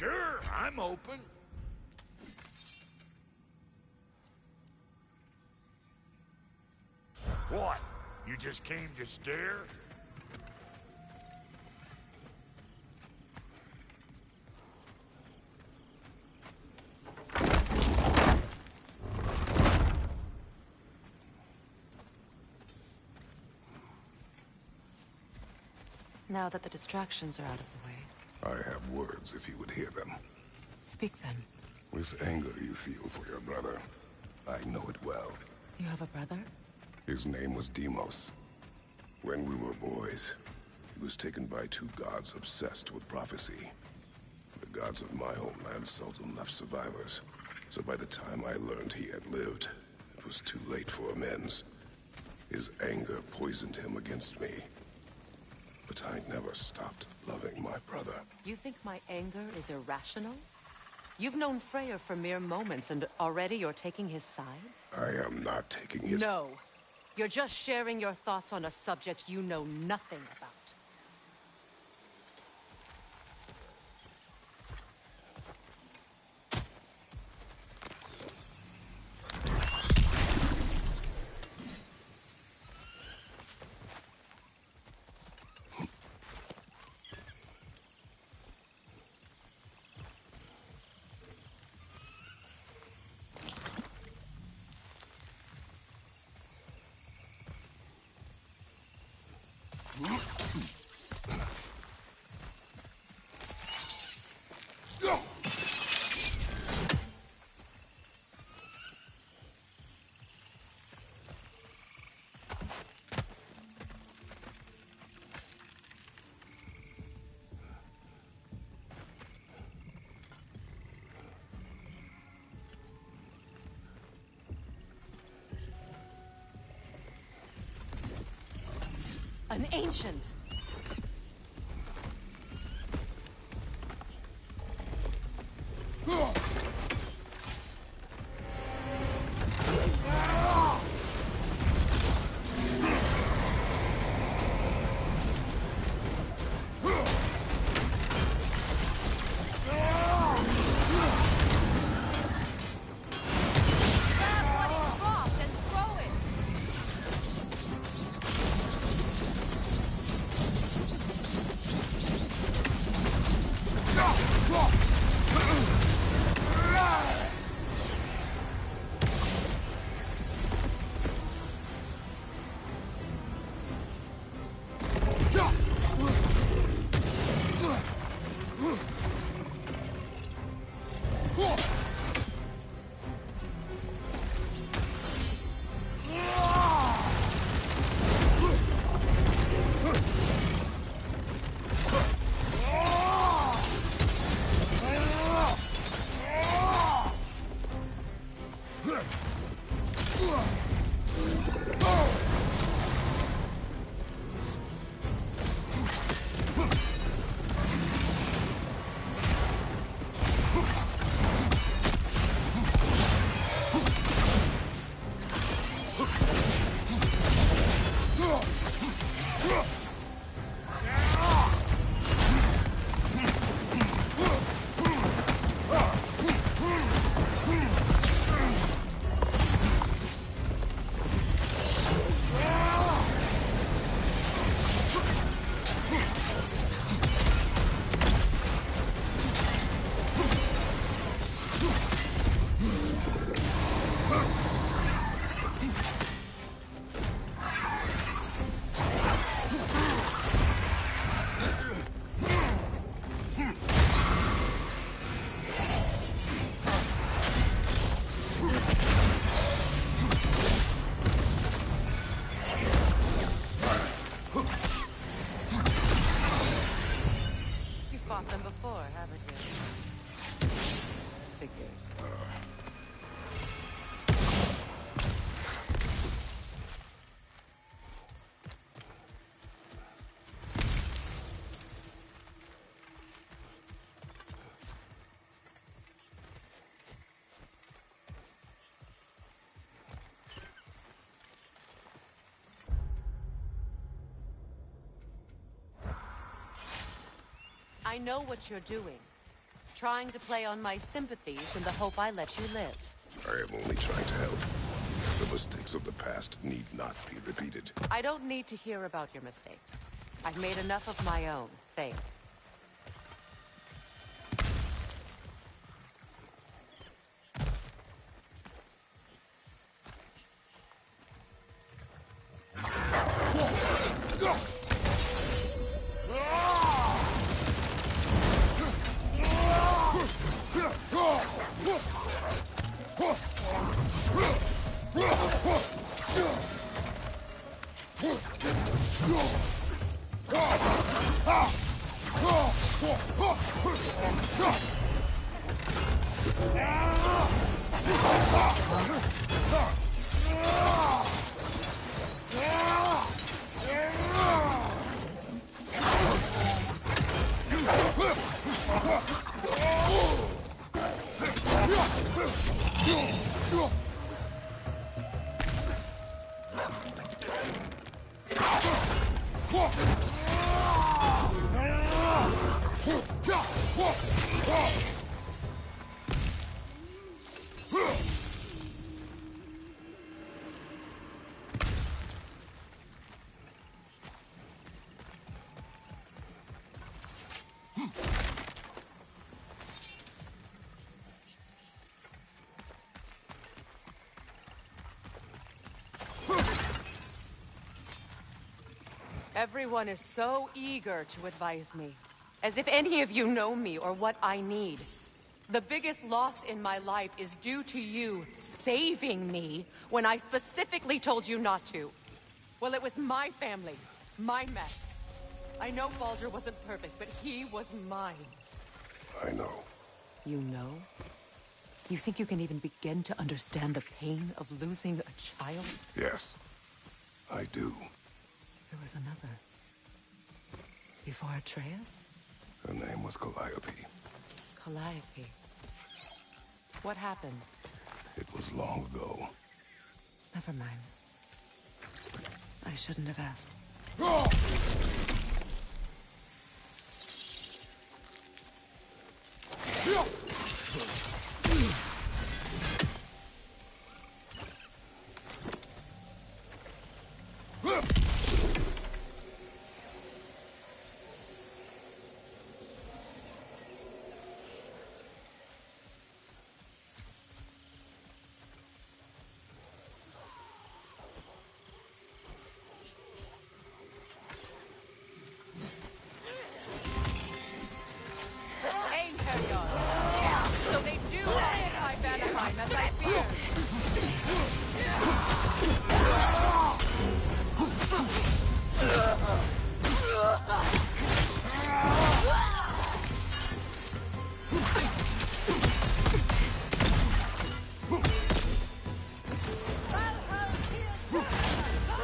Sure, I'm open. What? You just came to stare? Now that the distractions are out of the way. I have words if you would hear them. Speak then. This anger you feel for your brother, I know it well. You have a brother? His name was Deimos. When we were boys, he was taken by two gods obsessed with prophecy. The gods of my homeland seldom left survivors, so by the time I learned he had lived, it was too late for amends. His anger poisoned him against me. But I never stopped loving my brother. You think my anger is irrational? You've known Freyr for mere moments, and already you're taking his side? I am not taking his... No. You're just sharing your thoughts on a subject you know nothing about. An ancient! Them before, haven't you? Figures. I know what you're doing. trying to play on my sympathies in the hope I let you live. I am only trying to help. The mistakes of the past need not be repeated. I don't need to hear about your mistakes. I've made enough of my own, thanks. Everyone is so eager to advise me, as if any of you know me or what I need. The biggest loss in my life is due to you saving me when I specifically told you not to. Well, it was my family, my mess. I know Baldur wasn't perfect, but he was mine. I know. You know? You think you can even begin to understand the pain of losing a child? Yes, I do. There was another. Before Atreus? Her name was Calliope. Calliope. What happened? It was long ago. Never mind. I shouldn't have asked. So they do occupy Vanaheim as I feared.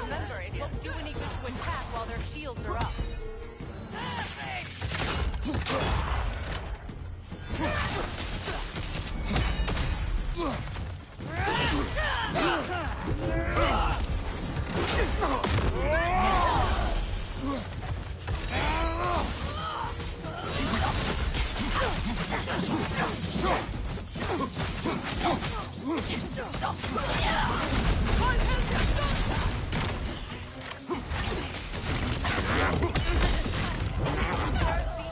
Remember, it won't do any good to attack while their shields are up. The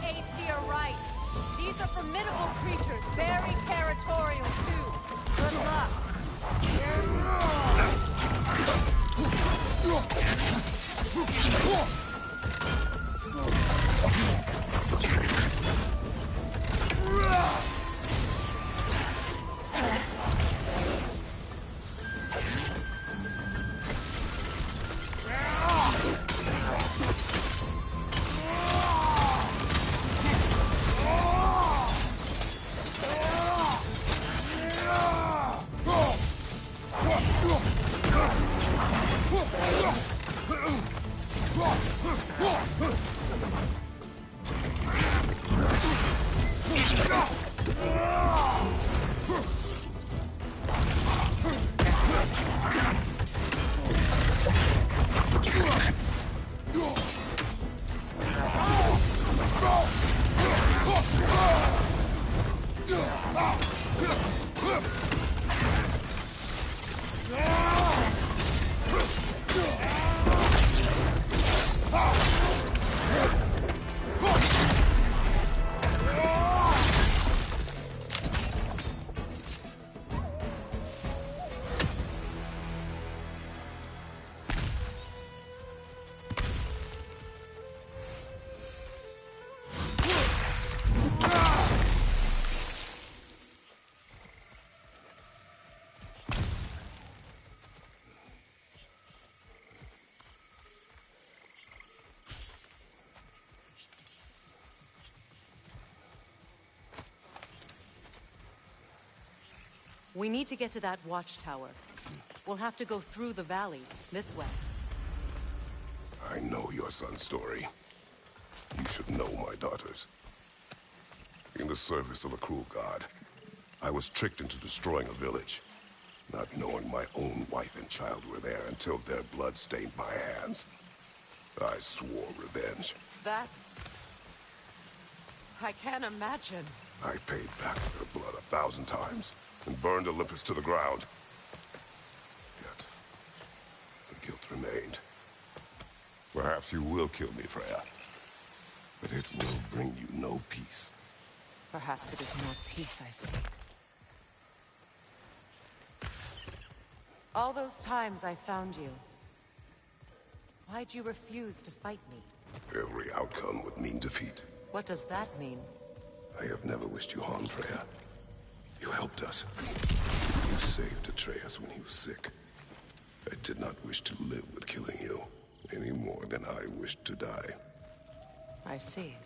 Aesir are right. These are formidable creatures, very territorial too. Good luck. We need to get to that watchtower. We'll have to go through the valley, this way. I know your son's story. You should know my daughter's. In the service of a cruel god, I was tricked into destroying a village, not knowing my own wife and child were there until their blood stained my hands. I swore revenge. I can't imagine. I paid back their blood 1,000 times and burned Olympus to the ground. Yet, the guilt remained. Perhaps you will kill me, Freya. But it will bring you no peace. Perhaps it is more peace I seek. All those times I found you, why'd you refuse to fight me? Every outcome would mean defeat. What does that mean? I have never wished you harm, Freya. You helped us. You saved Atreus when he was sick. I did not wish to live with killing you, any more than I wished to die. I see.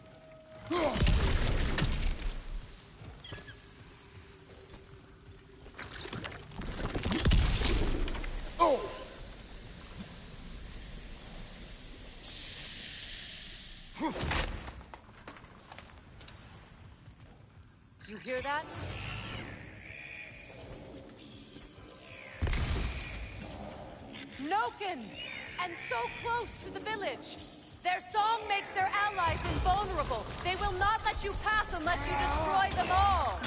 Oh! You hear that? Noken! And so close to the village! Their song makes their allies invulnerable. They will not let you pass unless you destroy them all!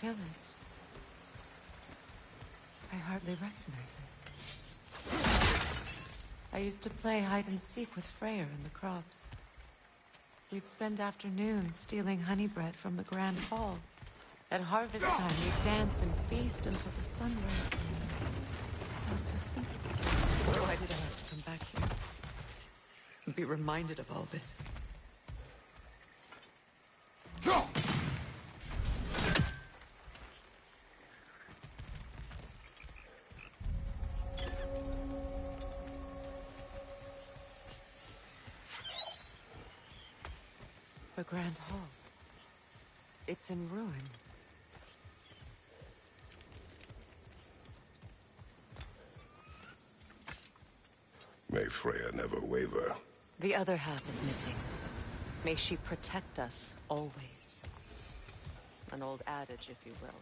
Village. I hardly recognize it. I used to play hide and seek with Freyr in the crops. We'd spend afternoons stealing honey bread from the Grand Hall. At harvest time, we'd dance and feast until the sun rose. It was all so simple. Why did I have to come back here? And be reminded of all this? The Grand Hall. It's in ruin. May Freya never waver. The other half is missing. May she protect us, always. An old adage, if you will.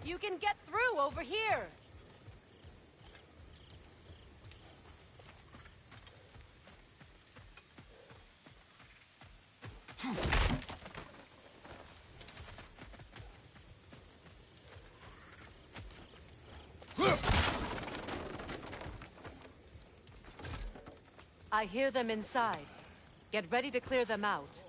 You can get through over here! I hear them inside. Get ready to clear them out.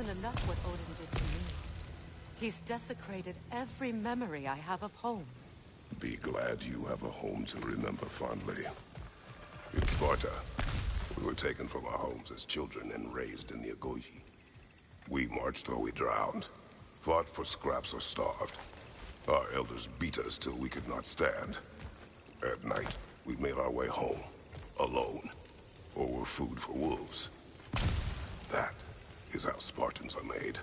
Enough what Odin did to me. He's desecrated every memory I have of home. Be glad you have a home to remember fondly. In Sparta, we were taken from our homes as children and raised in the Agogi. We marched or we drowned, fought for scraps or starved. Our elders beat us till we could not stand. At night, we made our way home, alone, or were food for wolves. That is how Spartans are made.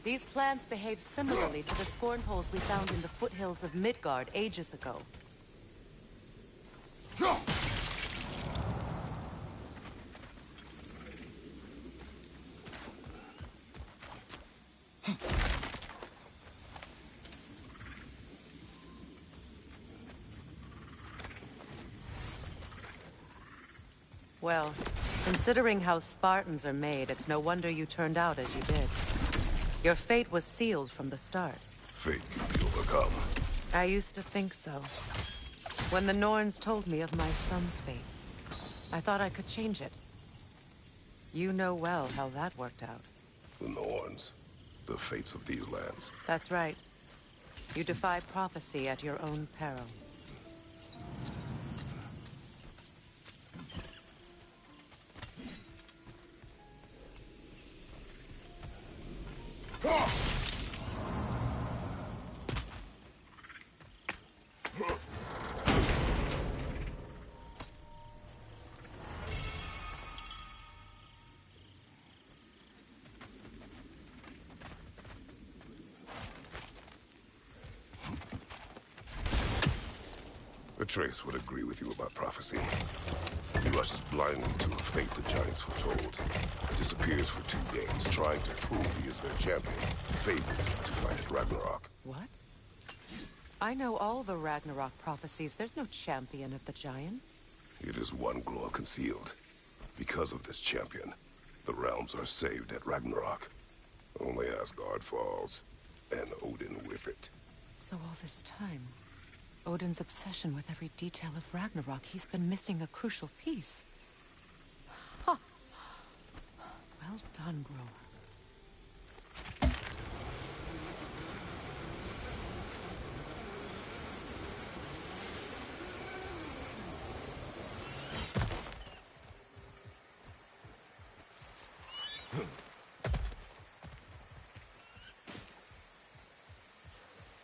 These plants behave similarly to the scorn holes we found in the foothills of Midgard ages ago. Well, considering how Spartans are made, it's no wonder you turned out as you did. Your fate was sealed from the start. Fate can be overcome. I used to think so. When the Norns told me of my son's fate, I thought I could change it. You know well how that worked out. The Norns. The fates of these lands. That's right. You defy prophecy at your own peril. Atreus would agree with you about prophecy. He rushes blindly to a fate the Giants foretold. Disappears for 2 days, trying to prove he is their champion, favored to fight at Ragnarok. What? I know all the Ragnarok prophecies. There's no champion of the Giants. It is one glow concealed. Because of this champion, the realms are saved at Ragnarok. Only Asgard falls, and Odin with it. So all this time, Odin's obsession with every detail of Ragnarok, he's been missing a crucial piece. Ha! Well done, Grower.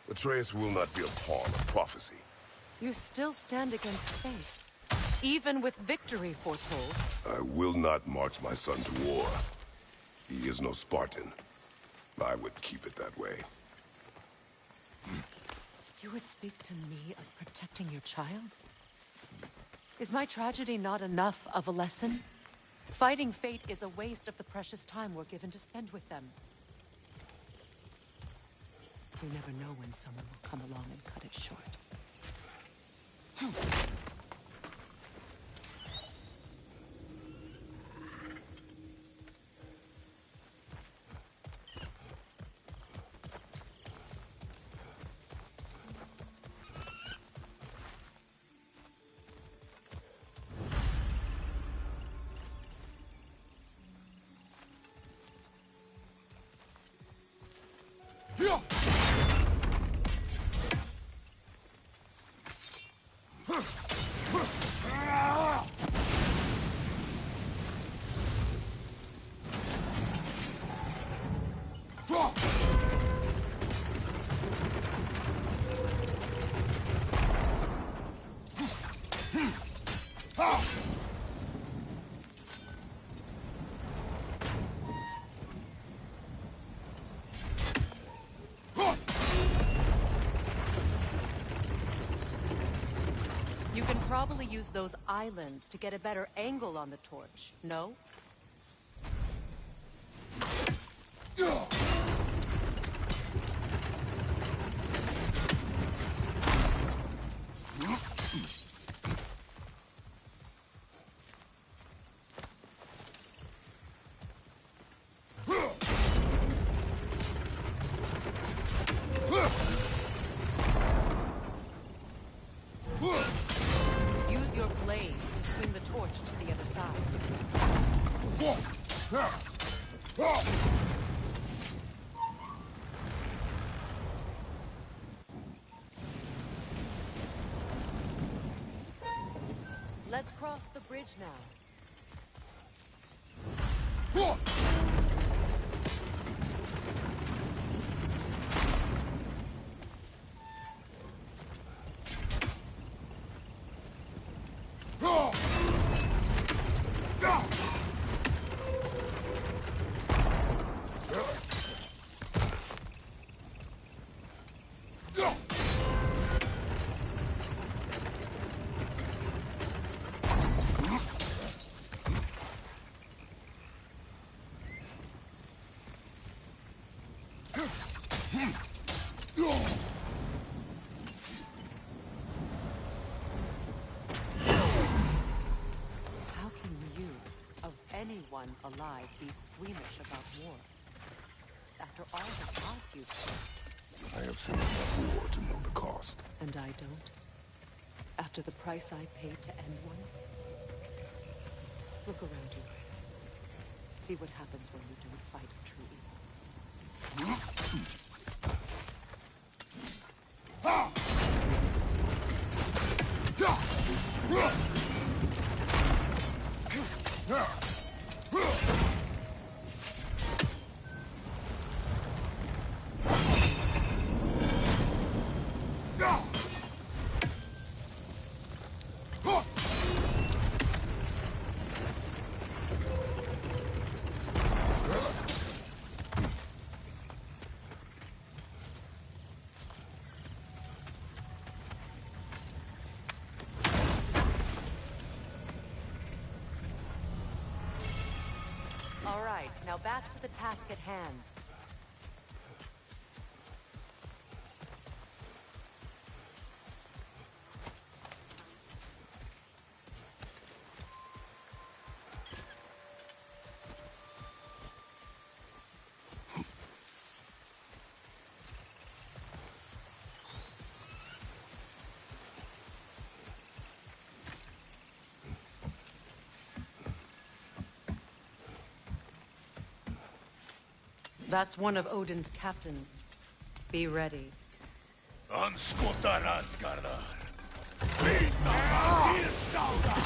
Atreus will not be a pawn of prophecy. You still stand against fate, even with victory foretold. I will not march my son to war. He is no Spartan. I would keep it that way. You would speak to me of protecting your child? Is my tragedy not enough of a lesson? Fighting fate is a waste of the precious time we're given to spend with them. You never know when someone will come along and cut it short. You can probably use those islands to get a better angle on the torch, no? Use your blade to swing the torch to the other side. Let's cross the bridge now. How can you, of anyone alive, be squeamish about war? After all the loss you've seen. I have seen enough war to know the cost. And I don't? After the price I paid to end one? Look around you, guys. See what happens when you don't fight true evil. All right, now back to the task at hand. That's one of Odin's captains. Be ready. Anskotarás, Gardar. Vita Martir Sauda.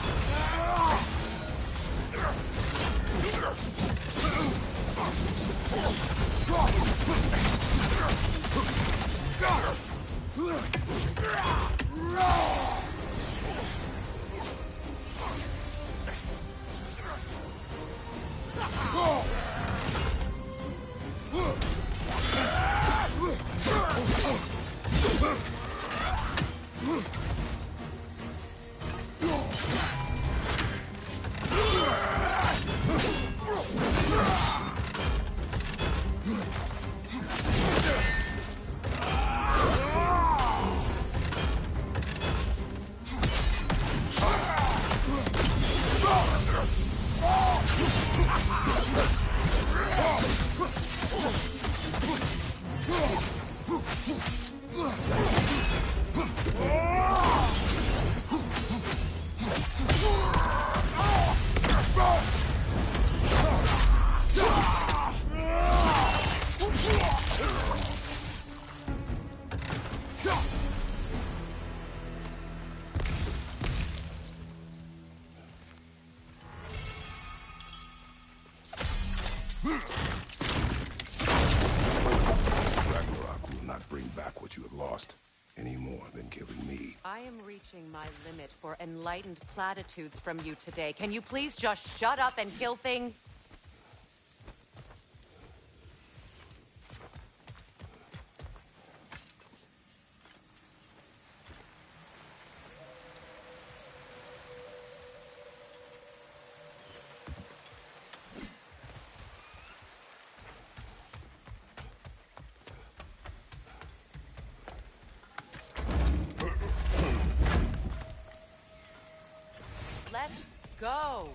Ragnarok will not bring back what you have lost, any more than killing me. I am reaching my limit for enlightened platitudes from you today. Can you please just shut up and kill things? Let's go!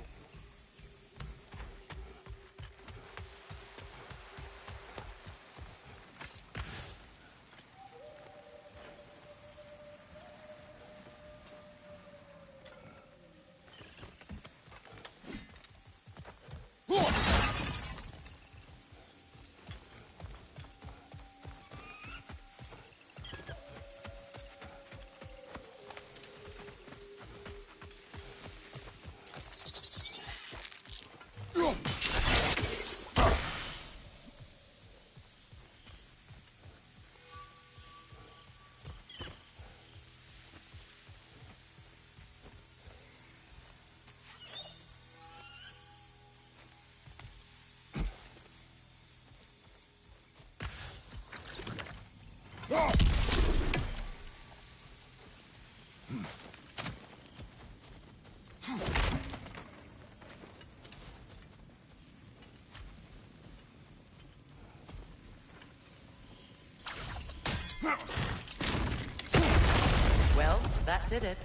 Well, that did it.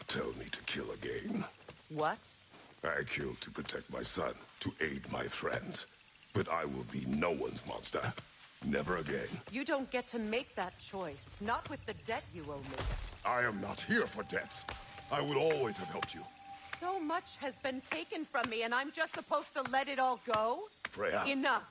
tell me to kill again. What? I killed to protect my son, to aid my friends. But I will be no one's monster. Never again. You don't get to make that choice. Not with the debt you owe me. I am not here for debts. I would always have helped you. So much has been taken from me, and I'm just supposed to let it all go? Freya. Enough.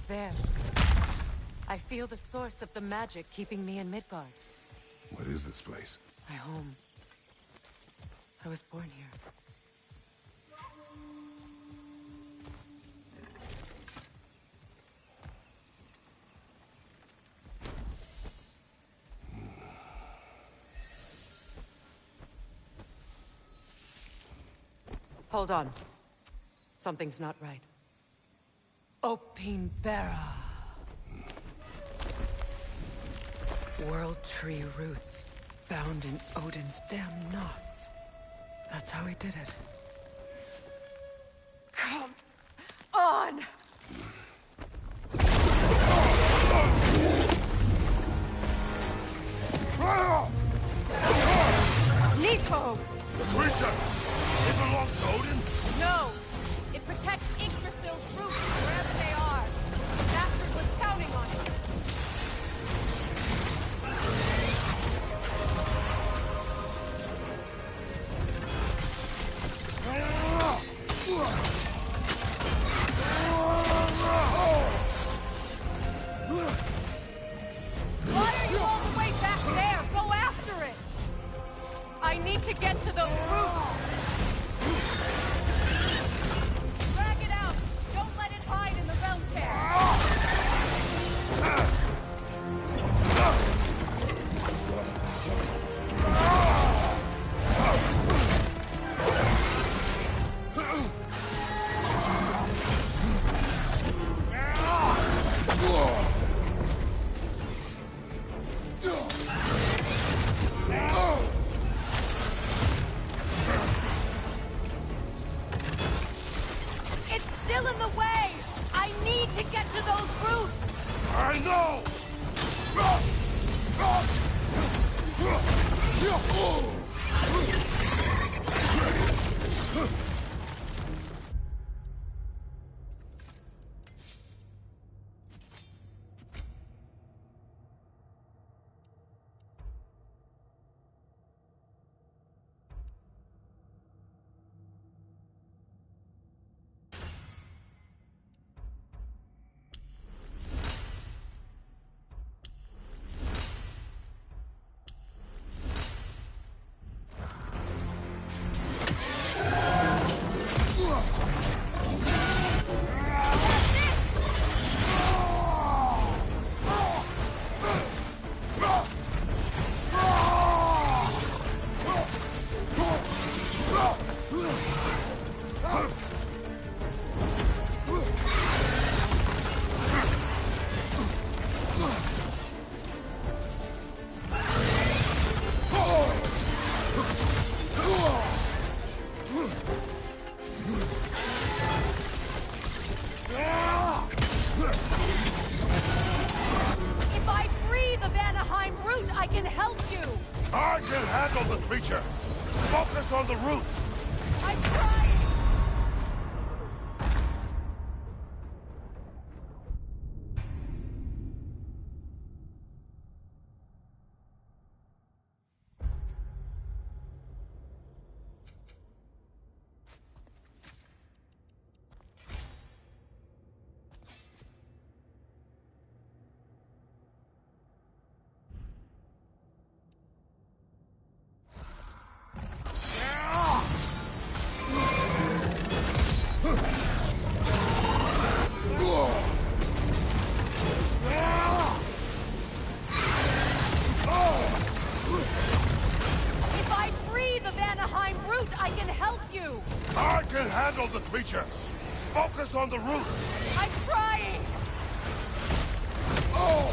There. I feel the source of the magic keeping me in Midgard. What is this place? My home. I was born here. Hold on. Something's not right. Opinbera. World Tree roots, bound in Odin's damn knots. That's how he did it. Come on! Nico! The creature! It belongs to Odin? No! It protects Yggdrasil's roots wherever they are. The bastard was counting on it. Why are you all the way back there? Go after it! I need to get to those roots! Drag it out! Don't let it hide in the realm tear! It's still in the way! I need to get to those roots! I know! If I free the Vanaheim root, I can help you! I can handle the creature! Focus on the roots! I'm trying! creature! Focus on the root! I'm trying! Oh!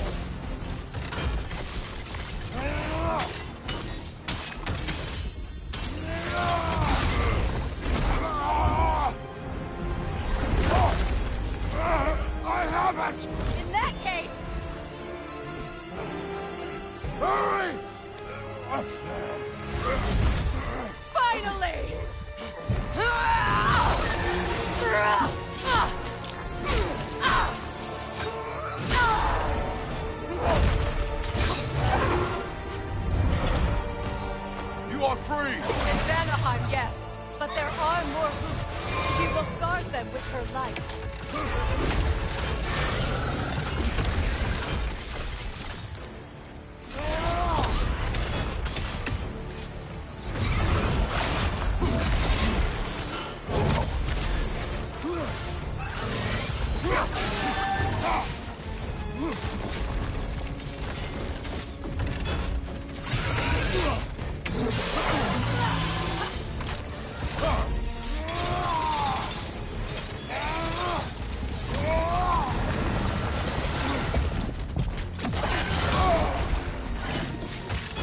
I have it! In that case, Hurry! finally! You are free! In Vanaheim, yes. But there are more roots. She will guard them with her life.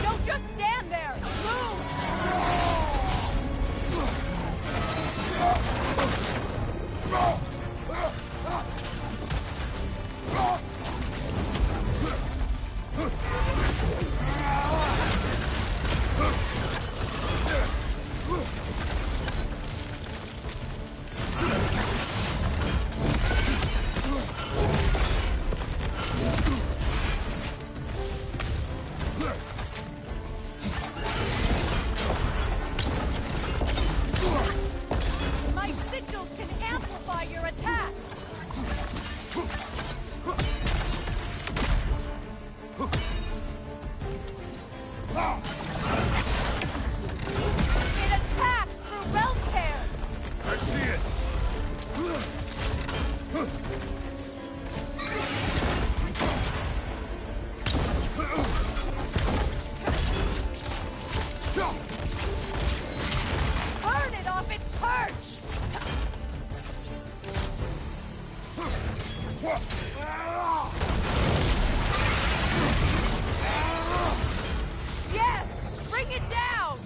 Don't just stand there! Move! My sigils can amplify your attacks! It attacks through realm tears! I see it! Burn it off its perch! Yes! Bring it down!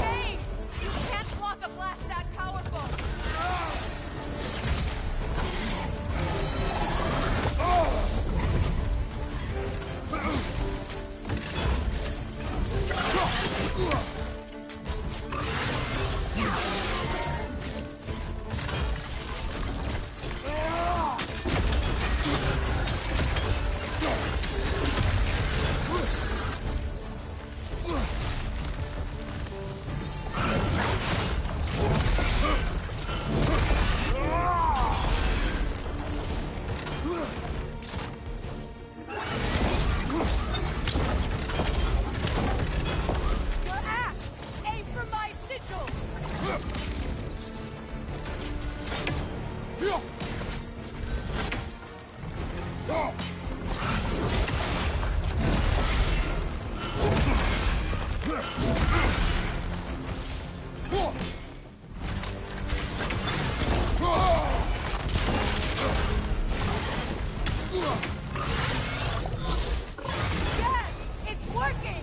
Hey! You can't block a blast that powerful! Your axe! Aim for my sigils! Yes! It's working!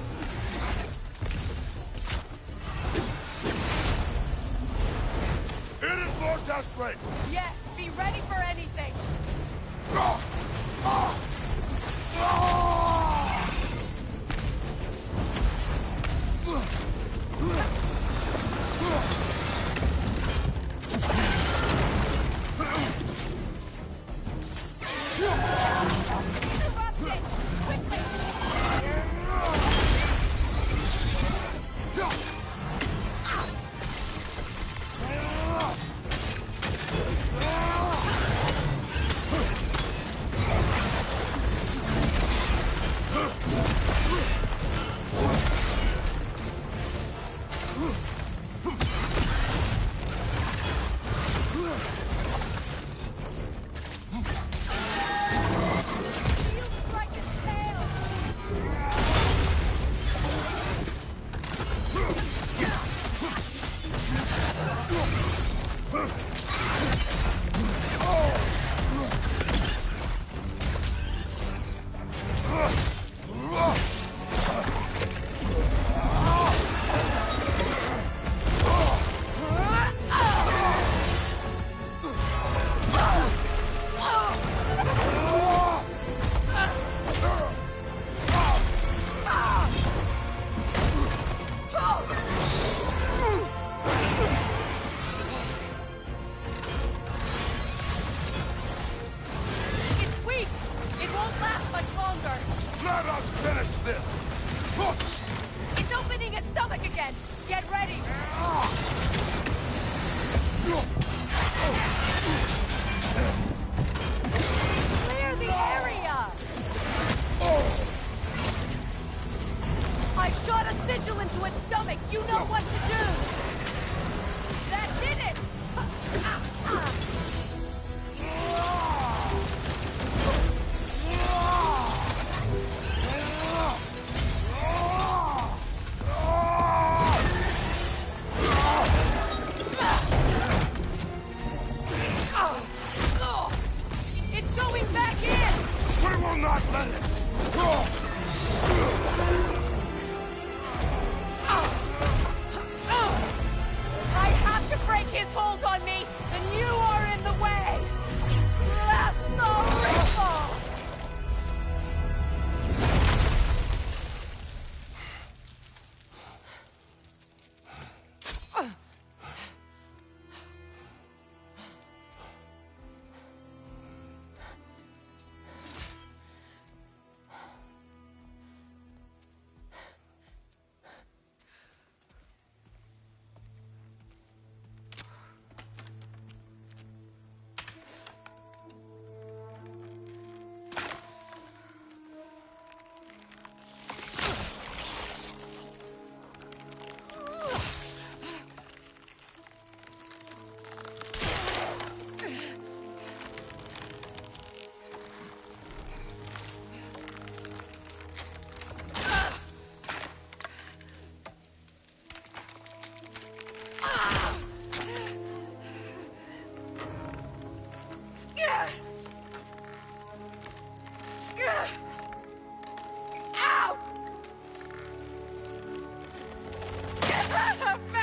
It is more desperate! Yes! Be ready for anything! Interrupt it! Quickly! I shot a sigil into its stomach! You know what to do! That did it! It's going back in! We will not let it! I have to break his hold on me, and you are in the way! Lasso rifle! Ow! Get out of me!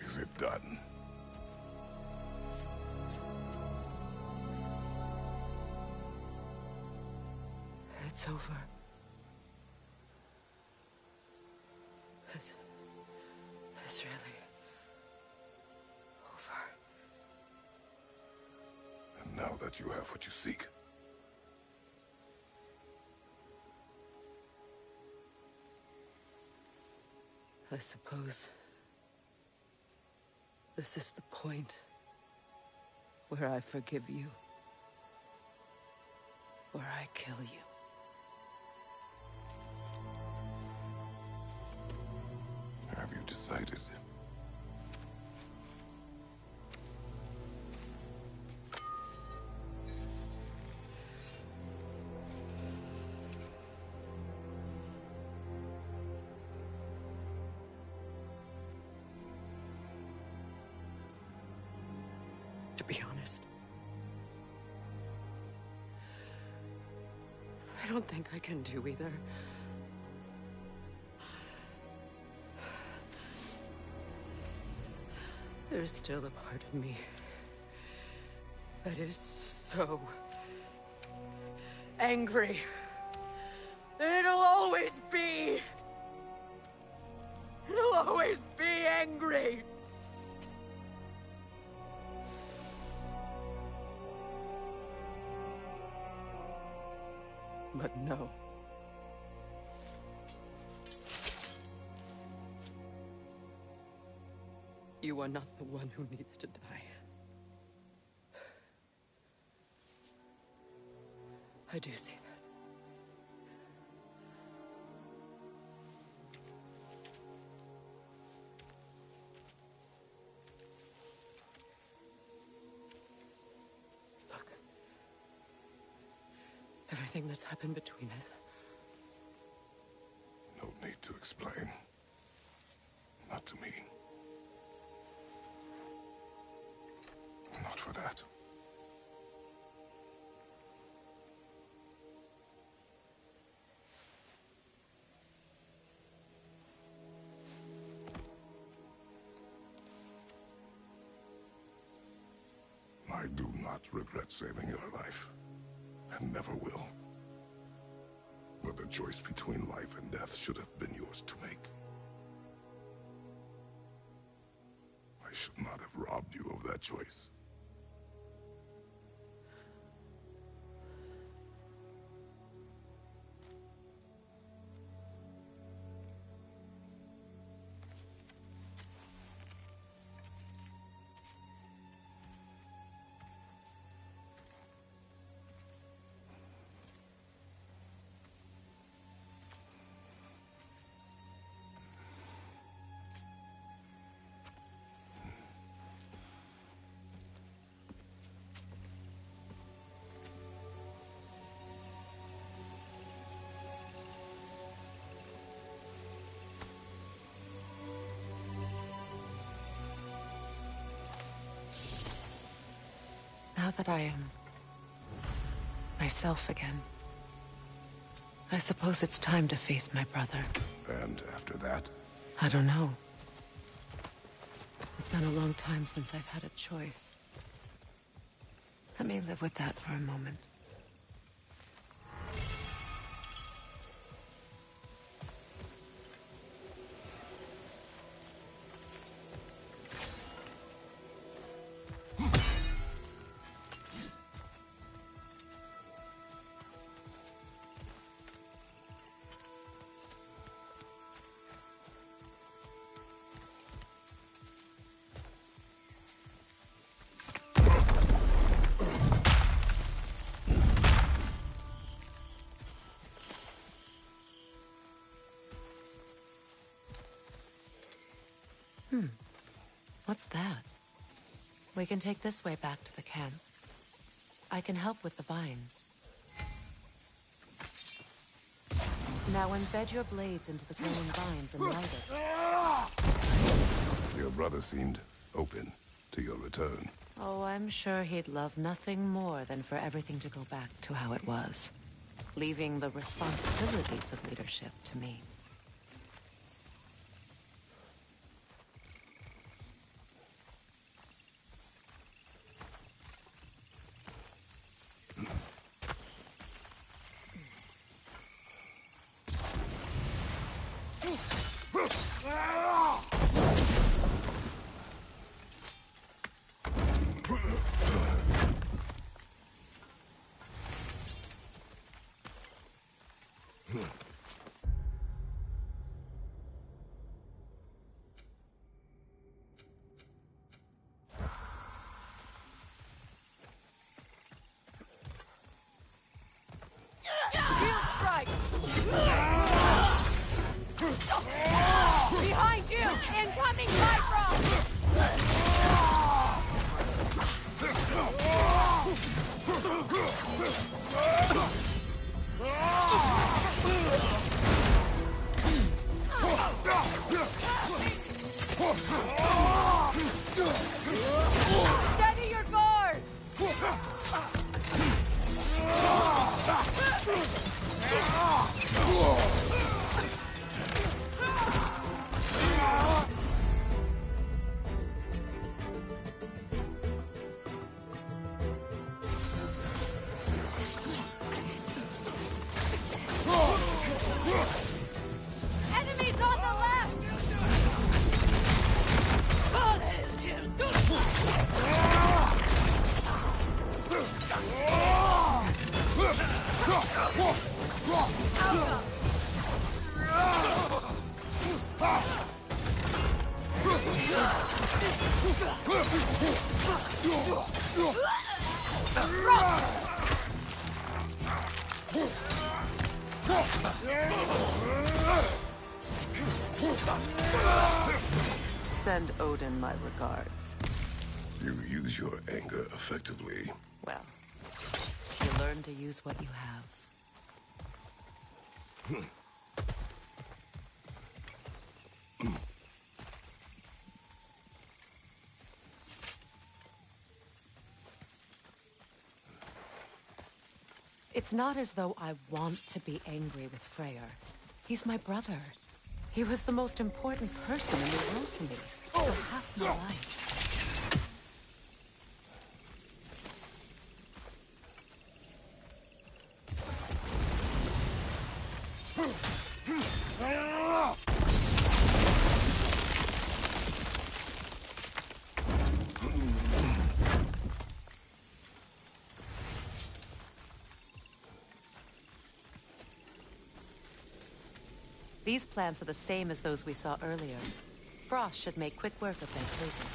Is it done? It's over. It's really over. And now that you have what you seek, I suppose this is the point where I forgive you, where I kill you. have you decided? To be honest, I don't think I can do either. There's still a part of me that is so angry that it'll always be. It'll always be angry. But no. You are not the one who needs to die. I do see that. Look. Everything that's happened between us. No need to explain. Not to me. Not for that. do not regret saving your life, and never will. But the choice between life and death should have been yours to make. I should not have robbed you of that choice. Now that I am myself again, I suppose it's time to face my brother. And after that? I don't know. It's been a long time since I've had a choice. Let me live with that for a moment. What's that? We can take this way back to the camp. I can help with the vines. Now embed your blades into the glowing vines and light it. Your brother seemed open to your return. Oh, I'm sure he'd love nothing more than for everything to go back to how it was, leaving the responsibilities of leadership to me. Behind you! Incoming Bifrost! Steady your guard! Enemies on the left! Send Odin my regards. You use your anger effectively. Well, you learn to use what you have. It's not as though I want to be angry with Freyr. He's my brother. He was the most important person in the world to me for half my life. These plants are the same as those we saw earlier. Frost should make quick work of their poison.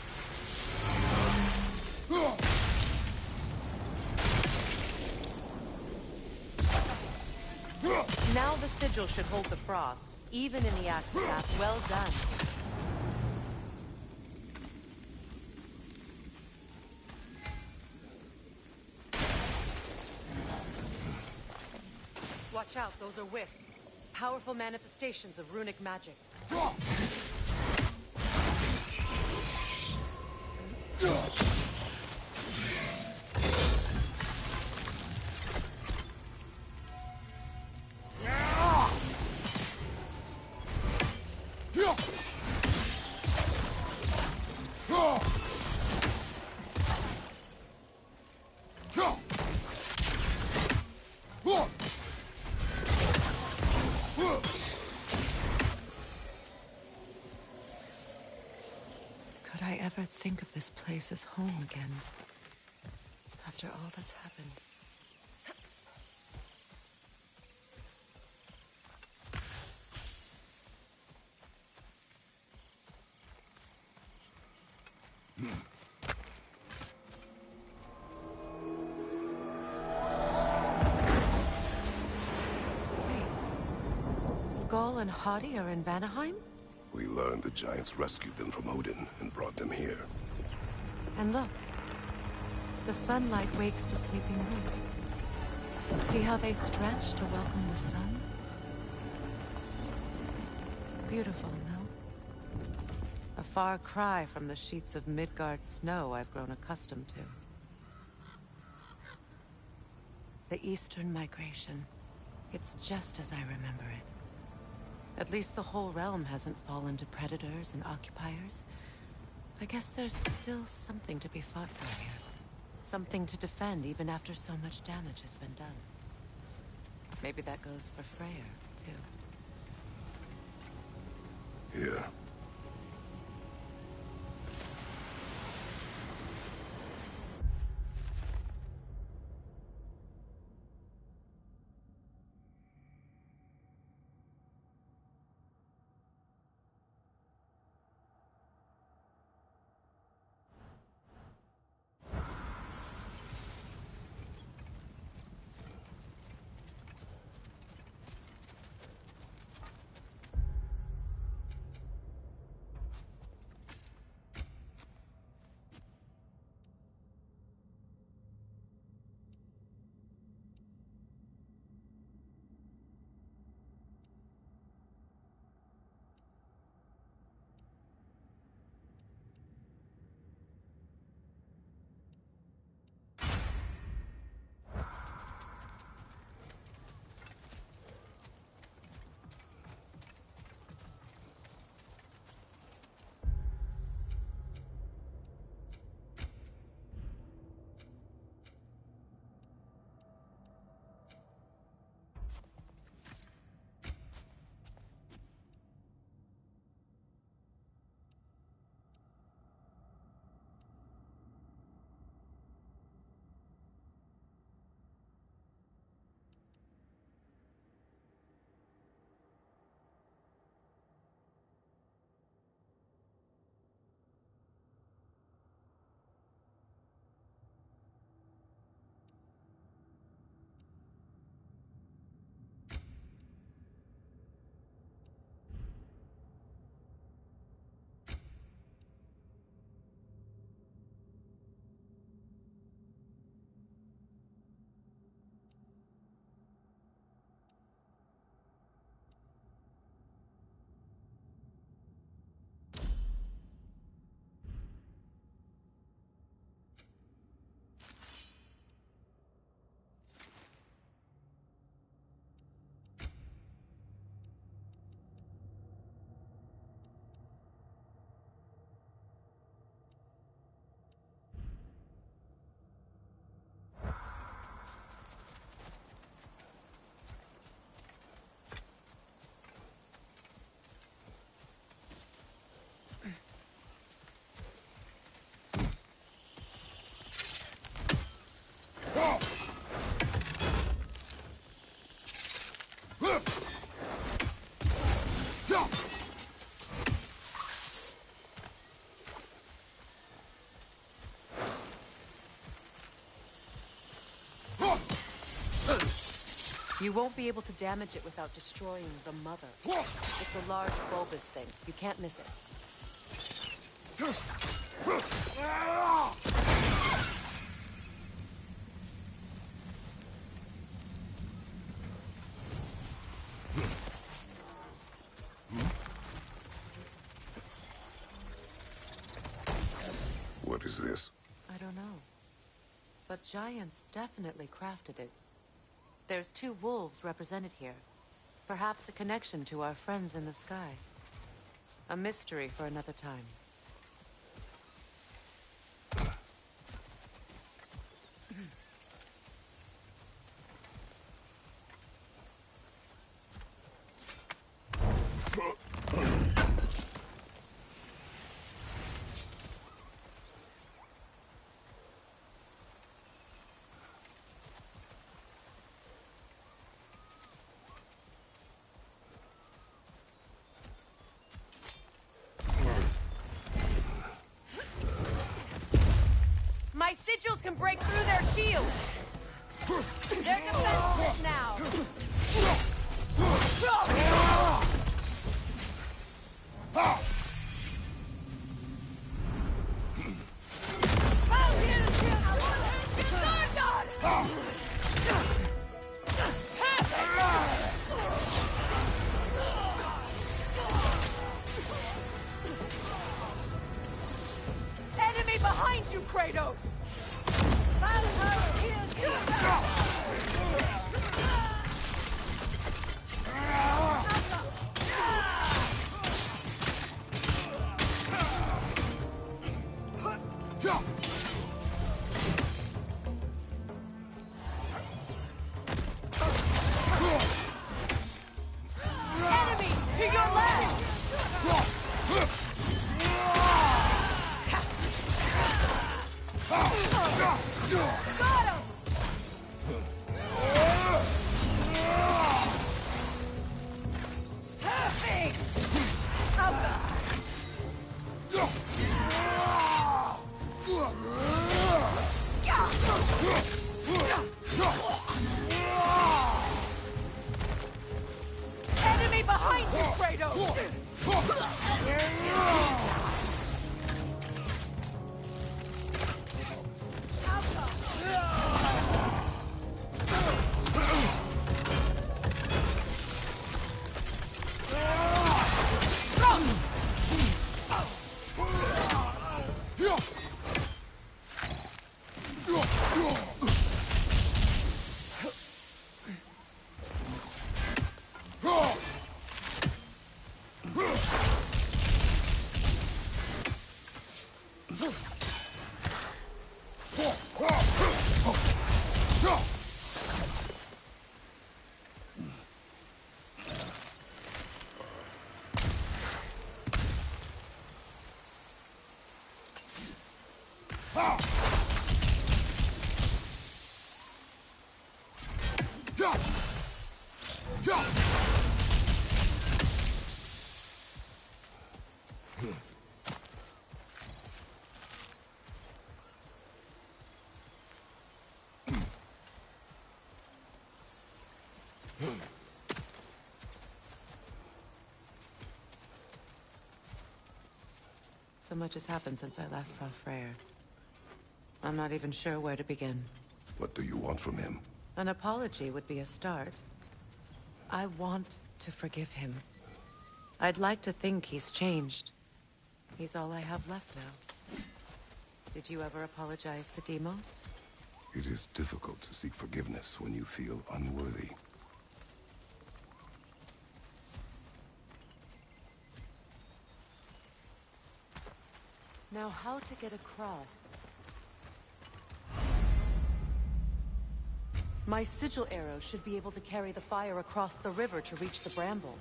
Now the sigil should hold the frost, even in the Axe's path. Well done. Watch out, those are wisps. Powerful manifestations of runic magic. Could I ever think of this place as home again? After all that's happened. Wait. Skull and Hadi are in Vanaheim? We learned the giants rescued them from Odin and brought them here. And look. The sunlight wakes the sleeping roots. See how they stretch to welcome the sun? Beautiful, no? A far cry from the sheets of Midgard snow I've grown accustomed to. The Eastern migration. It's just as I remember it. At least the whole realm hasn't fallen to predators and occupiers. I guess there's still something to be fought for here. Something to defend even after so much damage has been done. Maybe that goes for Freyr, too. Here. You won't be able to damage it without destroying the mother. It's a large bulbous thing. You can't miss it. What is this? I don't know. But giants definitely crafted it. There's 2 wolves represented here. Perhaps a connection to our friends in the sky. A mystery for another time. My sigils can break through their shield! They're defenseless now! Enemy behind you, Kratos! Enemy to your left! Got him! Enemy behind you, Kratos! So much has happened since I last saw Freyr. I'm not even sure where to begin. What do you want from him? An apology would be a start. I want to forgive him. I'd like to think he's changed. He's all I have left now. Did you ever apologize to Deimos? It is difficult to seek forgiveness when you feel unworthy. Now, how to get across? My sigil arrow should be able to carry the fire across the river to reach the bramble.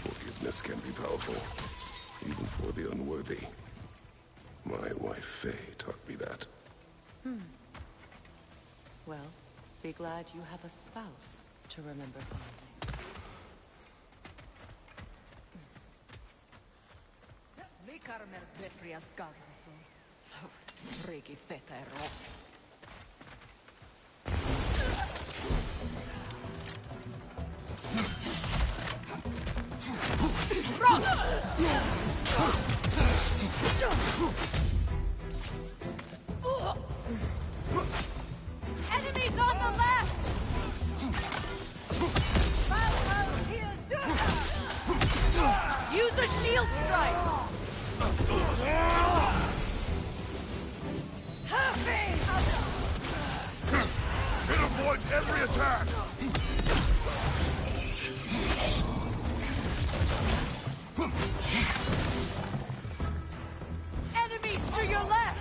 Forgiveness can be powerful, even for the unworthy. My wife, Faye, taught me that. Well, Be glad you have a spouse to remember fondly. Likarmer Petrias Garrison. Freaky fetero. Enemies on the left! Use a shield strike! It avoids every attack! Enemies to your left!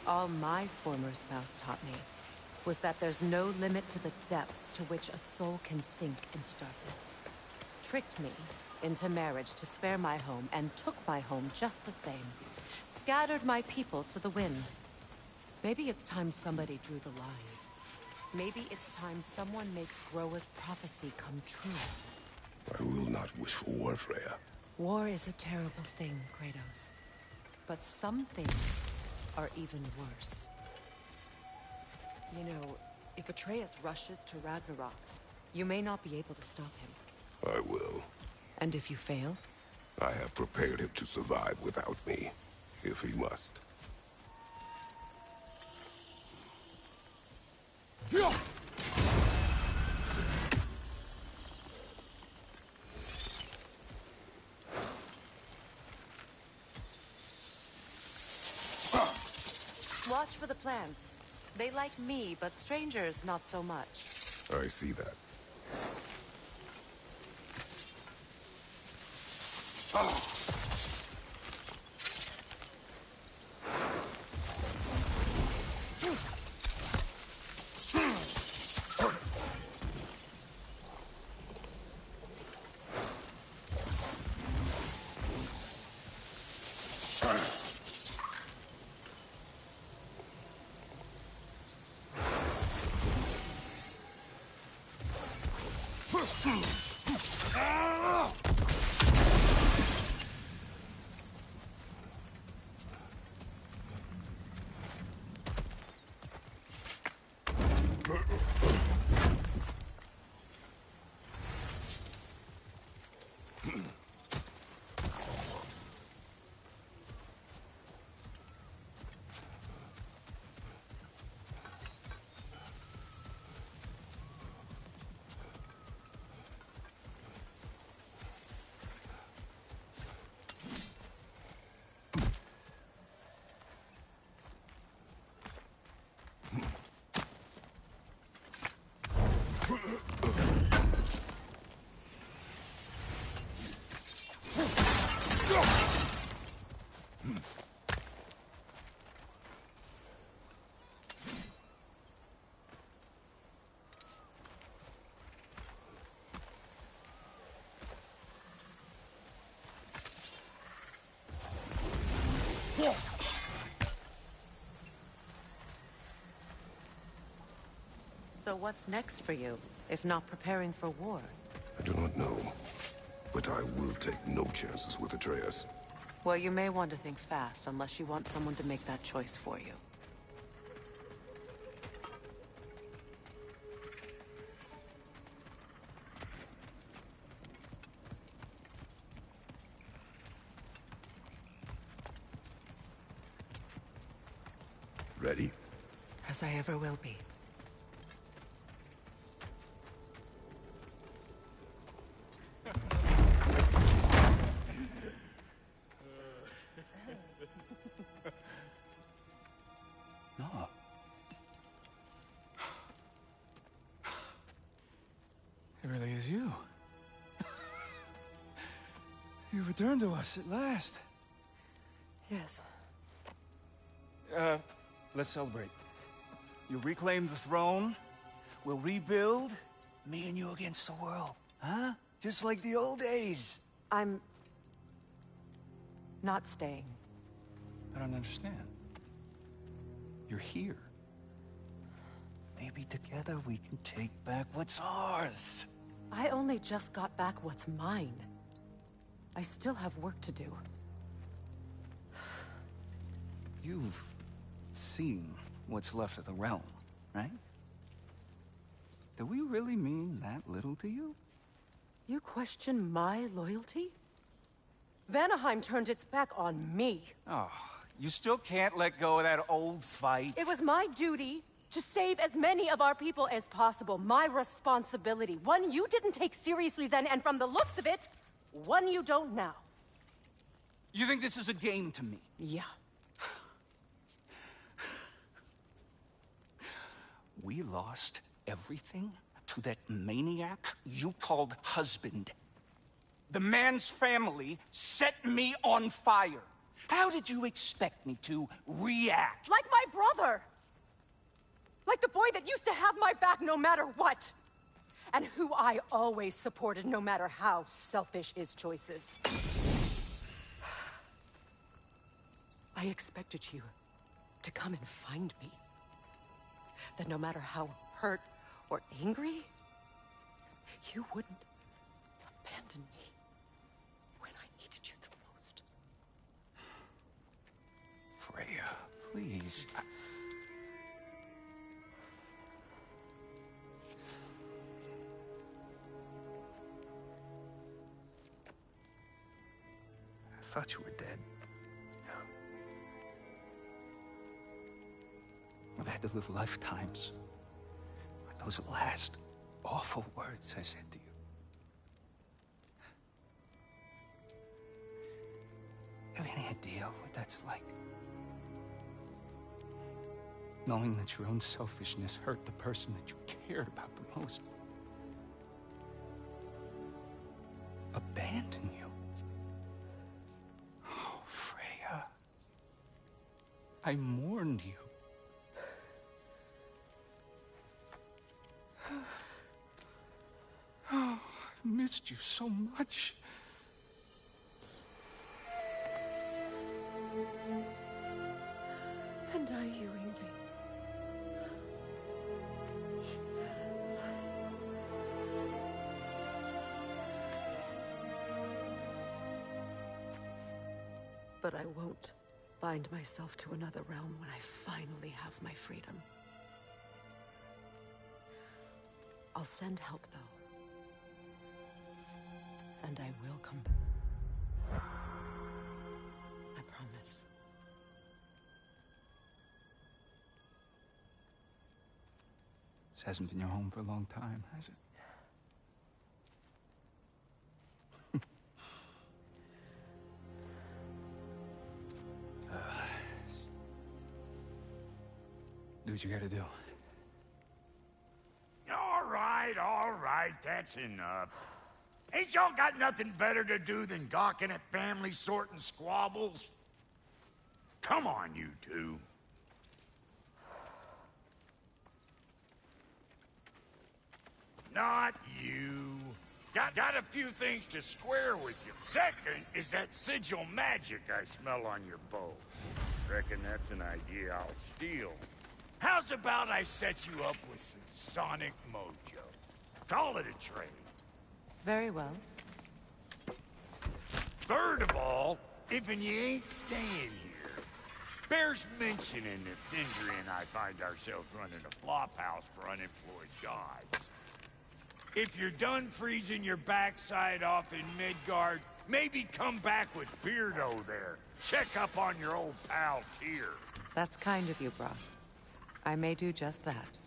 All my former spouse taught me was that there's no limit to the depth to which a soul can sink into darkness. Tricked me into marriage to spare my home and took my home just the same. Scattered my people to the wind. Maybe it's time somebody drew the line. Maybe it's time someone makes Groa's prophecy come true. I will not wish for war, Freya. War is a terrible thing, Kratos. But some things are even worse. You know, if Atreus rushes to Ragnarok, you may not be able to stop him. I will. And if you fail? I have prepared him to survive without me, if he must. Watch for the plants. They like me, but strangers not so much. I see that. So what's next for you, if not preparing for war? I do not know, but I will take no chances with Atreus. Well, you may want to think fast, unless you want someone to make that choice for you. Ready? As I ever will be. No. It really is you. You returned to us at last. Yes. Let's celebrate. You reclaim the throne. We'll rebuild. Me and you against the world. Huh? Just like the old days. I'm... not staying. I don't understand. You're here. Maybe together we can take back what's ours. I only just got back what's mine. I still have work to do. You've seen what's left of the realm, right? Do we really mean that little to you? You question my loyalty? Vanaheim turned its back on me. Oh, you still can't let go of that old fight? It was my duty to save as many of our people as possible. My responsibility. One you didn't take seriously then, and from the looks of it, one you don't now. You think this is a game to me? Yeah. We lost everything to that maniac you called husband. The man's family set me on fire. How did you expect me to react? Like my brother! Like the boy that used to have my back no matter what! And who I always supported no matter how selfish his choices. I expected you to come and find me. That no matter how hurt or angry, you wouldn't abandon me when I needed you the most. Freya, please. I thought you were dead. I've had to live lifetimes with those last awful words I said to you. Have any idea what that's like? Knowing that your own selfishness hurt the person that you cared about the most. Abandon you. Oh, Freya. I mourned you. Oh, I've missed you so much. And are you, Ingvi? But I won't bind myself to another realm when I finally have my freedom. I'll send help, though. And I will come back. I promise. This hasn't been your home for a long time, has it? Do what you gotta do. All right, that's enough. Ain't y'all got nothing better to do than gawking at family sorting squabbles? Come on, you two. Not you. Got a few things to square with you. Second is that sigil magic I smell on your bow. Reckon that's an idea I'll steal. How's about I set you up with some sonic mojo? Call it a trade. Very well. Third of all, if you ain't staying here, bears mentioning that Sindri and I find ourselves running a flop house for unemployed gods. If you're done freezing your backside off in Midgard, maybe come back with Beardo there. Check up on your old pal Tyr. That's kind of you, Brock. I may do just that.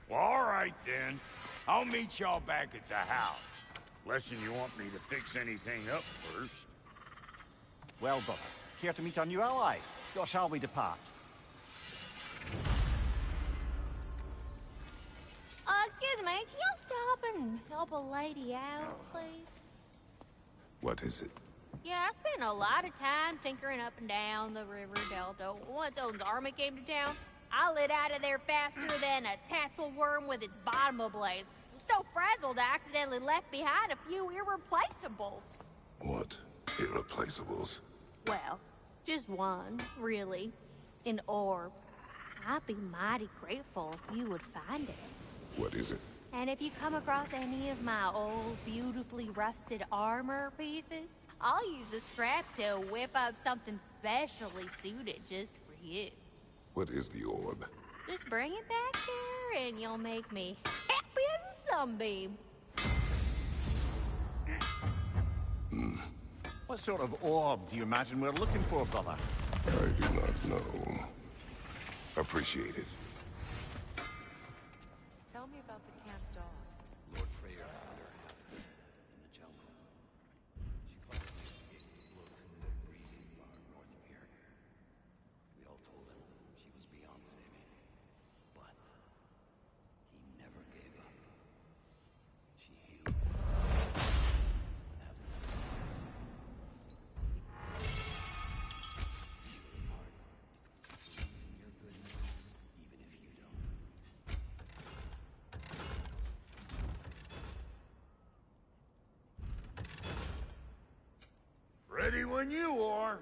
Well, all right then. I'll meet y'all back at the house. Unless you want me to fix anything up first. Well, brother, care to meet our new allies? Or shall we depart? Excuse me, can y'all stop and help a lady out, please? What is it? Yeah, I spent a lot of time tinkering up and down the river delta. Once Odin's army came to town, I lit out of there faster than a tassel worm with its bottom ablaze. So frazzled, I accidentally left behind a few irreplaceables. What? Irreplaceables? Well, just one, really. An orb. I'd be mighty grateful if you would find it. What is it? And if you come across any of my old, beautifully rusted armor pieces, I'll use the scrap to whip up something specially suited just for you. What is the orb? Just bring it back here and you'll make me happy as a sunbeam. What sort of orb do you imagine we're looking for, brother? I do not know. Appreciate it. Tell me about the camp dog. Lord Freyr found her half in the jungle. She finally escaped close to the breathing far north of here. We all told him she was beyond saving, but he never gave up. She healed and hasn't been since. Pure of heart, believes in your goodness, even if you don't. Ready when you are.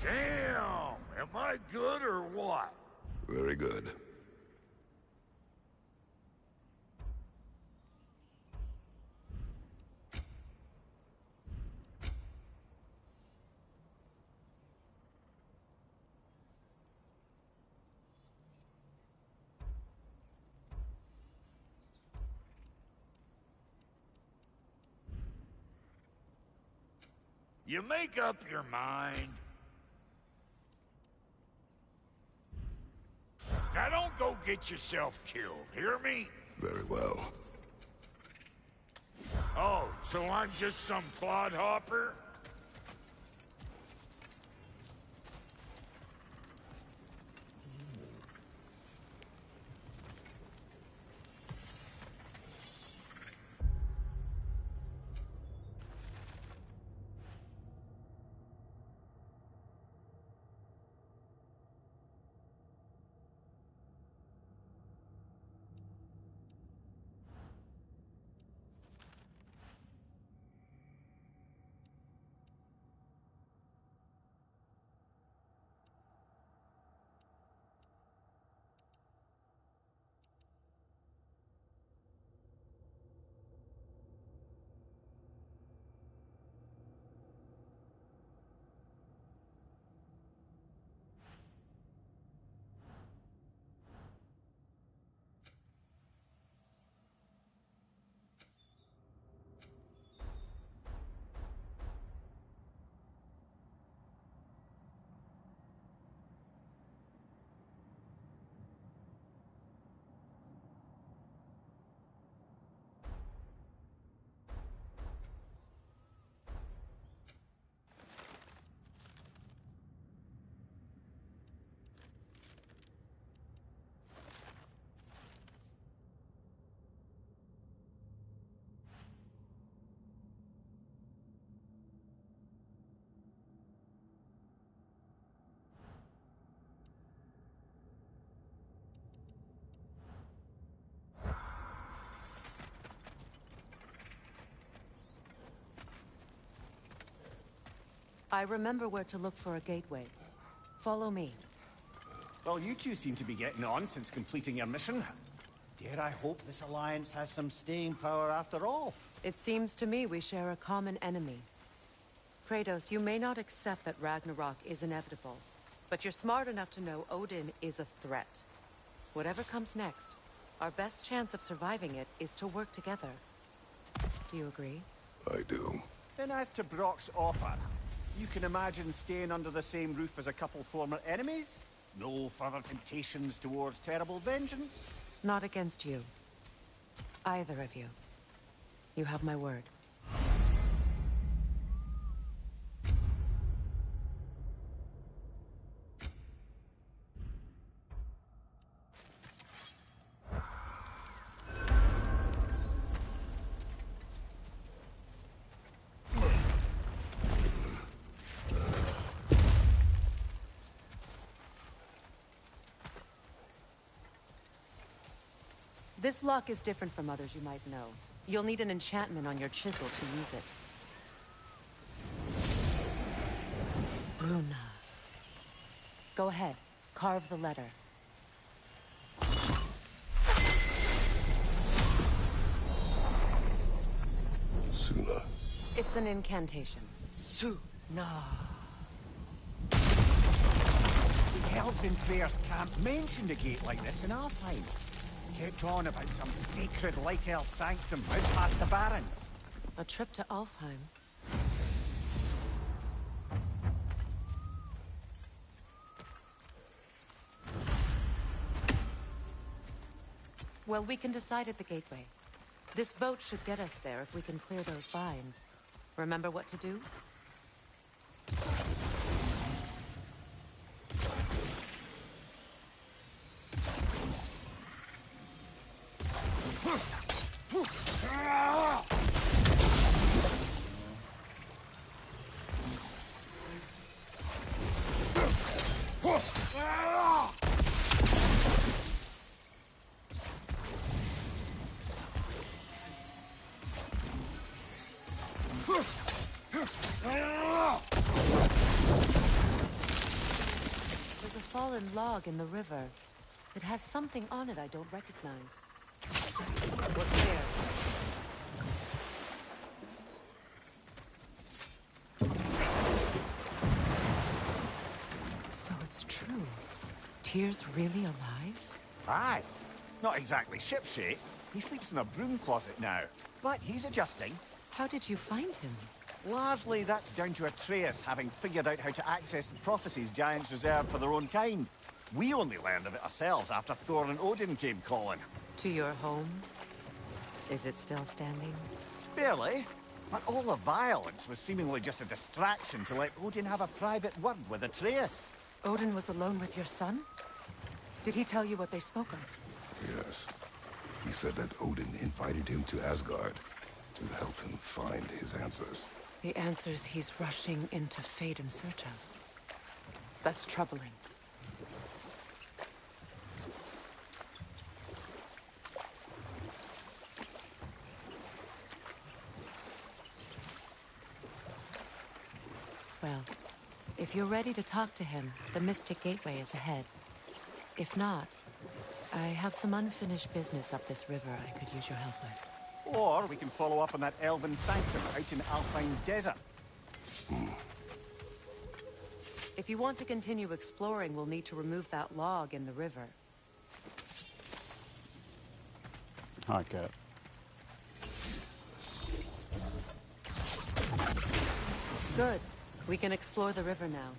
Damn! Am I good or what? Very good. You make up your mind. Now don't go get yourself killed, hear me? Very well. Oh, so I'm just some clodhopper? I remember where to look for a gateway. Follow me. Well, you two seem to be getting on since completing your mission. Dare I hope this alliance has some staying power after all? It seems to me we share a common enemy. Kratos, you may not accept that Ragnarok is inevitable, but you're smart enough to know Odin is a threat. Whatever comes next, our best chance of surviving it is to work together. Do you agree? I do. Then as to Brock's offer, you can imagine staying under the same roof as a couple former enemies? No further temptations towards terrible vengeance? Not against you. Either of you. You have my word. This lock is different from others you might know. You'll need an enchantment on your chisel to use it. Bruna. Go ahead. Carve the letter. Suna. It's an incantation. Suna. The elves in Freyr's camp mentioned a gate like this in Alfheim. Kept on about some sacred light elf sanctum out past the barrens. A trip to Alfheim. Well, we can decide at the gateway. This boat should get us there if we can clear those vines. Remember what to do? There's a fallen log in the river. It has something on it I don't recognize. What's there? So it's true. Tyr's really alive? Aye. Not exactly shipshape. He sleeps in a broom closet now. But he's adjusting. How did you find him? Largely that's down to Atreus having figured out how to access the prophecies giants reserve for their own kind. We only learned of it ourselves after Thor and Odin came calling. To your home? Is it still standing? Barely. But all the violence was seemingly just a distraction to let Odin have a private word with Atreus. Odin was alone with your son? Did he tell you what they spoke of? Yes. He said that Odin invited him to Asgard to help him find his answers. The answers he's rushing into fate in search of. That's troubling. Well, if you're ready to talk to him, the Mystic Gateway is ahead. If not, I have some unfinished business up this river I could use your help with. Or we can follow up on that elven sanctum out in Alfheim's desert. If you want to continue exploring, we'll need to remove that log in the river. Okay. Good. We can explore the river now.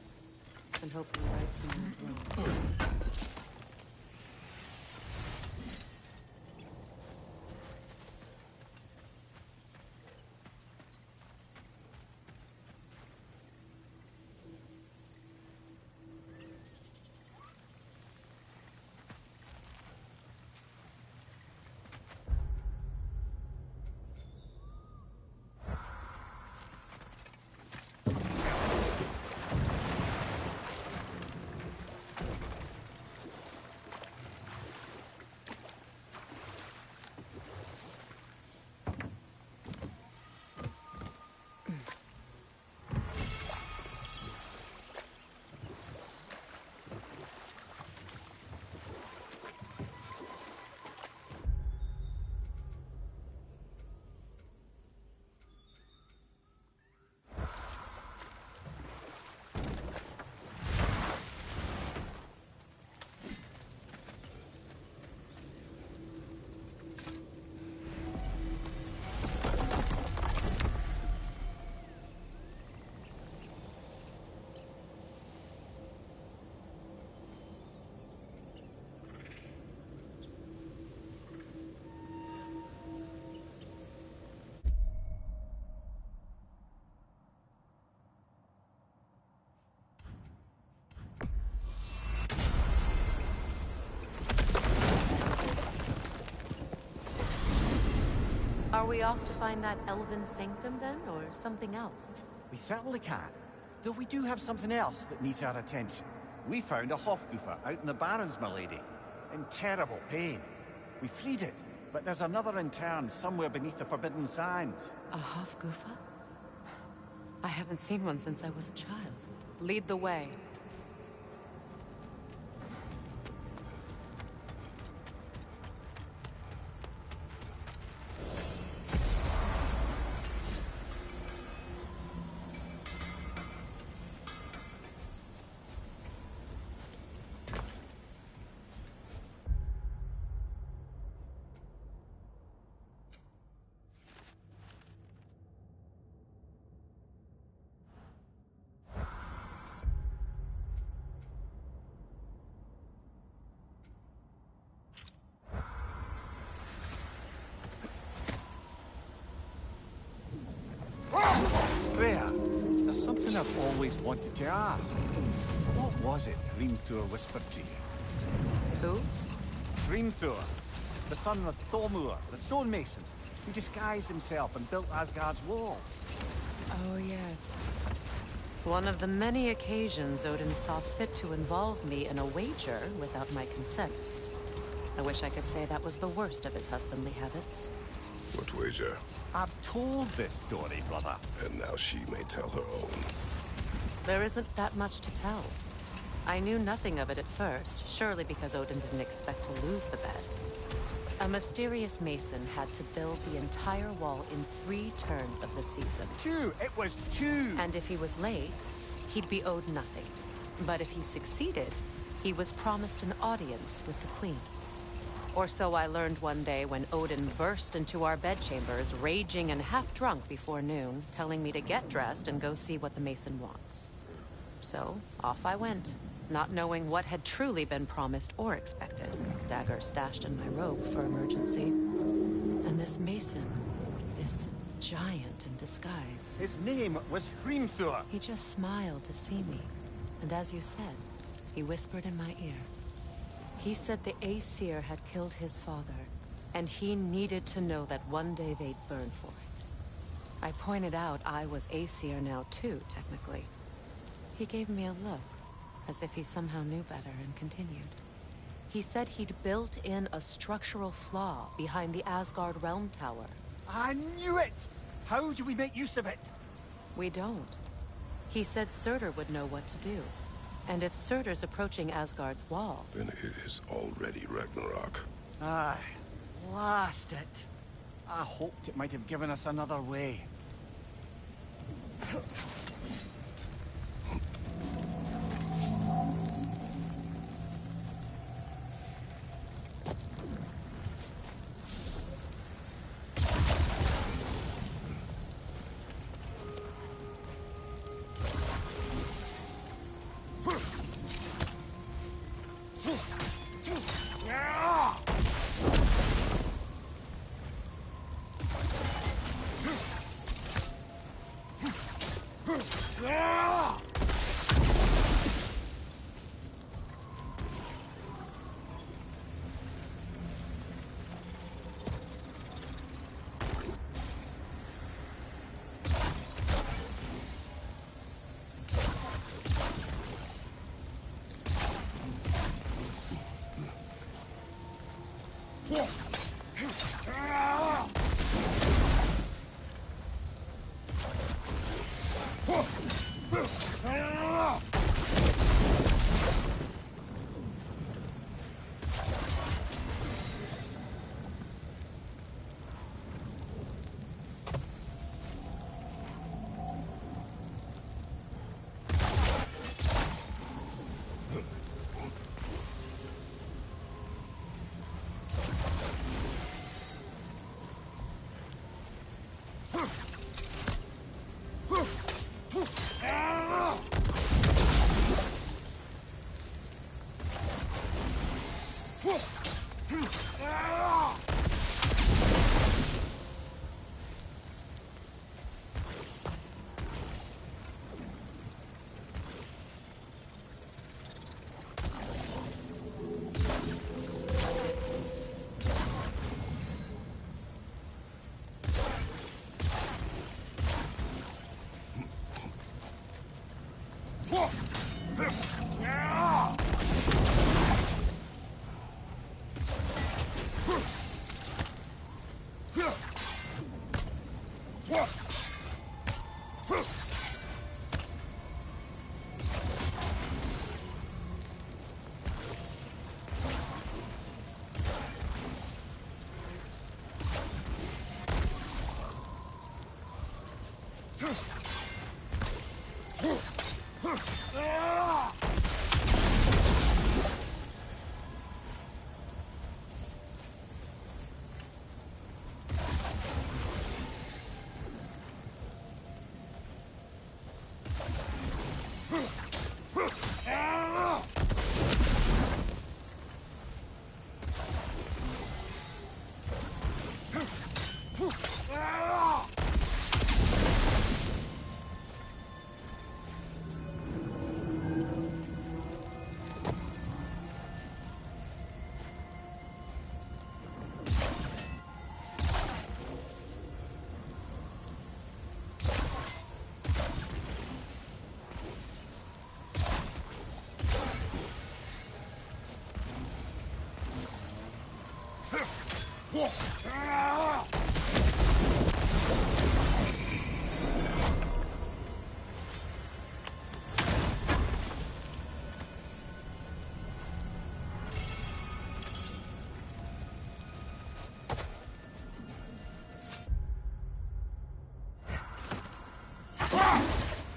And hopefully right some more thrones. we off to find that elven sanctum then, or something else? We certainly can. Though we do have something else that needs our attention. We found a Hofgufer out in the Barrens, my lady. In terrible pain. We freed it, but there's another intern somewhere beneath the Forbidden Sands. A Hofgufer? I haven't seen one since I was a child. Lead the way. Freya, there's something I've always wanted to ask. What was it Thru whispered to you? Who? Thru, the son of Thormur, the stonemason, who disguised himself and built Asgard's wall. Oh, yes. One of the many occasions Odin saw fit to involve me in a wager without my consent. I wish I could say that was the worst of his husbandly habits. What wager? I've told this story, brother. And now she may tell her own. There isn't that much to tell. I knew nothing of it at first, surely because Odin didn't expect to lose the bet. A mysterious mason had to build the entire wall in 3 turns of the season. 2! It was 2! And if he was late, he'd be owed nothing. But if he succeeded, he was promised an audience with the queen. Or so I learned one day when Odin burst into our bedchambers, raging and half-drunk before noon, telling me to get dressed and go see what the mason wants. So, off I went, not knowing what had truly been promised or expected. Dagger stashed in my robe for emergency. And this mason, this giant in disguise. His name was Thru. He just smiled to see me. And as you said, he whispered in my ear. He said the Aesir had killed his father, and he needed to know that one day they'd burn for it. I pointed out I was Aesir now too, technically. He gave me a look, as if he somehow knew better, and continued. He said he'd built in a structural flaw behind the Asgard Realm Tower. I knew it! How do we make use of it? We don't. He said Surtur would know what to do. And if Surtur's approaching Asgard's wall... Then it is already Ragnarok. Aye. Blast it. I hoped it might have given us another way.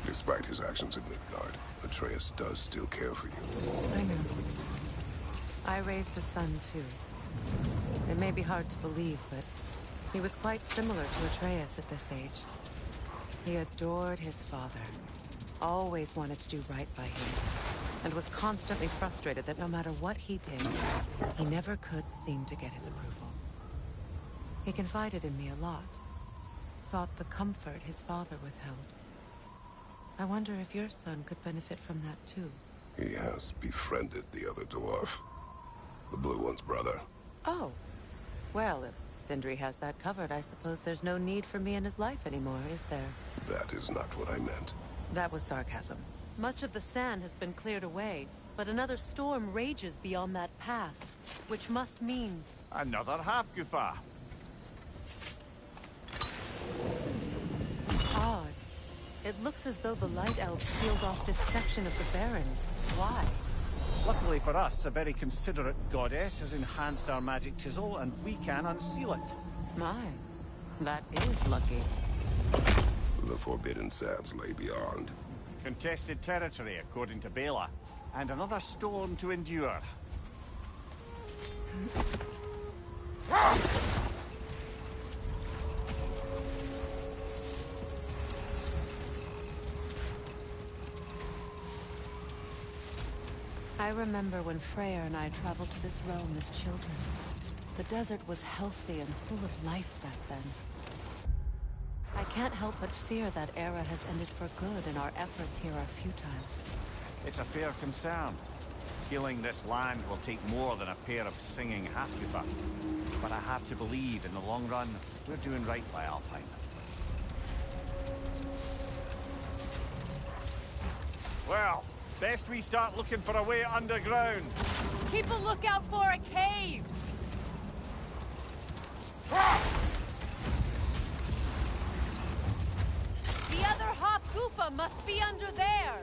Despite his actions at Midgard, Atreus does still care for you. I know. I raised a son, too. It may be hard to believe, but he was quite similar to Atreus at this age. He adored his father, always wanted to do right by him, and was constantly frustrated that no matter what he did, he never could seem to get his approval. He confided in me a lot, sought the comfort his father withheld. I wonder if your son could benefit from that too. He has befriended the other dwarf. The blue one's brother. Oh. Well, if Sindri has that covered, I suppose there's no need for me in his life anymore, is there? That is not what I meant. That was sarcasm. Much of the sand has been cleared away, but another storm rages beyond that pass, which must mean... Another half-goofer. Odd. It looks as though the Light Elves sealed off this section of the Barrens. Why? Luckily for us, a very considerate goddess has enhanced our magic chisel, and we can unseal it. My, that is lucky. The Forbidden Sands lay beyond. Contested territory, according to Bela, and another storm to endure. I remember when Freyr and I traveled to this realm as children. The desert was healthy and full of life back then. I can't help but fear that era has ended for good and our efforts here are futile. It's a fair concern. Feeling this land will take more than a pair of singing half-goofer. But I have to believe in the long run, we're doing right by Alpine. Well, best we start looking for a way underground. Keep a lookout for a cave! The other Hop-Goofa must be under there!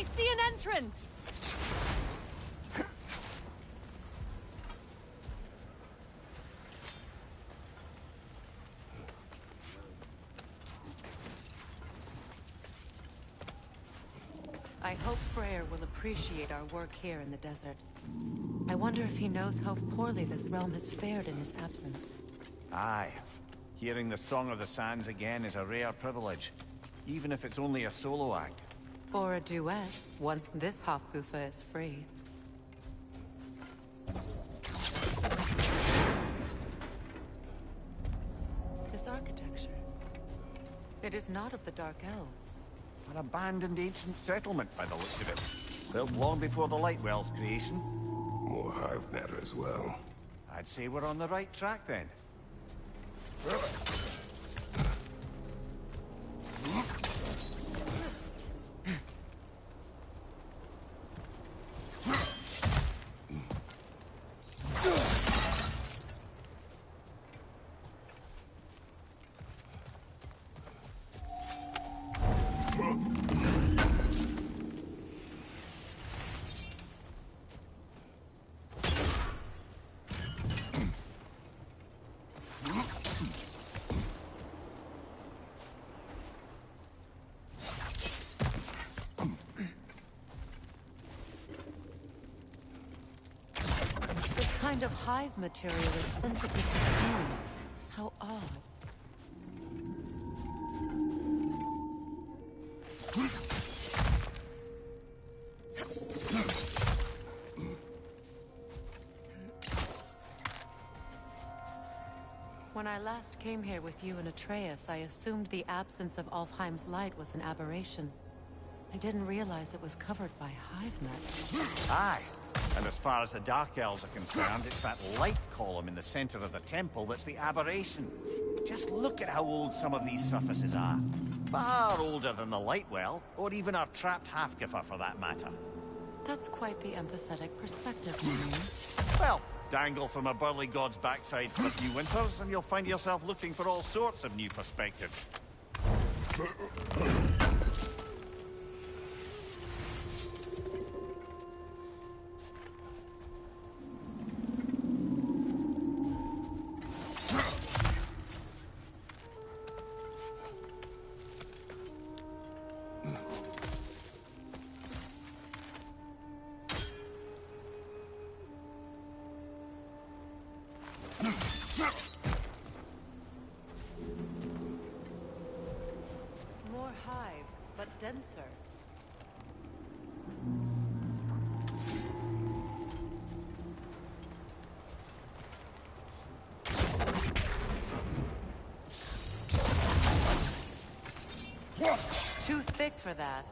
I see an entrance! I hope Freyr will appreciate our work here in the desert. I wonder if he knows how poorly this realm has fared in his absence. Aye. Hearing the Song of the Sands again is a rare privilege, even if it's only a solo act. Or a duet, once this Hofgufa is free. This architecture. It is not of the Dark Elves. An abandoned ancient settlement by the looks of it. Built long before the Lightwell's creation. More hive matter as well. I'd say we're on the right track then. Kind of hive material is sensitive to sound. How odd. When I last came here with you and Atreus, I assumed the absence of Alfheim's light was an aberration. I didn't realize it was covered by hive matter. Aye. And as far as the Dark Elves are concerned, it's that light column in the center of the temple that's the aberration. Just look at how old some of these surfaces are. Far older than the Lightwell, or even our trapped Hafgifa for that matter. That's quite the empathetic perspective, Henry. Well, dangle from a burly god's backside for a few winters, and you'll find yourself looking for all sorts of new perspectives. answer. Too thick for that.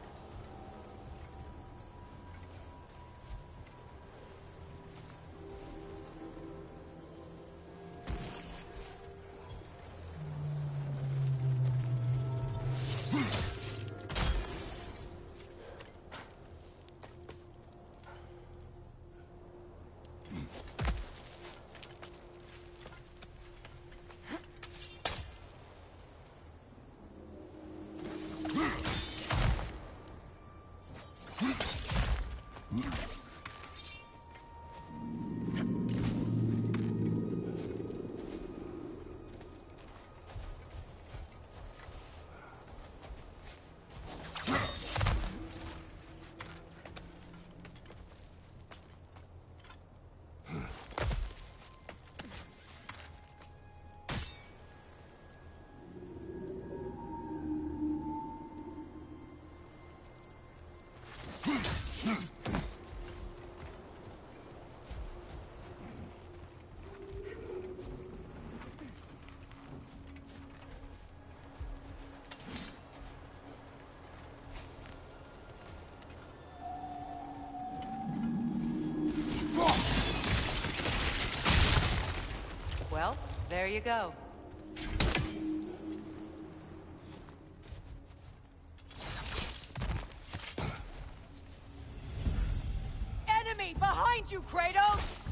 Well, there you go. Enemy behind you, Kratos!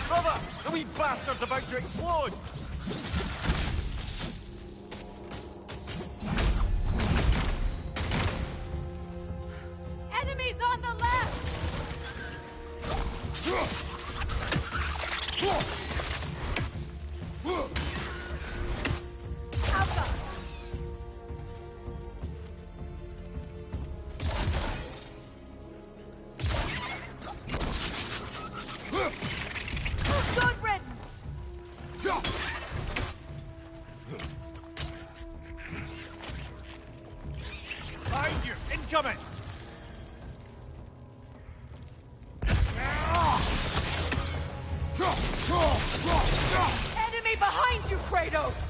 Brother! The wee bastard's about to explode! Enemies on the left! Good riddance! Behind you! Incoming! Enemy behind you, Kratos!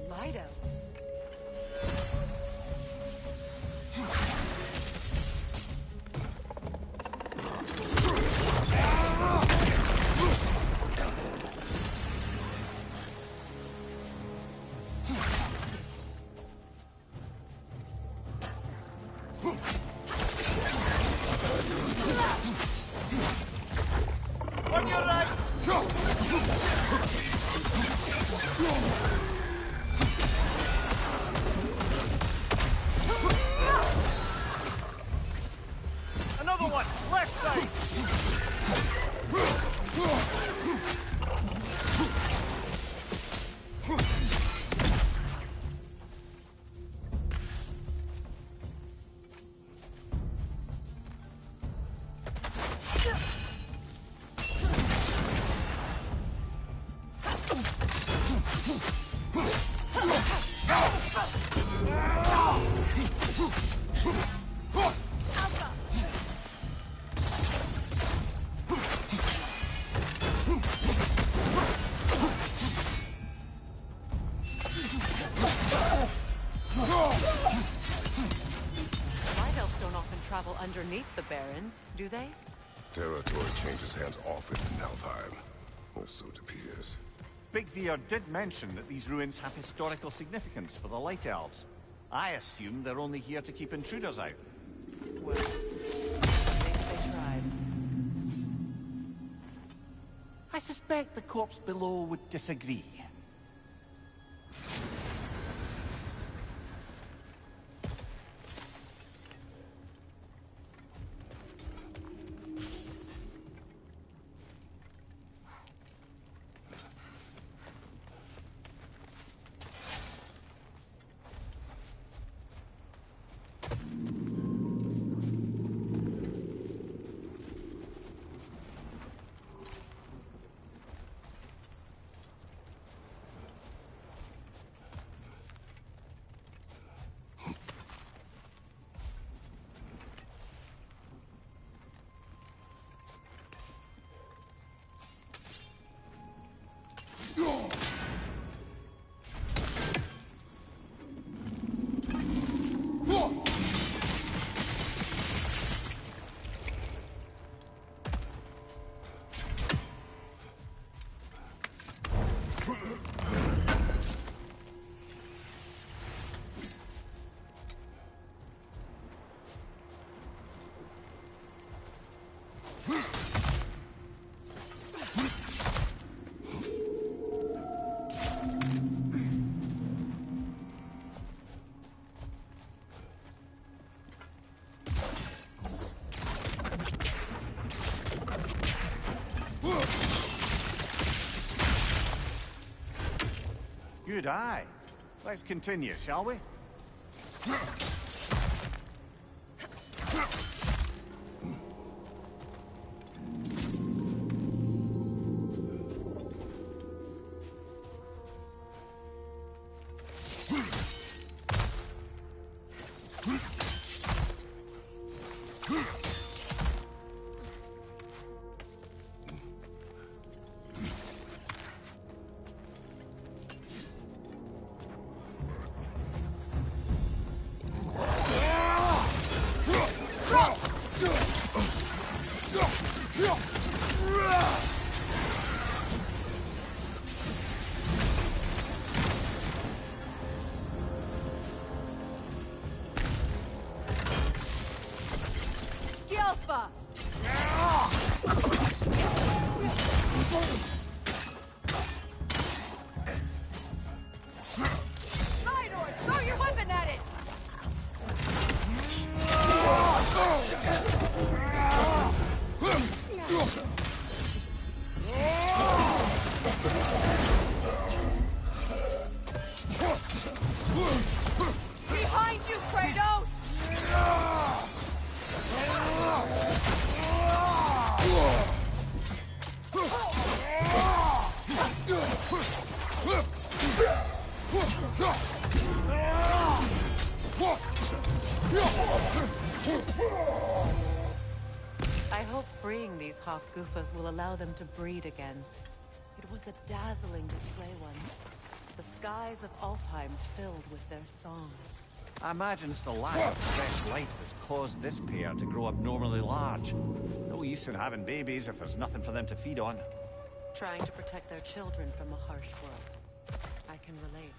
Light elves. On your right! Another one! Left side! underneath the Barrens, do they? Territory changes hands often in Alfheim. Or so it appears. Big Veer did mention that these ruins have historical significance for the Light Elves. I assume they're only here to keep intruders out. Well, at least they tried. I suspect the corpse below would disagree. Good eye. Let's continue, shall we? Throw your weapon at it! Behind you, Kratos! I hope freeing these Hofgufas will allow them to breed again. It was a dazzling display once. The skies of Alfheim filled with their song. I imagine it's the lack of fresh light that's caused this pair to grow abnormally large. No use in having babies if there's nothing for them to feed on. Trying to protect their children from a harsh world. I can relate.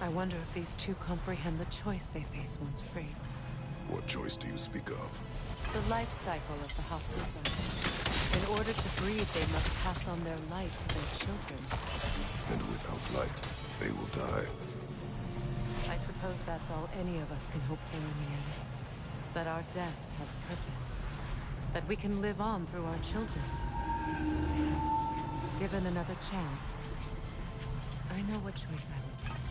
I wonder if these two comprehend the choice they face once free. What choice do you speak of? The life cycle of the Hofgufa. In order to breathe, they must pass on their light to their children. And without light, they will die. I suppose that's all any of us can hope for in the end. That our death has purpose. That we can live on through our children. Given another chance, I know what choice I will take.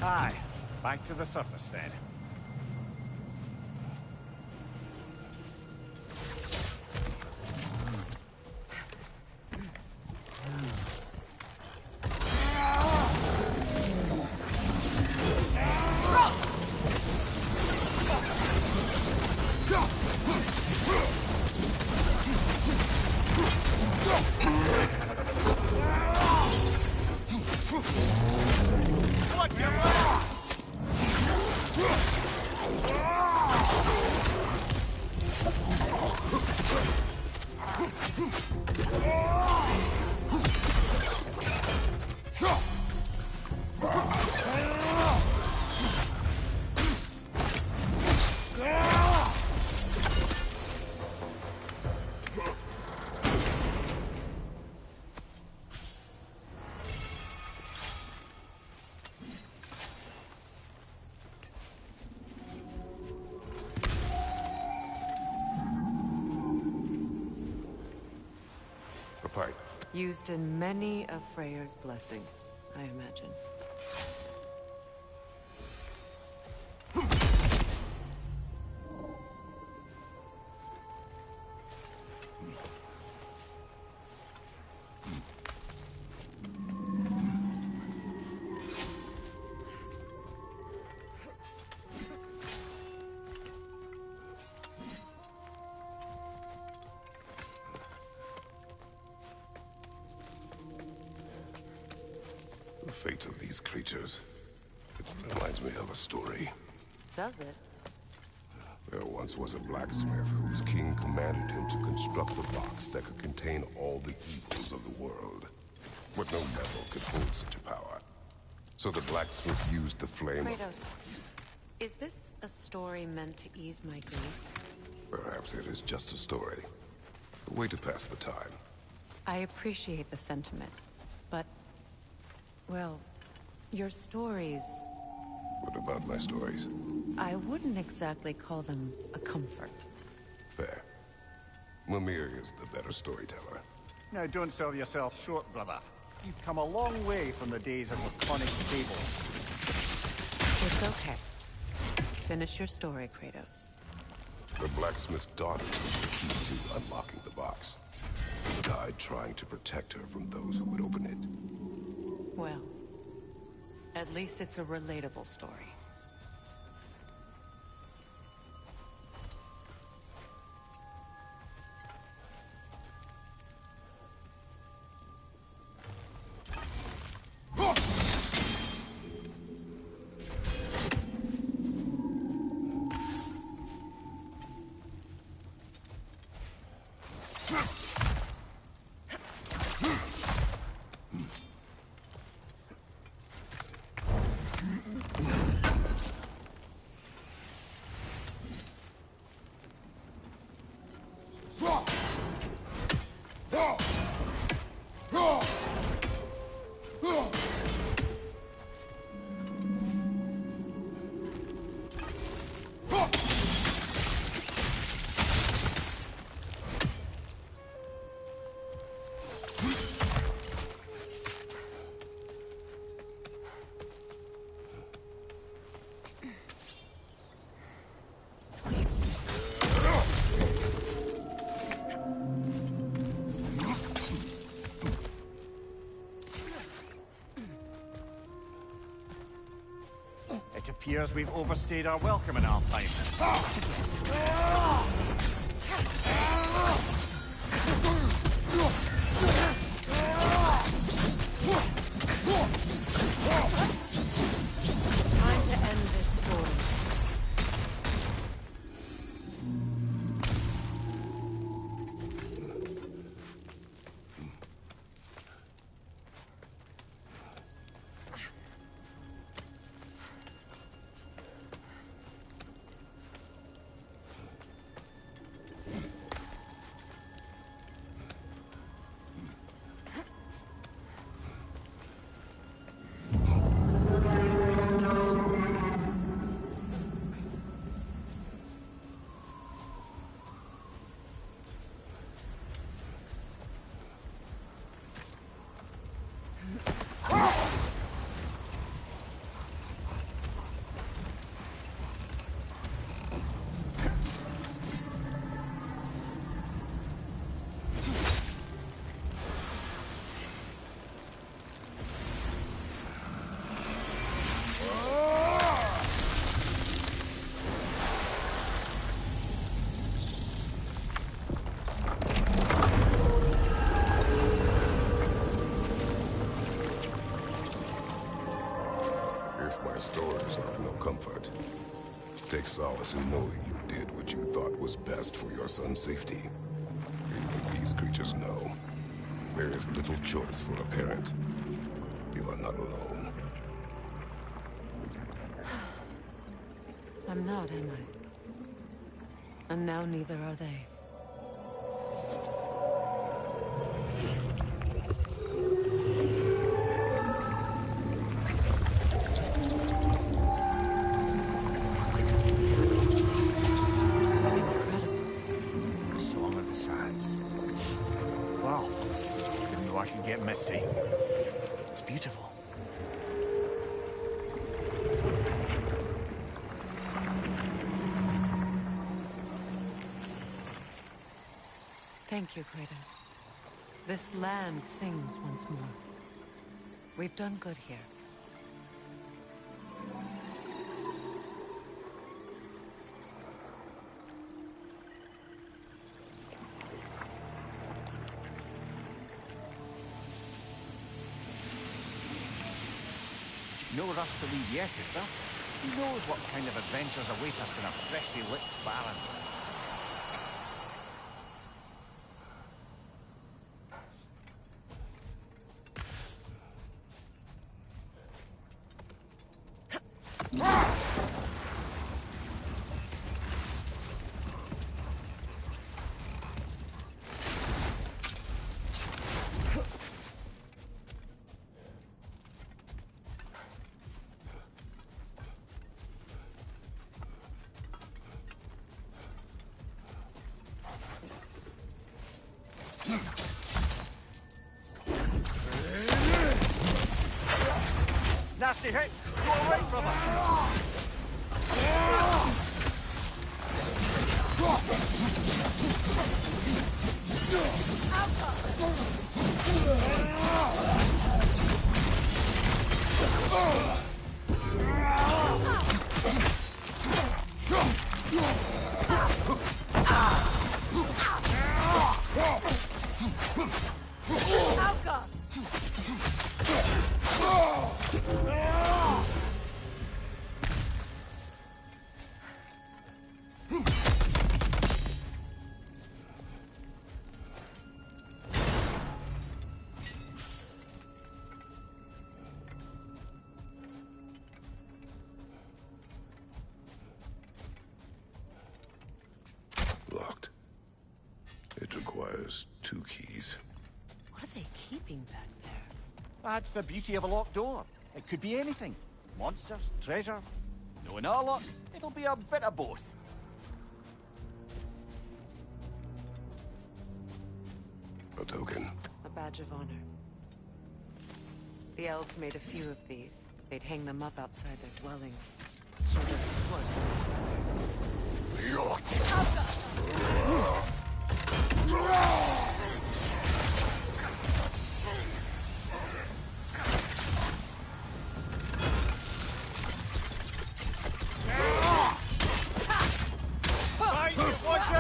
Aye. Back to the surface then. Watch your back! pipe. Used in many of Freyr's blessings, I imagine. The fate of these creatures, it reminds me of a story. Does it? There once was a blacksmith whose king commanded him to construct a box that could contain all the evils of the world. But no metal could hold such a power. So the blacksmith used the flame of... Kratos, is this a story meant to ease my grief? Perhaps it is just a story. A way to pass the time. I appreciate the sentiment, but... well, your stories... What about my stories? I wouldn't exactly call them a comfort. Fair. Mimir is the better storyteller. Now, don't sell yourself short, brother. You've come a long way from the days of laconic fables. It's okay. Finish your story, Kratos. The blacksmith's daughter was the key to unlocking the box. He died trying to protect her from those who would open it. Well, at least it's a relatable story. It appears we've overstayed our welcome in Alfheim. Time to end this story. Stories are of no comfort. Take solace in knowing you did what you thought was best for your son's safety. Even these creatures know. There is little choice for a parent. You are not alone. I'm not, am I? And now neither are they. I can get misty. It's beautiful. Thank you, Kratos. This land sings once more. We've done good here. No rush to leave yet, is there? Who knows what kind of adventures await us in our freshly lit barrens? Nasty hit! You alright, brother? Locked. It requires 2 keys. What are they keeping back there? That's the beauty of a locked door. It could be anything. Monsters, treasure. Knowing our luck, it'll be a bit of both. A token. A badge of honor. The elves made a few of these. They'd hang them up outside their dwellings. Show their support. Watch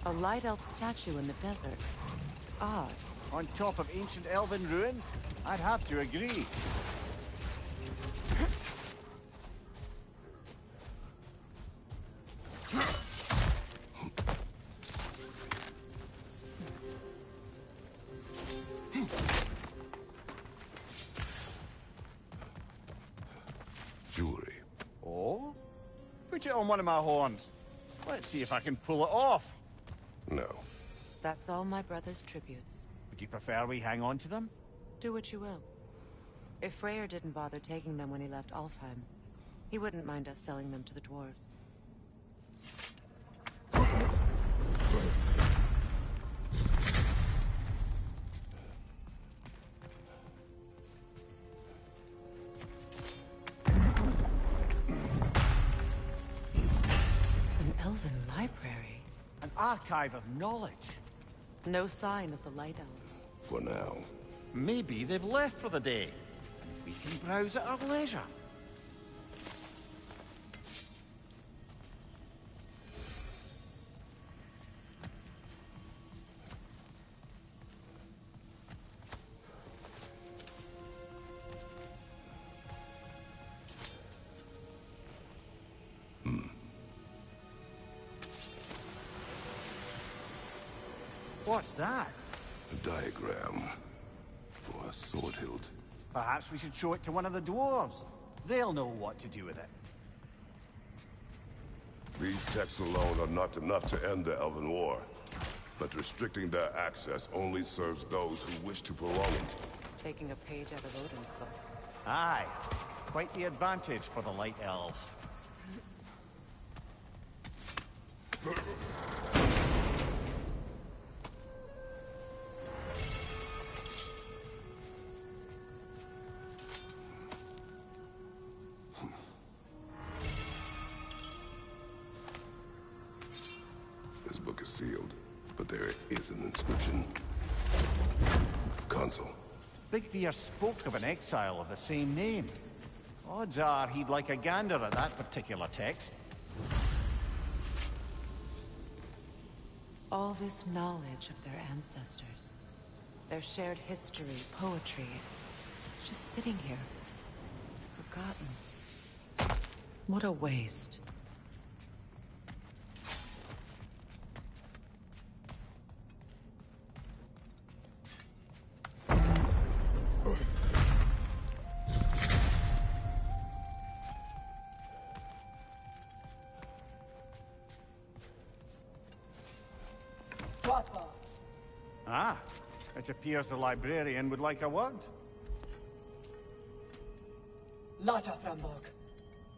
A light elf statue in the desert. Odd. On top of ancient elven ruins? I'd have to agree. Jewelry. Oh? Put it on one of my horns. Let's see if I can pull it off. No. That's all my brother's tributes. Would you prefer we hang on to them? Do what you will. If Freyr didn't bother taking them when he left Alfheim, he wouldn't mind us selling them to the dwarves. An elven library. An archive of knowledge. No sign of the Light Elves. For now. Maybe they've left for the day. We can browse at our leisure. What's that? A diagram for a sword hilt. Perhaps we should show it to one of the dwarves. They'll know what to do with it. These texts alone are not enough to end the Elven War. But restricting their access only serves those who wish to prolong it. Taking a page out of Odin's book. Aye. Quite the advantage for the Light Elves. This book is sealed, but there is an inscription. Consul. Big Veer spoke of an exile of the same name. Odds are he'd like a gander at that particular text. All this knowledge of their ancestors, their shared history, poetry, just sitting here, forgotten. What a waste. Ah, it appears the librarian would like a word. Lotta Framborg.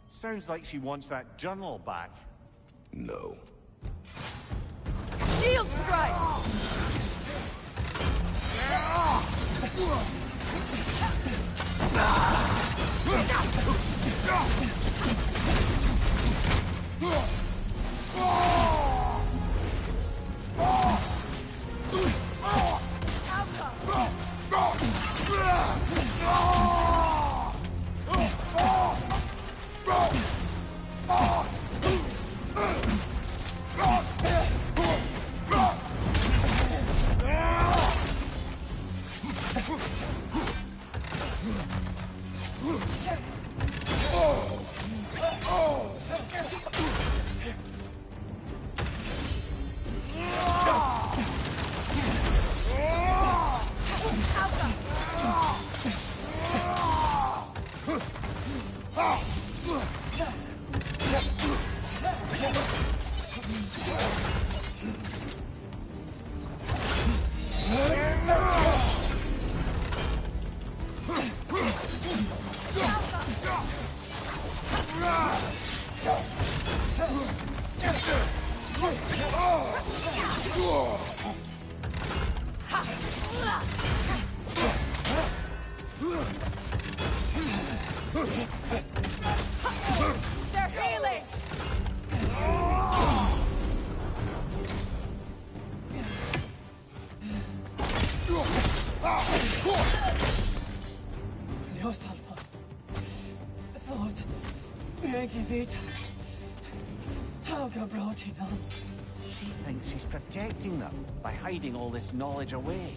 Sounds like she wants that journal back. No. Shield strike! They're healing! Ljósalfa. Thought. Megivita. Helga Brotina. She thinks she's protecting them by hiding all this knowledge away.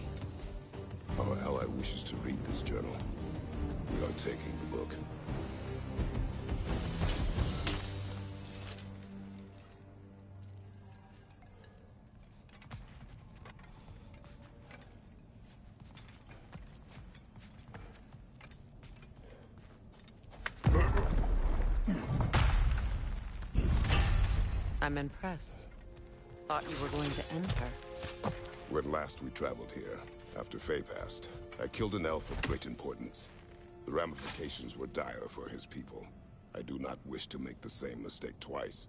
Our ally wishes to read this journal. We are taking the book. I'm impressed. Thought you were going to end her. When last we traveled here, after Faye passed, I killed an elf of great importance. The ramifications were dire for his people. I do not wish to make the same mistake twice.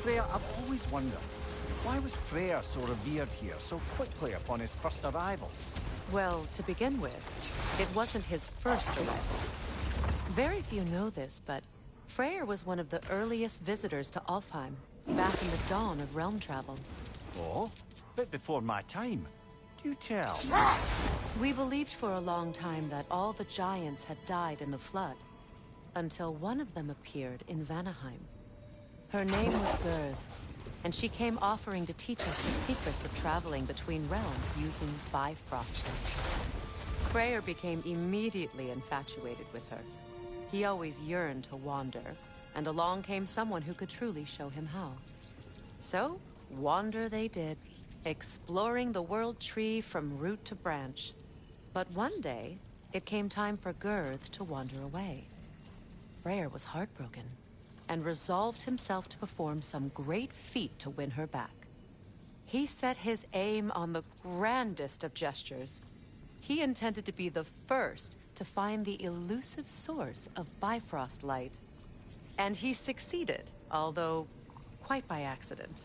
Freya, I've always wondered, why was Freyr so revered here so quickly upon his first arrival? Well, to begin with, it wasn't his first arrival. Very few know this, but Freyr was one of the earliest visitors to Alfheim, back in the dawn of realm travel. Oh? Bit before my time. Do tell. We believed for a long time that all the giants had died in the flood, until one of them appeared in Vanaheim. Her name was Gerd, and she came offering to teach us the secrets of traveling between realms using Bifrost. Freyr became immediately infatuated with her. He always yearned to wander, and along came someone who could truly show him how. So, wander they did, exploring the world tree from root to branch. But one day, it came time for Gerd to wander away. Freyr was heartbroken, and resolved himself to perform some great feat to win her back. He set his aim on the grandest of gestures. He intended to be the first to find the elusive source of Bifrost light. And he succeeded, although quite by accident.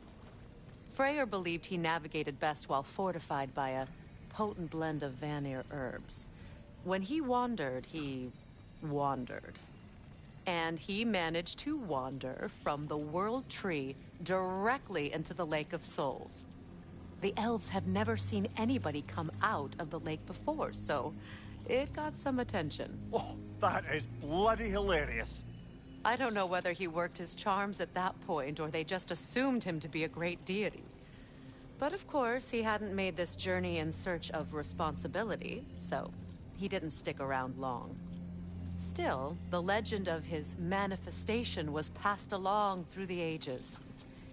Freyr believed he navigated best while fortified by a potent blend of Vanir herbs. When he wandered, he wandered. And he managed to wander from the World Tree directly into the Lake of Souls. The elves have never seen anybody come out of the lake before, so it got some attention. Oh, that is bloody hilarious. I don't know whether he worked his charms at that point or they just assumed him to be a great deity. But of course, he hadn't made this journey in search of responsibility, so he didn't stick around long. Still, the legend of his manifestation was passed along through the ages.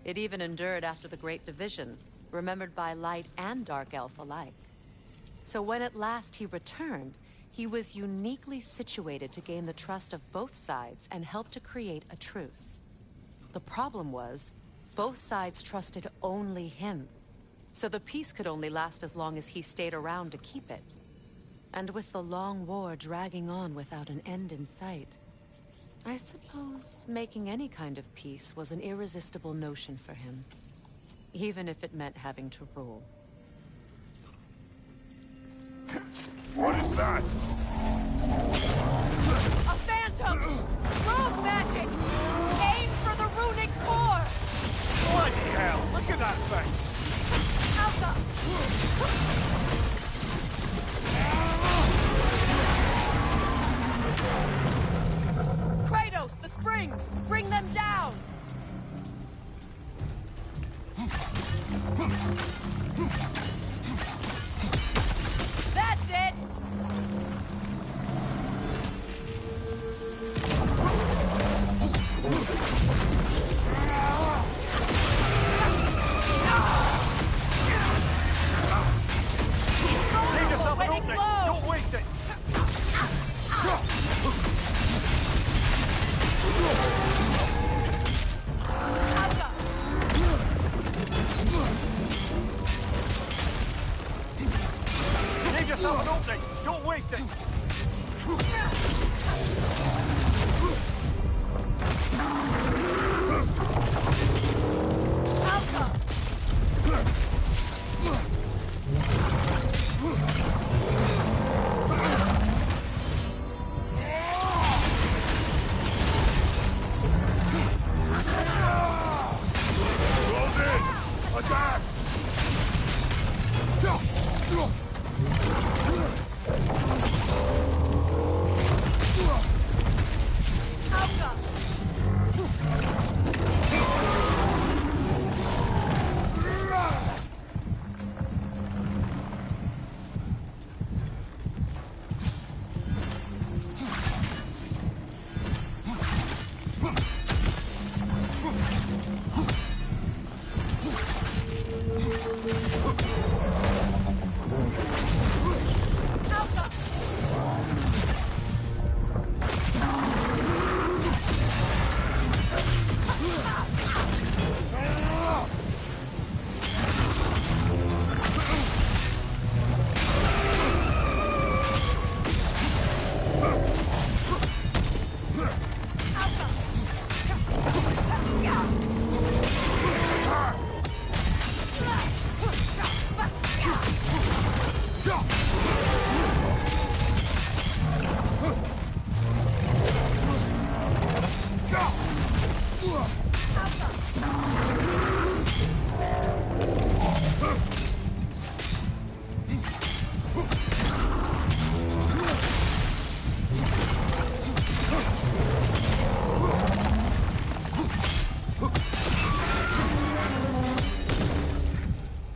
It even endured after the Great Division, remembered by Light and Dark Elf alike. So when at last he returned, he was uniquely situated to gain the trust of both sides and help to create a truce. The problem was, both sides trusted only him, so the peace could only last as long as he stayed around to keep it. And with the long war dragging on without an end in sight, I suppose making any kind of peace was an irresistible notion for him, even if it meant having to rule. What is that? A phantom! Rogue magic! Aim for the runic core! Bloody hell, look at that thing! Alpha! Kratos, the springs! Bring them down! That's it!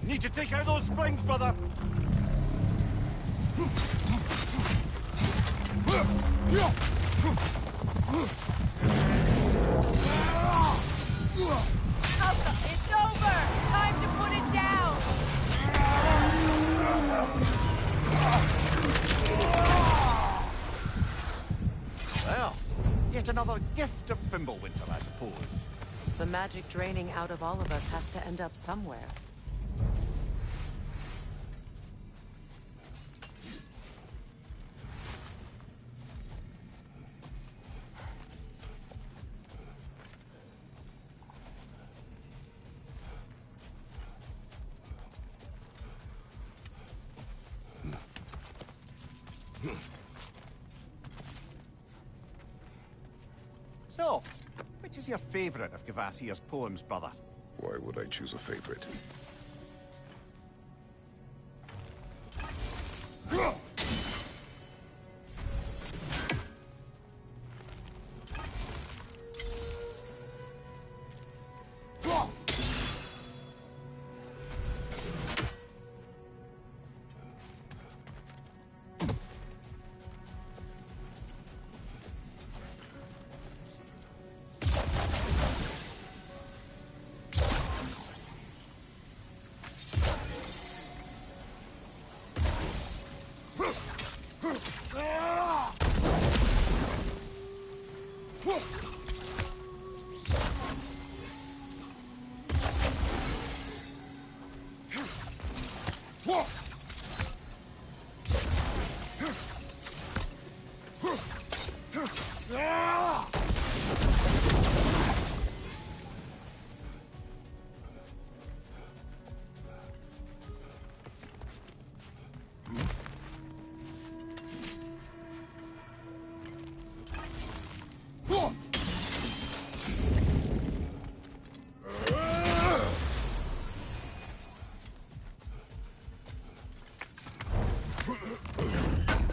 Need to take out those springs, brother. Alpha, it's over! Time to put it down! Well, yet another gift of Fimbulwinter, I suppose. The magic draining out of all of us has to end up somewhere. So, which is your favorite of Gavasir's poems, brother? Why would I choose a favorite?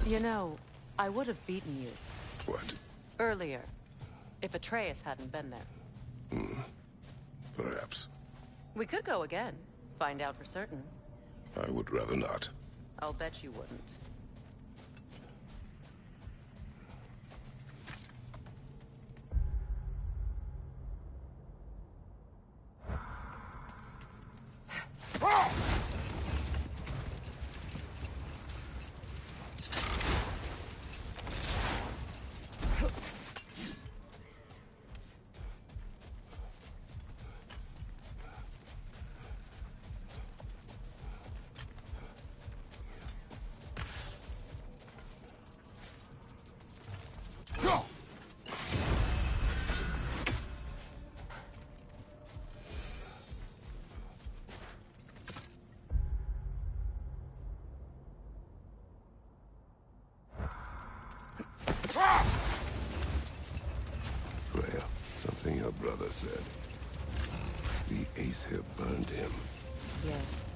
You know, I would have beaten you. What? Earlier. If Atreus hadn't been there. Perhaps. We could go again. Find out for certain. I would rather not. I'll bet you wouldn't. Freya, something your brother said. The Aesir burned him. Yes.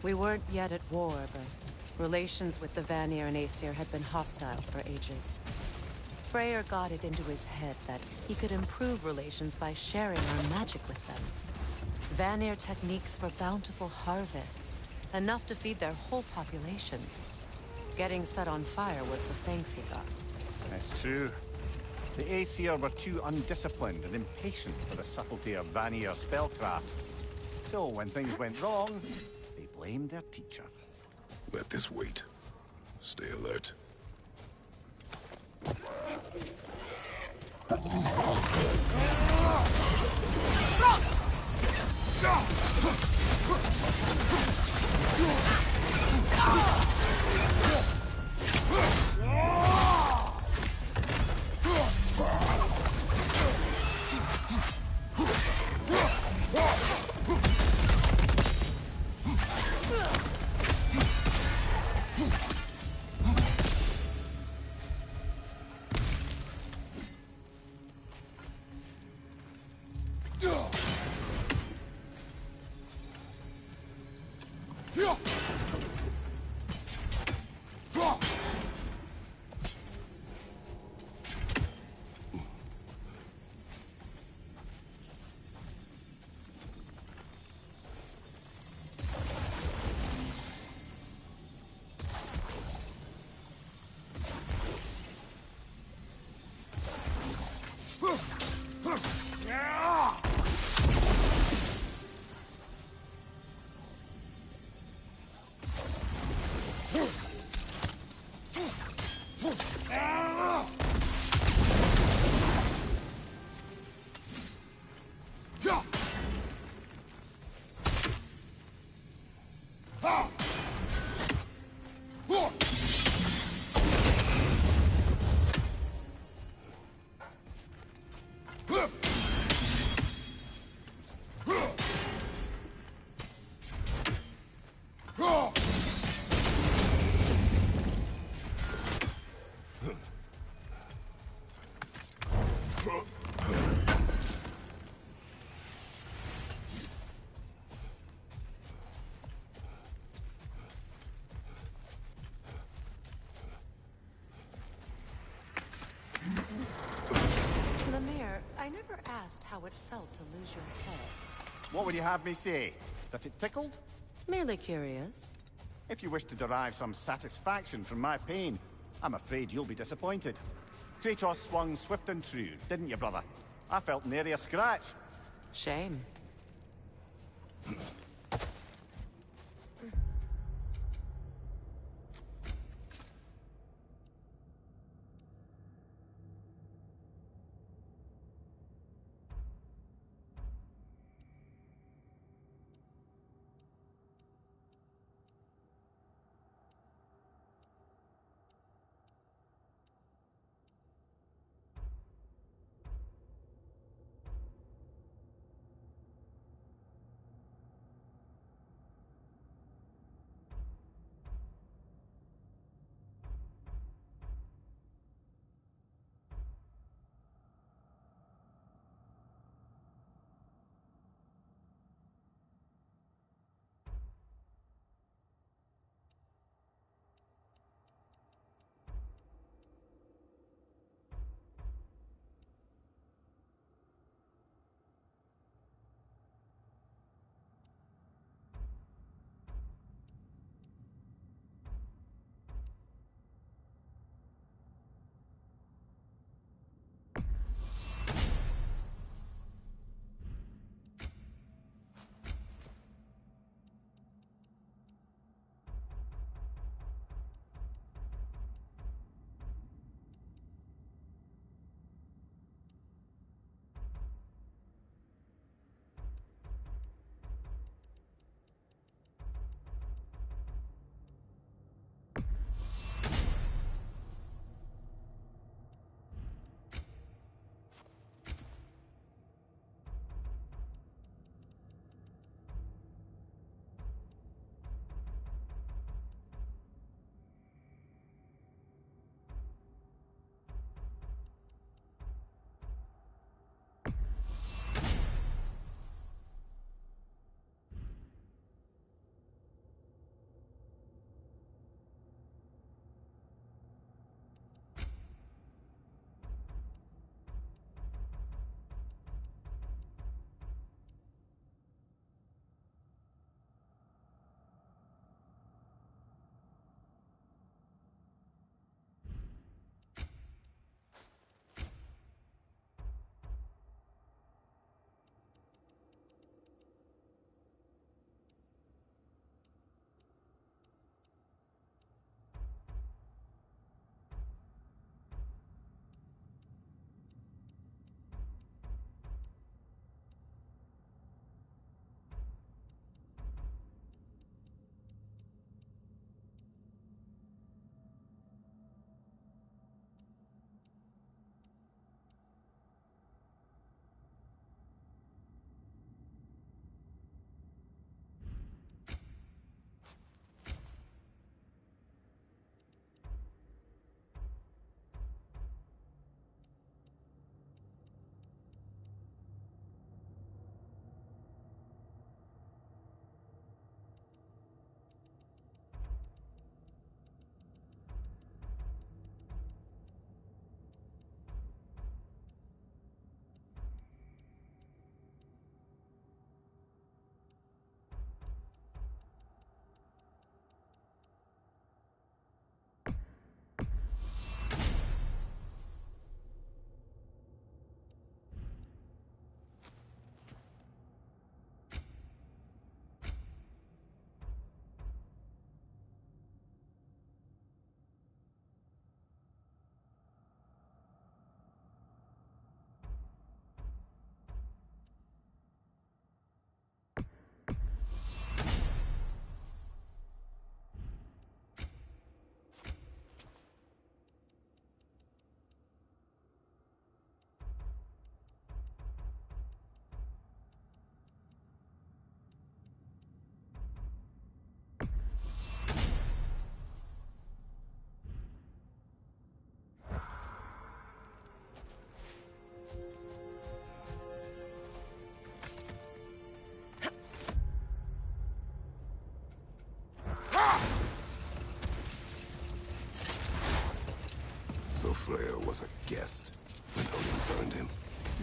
We weren't yet at war, but relations with the Vanir and Aesir had been hostile for ages. Freyr got it into his head that he could improve relations by sharing our magic with them. Vanir techniques for bountiful harvests, enough to feed their whole population. Getting set on fire was the thanks he got. That's true. The Aesir were too undisciplined and impatient for the subtlety of Vanir spellcraft. So when things went wrong, they blamed their teacher. Let this wait. Stay alert. I never asked how it felt to lose your head. What would you have me say? That it tickled? Merely curious. If you wish to derive some satisfaction from my pain, I'm afraid you'll be disappointed. Kratos swung swift and true, didn't you, brother? I felt nary a scratch. Shame.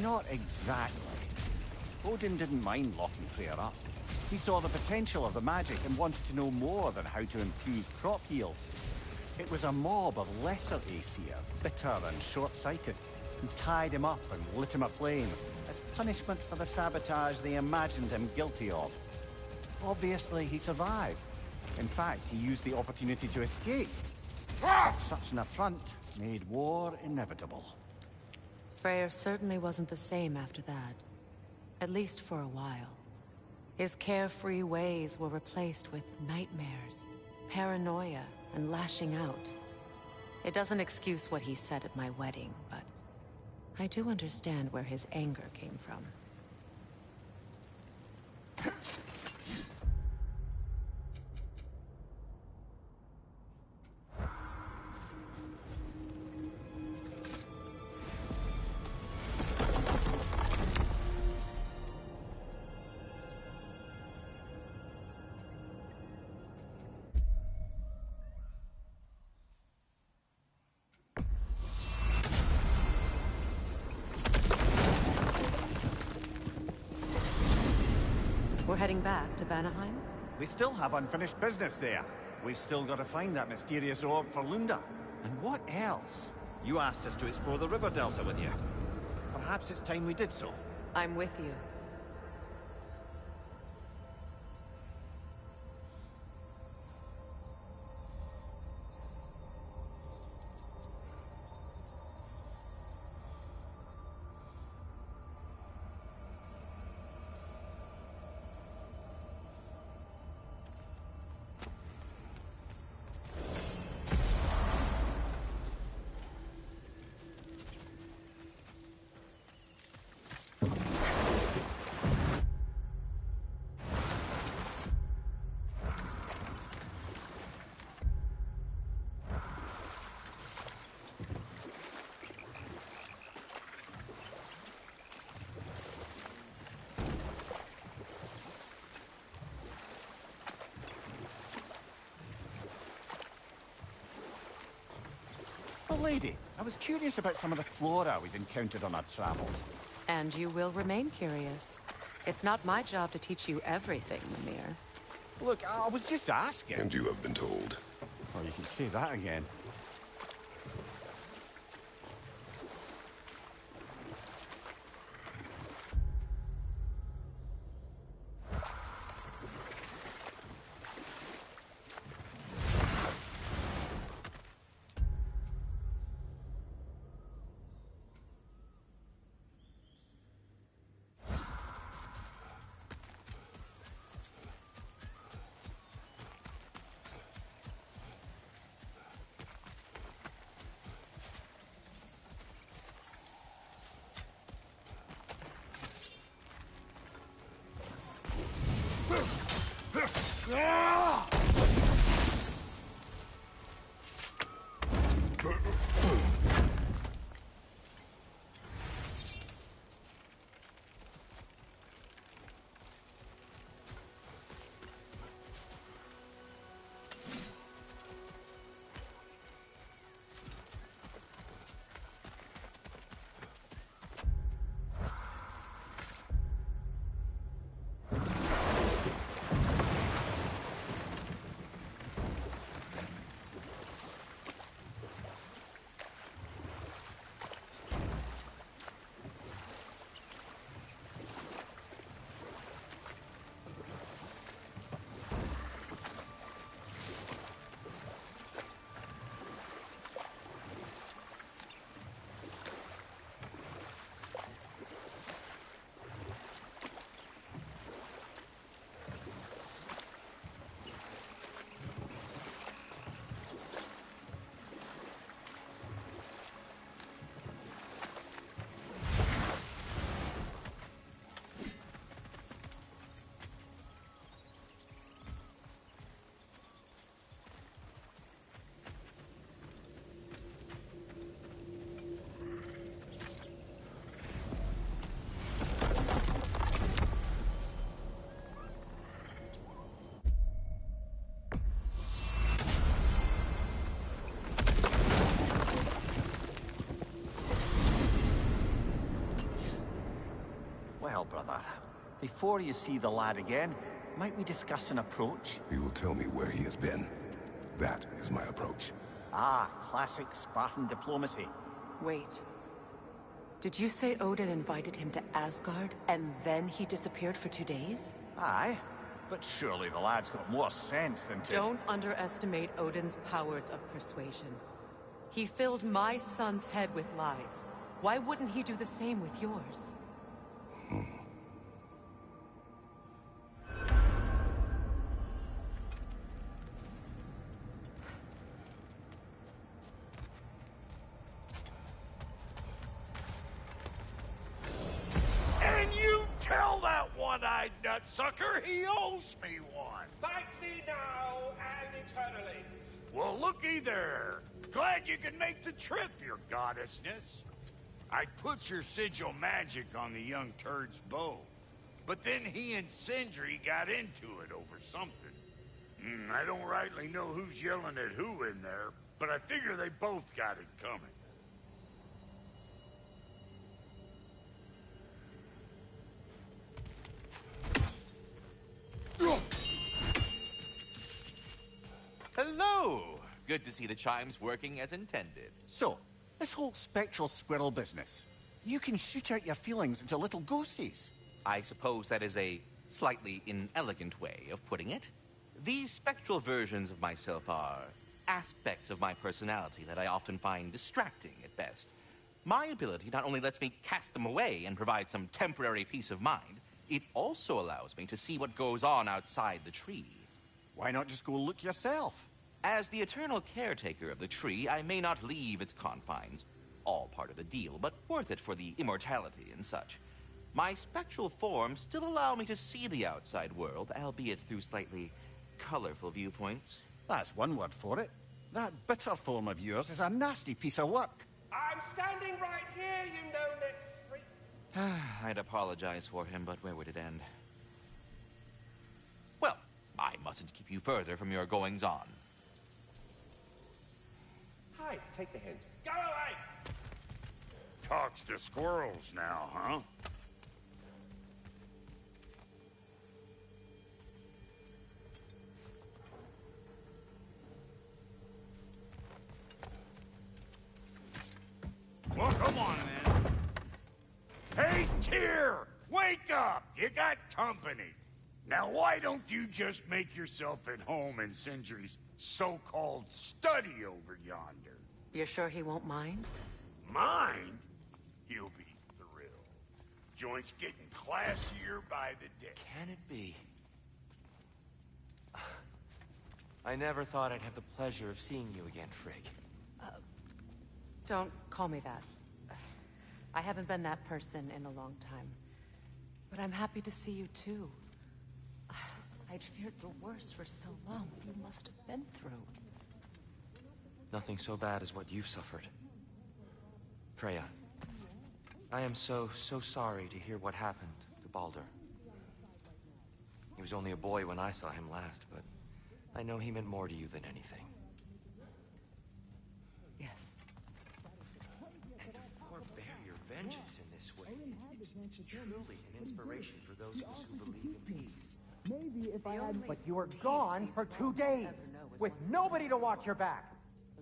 Not exactly. Odin didn't mind locking Freyr up. He saw the potential of the magic and wanted to know more than how to improve crop yields. It was a mob of lesser Aesir, bitter and short-sighted, who tied him up and lit him aflame as punishment for the sabotage they imagined him guilty of. Obviously, he survived. In fact, he used the opportunity to escape. But such an affront made war inevitable. Freyr certainly wasn't the same after that. At least for a while. His carefree ways were replaced with nightmares, paranoia, and lashing out. It doesn't excuse what he said at my wedding, but I do understand where his anger came from. We're heading back to Vanaheim? We still have unfinished business there. We've still got to find that mysterious orb for Lunda. And what else? You asked us to explore the river delta with you. Perhaps it's time we did so. I'm with you. Well, lady, I was curious about some of the flora we've encountered on our travels. And you will remain curious. It's not my job to teach you everything, Mimir. Look, I was just asking. And you have been told. Oh, you can say that again. Well, brother, before you see the lad again, might we discuss an approach? He will tell me where he has been. That is my approach. Ah, classic Spartan diplomacy. Wait. Did you say Odin invited him to Asgard, and then he disappeared for 2 days? Aye, but surely the lad's got more sense than to... Don't underestimate Odin's powers of persuasion. He filled my son's head with lies. Why wouldn't he do the same with yours? And you tell that one-eyed nutsucker he owes me one. Fight me now and eternally. Well, looky there. Glad you could make the trip, your goddessness. I put your sigil magic on the young turd's bow. But then he and Sindri got into it over something. I don't rightly know who's yelling at who in there, but I figure they both got it coming. Hello! Good to see the chimes working as intended. So, this whole spectral squirrel business, you can shoot out your feelings into little ghosties. I suppose that is a slightly inelegant way of putting it. These spectral versions of myself are aspects of my personality that I often find distracting at best. My ability not only lets me cast them away and provide some temporary peace of mind, it also allows me to see what goes on outside the tree. Why not just go look yourself? As the eternal caretaker of the tree, I may not leave its confines. All part of the deal, but worth it for the immortality and such. My spectral forms still allow me to see the outside world, albeit through slightly colorful viewpoints. That's one word for it. That bitter form of yours is a nasty piece of work. I'm standing right here, you no-neck freak. I'd apologize for him, but where would it end? Well, I mustn't keep you further from your goings-on. Hi, take the hint. Go away! Talks to squirrels now, huh? Well, come on, then. Hey, Tyr! Wake up! You got company. Now, why don't you just make yourself at home in Sindri's so-called study over yonder? You're sure he won't mind? Mind? He'll be thrilled. Joint's getting classier by the day. Can it be? I never thought I'd have the pleasure of seeing you again, Frigg. Don't call me that. I haven't been that person in a long time. But I'm happy to see you too. I'd feared the worst for so long. You must have been through. Nothing so bad as what you've suffered. Freya, I am so sorry to hear what happened to Baldur. He was only a boy when I saw him last, but I know he meant more to you than anything. Yes. And to forbear your vengeance in this way, it's truly an inspiration for those of us who believe in peace. Maybe if I had... But you were gone for 2 days, with nobody to watch your back.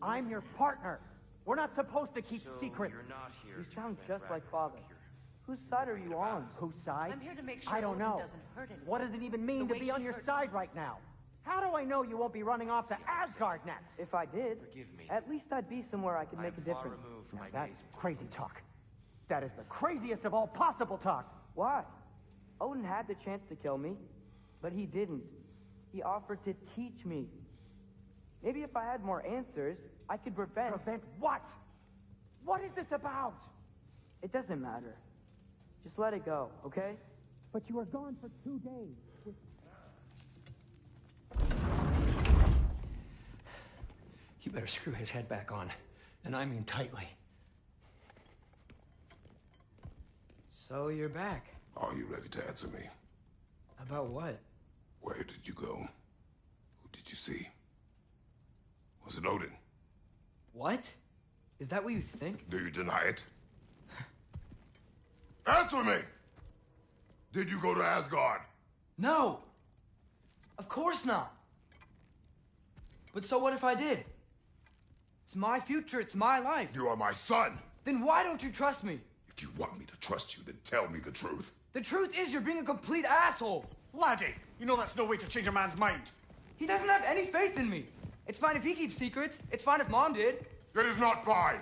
I'm your partner. We're not supposed to keep secrets. You're not here. You sound just like Father. Whose side are you on? Whose side? I'm here to make sure I don't Odin know. doesn't hurt anyone. What does it even mean The to way be on he your hurt side us. right now? How do I know you won't be running off to Asgard next? If I did, Forgive me. at least I'd be somewhere I could I make am a far difference. removed from Now my that's days of crazy influence. talk. That is the craziest of all possible talks. Why? Odin had the chance to kill me, but he didn't. He offered to teach me. Maybe if I had more answers, I could prevent... Prevent what? What is this about? It doesn't matter. Just let it go, okay? But you were gone for 2 days. You better screw his head back on, and I mean tightly. So you're back. Are you ready to answer me? About what? Where did you go? Who did you see? Was it Odin? What? Is that what you think? Do you deny it? Answer me! Did you go to Asgard? No! Of course not! But so what if I did? It's my future, it's my life. You are my son! Then why don't you trust me? If you want me to trust you, then tell me the truth. The truth is you're being a complete asshole! Laddie, you know that's no way to change a man's mind. He doesn't have any faith in me. It's fine if he keeps secrets. It's fine if Mom did. It is not fine!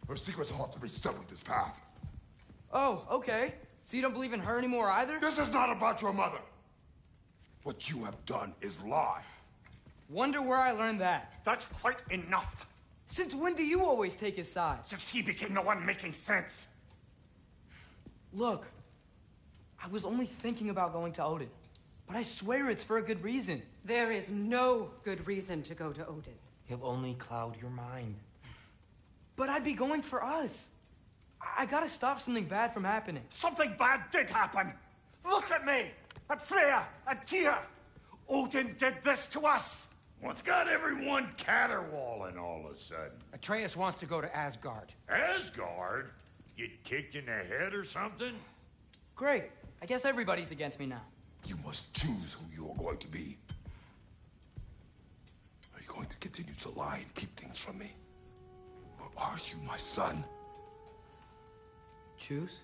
Her secrets ought to be studied this path. Oh, okay. So you don't believe in her anymore either? This is not about your mother! What you have done is lie. Wonder where I learned that. That's quite enough. Since when do you always take his side? Since he became the one making sense. Look, I was only thinking about going to Odin. But I swear it's for a good reason. There is no good reason to go to Odin. He'll only cloud your mind. But I'd be going for us. I gotta stop something bad from happening. Something bad did happen. Look at me, at Freya, at Tyr. Odin did this to us. What's got everyone caterwauling all of a sudden? Atreus wants to go to Asgard. Asgard? Get kicked in the head or something? Great. I guess everybody's against me now. You must choose who you are going to be. Are you going to continue to lie and keep things from me? Or are you my son? Choose?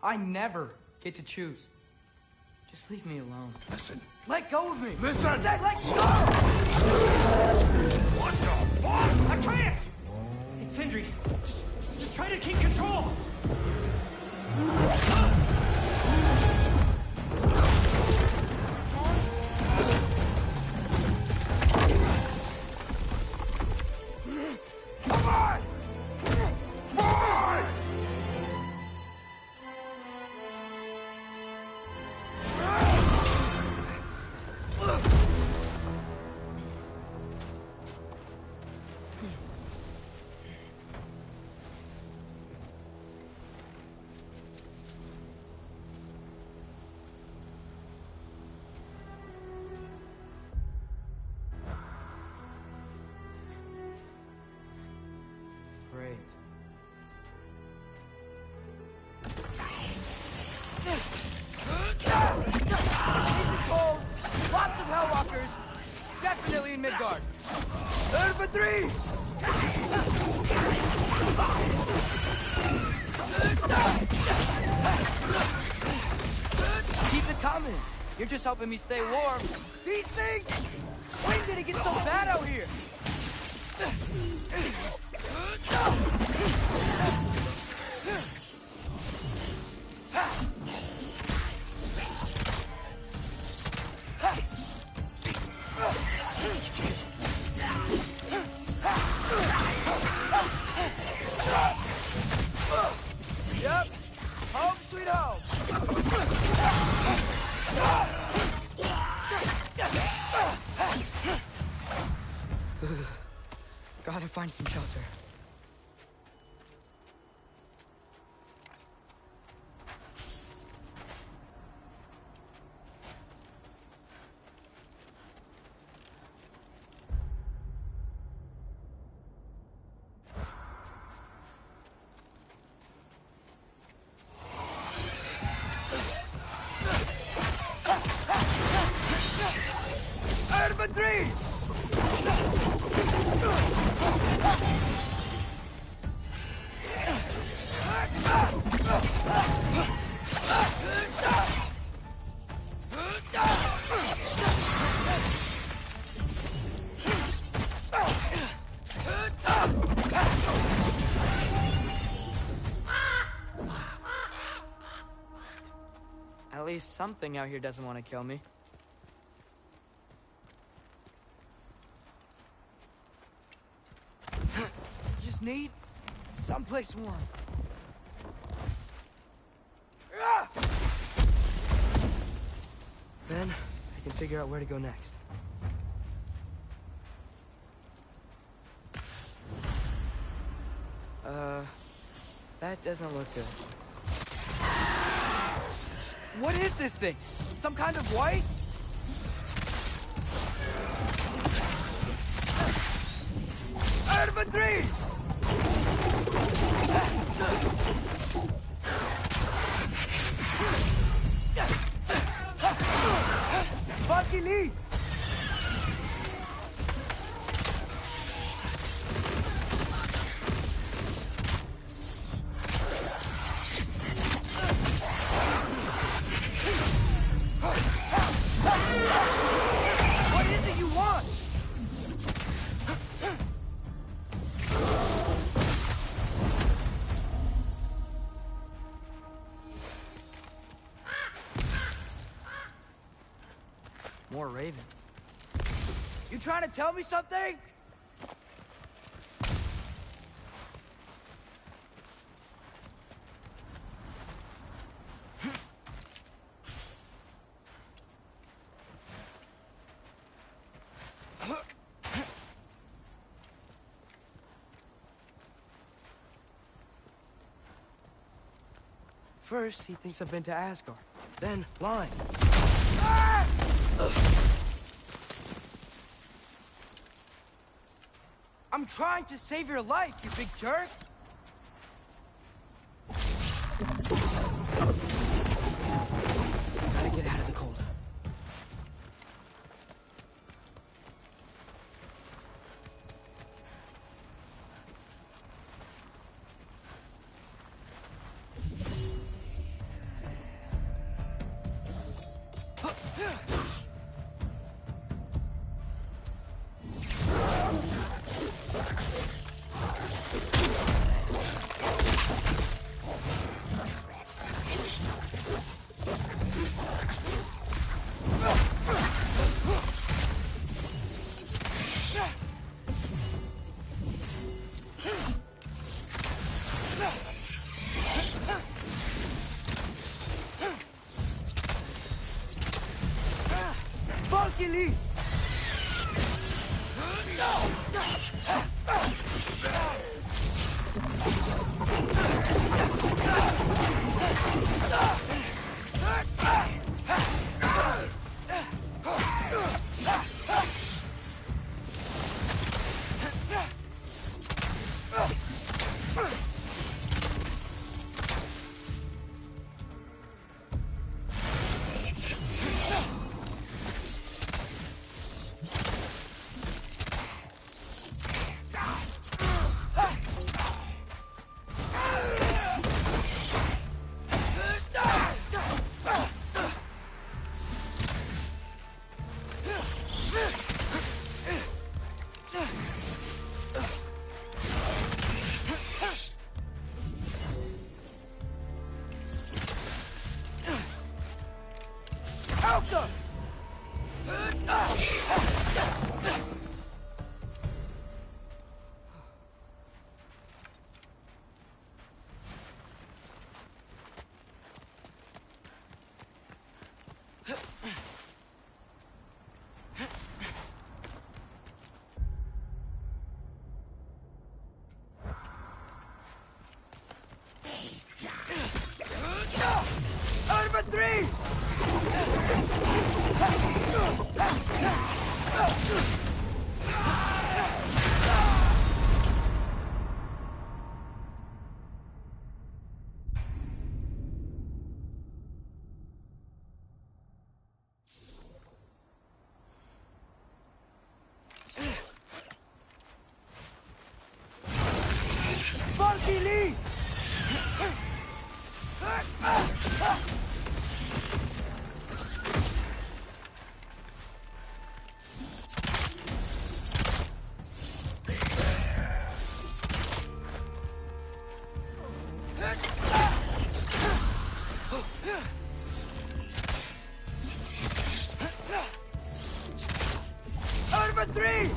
I never get to choose. Just leave me alone. Listen. Let go of me! Listen! I said let go! What the fuck? Atreus! It's Sindri. Just try to keep control. Come on! Boy! Great. Easy cold. Lots of Hellwalkers. Definitely in Midgard. Third for three! Keep it coming. You're just helping me stay warm. These things! When did it get so bad out here? Yep. Home sweet home. Gotta find some shelter. Urban 3! At least something out here doesn't want to kill me. Just need someplace warm. Then I can figure out where to go next. That doesn't look good. What is this thing? Some kind of white? Urban 3! Funky Lee! What is it you want? More ravens. You trying to tell me something? First, he thinks I've been to Asgard. Then, lying. I'm trying to save your life, you big jerk! Gotta get out of the cold. Funky Lee! Number 3! Funky Lee! Number 3!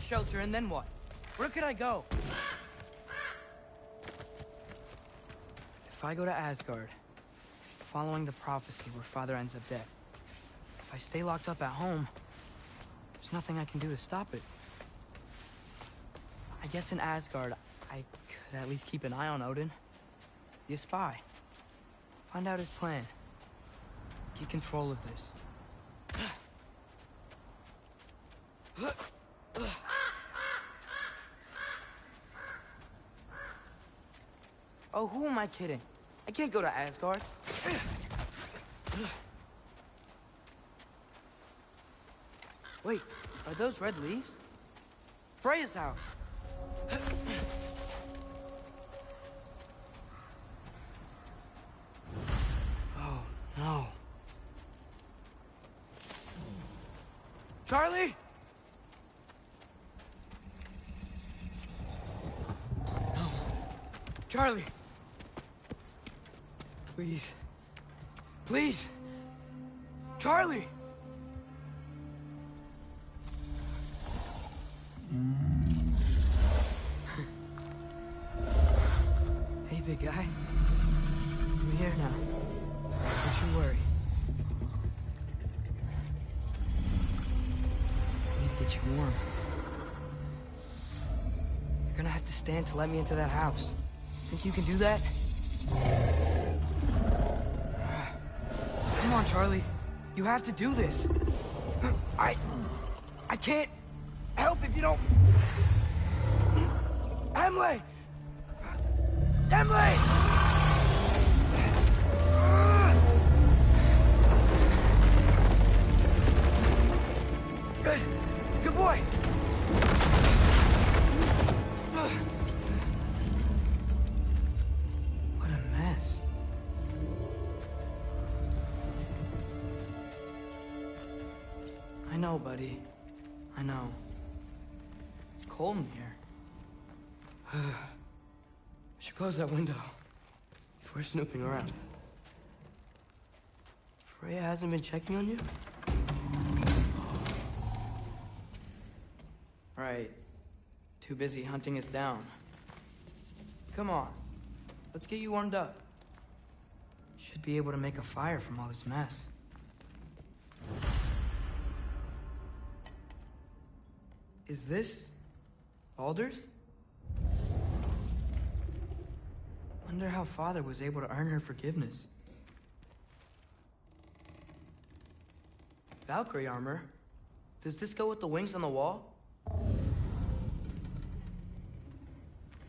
shelter, and then what? Where could I go? If I go to Asgard, following the prophecy where Father ends up dead, if I stay locked up at home, there's nothing I can do to stop it. I guess in Asgard, I could at least keep an eye on Odin. Be a spy. Find out his plan. Get control of this. Oh, who am I kidding? I can't go to Asgard. Wait, are those red leaves? Freya's house. Oh, no. Charlie? No. Charlie. Please. Please. Charlie! Hey, big guy. I'm here now. Don't you worry. I need to get you warm. You're gonna have to stand to let me into that house. Think you can do that? Come on, Charlie. You have to do this. I can't help if you don't... Emily! Emily! Good. Good boy. What a mess. I know, buddy. I know. It's cold in here. I should close that window before snooping around. Freya hasn't been checking on you? Right. Too busy hunting us down. Come on. Let's get you warmed up. Should be able to make a fire from all this mess. Is this Baldur's? Wonder how Father was able to earn her forgiveness. Valkyrie armor? Does this go with the wings on the wall?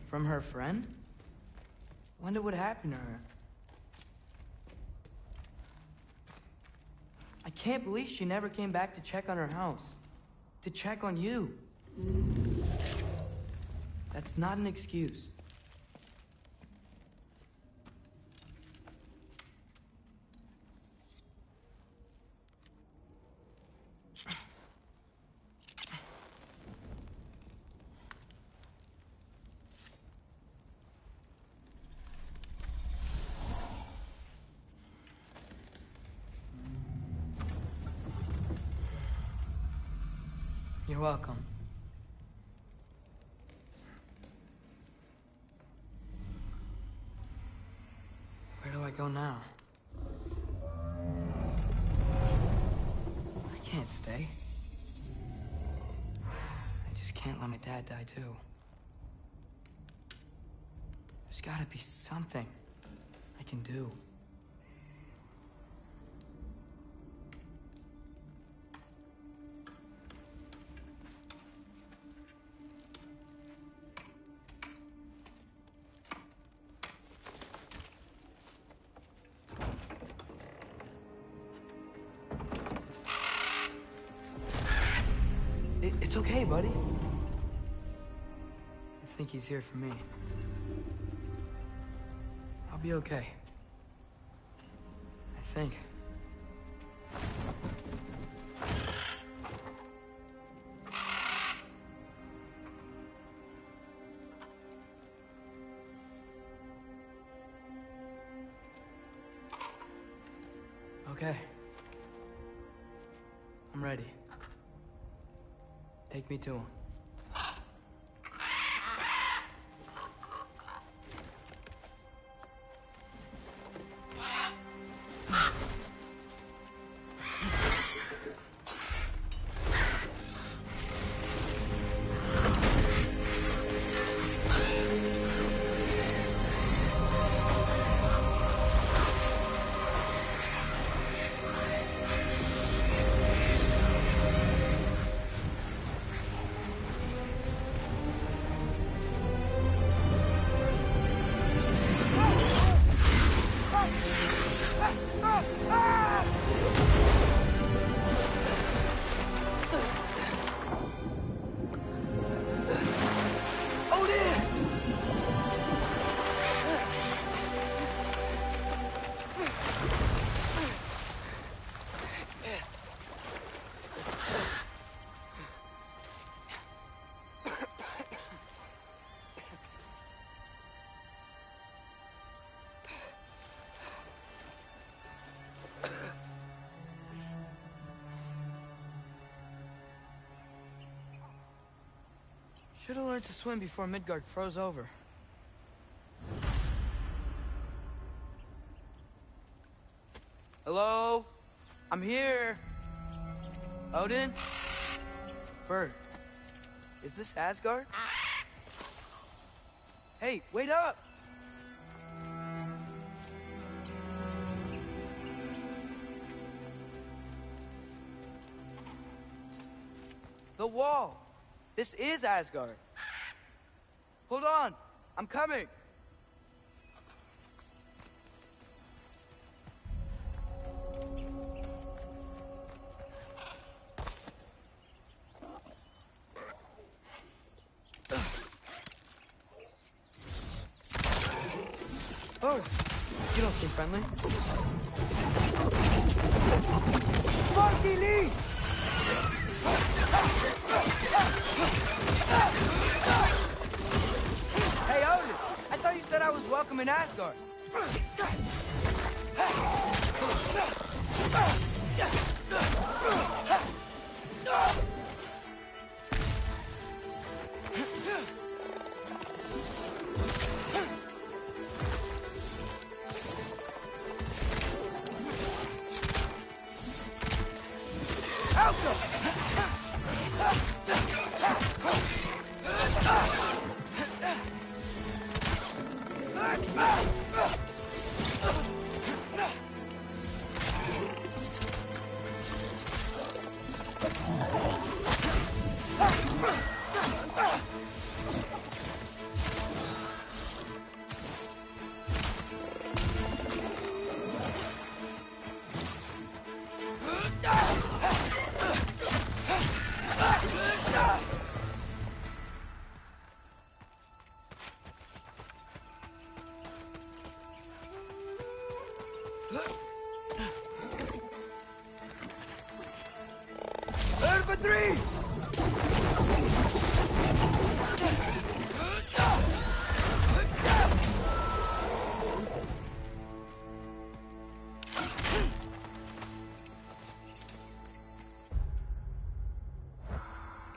From her friend? Wonder what happened to her. I can't believe she never came back to check on her house. To check on you. That's not an excuse. You're welcome. Where do I go now? I can't stay. I just can't let my dad die too. There's gotta be something I can do. It's okay, buddy. I think he's here for me. I'll be okay. I think. Okay. I'm ready. Take me to him. Should have learned to swim before Midgard froze over. Hello? I'm here. Odin? Bird. Is this Asgard? Hey, wait up! The wall! This is Asgard. Hold on! I'm coming! Oh, you don't seem friendly. Funky Lee! Hey, Odin! I thought you said I was welcome in Asgard.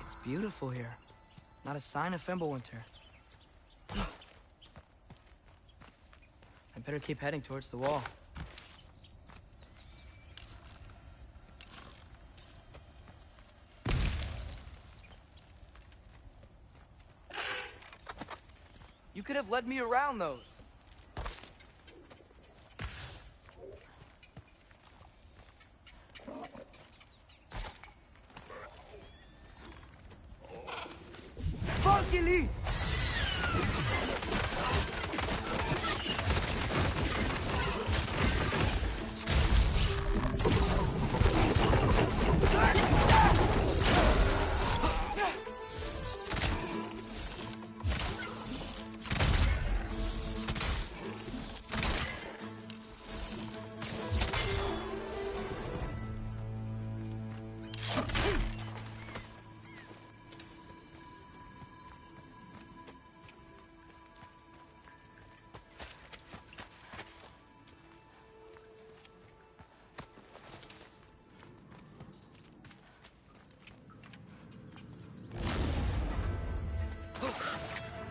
It's beautiful here. Not a sign of Fimbulwinter. I better keep heading towards the wall. You could have led me around those. Funky Lee!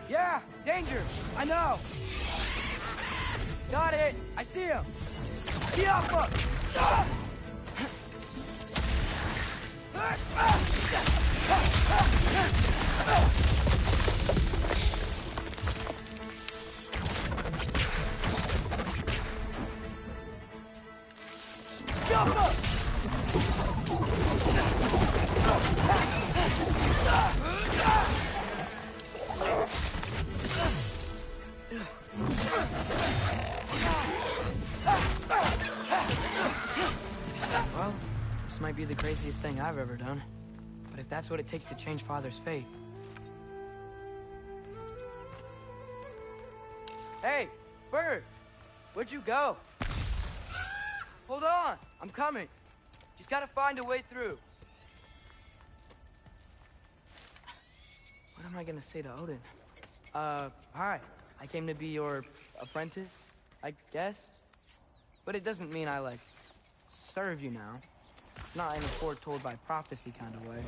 Yeah, danger! I know! Got it! I see him! Yappa! Well, this might be the craziest thing I've ever done. But if that's what it takes to change Father's fate... Hey, Bird! Where'd you go? Hold on! I'm coming! Just gotta find a way through. What am I gonna say to Odin? Hi. I came to be your apprentice, I guess? But it doesn't mean I, like, serve you now. Not in a foretold by prophecy kind of way.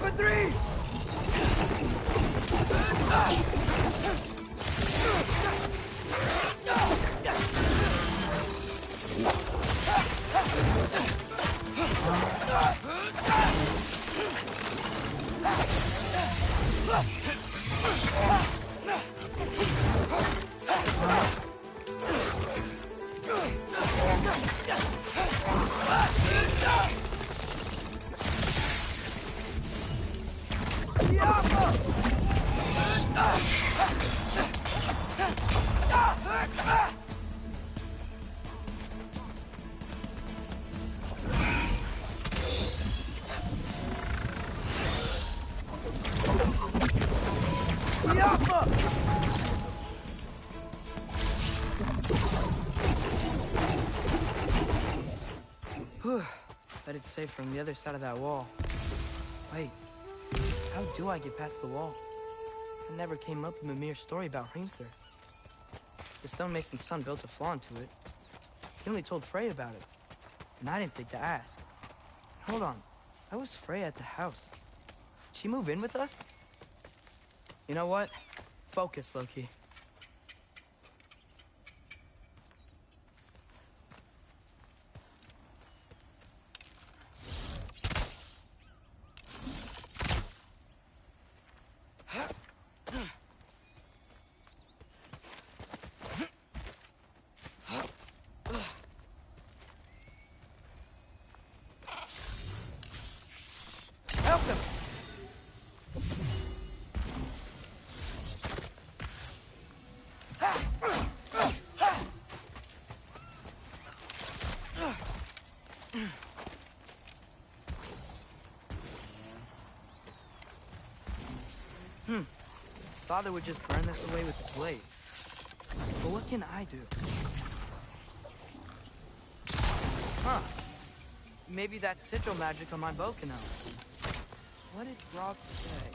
for three! Bet it's safe from the other side of that wall. Wait, how do I get past the wall? It never came up in Mimir's story about Hrimthur. The stonemason's son built a flaw into it. He only told Freya about it, and I didn't think to ask. Hold on, how was Freya at the house? Did she move in with us? You know what? Focus, Loki. Father would just burn this away with his blade. But what can I do? Huh. Maybe that sigil magic on my bow can help. What did Rob say?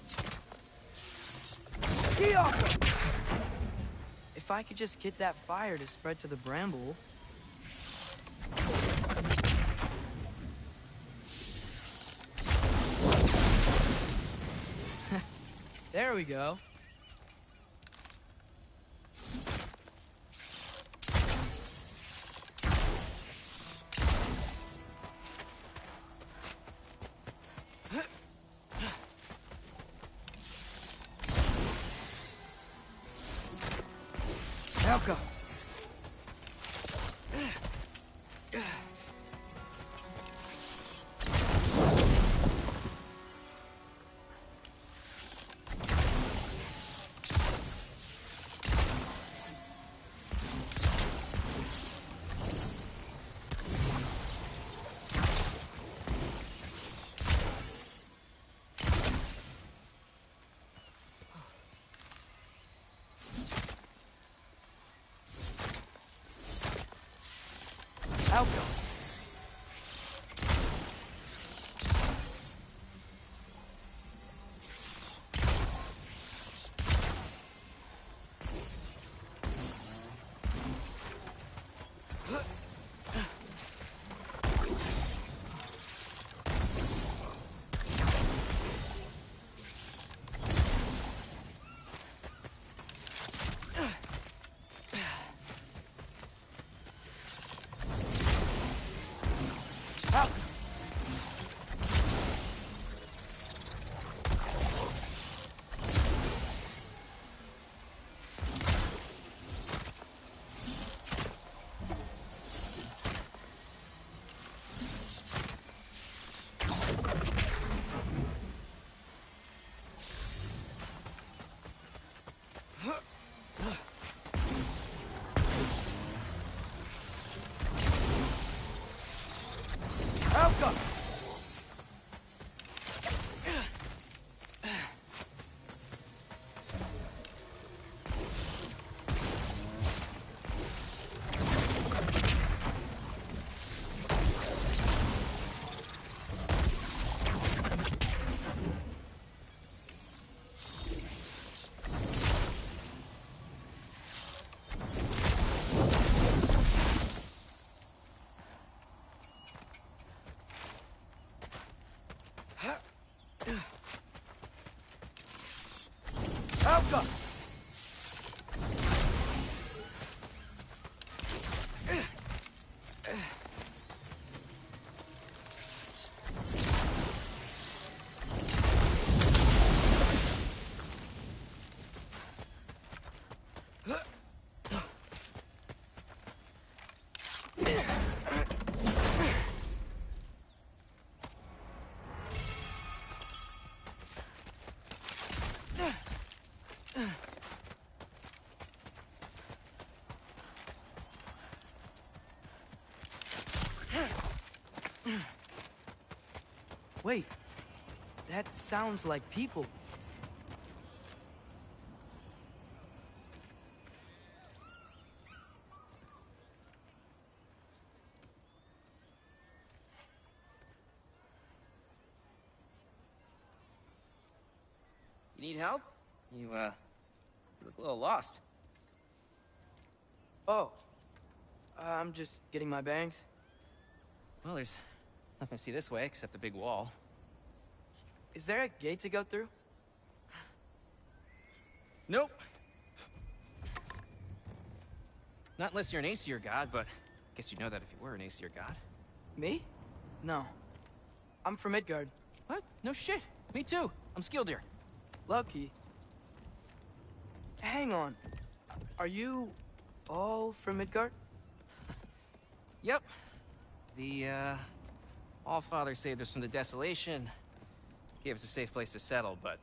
If I could just get that fire to spread to the bramble... There we go. Helka. Helga! Wait, that sounds like people. You need help? You look a little lost. Oh, I'm just getting my bearings. Well, there's nothing to see this way except the big wall. Is there a gate to go through? Nope. Not unless you're an Aesir god, but I guess you'd know that if you were an Aesir god. Me? No. I'm from Midgard. What? No shit. Me too. I'm Skildir. Lucky. Hang on. Are you all from Midgard? Yep. The, All-Father saved us from the desolation. Gave us a safe place to settle, but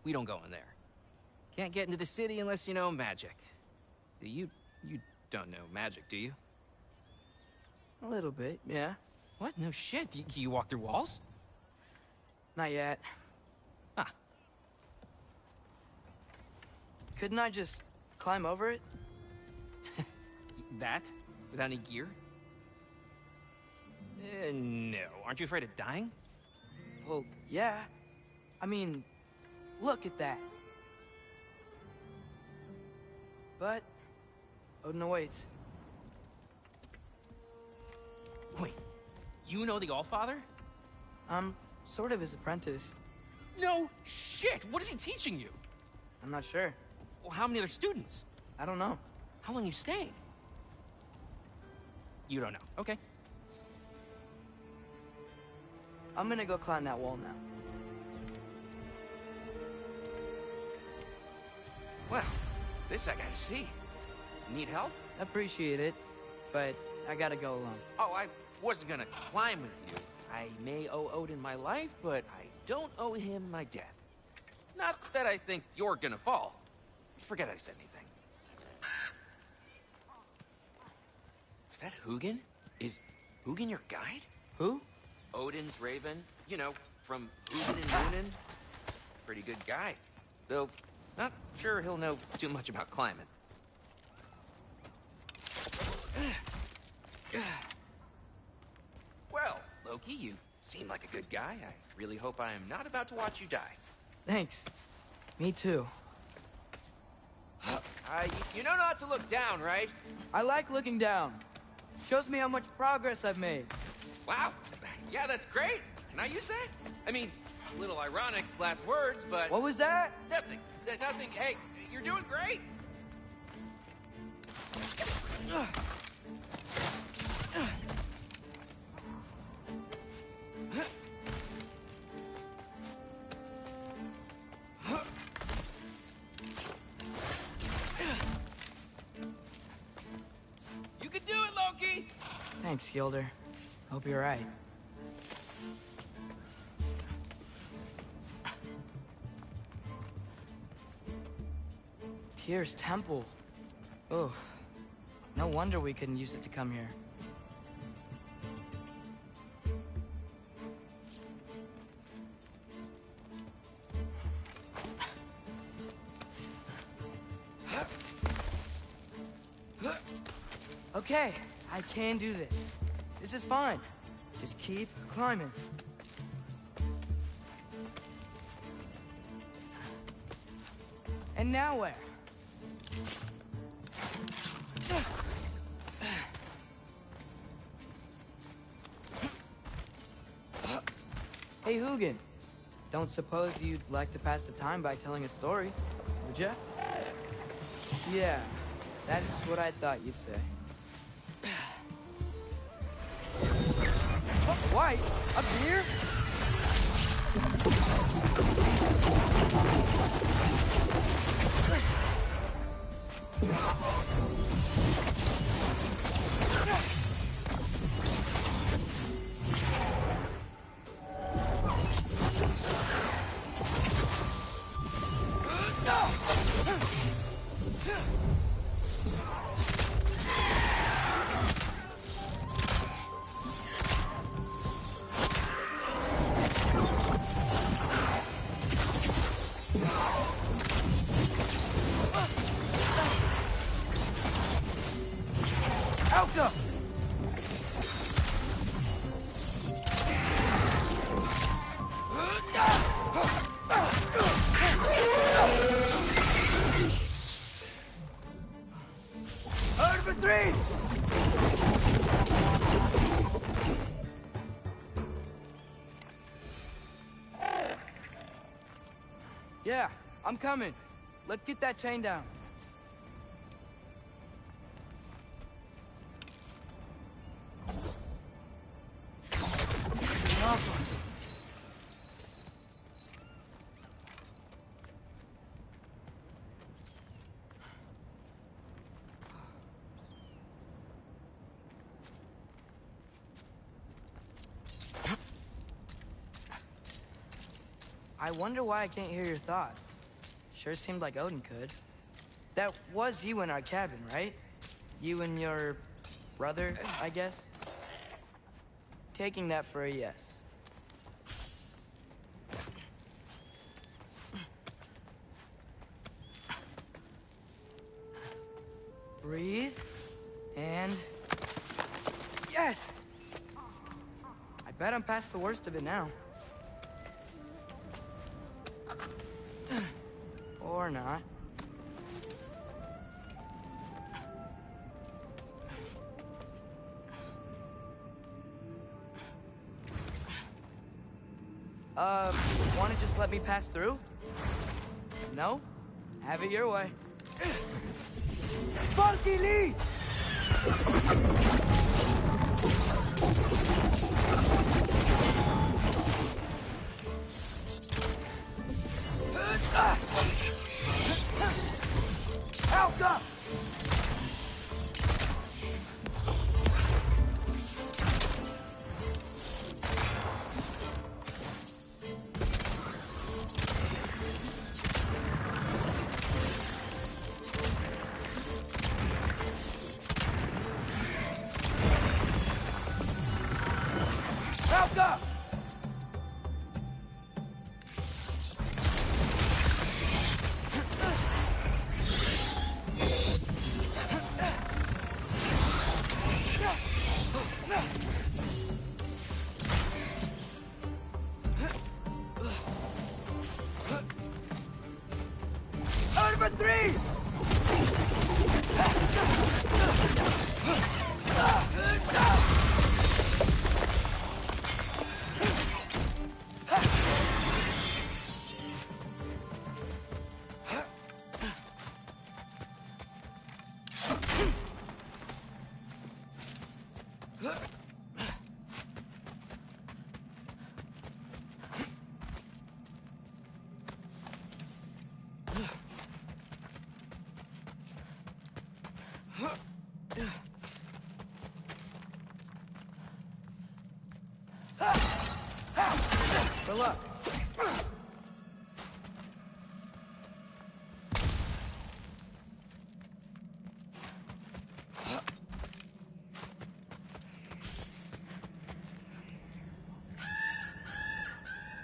we don't go in there. Can't get into the city unless you know magic. You don't know magic, do you? A little bit, yeah. What? No shit. You walk through walls? Not yet. Huh. Couldn't I just climb over it? That? Without any gear? No. Aren't you afraid of dying? Well, yeah. I mean, look at that. But Odin awaits. Wait, you know the Allfather? I'm sort of his apprentice. No shit! What is he teaching you? I'm not sure. Well, how many other students? I don't know. How long you staying? You don't know. Okay. I'm gonna go climb that wall now. Well, this I gotta see. Need help? Appreciate it, but I gotta go alone. Oh, I wasn't gonna climb with you. I may owe Odin my life, but I don't owe him my death. Not that I think you're gonna fall. Forget I said anything. Is that Hugin? Is Hugin your guide? Who? Odin's raven. You know, from Hugin and Munin. Pretty good guy. Though, not sure he'll know too much about climbing. Well, Loki, you seem like a good guy. I really hope I am not about to watch you die. Thanks. Me too. You know not to look down, right? I like looking down. Shows me how much progress I've made. Wow. Yeah, that's great. Can I use that? I mean, a little ironic last words, but... What was that? Nothing. Said nothing. Hey, you're doing great. You can do it, Loki! Thanks, Gilder. Hope you're right. Tyr's temple. Oh, no wonder we couldn't use it to come here. Okay, I can do this. This is fine. Just keep climbing. And now where? Hey, Hugin. Don't suppose you'd like to pass the time by telling a story? would ya? Yeah, that's what I thought you'd say. Oh, White? Up here? Alka! Over three! Yeah, I'm coming. Let's get that chain down. I wonder why I can't hear your thoughts. Sure seemed like Odin could. That was you in our cabin, right? You and your brother, I guess? Taking that for a yes. Breathe. And... yes! I bet I'm past the worst of it now. Or not. Wanna just let me pass through? No? Have it your way. Funky Lee! Alka! Alka! Over three! Good luck.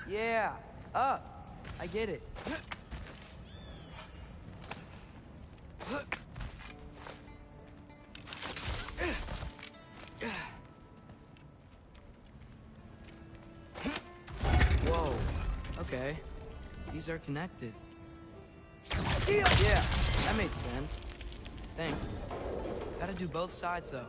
Yeah, up. I get it. Whoa. Okay. These are connected. Yeah, that made sense. I think. Gotta do both sides, though.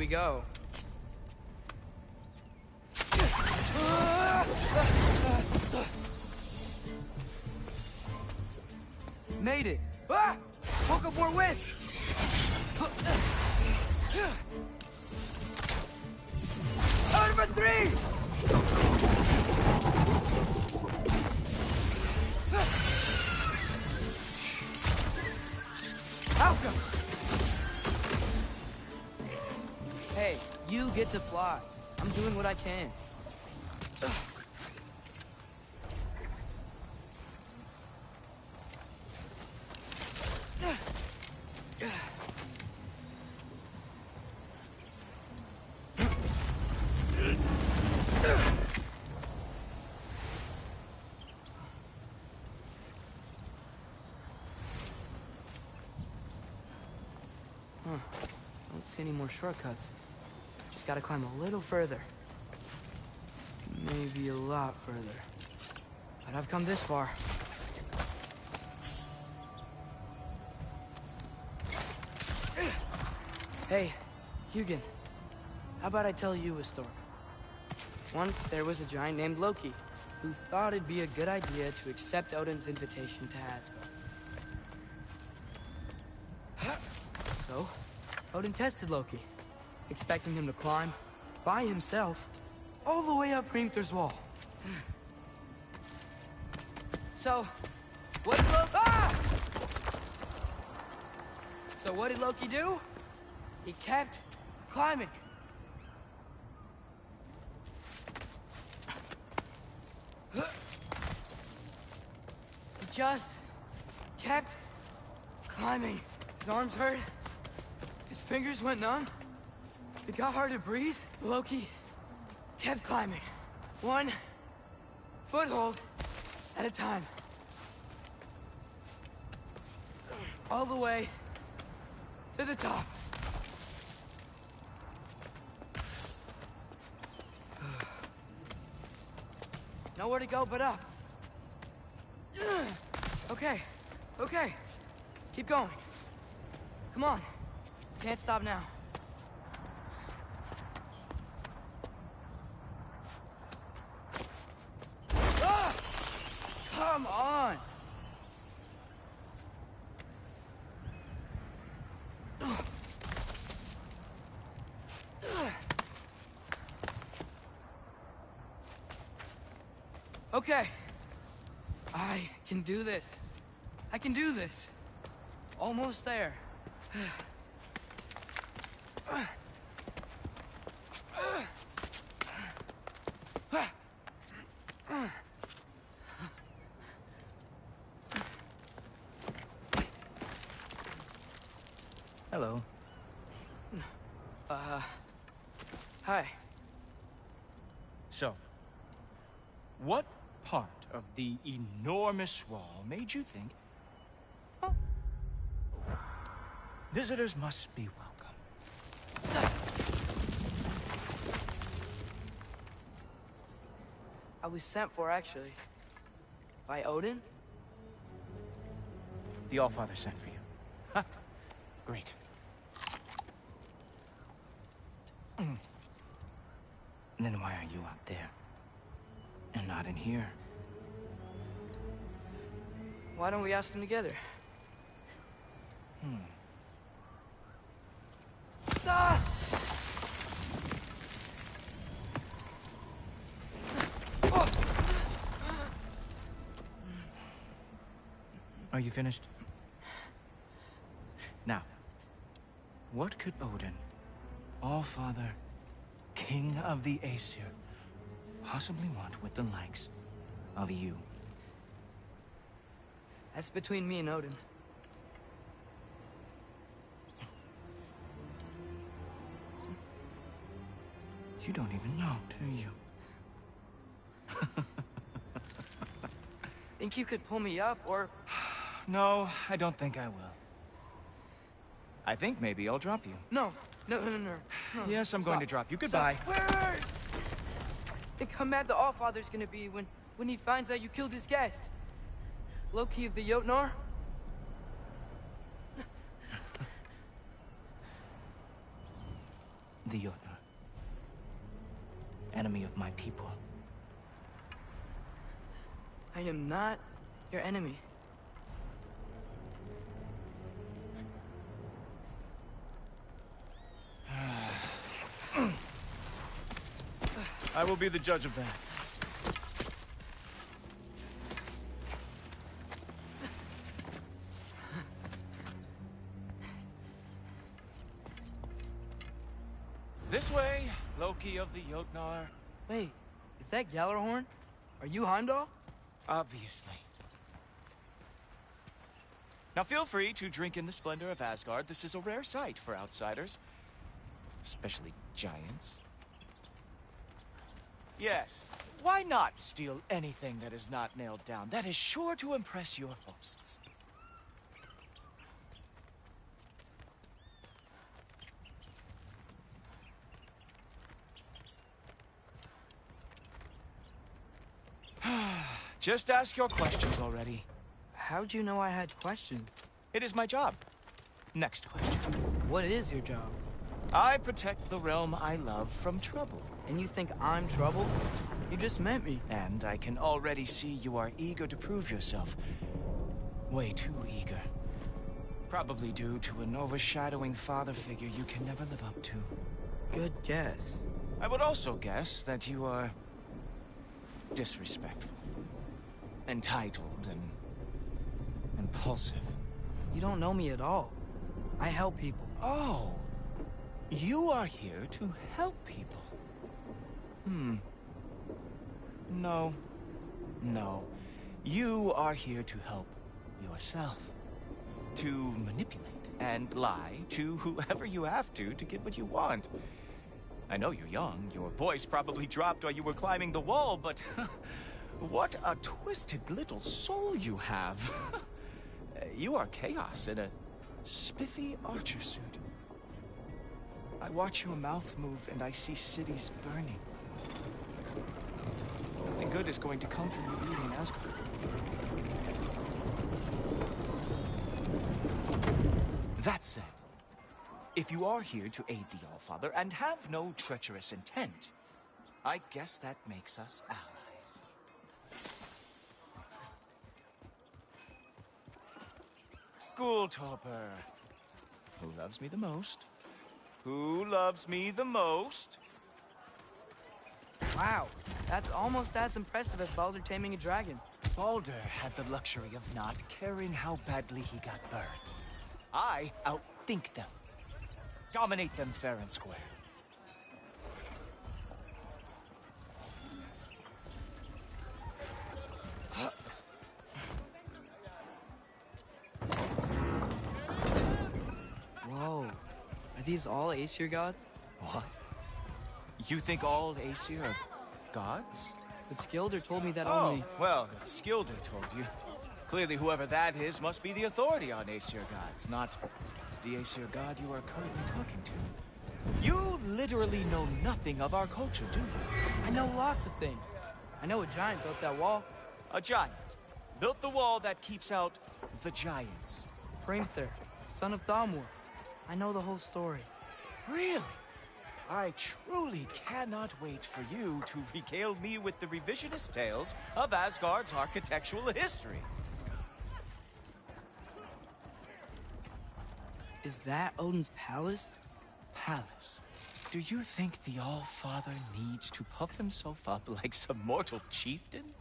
we go. Made it! Ah! Woke up more wind! Out of a 3! Outcome! Hey, you get to fly. I'm doing what I can. Don't see any more shortcuts. Just gotta climb a little further. Maybe a lot further. But I've come this far. Hey, Hugin. How about I tell you a story? Once there was a giant named Loki who thought it'd be a good idea to accept Odin's invitation to Asgard. So, Odin tested Loki, expecting him to climb by himself all the way up Hrimthur's wall. So, what did Loki... Ah! So what did Loki do? He kept climbing. He just kept climbing. His arms hurt. His fingers went numb. It got hard to breathe. Loki kept climbing. One foothold at a time. All the way to the top. Nowhere to go but up. Okay, okay. Keep going. Come on. Can't stop now. Ah! Come on! Okay. I can do this. I can do this. Almost there. Hello. Hi. So, what part of the enormous wall made you think, oh, visitors must be welcome? I was sent for, actually. By Odin? The Allfather sent for you. Huh. Great. Then why are you out there? And not in here? Why don't we ask them together? Ah! Are you finished? Now, what could Odin, Allfather, King of the Aesir, possibly want with the likes of you? That's between me and Odin. You don't even know, do you? Think you could pull me up, or... No, I don't think I will. I think maybe I'll drop you. No. No. Yes, I'm going to drop you. Goodbye. Wait! Think how mad the Allfather's gonna be when he finds out you killed his guest. Loki of the Jotnar? The the Jotnar. Enemy of my people. I am not your enemy. I will be the judge of that. This way, Loki of the Jotnar. Wait, is that Gjallarhorn? Are you Heimdall? Obviously. Now feel free to drink in the splendor of Asgard. This is a rare sight for outsiders. Especially giants. Yes, why not steal anything that is not nailed down? That is sure to impress your hosts. Just ask your questions already. How'd you know I had questions? It is my job. Next question. What is your job? I protect the realm I love from trouble. And you think I'm trouble? You just met me. And I can already see you are eager to prove yourself. Way too eager. Probably due to an overshadowing father figure you can never live up to. Good guess. I would also guess that you are disrespectful, entitled, and impulsive. You don't know me at all. I help people. Oh, you are here to help people. No. No. You are here to help yourself. To manipulate and lie to whoever you have to get what you want. I know you're young. Your voice probably dropped while you were climbing the wall, but what a twisted little soul you have. You are chaos in a spiffy archer suit. I watch your mouth move and I see cities burning. Nothing good is going to come from you being in Asgard. That said, if you are here to aid the Allfather and have no treacherous intent, I guess that makes us allies. Ghoultorper. Who loves me the most? Who loves me the most? Wow, that's almost as impressive as Baldur taming a dragon. Baldur had the luxury of not caring how badly he got burned. I outthink them. Dominate them fair and square. Whoa, are these all Aesir gods? What? You think all Aesir are gods? But Skilder told me that Oh, only... well, if Skilder told you, clearly whoever that is must be the authority on Aesir gods, not the Aesir god you are currently talking to. You literally know nothing of our culture, do you? I know lots of things. I know a giant built that wall. A giant built the wall that keeps out the giants. Hrimthur, son of Thamur. I know the whole story. Really? I truly cannot wait for you to regale me with the revisionist tales of Asgard's architectural history. Is that Odin's palace? Palace? Do you think the All-Father needs to puff himself up like some mortal chieftain?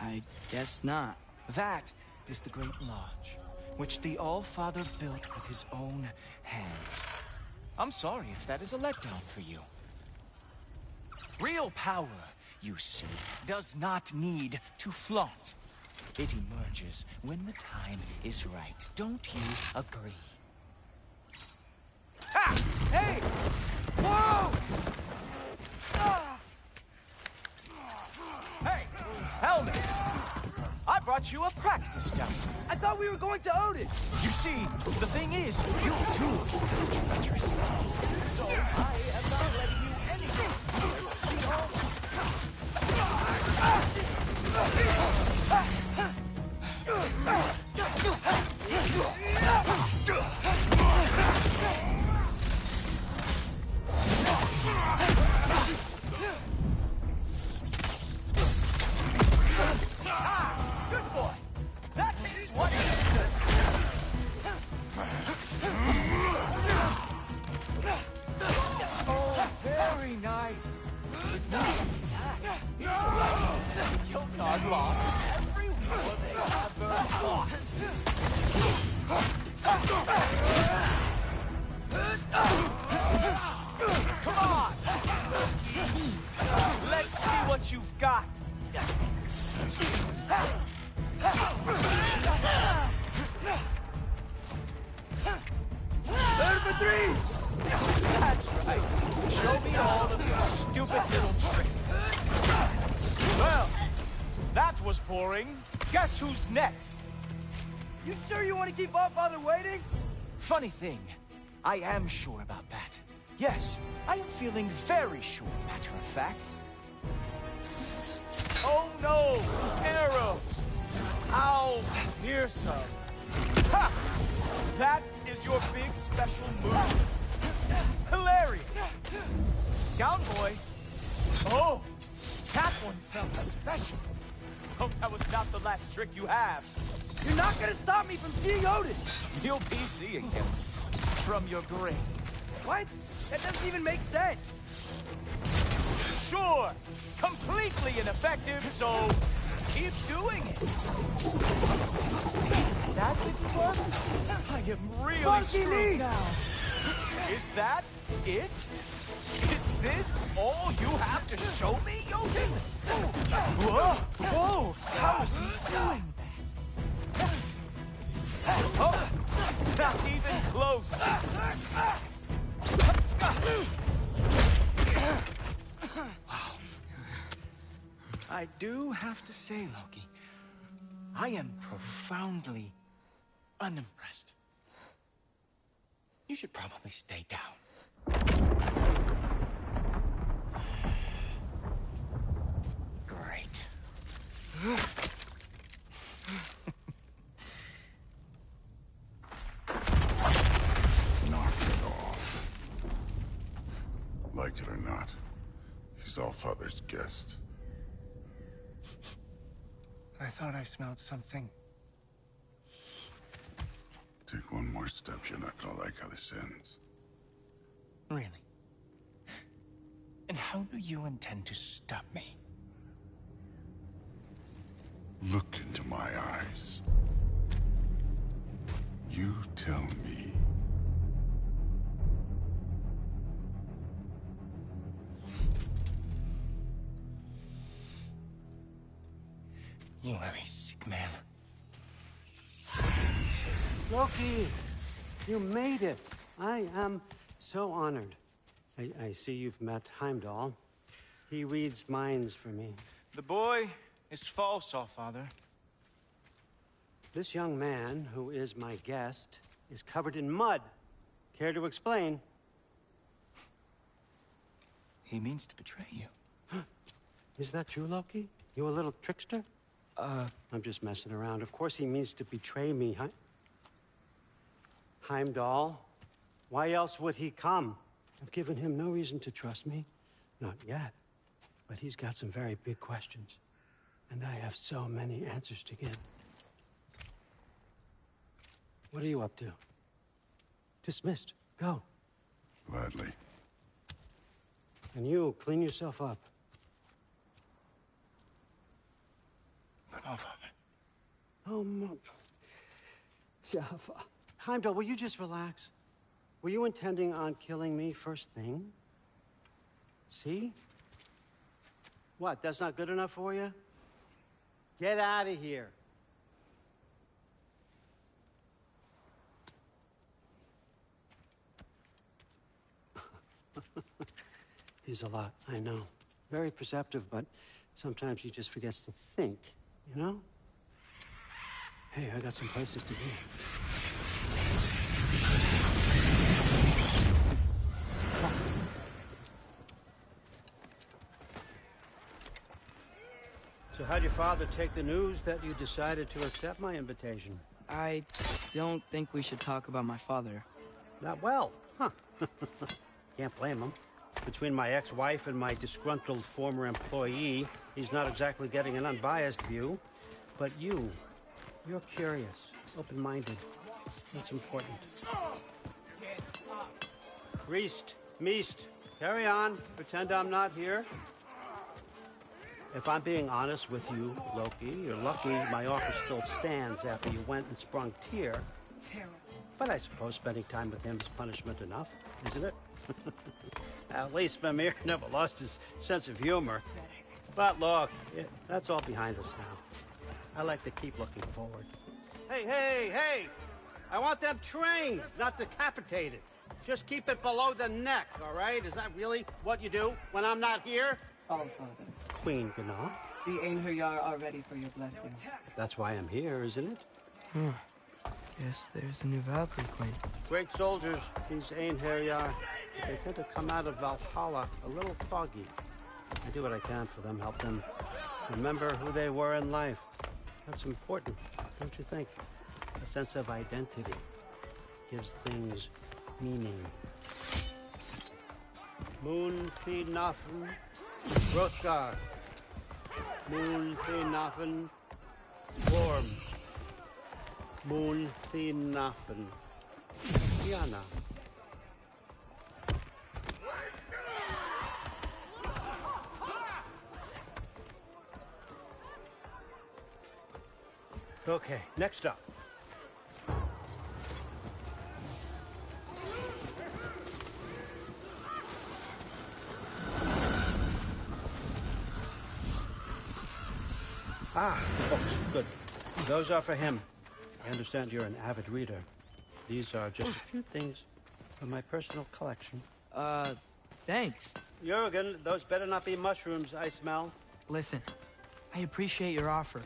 I guess not. That is the Great Lodge, which the All-Father built with his own hands. I'm sorry if that is a letdown for you. Real power, you see, does not need to flaunt. It emerges when the time is right. Don't you agree? Ha! Hey! Whoa! Ah! Hey! Helmet! I brought you a practice dummy. I thought we were going to Odin! You see, the thing is, you too are treacherous. So I am not letting you anything. face. Jotnar lost every war they ever fought. Come on! Let's see what you've got. Third for three! That's right. Show me all of your stupid little tricks. Well, that was boring. Guess who's next? You sure you want to keep our father waiting? Funny thing, I am sure about that. Yes, I am feeling very sure, matter of fact. Oh no! Arrows! Ow! Here's some. Ha! That is your big special move. Hilarious! Down, boy. Oh! That one felt special. Hope that was not the last trick you have. You're not gonna stop me from seeing Odin! You'll be seeing him. From your grave. What? That doesn't even make sense. Sure! Completely ineffective, so keep doing it. That didn't work? I am really screwed now. Is that it? Is this all you have to show me, Jotun? Whoa! Whoa! How is he doing that? Oh! Not even close! Wow. I do have to say, Loki, I am profoundly unimpressed. You should probably stay down. Great. Knock it off. Like it or not, he's Allfather's guest. I thought I smelled something. Take one more step, you're not gonna like how this ends. Really? And how do you intend to stop me? Look into my eyes. You tell me. You are a sick man. Loki, you made it. I am so honored. I see you've met Heimdall. He reads minds for me. The boy is false, Allfather. This young man, who is my guest, is covered in mud. Care to explain? He means to betray you. Is that true, Loki? You a little trickster? I'm just messing around. Of course he means to betray me, huh? Heimdall? Why else would he come? I've given him no reason to trust me. Not yet. But he's got some very big questions. And I have so many answers to give. What are you up to? Dismissed. Go. Gladly. And you, clean yourself up. But Allfather. Oh, Jaffa. Heimdall, will you just relax? Were you intending on killing me first thing? See? What, that's not good enough for you? Get out of here. He's a lot, I know. Very perceptive, but sometimes he just forgets to think, you know? Hey, I got some places to be. So how'd your father take the news that you decided to accept my invitation? I don't think we should talk about my father. Not well, huh? Can't blame him. Between my ex-wife and my disgruntled former employee, he's not exactly getting an unbiased view. But you're curious, open-minded. That's important. Priest, Meest, Carry on. Pretend I'm not here. If I'm being honest with you, Loki, you're lucky my offer still stands after you went and sprung Tyr. Terrible. But I suppose spending time with him is punishment enough, isn't it? At least Mimir never lost his sense of humor. But look, that's all behind us now. I like to keep looking forward. Hey, hey, hey! I want them trained, not decapitated. Just keep it below the neck, all right? Is that really what you do when I'm not here? All Father. Queen Gná. The Einherjar are ready for your blessings. That's why I'm here, isn't it? Guess there's a new Valkyrie Queen. Great soldiers, these Einherjar. They tend to come out of Valhalla a little foggy. I do what I can for them, help them remember who they were in life. That's important, don't you think? A sense of identity gives things meaning. Moon Finafen, Hrothgar. Moon Finafen, Worm. Moon Finafen, Diana. Okay, next up. Ah, the books. Good. Those are for him. I understand you're an avid reader. These are just a few things from my personal collection. Thanks. Jurgen, those better not be mushrooms I smell. Listen, I appreciate your offer,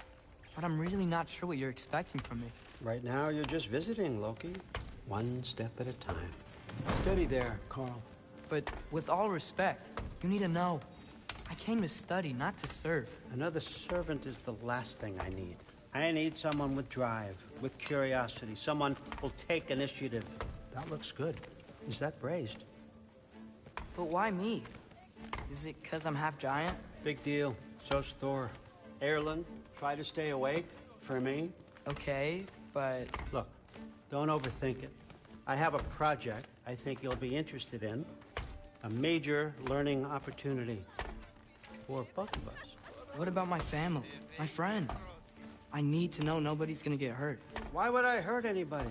but I'm really not sure what you're expecting from me. Right now, you're just visiting, Loki. One step at a time. Steady there, Carl. But with all respect, you need to know. I came to study, not to serve. Another servant is the last thing I need. I need someone with drive, with curiosity, someone who'll take initiative. That looks good. Is that braised? But why me? Is it because I'm half giant? Big deal. So's Thor. Erlen, try to stay awake for me. Okay, but... Look, don't overthink it. I have a project I think you'll be interested in. A major learning opportunity. For both of us. What about my family? My friends? I need to know nobody's gonna get hurt. Why would I hurt anybody?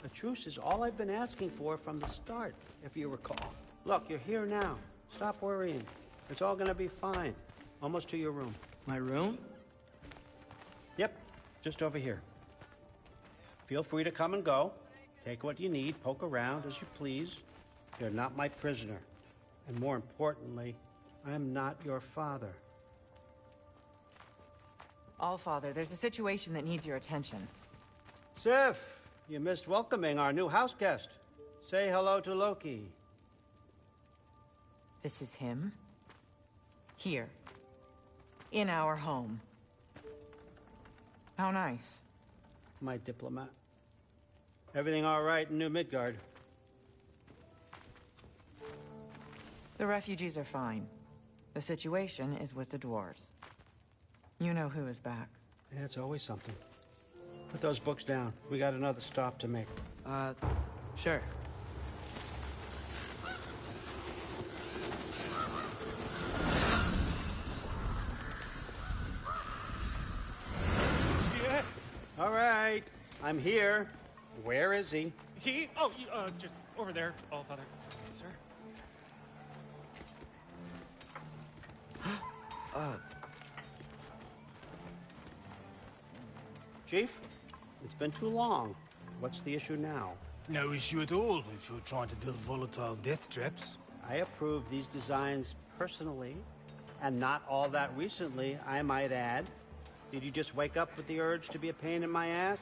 A truce is all I've been asking for from the start, if you recall. Look, you're here now. Stop worrying. It's all gonna be fine. Almost to your room. My room? Yep, just over here. Feel free to come and go. Take what you need, poke around as you please. You're not my prisoner. And more importantly, I'm not your father. Allfather, there's a situation that needs your attention. Sif, you missed welcoming our new house guest. Say hello to Loki. This is him? Here. In our home. How nice. My diplomat. Everything all right in New Midgard? The refugees are fine. The situation is with the dwarves. You know who is back. Yeah, it's always something. Put those books down. We got another stop to make. Sure. Yeah. All right. I'm here. Where is he? He? Oh, just over there, Allfather. Sir? Chief, it's been too long. What's the issue now? No issue at all if you're trying to build volatile death traps. I approve these designs personally, and not all that recently, I might add. Did you just wake up with the urge to be a pain in my ass?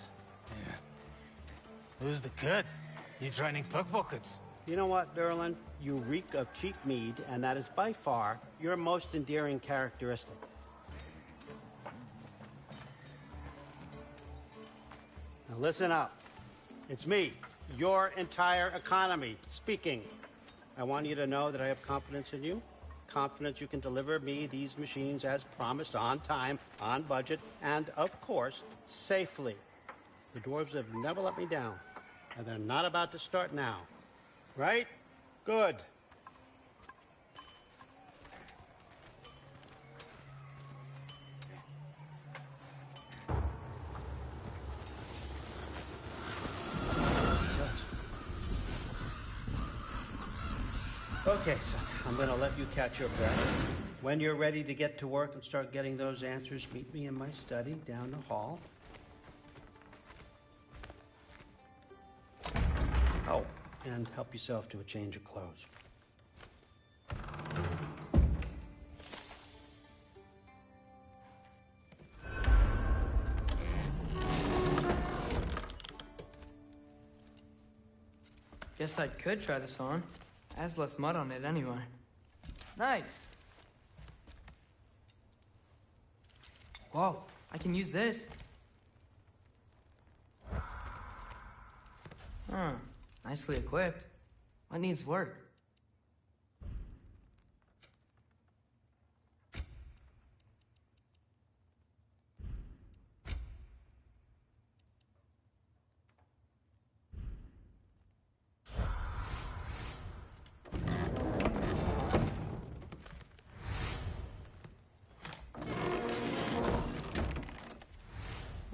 Yeah. Who's the cut? You training pickpockets? You know what, Derlin? You reek of cheap mead, and that is by far your most endearing characteristic. Now listen up. It's me, your entire economy, speaking. I want you to know that I have confidence in you. Confidence you can deliver me these machines as promised, on time, on budget, and, of course, safely. The dwarves have never let me down, and they're not about to start now. Right? Good. Okay, son. I'm gonna let you catch your breath. When you're ready to get to work and start getting those answers, meet me in my study down the hall. Oh, and help yourself to a change of clothes. Guess I could try this on. Has less mud on it anyway. Nice. Whoa, I can use this. Huh, nicely equipped. What needs work?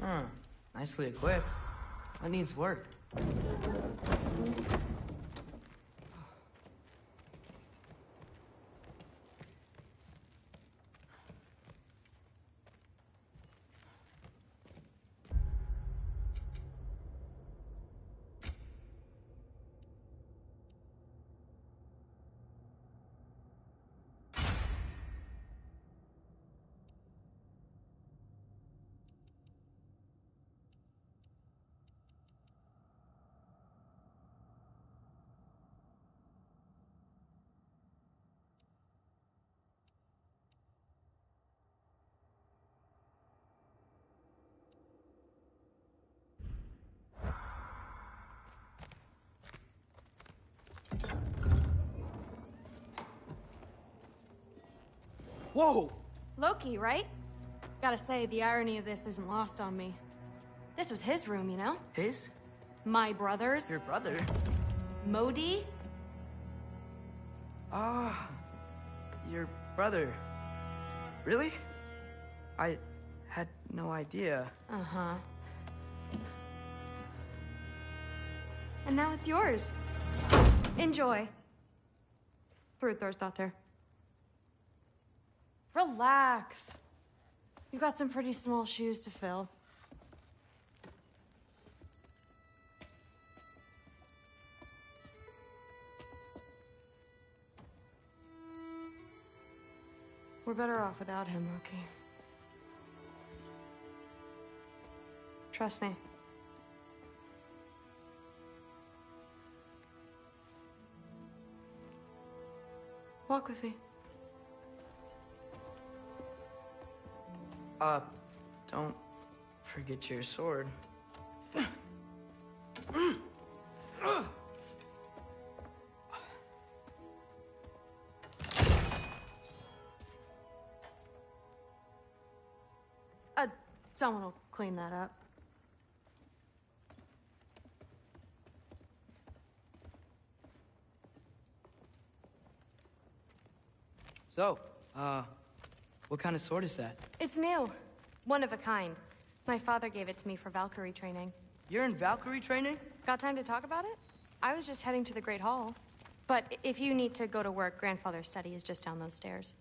Huh, nicely equipped. What needs work? Whoa! Loki, right? Gotta say, the irony of this isn't lost on me. This was his room, you know? His? My brother's. Your brother? Modi? Ah, your brother. Really? I had no idea. Uh-huh. And now it's yours. Enjoy. Thru, daughter. Relax. You've got some pretty small shoes to fill. We're better off without him, Loki. Trust me. Walk with me. Don't forget your sword. Someone will clean that up. So, what kind of sword is that? It's new. One of a kind. My father gave it to me for Valkyrie training. You're in Valkyrie training? Got time to talk about it? I was just heading to the Great Hall. But if you need to go to work, Grandfather's study is just down those stairs.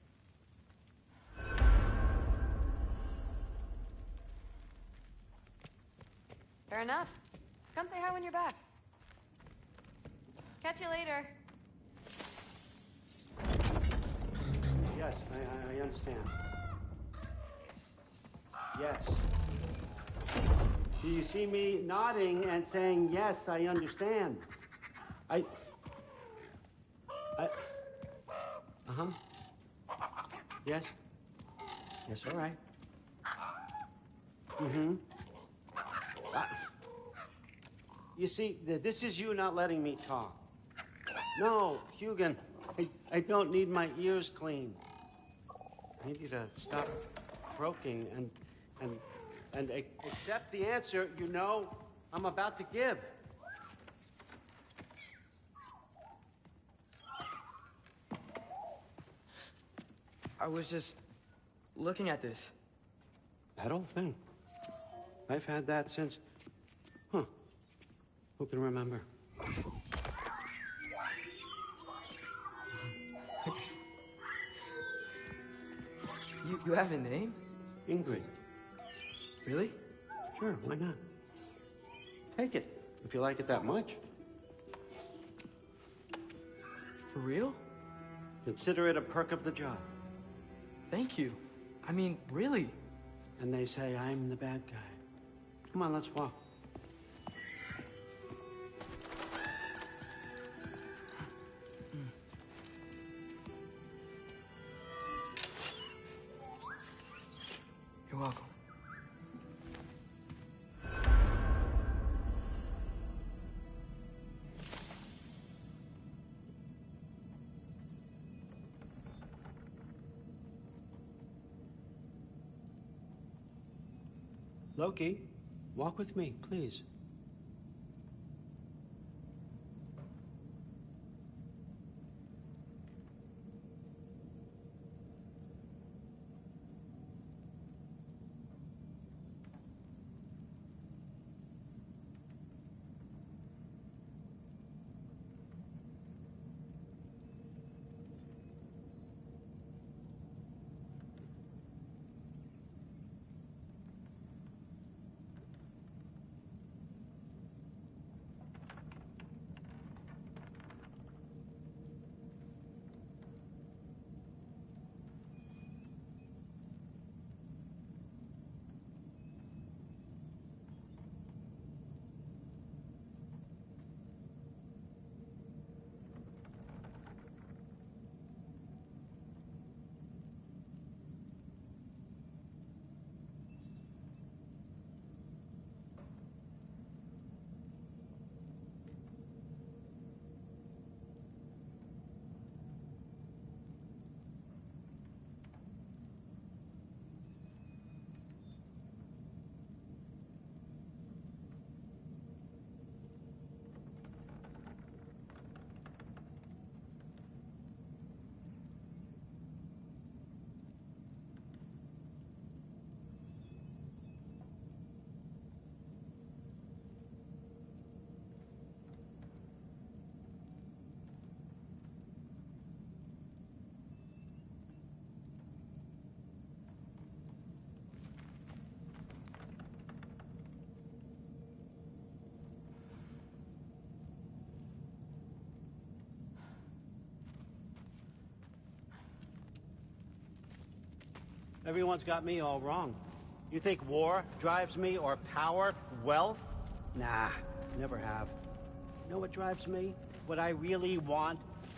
Fair enough. Come say hi when you're back. Catch you later. Yes, I understand. Yes. Do you see me nodding and saying, yes, I understand? Uh-huh. Yes. Yes, all right. Mm-hmm. You see, this is you not letting me talk. No, Hugin, I don't need my ears cleaned. I need you to stop croaking and accept the answer you know I'm about to give. I was just looking at this. That old thing. I've had that since... Who can remember? You have a name? Ingrid. Really? Sure, why not? Take it, if you like it that much. For real? Consider it a perk of the job. Thank you. I mean, really. And they say I'm the bad guy. Come on, let's walk. You're welcome. Loki, walk with me, please. Everyone's got me all wrong. You think war drives me, or power, wealth? Nah, never have. You know what drives me? What I really want?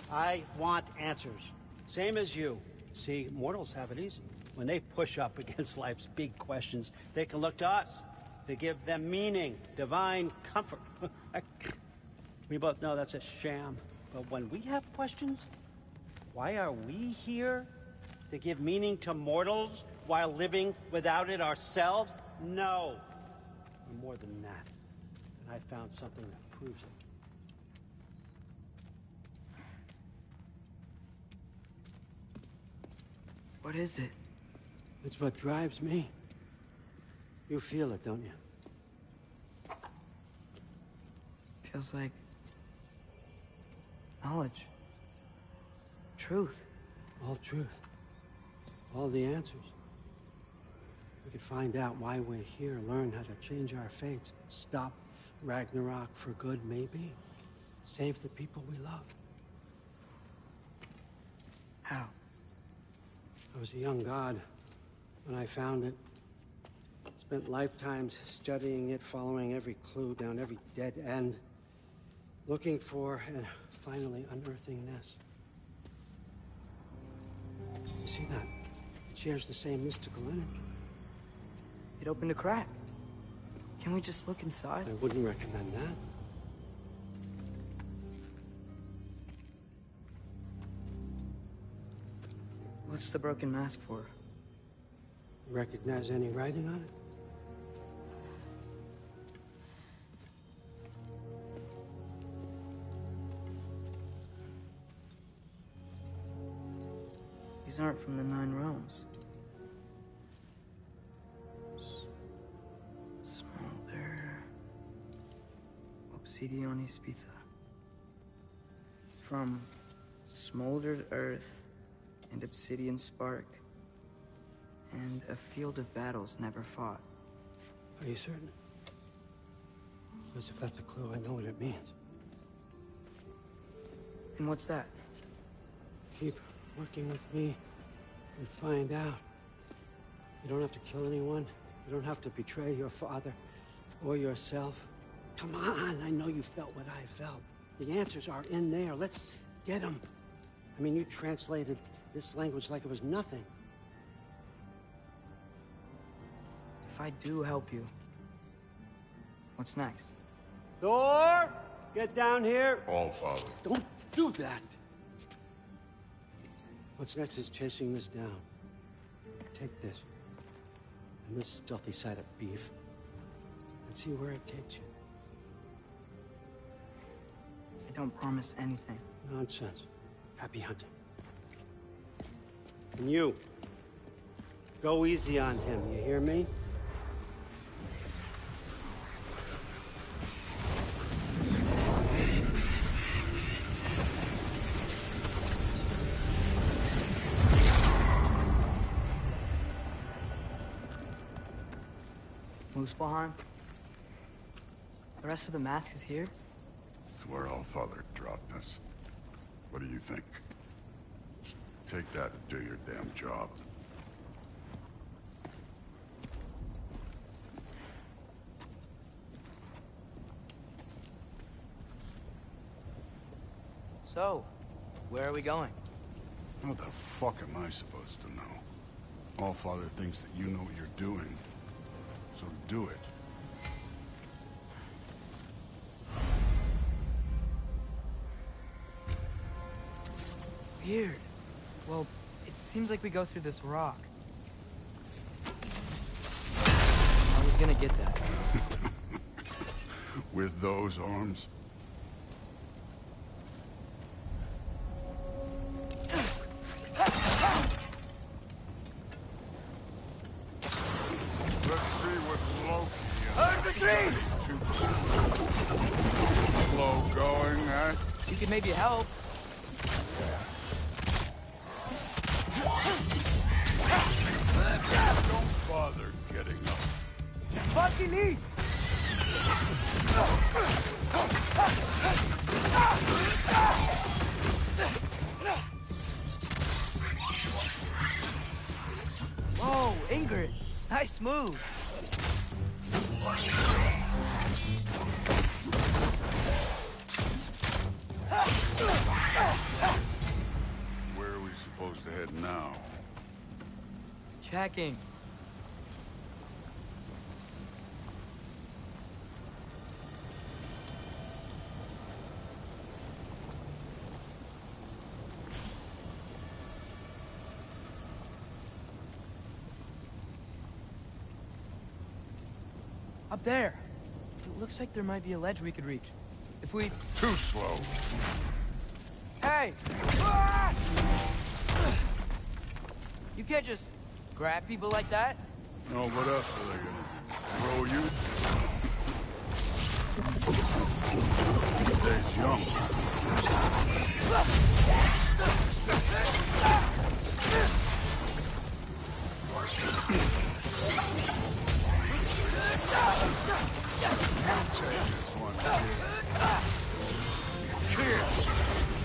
I want answers. Same as you. See, mortals have it easy. When they push up against life's big questions, they can look to us to give them meaning, divine comfort. We both know that's a sham. But when we have questions, why are we here? To give meaning to mortals while living without it ourselves? No. We're more than that. And I found something that proves it. What is it? It's what drives me. You feel it, don't you? Feels like knowledge. Truth. All truth. All the answers. We could find out why we're here, learn how to change our fates, stop Ragnarok for good, maybe. Save the people we love. How? I was a young god when I found it. Spent lifetimes studying it, following every clue down every dead end, looking for and finally unearthing this. You see that? It shares the same mystical energy. It opened a crack. Can we just look inside? I wouldn't recommend that. What's the broken mask for? Recognize any writing on it? These aren't from the Nine Realms. Smolder. Obsidion Ispitha. From smoldered earth and obsidian spark, And a field of battles never fought. Are you certain? Because if that's a clue, I know what it means. And what's that? Keep working with me and find out. You don't have to kill anyone. You don't have to betray your father or yourself. Come on, I know you felt what I felt. The answers are in there. Let's get them. I mean, you translated this language like it was nothing. If I do help you, what's next? Thor! Get down here! All Father. Don't do that! What's next is chasing this down. Take this, and this stealthy side of beef, and see where it takes you. I don't promise anything. Nonsense. Happy hunting. And you, go easy on him, you hear me? Muspelheim? The rest of the mask is here? It's where All Father dropped us. What do you think? Just take that and do your damn job. So, where are we going? What the fuck am I supposed to know? All Father thinks that you know what you're doing. So do it. Weird. Well, it seems like we go through this rock. I was gonna get that. With those arms? Let's see what Loki is. Slow going, eh? You could maybe help. Don't bother getting up. Fucking eat! Whoa, Ingrid. Nice move. Where are we supposed to head now? Checking. Up there. It looks like there might be a ledge we could reach. If we... Too slow. Hey! Ah! You can't just grab people like that. No, what else are they gonna do? Throw you? Stays young.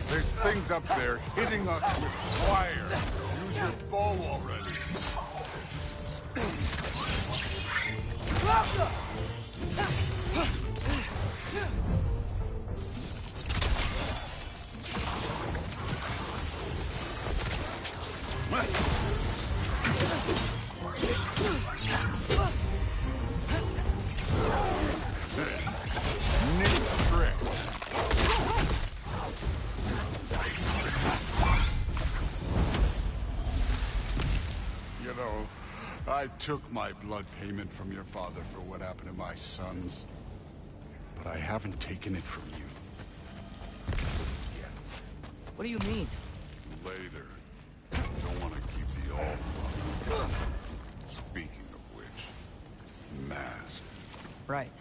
There's things up there hitting us with fire. Use your bow already. Neat trick. You know, I took my blood payment from your father for what happened to my sons. But I haven't taken it from you. What do you mean? Later. Don't want to keep the all. Speaking of which, mask. Right.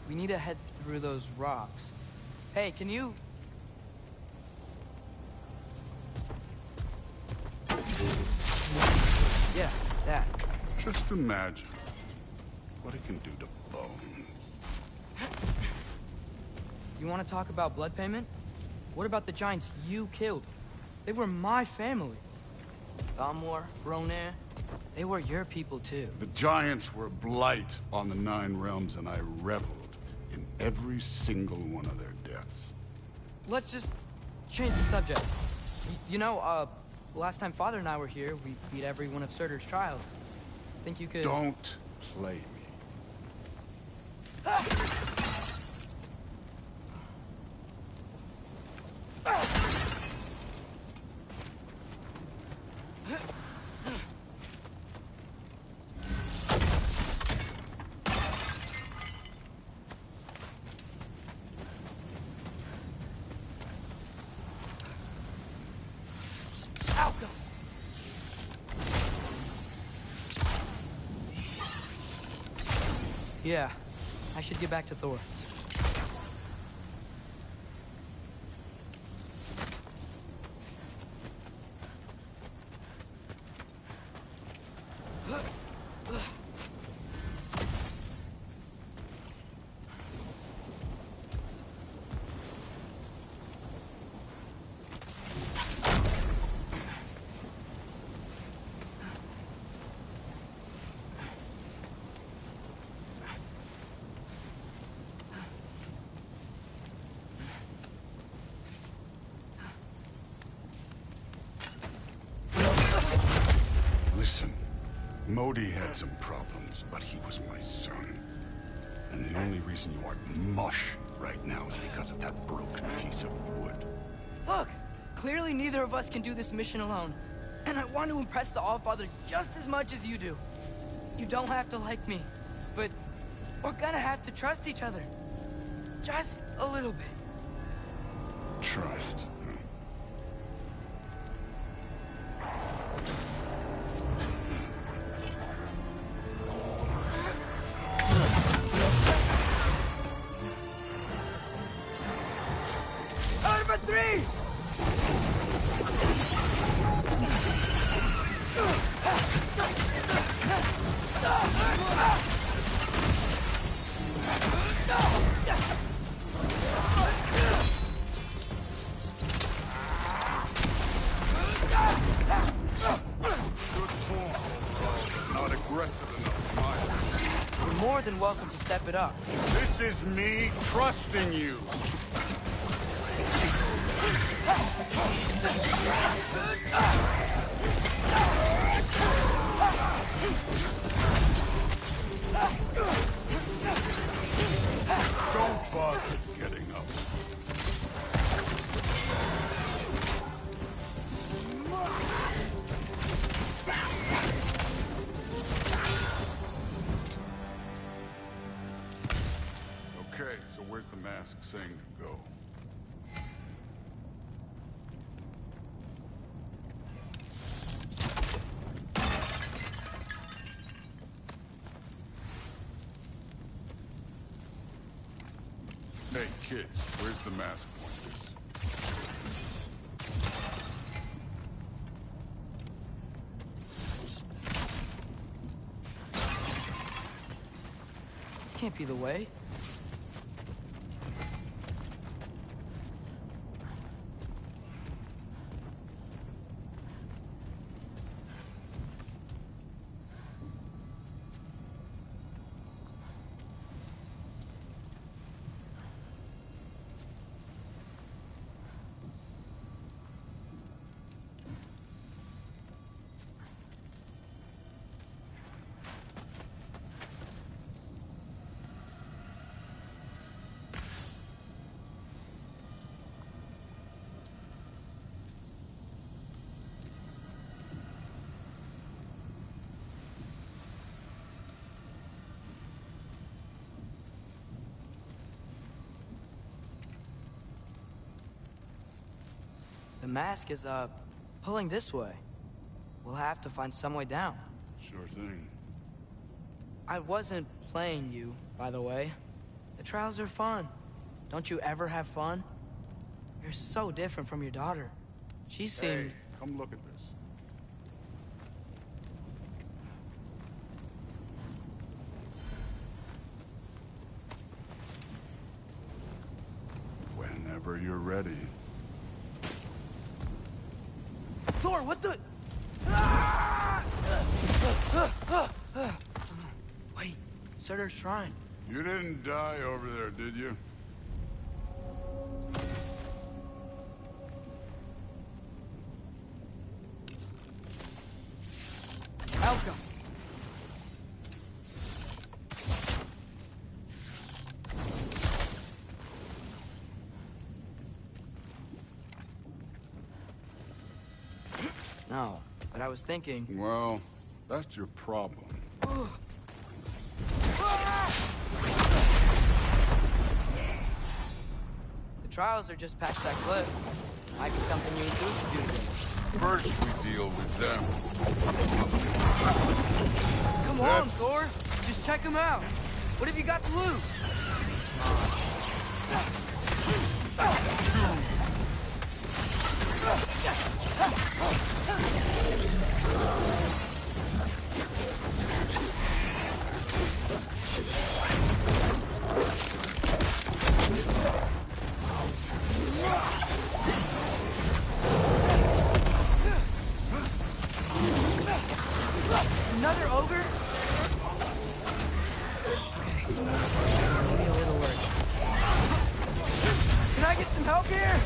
We need to head through those rocks. Hey, can you... Yeah, that. Just imagine what it can do to bone. You want to talk about blood payment? What about the giants you killed? They were my family. Thamor, Ronair, they were your people too. The giants were a blight on the Nine Realms, and I reveled in every single one of their deaths. Let's just change the subject. You know, last time Father and I were here, we beat every one of Surtur's trials. Think you could... Don't play me. Yeah, I should get back to Thor. Listen, Modi had some problems, but he was my son. And the only reason you are mush right now is because of that broken piece of wood. Look! Clearly neither of us can do this mission alone. And I want to impress the Allfather just as much as you do. You don't have to like me, but we're gonna have to trust each other. Just a little bit. Trust. Number 3! Not aggressive enough, Maya. You're more than welcome to step it up. This is me trusting you. Don't bother getting up. Okay, so where's the mask saying to go? Hey, kid, where's the mask pointers? This can't be the way. The mask is, pulling this way. We'll have to find some way down. Sure thing. I wasn't playing you, by the way. The trials are fun. Don't you ever have fun? You're so different from your daughter. She seemed... Hey, come look at this. Whenever you're ready. Thor, what the... Wait, Surtur's shrine. You didn't die over there, did you? Elka. No, but I was thinking... Well, that's your problem. The trials are just past that cliff. Might be something you and Thru could do together. First we deal with them. Come on, Thor. Just check them out. What have you got to lose? Another ogre? Okay. Maybe a little work. Can I get some help here?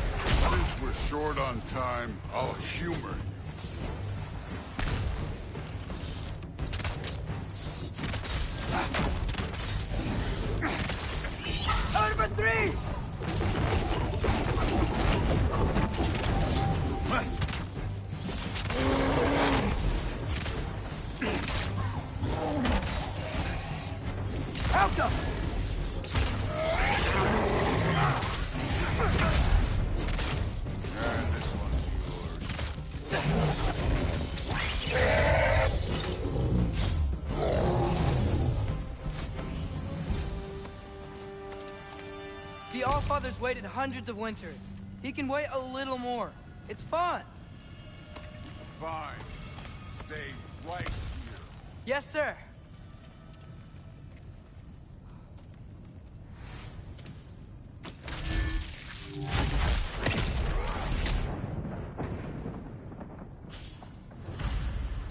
Since we're short on time, I'll humor you. Out for three! Alka! The Allfather's waited hundreds of winters. He can wait a little more. It's fun. Fine. Stay right here. Yes, sir.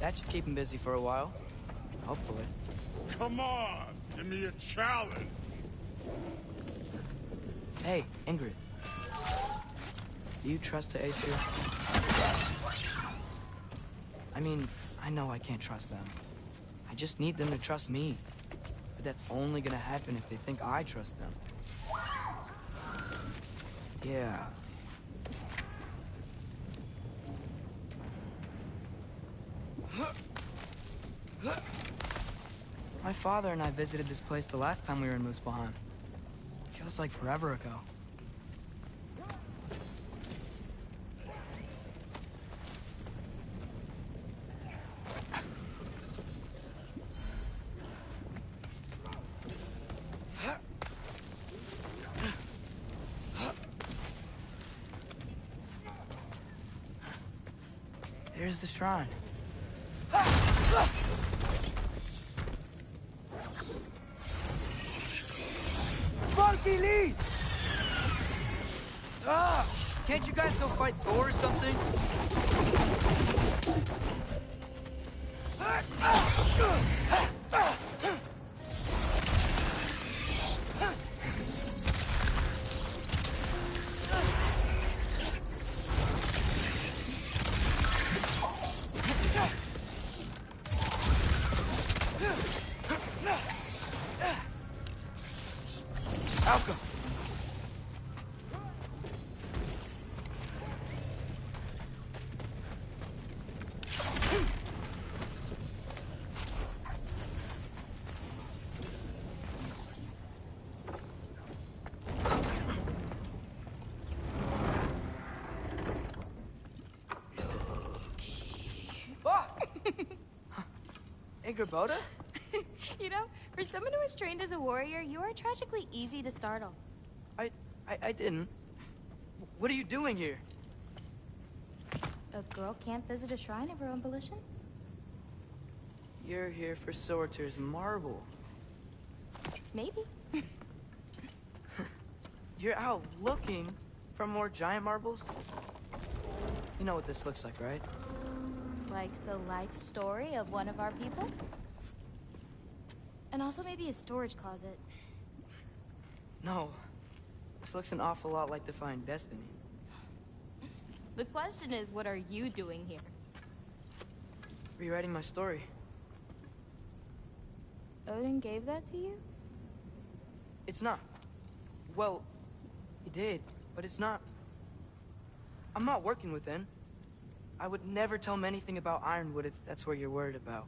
That should keep him busy for a while. Hopefully. Come on! Give me a challenge! Hey, Ingrid. Do you trust the Aesir? I mean, I know I can't trust them. I just need them to trust me. But that's only gonna happen if they think I trust them. Yeah. My father and I visited this place the last time we were in Muspelheim. Feels like forever ago. There's the shrine. Funky Lee! Ah! Can't you guys go fight Thor or something? Alka! Ingrid Boda? You know, For someone who was trained as a warrior, you are tragically easy to startle. I didn't. What are you doing here? A girl can't visit a shrine of her own volition? You're here for Sorter's marble. Maybe. You're out looking for more giant marbles? You know what this looks like, right? Like the life story of one of our people? And also maybe a storage closet. No. This looks an awful lot like Defying Destiny. The question is, what are you doing here? Rewriting my story. Odin gave that to you? It's not. Well, he did, but it's not. I'm not working with him. I would never tell him anything about Ironwood if that's what you're worried about.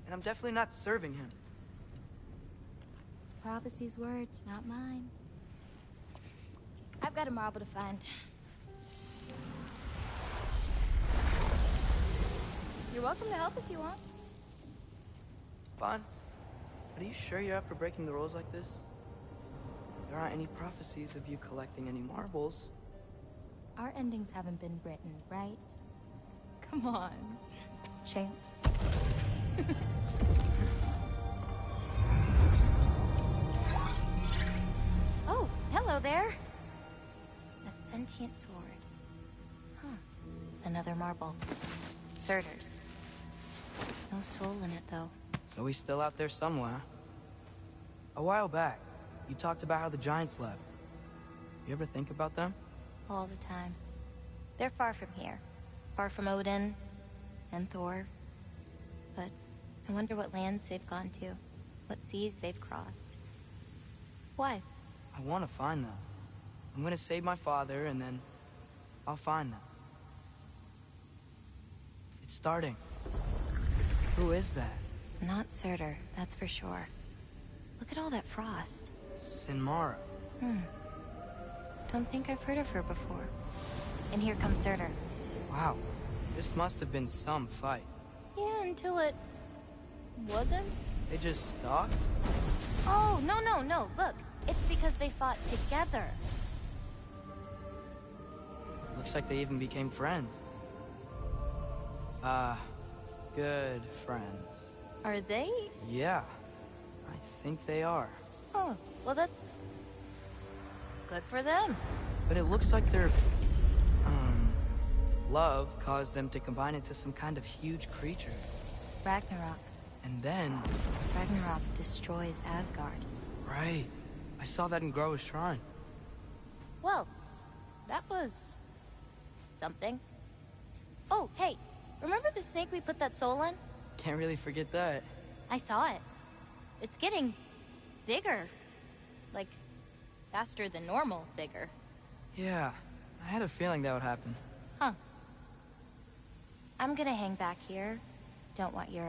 And I'm definitely not serving him. It's prophecy's words, not mine. I've got a marble to find. You're welcome to help if you want. Bon, are you sure you're up for breaking the rules like this? There aren't any prophecies of you collecting any marbles. Our endings haven't been written, right? Come on, champ. Oh, hello there. A sentient sword. Huh. Another marble. Surtur's. No soul in it, though. So he's still out there somewhere. A while back, you talked about how the giants left. You ever think about them? All the time. They're far from here. Far from Odin and Thor. But I wonder what lands they've gone to. What seas they've crossed. Why? I want to find them. I'm gonna save my father, and then I'll find them. It's starting. Who is that? Not Surtur, that's for sure. Look at all that frost. Sinmara. Don't think I've heard of her before. And here comes Surtur. Wow. This must have been some fight. Yeah, until it... wasn't? They just stalked? Oh, no. Look, it's because they fought together. Looks like they even became friends. Good friends. Are they? Yeah, I think they are. Oh, well that's... good for them. But it looks like their... love caused them to combine into some kind of huge creature. Ragnarok. And then... Ragnarok destroys Asgard. Right. I saw that in Groa's shrine. Well, that was... something. Oh, hey, remember the snake we put that soul in? Can't really forget that. I saw it. It's getting... bigger. Like, faster than normal bigger. Yeah, I had a feeling that would happen. Huh. I'm gonna hang back here. Don't want your,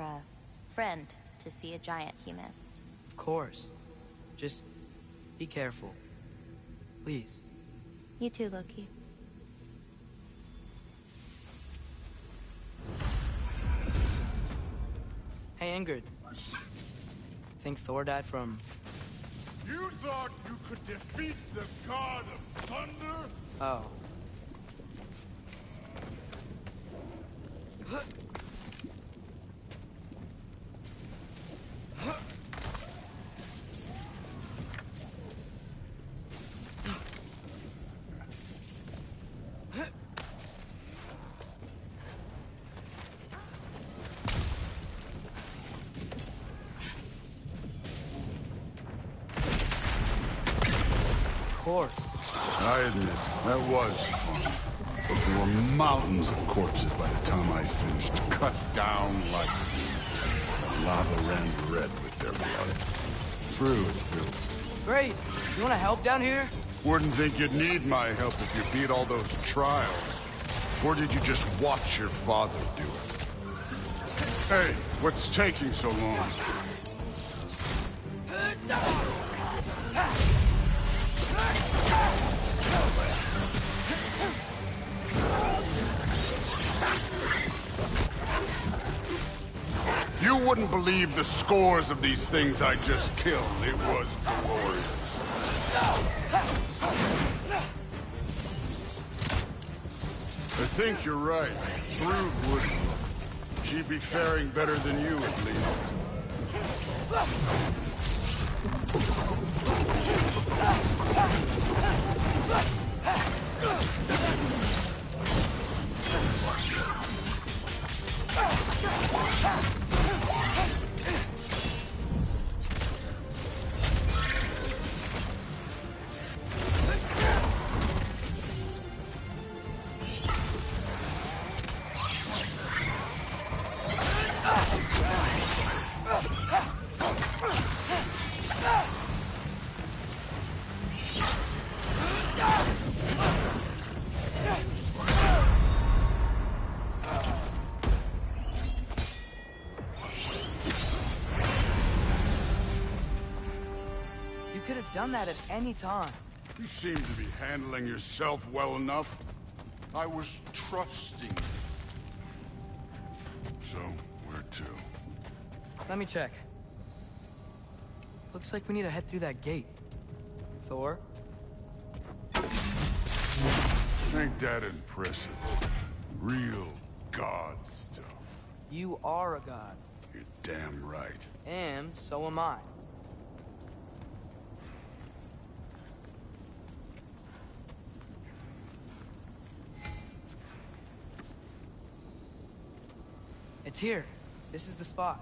friend to see a giant he missed. Of course. Just be careful. Please. You too, Loki. Hey, Ingrid. Think Thor died from... You thought you could defeat the god of thunder? Oh. I admit, that was fun. But there were mountains of corpses by the time I finished. Cut down like... lava ran red with their blood. Thru. Great. You want to help down here? Wouldn't think you'd need my help if you beat all those trials. Or did you just watch your father do it? Hey, what's taking so long? You wouldn't believe the scores of these things I just killed. It was glorious. I think you're right. Thru wouldn't. She'd be faring better than you, at least. Done that at any time. You seem to be handling yourself well enough. I was trusting you. So, where to? Let me check. Looks like we need to head through that gate. Thor? Ain't that impressive? Real god stuff. You are a god. You're damn right. And so am I. It's here. This is the spot.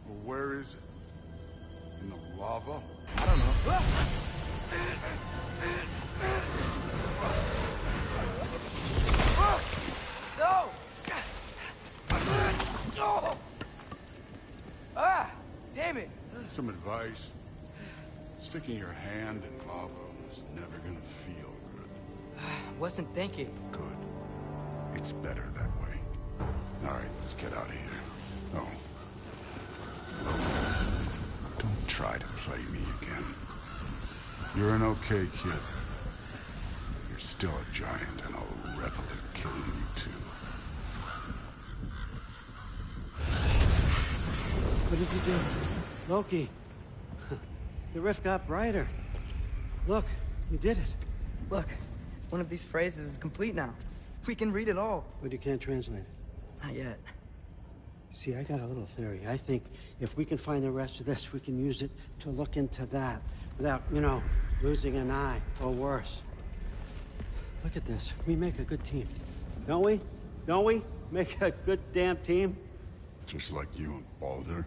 Well, where is it? In the lava? I don't know. No! No! Ah! Damn it! Some advice. Sticking your hand in lava is never gonna feel good. Wasn't thinking. Good. It's better that way. All right, let's get out of here. Oh. Don't try to play me again. You're an okay kid. You're still a giant, and I'll revel in killing you too. What did you do? Loki. The rift got brighter. Look, you did it. Look, one of these phrases is complete now. We can read it all. But you can't translate it. Not yet. See, I got a little theory. I think if we can find the rest of this, we can use it to look into that without, you know, losing an eye or worse. Look at this. We make a good team. Don't we? Don't we? Make a good damn team? Just like you and Baldur.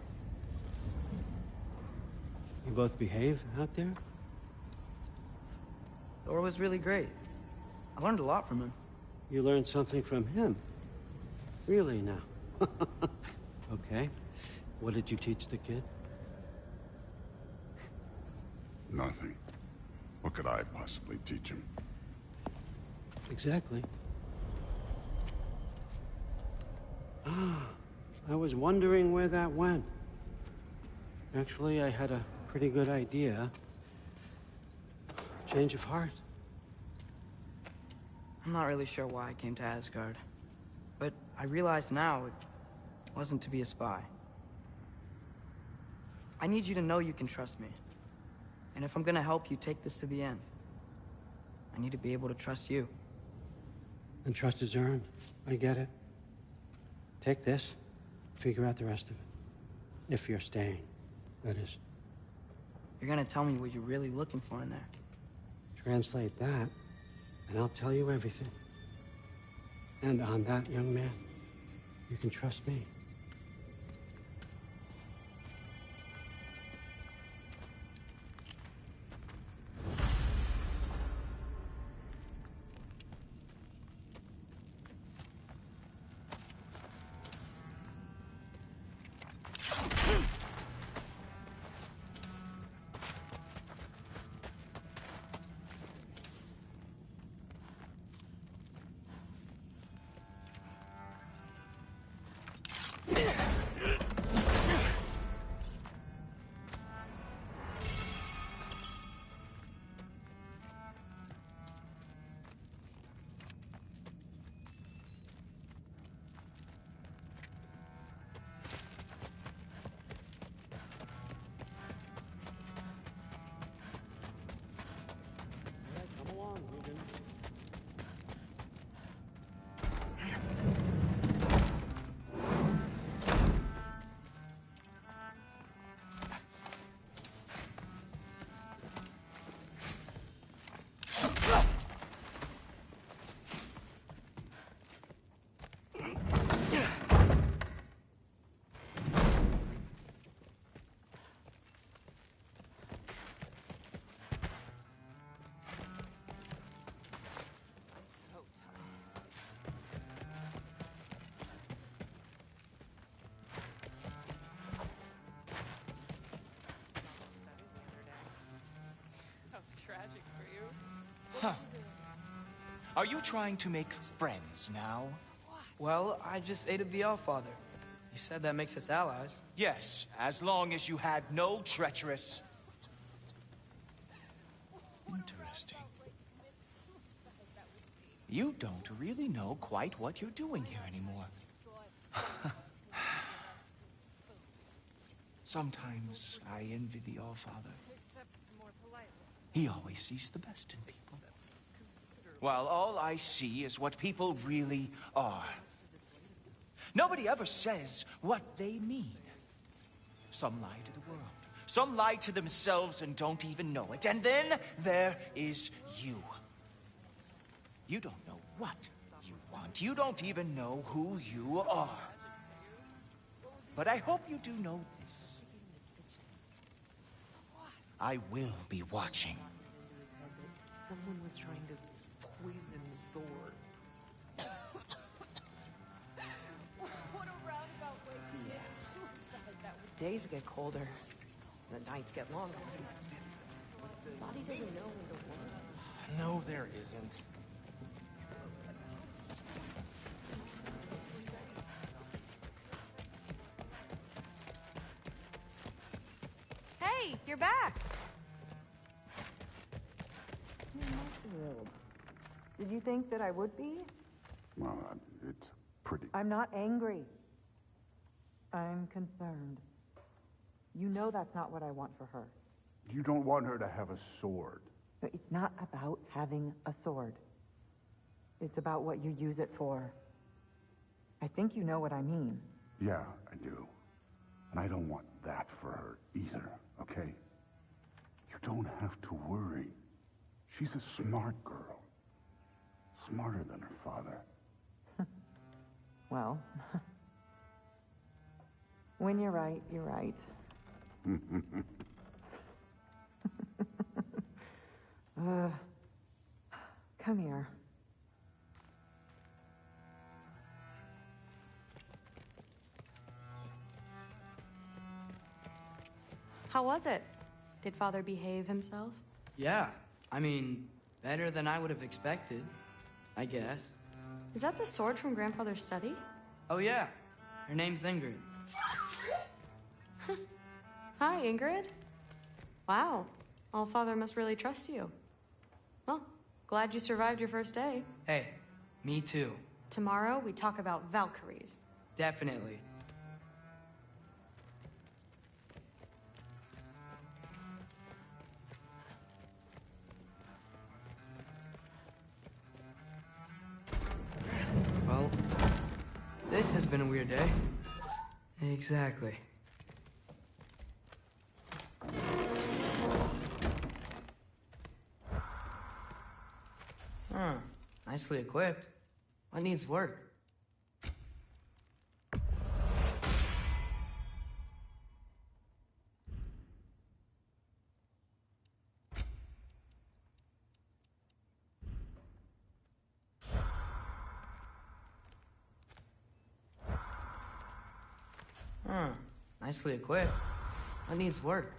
You both behave out there? Thor was really great. I learned a lot from him. You learned something from him? Really now? Okay. What did you teach the kid? Nothing. What could I possibly teach him? Exactly. Ah, I was wondering where that went. Actually, I had a pretty good idea. Change of heart. I'm not really sure why I came to Asgard. But I realize now it wasn't to be a spy. I need you to know you can trust me. And if I'm gonna help you take this to the end, I need to be able to trust you. And trust is earned. I get it. Take this, figure out the rest of it. If you're staying, that is. You're gonna tell me what you're really looking for in there. Translate that, and I'll tell you everything. And on that, young man, you can trust me. Are you trying to make friends now? Well, I just aided the Allfather. You said that makes us allies. Yes, as long as you had no treacherous... Interesting. You don't really know quite what you're doing here anymore. Sometimes I envy the Allfather. He always sees the best in people. While all I see is what people really are. Nobody ever says what they mean. Some lie to the world. Some lie to themselves and don't even know it. And then there is you. You don't know what you want. You don't even know who you are. But I hope you do know this. I will be watching. Someone was trying to poison Thor. What a roundabout way to commit suicide that would be. Days get colder. The nights get longer. The body doesn't know when to work. No, there isn't. Hey, you're back. Did you think that I would be? Well, it's pretty. I'm not angry. I'm concerned. You know that's not what I want for her. You don't want her to have a sword. But it's not about having a sword. It's about what you use it for. I think you know what I mean. Yeah, I do. And I don't want that for her either, okay? You don't have to worry. She's a smart girl. Smarter than her father. Well, when you're right, you're right. Come here. How was it? Did Father behave himself? Yeah, I mean, better than I would have expected, I guess. Is that the sword from Grandfather's study? Oh yeah, her name's Ingrid. Hi, Ingrid. Wow, Allfather must really trust you. Well, glad you survived your first day. Hey, me too. Tomorrow, we talk about Valkyries. Definitely. Well, this has been a weird day. Exactly. Huh. Nicely equipped. What needs work? Huh. Nicely equipped. What needs work?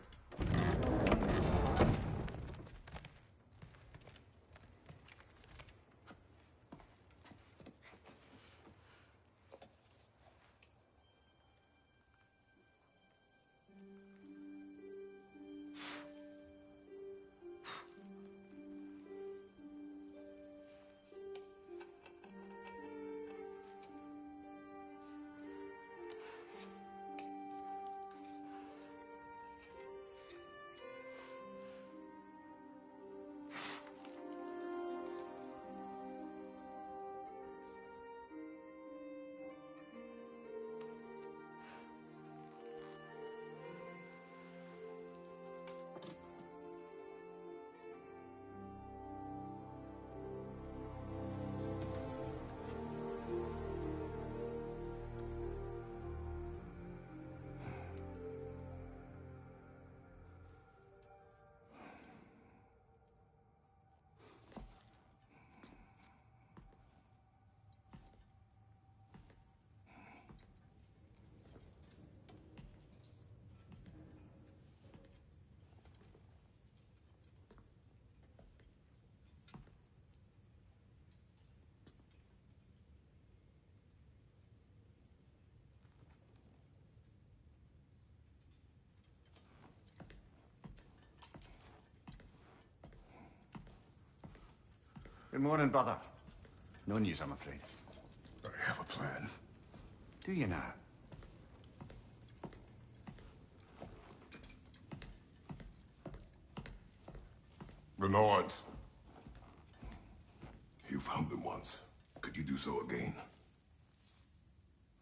Good morning, brother. No news, I'm afraid. I have a plan. Do you now? The Norns. You found them once. Could you do so again?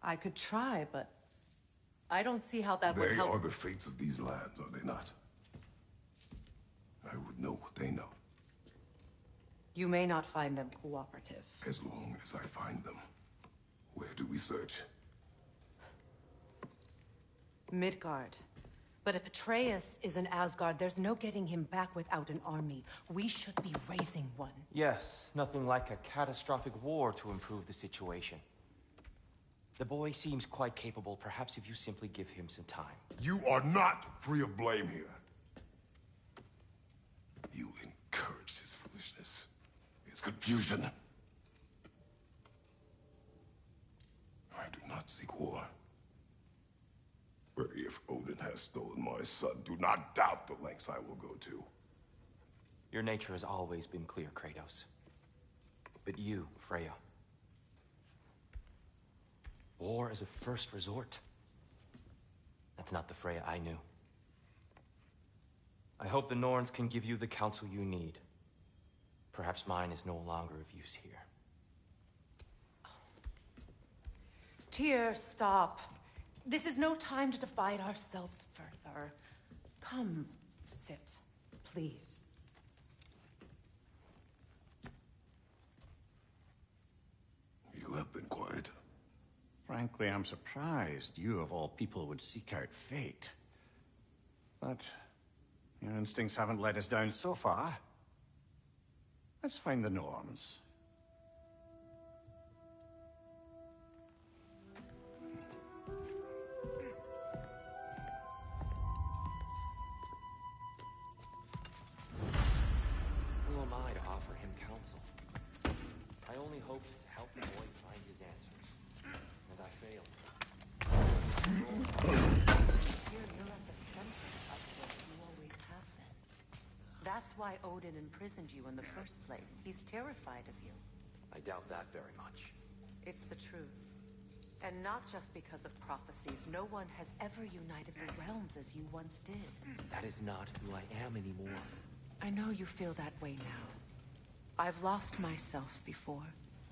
I could try, but I don't see how that would help. They are the fates of these lands, are they not? I would know what they know. You may not find them cooperative. As long as I find them. Where do we search? Midgard. But if Atreus is in Asgard, there's no getting him back without an army. We should be raising one. Yes, nothing like a catastrophic war to improve the situation. The boy seems quite capable. Perhaps if you simply give him some time. You are not free of blame here. You encouraged his foolishness, his confusion. I do not seek war. But if Odin has stolen my son, do not doubt the lengths I will go to. Your nature has always been clear, Kratos. But you, Freya. War as a first resort. That's not the Freya I knew. I hope the Norns can give you the counsel you need. Perhaps mine is no longer of use here. Tyr, stop. This is no time to divide ourselves further. Come, sit, please. You have been quiet. Frankly, I'm surprised you of all people would seek out fate. But your instincts haven't let us down so far. Let's find the Norns. Who am I to offer him counsel? I only hoped to help the boy find his answers. And I failed. You're at the center of this. You always have been. That's why Odin imprisoned you in the first place. He's terrified of you. I doubt that very much. It's the truth. And not just because of prophecies. No one has ever united the realms as you once did. That is not who I am anymore. I know you feel that way now. I've lost myself before.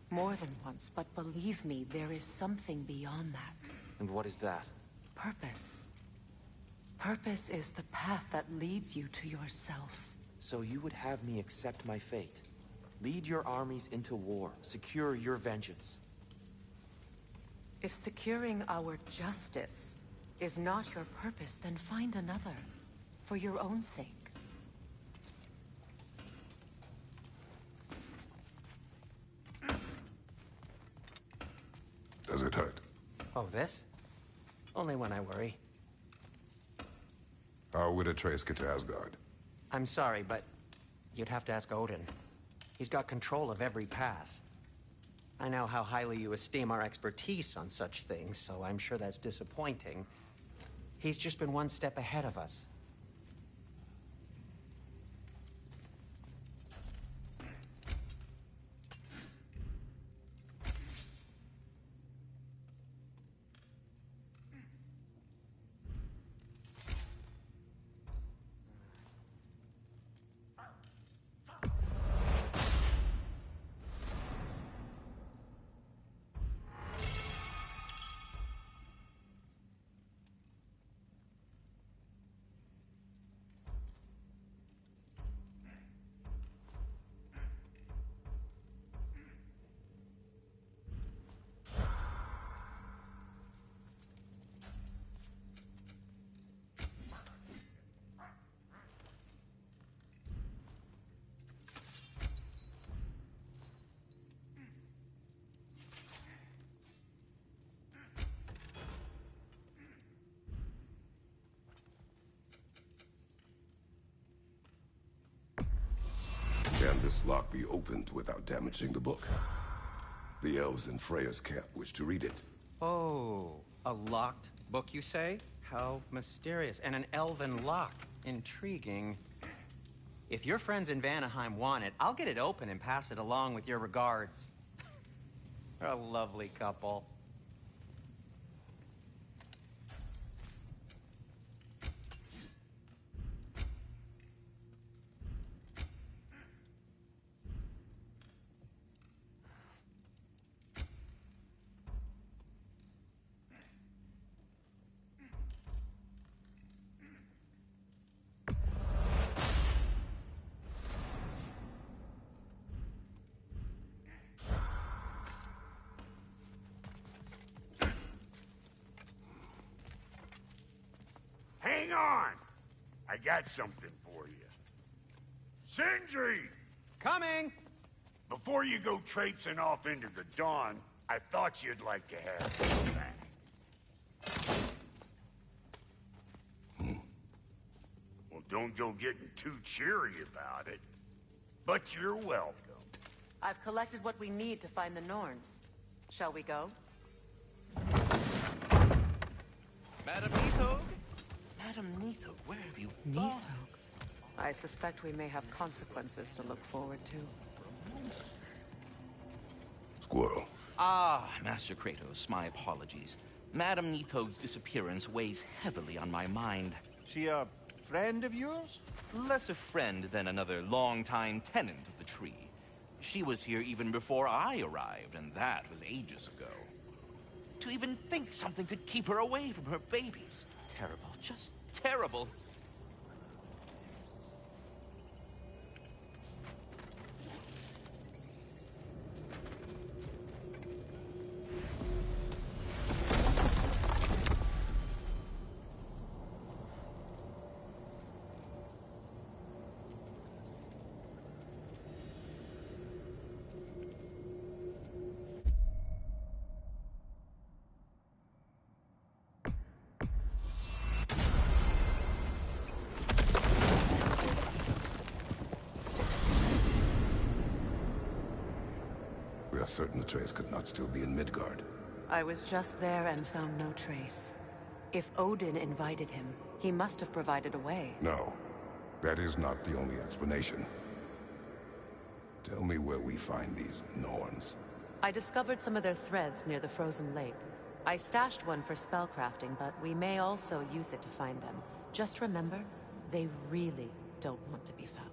More than once, but believe me, there is something beyond that. And what is that? Purpose. Purpose is the path that leads you to yourself. So you would have me accept my fate? Lead your armies into war, secure your vengeance. If securing our justice is not your purpose, then find another. For your own sake. Does it hurt? Oh, this? Only when I worry. How would Atreus get to Asgard? I'm sorry, but you'd have to ask Odin. He's got control of every path. I know how highly you esteem our expertise on such things, so I'm sure that's disappointing. He's just been one step ahead of us. Can this lock be opened without damaging the book? The elves in Freya's camp wish to read it. Oh, a locked book, you say? How mysterious. And an elven lock. Intriguing. If your friends in Vanaheim want it, I'll get it open and pass it along with your regards. They're a lovely couple. Hang on! I got something for you. Sindri! Coming! Before you go traipsing off into the dawn, I thought you'd like to have this back. Well, don't go getting too cheery about it. But you're welcome. I've collected what we need to find the Norns. Shall we go? Madam Neathog? Madam Neathog, where have you gone? I suspect we may have consequences to look forward to. Squirrel. Ah, Master Kratos, my apologies. Madam Neathog's disappearance weighs heavily on my mind. She a friend of yours? Less a friend than another longtime tenant of the tree. She was here even before I arrived, and that was ages ago. To even think something could keep her away from her babies. Terrible, just terrible. We are certain the trace could not still be in Midgard. I was just there and found no trace. If Odin invited him, he must have provided a way. No, that is not the only explanation. Tell me where we find these Norns. I discovered some of their threads near the frozen lake. I stashed one for spellcrafting, but we may also use it to find them. Just remember, they really don't want to be found.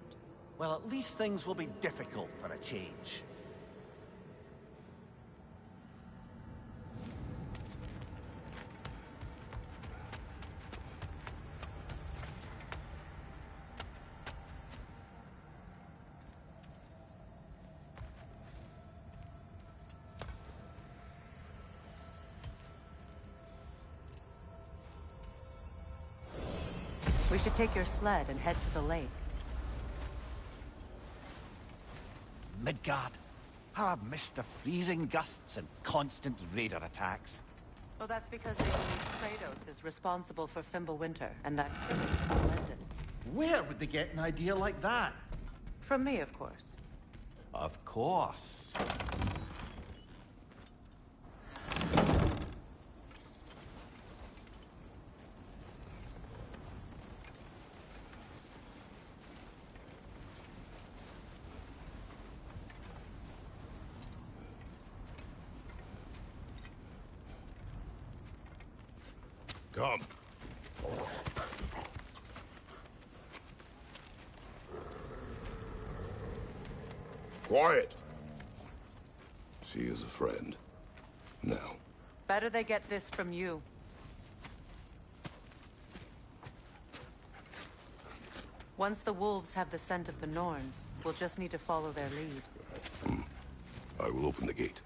Well, at least things will be difficult for a change. We should take your sled and head to the lake. Midgard. How I've missed the freezing gusts and constant raider attacks. Oh, that's because they believe Kratos is responsible for Fimbulwinter, and that Kratos led it. Where would they get an idea like that? From me, of course. Of course. Come. Quiet. She is a friend. Now. Better they get this from you. Once the wolves have the scent of the Norns, we'll just need to follow their lead. I will open the gate.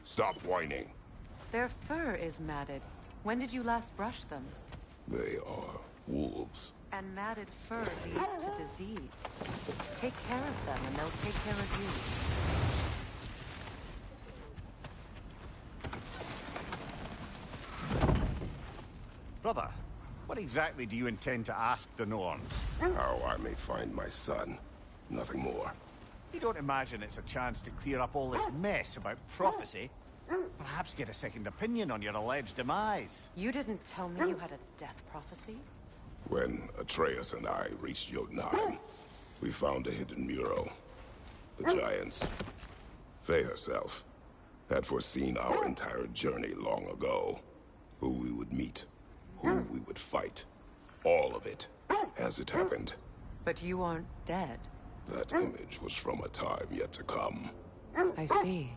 Stop whining. Their fur is matted. When did you last brush them? They are wolves. And matted fur leads to disease. Take care of them and they'll take care of you. Brother, what exactly do you intend to ask the Norns? How I may find my son. Nothing more. You don't imagine it's a chance to clear up all this mess about prophecy? Perhaps get a second opinion on your alleged demise. You didn't tell me you had a death prophecy? When Atreus and I reached Jotunheim, we found a hidden mural. The Giants, Faye herself, had foreseen our entire journey long ago. Who we would meet, who we would fight. All of it, as it happened. But you aren't dead. That image was from a time yet to come. I see.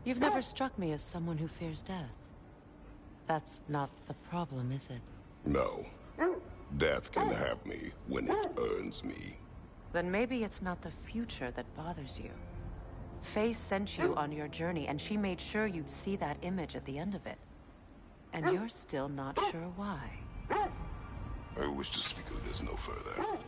You've never struck me as someone who fears death. That's not the problem, is it? No. Death can have me when it earns me. Then maybe it's not the future that bothers you. Faye sent you on your journey, and she made sure you'd see that image at the end of it. And you're still not sure why. I wish to speak of this no further.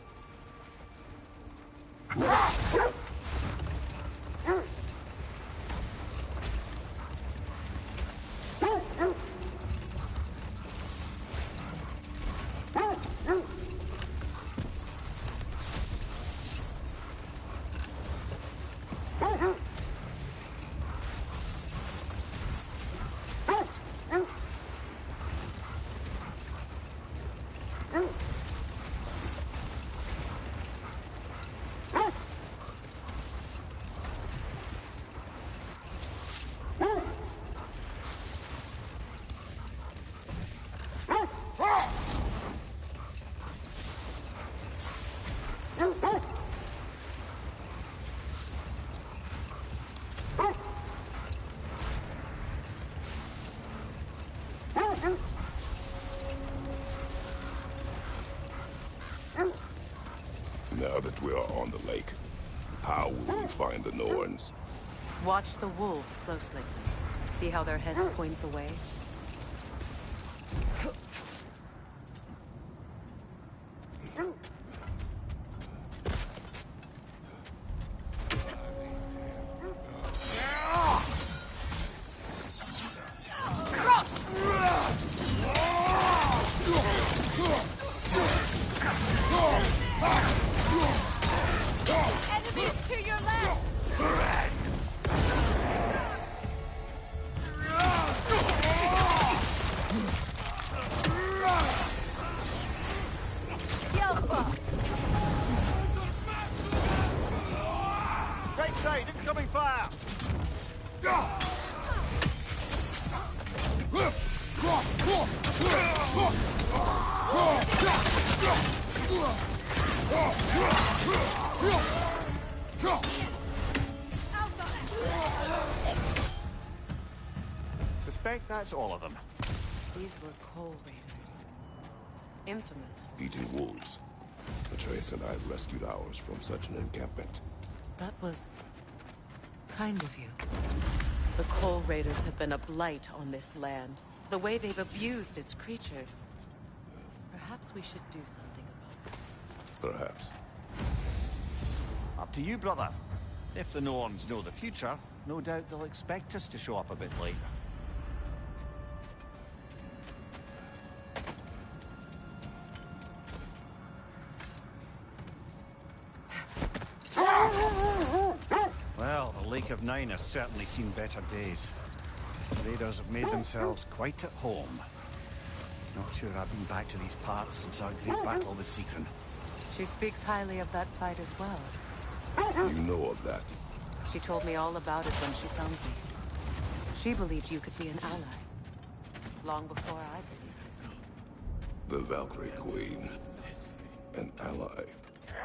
Now that we are on the lake, how will we find the Norns? Watch the wolves closely. See how their heads point the way? Enemies to your left! Right side, incoming fire! Suspect that's all of them. These were coal raiders. Infamous. Eating wolves. Atreus and I rescued ours from such an encampment. That was kind of you. The coal raiders have been a blight on this land. The way they've abused its creatures. Perhaps we should do something about it. Perhaps. Up to you, brother. If the Norns know the future, no doubt they'll expect us to show up a bit late. Well, the Lake of Nine has certainly seen better days. The raiders have made themselves quite at home. Not sure I've been back to these parts since our great battle with Seekron. She speaks highly of that fight as well. You know of that? She told me all about it when she found me. She believed you could be an ally. Long before I believed it. The Valkyrie Queen. An ally.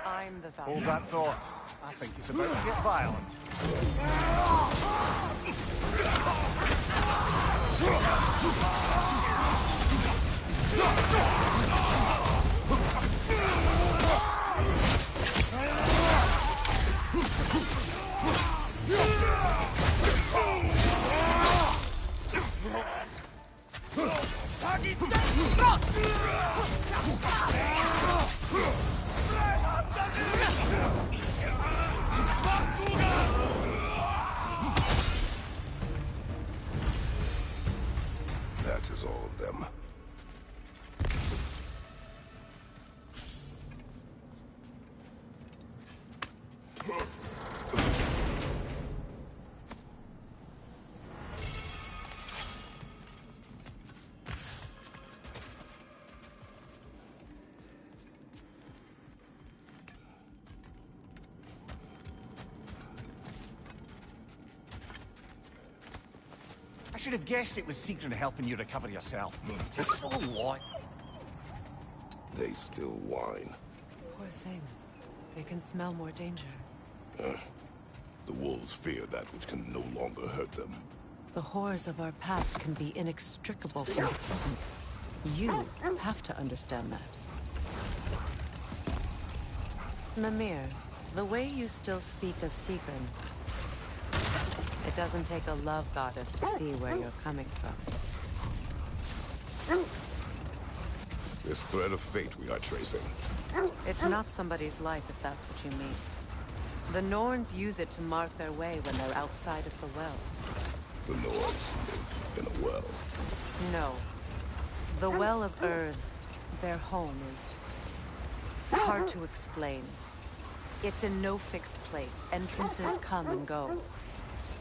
I'm the Valkyrie. Hold that thought. I think it's about to get violent. That is all of them. should have guessed it was Sigrun helping you recover yourself. Just so what? They still whine. Poor things. They can smell more danger. The wolves fear that which can no longer hurt them. The horrors of our past can be inextricable from the present. You have to understand that. Mimir, the way you still speak of Sigrun, it doesn't take a love goddess to see where you're coming from. This thread of fate we are tracing. It's not somebody's life if that's what you mean. The Norns use it to mark their way when they're outside of the well. The Nords live in a well. No. The Well of Earth, their home, is hard to explain. It's in no fixed place. Entrances come and go.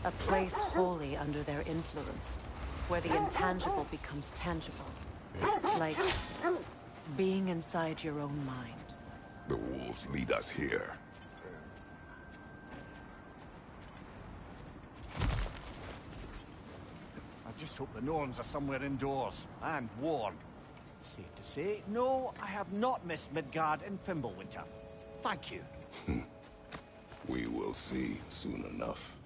A place wholly under their influence, where the intangible becomes tangible. Like being inside your own mind. The wolves lead us here. I just hope the Norns are somewhere indoors, and warm. Safe to say, no, I have not missed Midgard in Fimbulwinter. Thank you. We will see soon enough.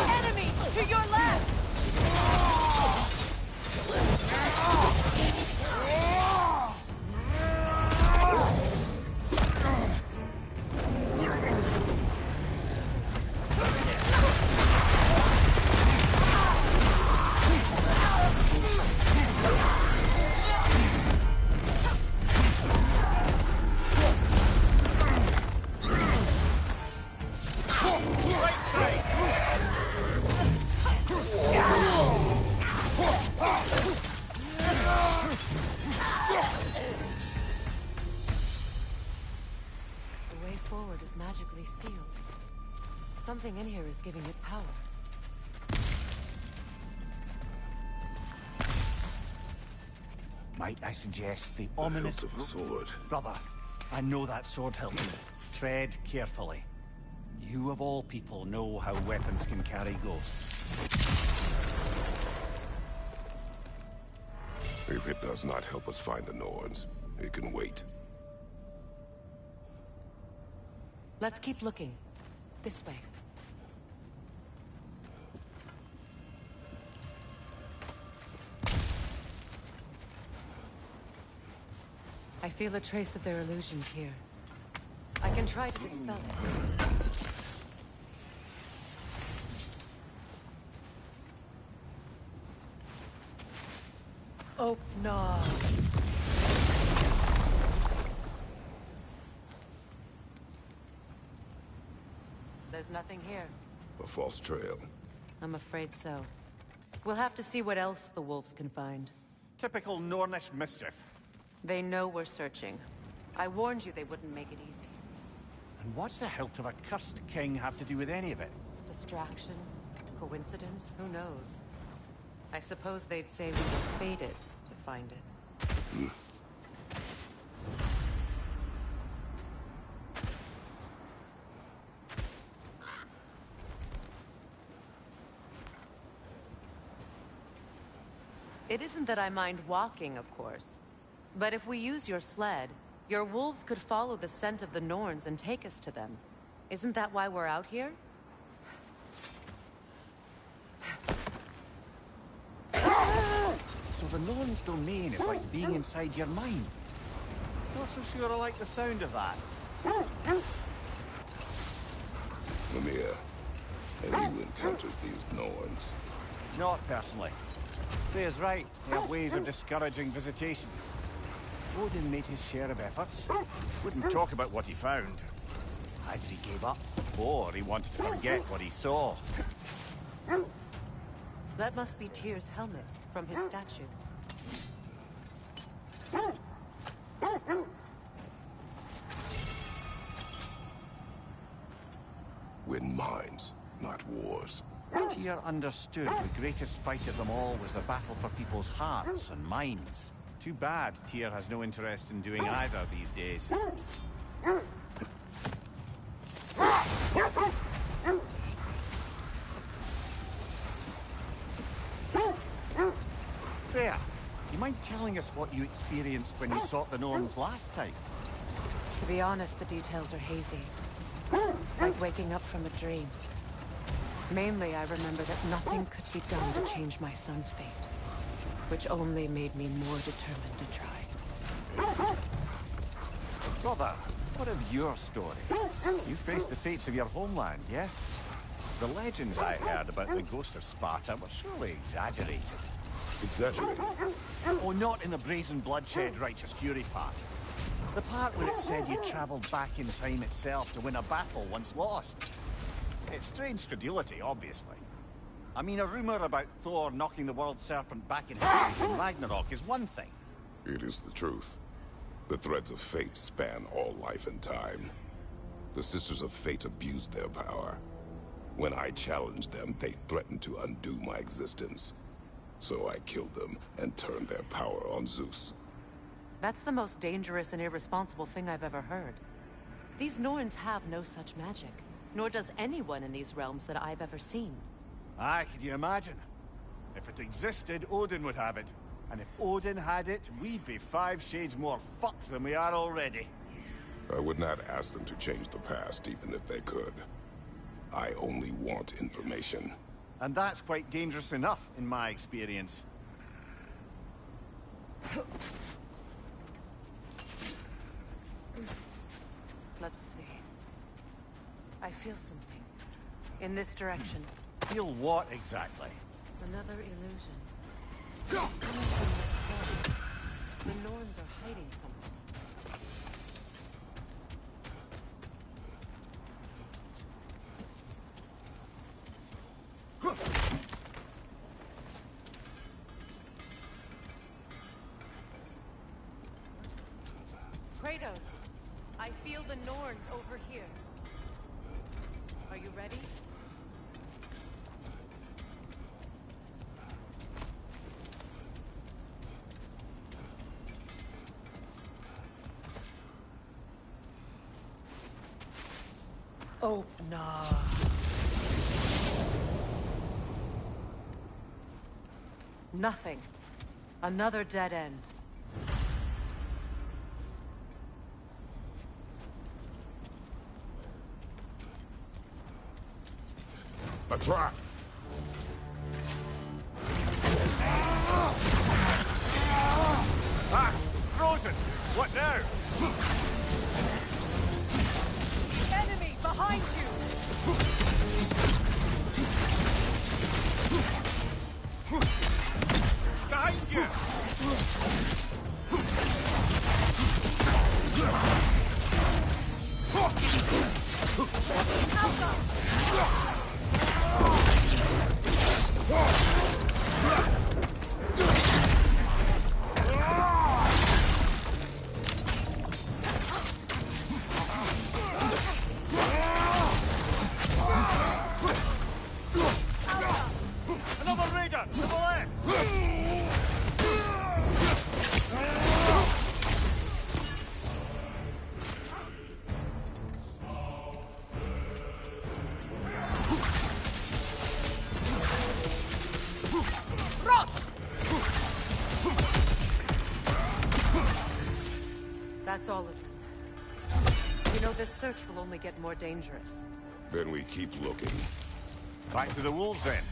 Enemy! To your left! The way forward is magically sealed. Something in here is giving it power. Might I suggest the ominous... hilt of a sword. Brother, I know that sword hilt. Tread carefully. You of all people know how weapons can carry ghosts. If it does not help us find the Norns, it can wait. Let's keep looking. This way. I feel a trace of their illusions here. I can try to dispel it. Oh, no. There's nothing here. A false trail. I'm afraid so. We'll have to see what else the wolves can find. Typical Nornish mischief. They know we're searching. I warned you they wouldn't make it easy. And what's the hilt of a cursed king have to do with any of it? Distraction? Coincidence? Who knows? I suppose they'd say we were fated to find it. It isn't that I mind walking, of course. But if we use your sled, your wolves could follow the scent of the Norns and take us to them. Isn't that why we're out here? So the Norn's domain is like being inside your mind. Not so sure I like the sound of that. Mimir, have you encountered these Norns? Not personally. Freya's right. They have ways of discouraging visitation. Odin made his share of efforts. Wouldn't talk about what he found. Either he gave up, or he wanted to forget what he saw. That must be Tyr's helmet from his statue. When my Tyr understood the greatest fight of them all was the battle for people's hearts and minds. Too bad Tyr has no interest in doing either these days. Freya, you mind telling us what you experienced when you sought the Norns last time? To be honest, the details are hazy. Like waking up from a dream. Mainly, I remember that nothing could be done to change my son's fate, which only made me more determined to try. Brother, what of your story? You faced the fates of your homeland, yes? The legends I heard about the ghost of Sparta were surely exaggerated. Exaggerated? Oh, not in the brazen bloodshed righteous fury part. The part where it said you traveled back in time itself to win a battle once lost. It's strange credulity, obviously. I mean, a rumor about Thor knocking the world serpent back in history from Ragnarok is one thing. It is the truth. The threads of fate span all life and time. The Sisters of Fate abused their power. When I challenged them, they threatened to undo my existence. So I killed them and turned their power on Zeus. That's the most dangerous and irresponsible thing I've ever heard. These Norns have no such magic, nor does anyone in these realms that I've ever seen. Aye, can you imagine? If it existed, Odin would have it. And if Odin had it, we'd be 5 shades more fucked than we are already. I would not ask them to change the past, even if they could. I only want information. And that's quite dangerous enough, in my experience. Let's see. I feel something. In this direction. Feel what exactly? Another illusion. Coming from this corner. The Norns are hiding something. Kratos, I feel the Norns over here. Are you ready? Open up. Nothing. Another dead end. A trap! Ah! Frozen! What now? Enemy behind you! Behind you! Another raider to the left! That's all of them. You know, this search will only get more dangerous. Then we keep looking. Back to the wolves, then.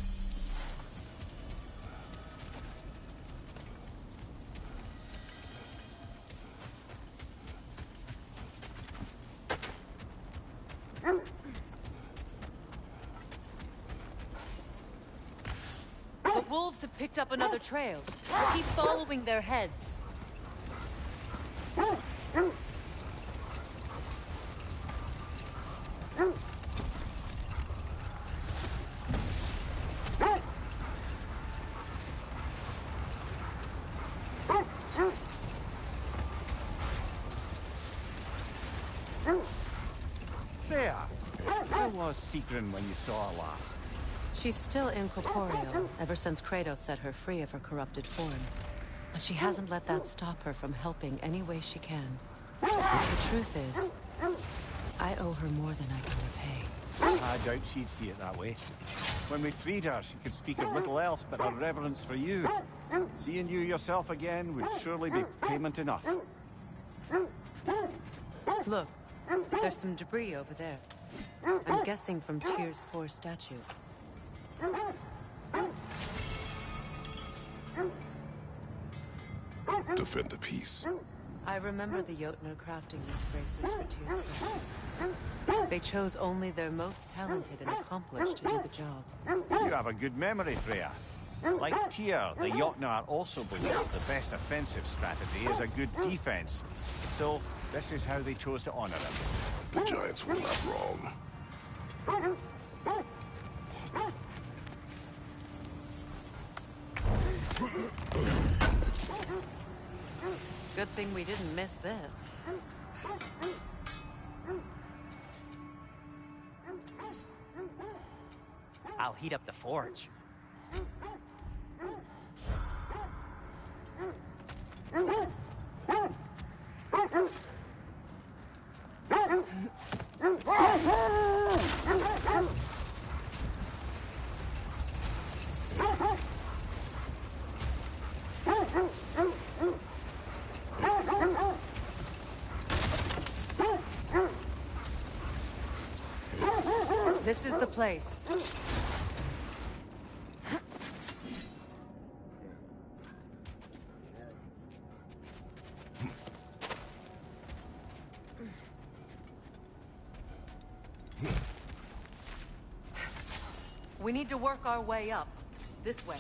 The wolves have picked up another trail. We'll keep following their heads. Freya, how was Sigrun when you saw her last? She's still incorporeal, ever since Kratos set her free of her corrupted form. But she hasn't let that stop her from helping any way she can. The truth is, I owe her more than I can repay. I doubt she'd see it that way. When we freed her, she could speak of little else but her reverence for you. Seeing you yourself again would surely be payment enough. Look, there's some debris over there. I'm guessing from Tyr's poor statue. Defend the peace. I remember the Jotnar crafting these bracers for Tyr's statue. They chose only their most talented and accomplished to do the job. You have a good memory, Freya. Like Tyr, the Jotnar also believe the best offensive strategy is a good defense. So, this is how they chose to honor him. The Giants were not wrong. Good thing we didn't miss this. I'll heat up the forge. This is the place. We need to work our way up. This way.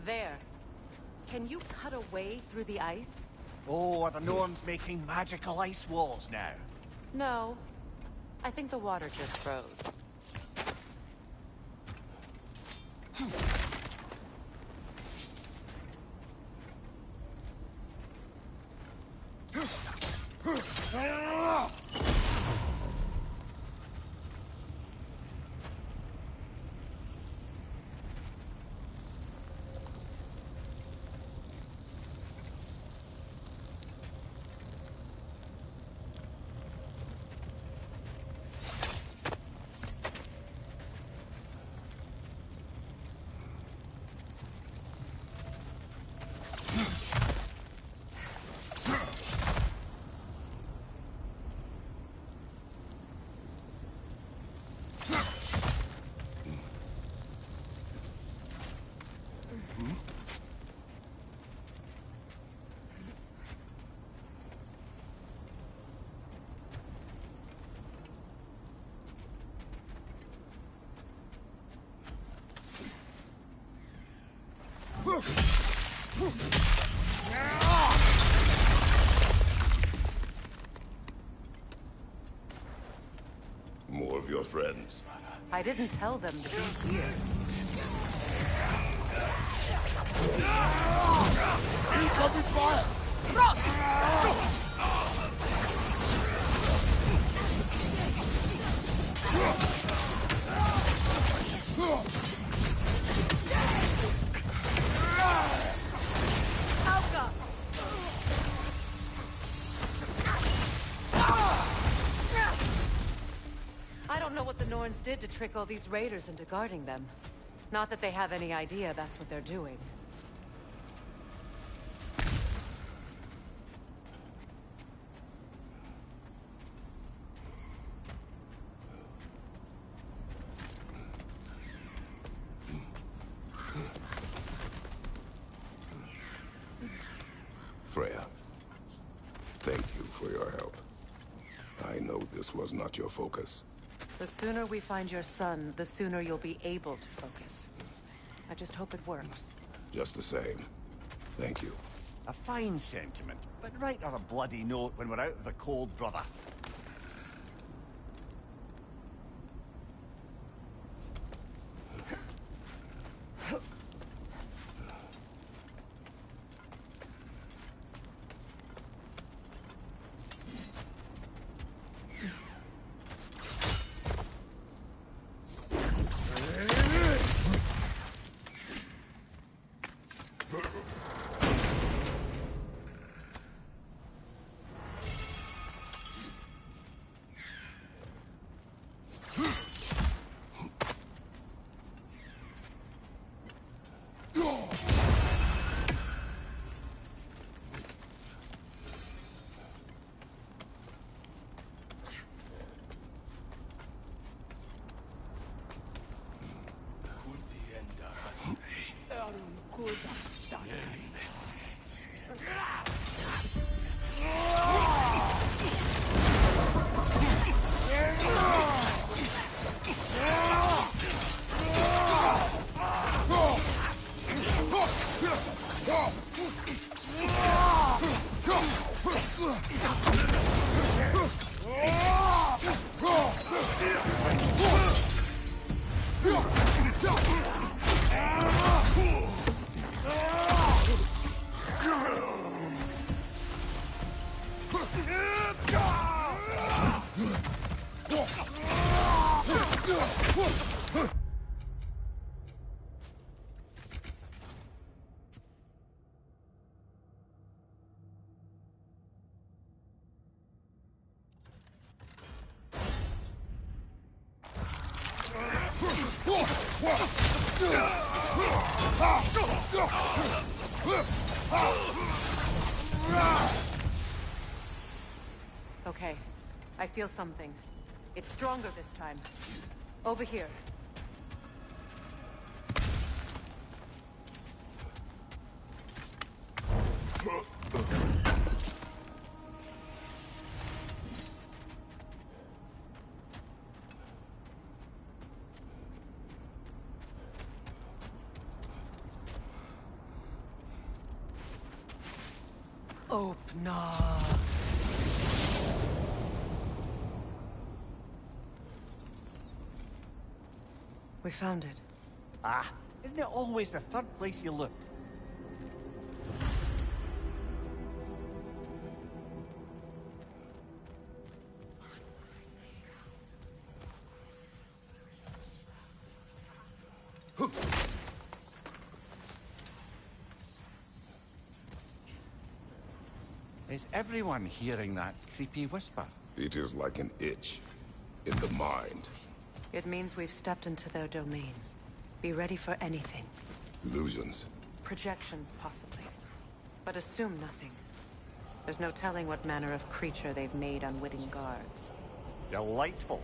There. Can you cut a way through the ice? Oh, are the Norns making magical ice walls now? No. I think the water just froze. More of your friends. I didn't tell them to be here. Incoming fire! I don't know what the Norns did to trick all these raiders into guarding them. Not that they have any idea that's what they're doing. Freya, thank you for your help. I know this was not your focus. The sooner we find your son, the sooner you'll be able to focus. I just hope it works. Just the same. Thank you. A fine sentiment, but write her a bloody note when we're out of the cold, brother. Okay, I feel something. It's stronger this time. Over here. Open up. We found it. Ah, isn't it always the third place you look? Is everyone hearing that creepy whisper? It is like an itch in the mind. It means we've stepped into their domain. Be ready for anything. Illusions. Projections, possibly. But assume nothing. There's no telling what manner of creature they've made unwitting guards. Delightful.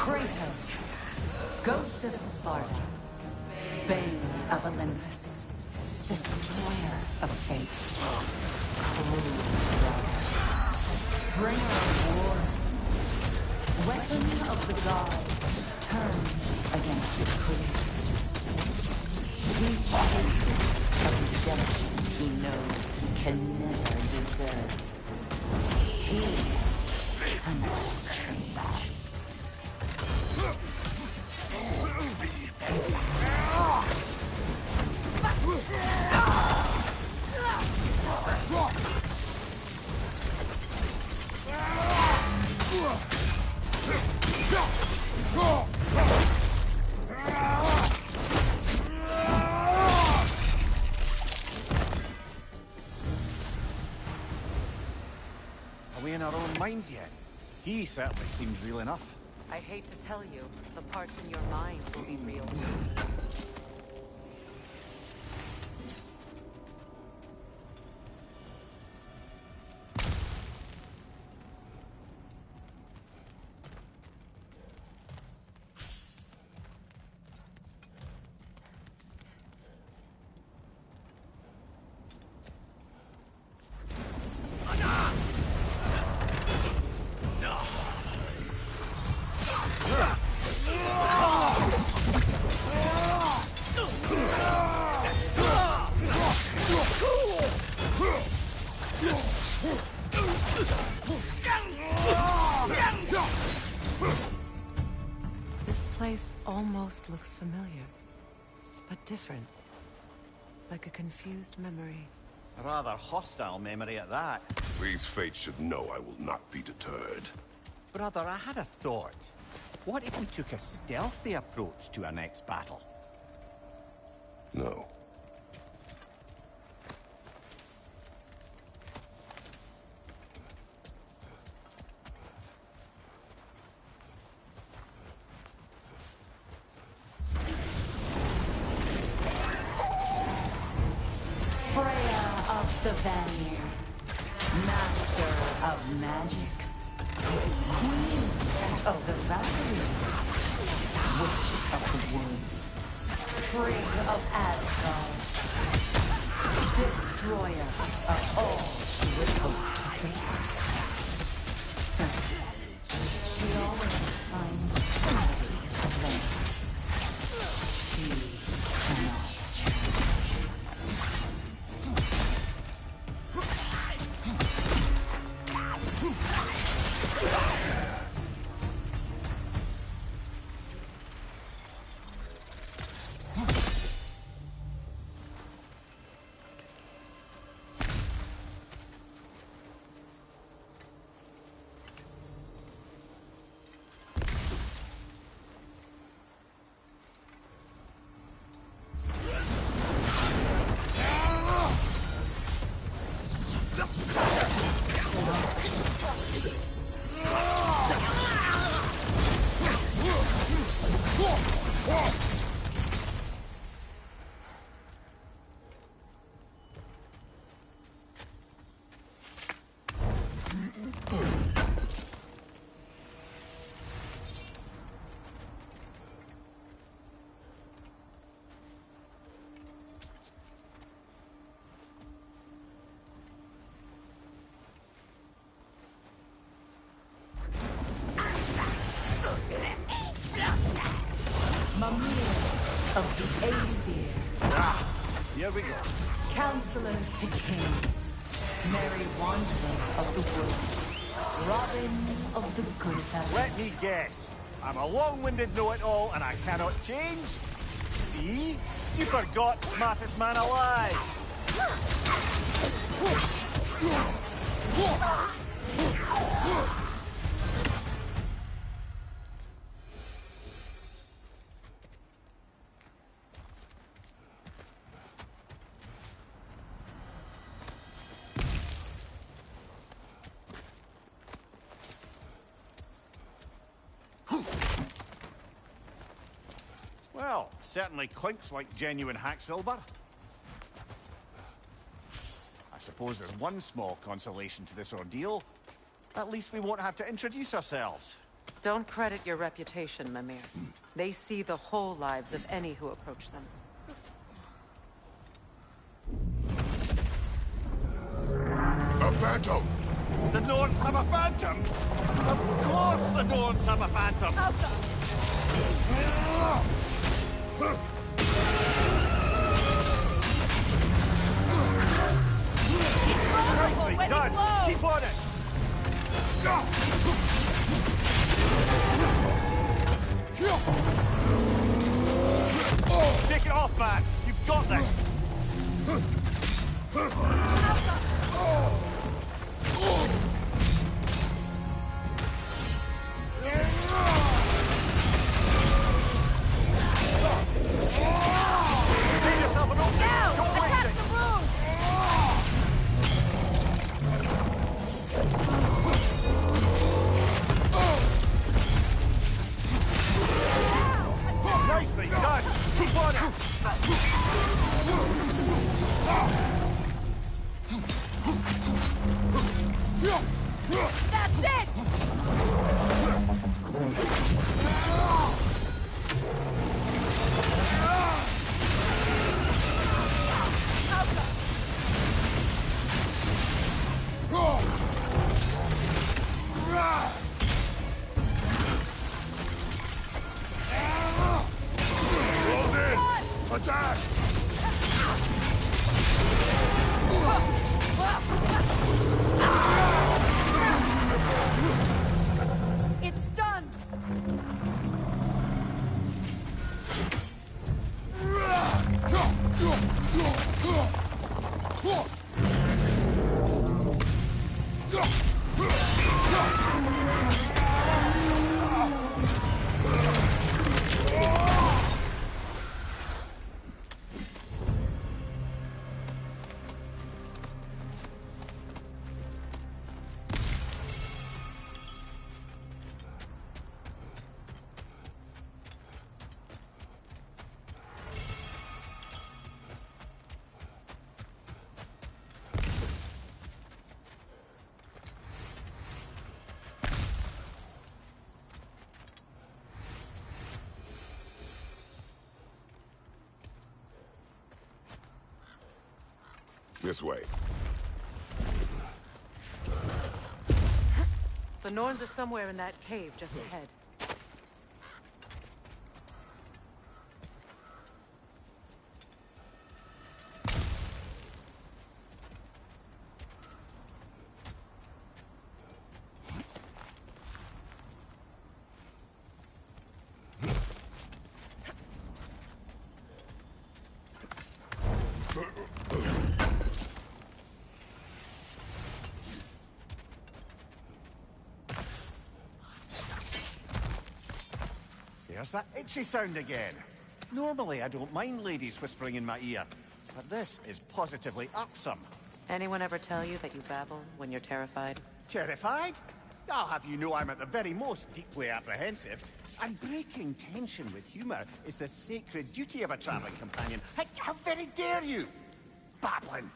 Kratos, Ghost of Sparta, Bane of Olympus, Destroyer of Fate, Cruel Strider, Bringer of War, Weapon of the Gods, turned against its creators. He chases a redemption he knows he can never deserve. He cannot change. Are we in our own minds yet? He certainly seems real enough. I hate to tell you, the parts in your mind will be real. This place almost looks familiar, but different. Like a confused memory. A rather hostile memory at that. These fates should know I will not be deterred. Brother, I had a thought. What if we took a stealthy approach to our next battle? No. Freya of the Vanir, Master of Magics, Queen of the Valkyries, Witch of the Woods, Frigg of Asgard, Destroyer of all she would hope to protect. She always finds somebody to blame. She cannot change. Here we go. Counselor to Kings, Merry Wanderer of the Woods, Robin of the Good Fellows. Let me guess. I'm a long-winded know-it-all and I cannot change? See? You forgot smartest man alive. Well, certainly clinks like genuine hack silver. I suppose there's one small consolation to this ordeal. At least we won't have to introduce ourselves. Don't credit your reputation, Mimir. They see the whole lives of any who approach them. A phantom! The Norns have a phantom? Of course the Norns have a phantom! Nicely done! Keep on it! Take it off, man! You've got this! Save yourself an opening! Now! Don't waste Attack it! the room! Nicely done! Keep on it! That's it! Close in! Attack! It's stunned! This way. The Norns are somewhere in that cave just ahead. There's that itchy sound again. Normally I don't mind ladies whispering in my ear, but this is positively irksome. Anyone ever tell you that you babble when you're terrified? Terrified? I'll have you know I'm at the very most deeply apprehensive. And breaking tension with humour is the sacred duty of a travelling companion. How very dare you! Babbling!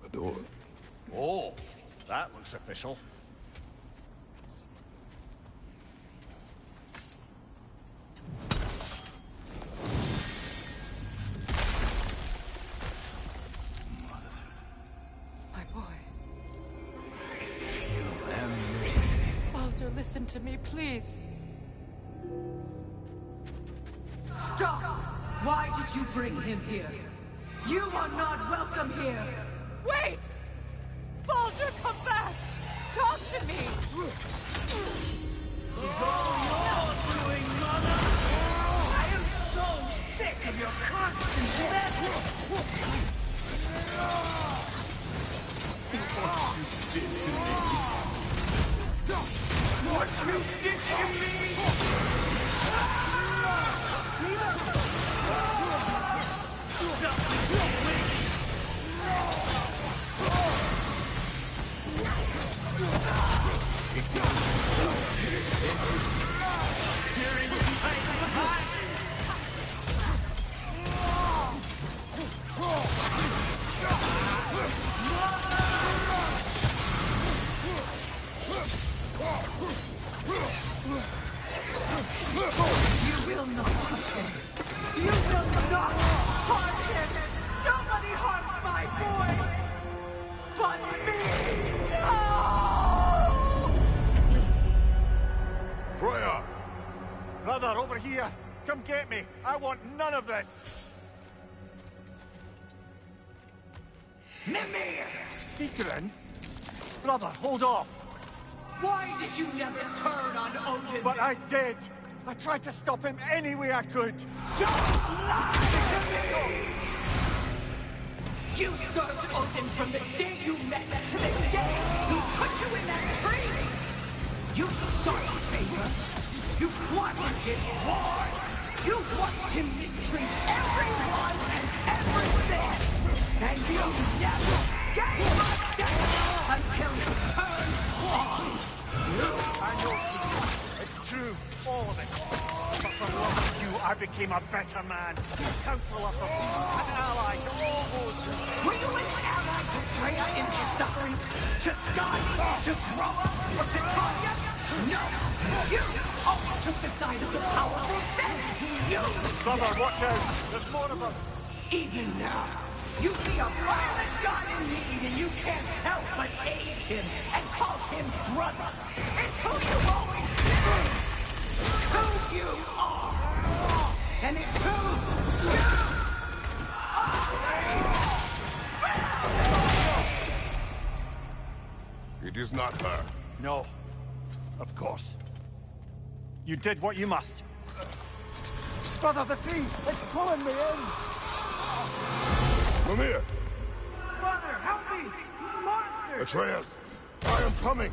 A door. Oh, that looks official. to me, please. Stop! Why did you bring him here? You are not welcome here! Wait! Baldur, come back! Talk to me! This is all your doing, mother! I am so sick of your constant mess! What you did to me! What you did to me! You will not touch him! You will not harm him! Nobody harms my boy! But me! No! Freya! Brother, over here! Come get me! I want none of this! Mimir! Secret? Brother, hold off! Why did you never turn on Odin? But I did! I tried to stop him any way I could! Don't lie to me! You served Odin from the day you met to the day he put you in that tree! You sought favor! You wanted his war! You watched him mistreat everyone and everything! And you never gave a damn until he turned on! I know it's true, all of it. But for love of you, I became a better man. Counselor for me, an ally to all those who... Were you an ally to Freya in his suffering? To Skadi? To Groa? Or to Tanya? No! You always took the side of the powerful, then you... Brother, watch out! There's more of them! Even now, you see a violent god in need and you can't help but aid him and call him brother. It's who you've always been! Who you are! And it's who you are! It is not her. No. Of course. You did what you must. Brother, the tree! It's pulling me in! Mimir! Brother, help me! Monster! Atreus! I am coming!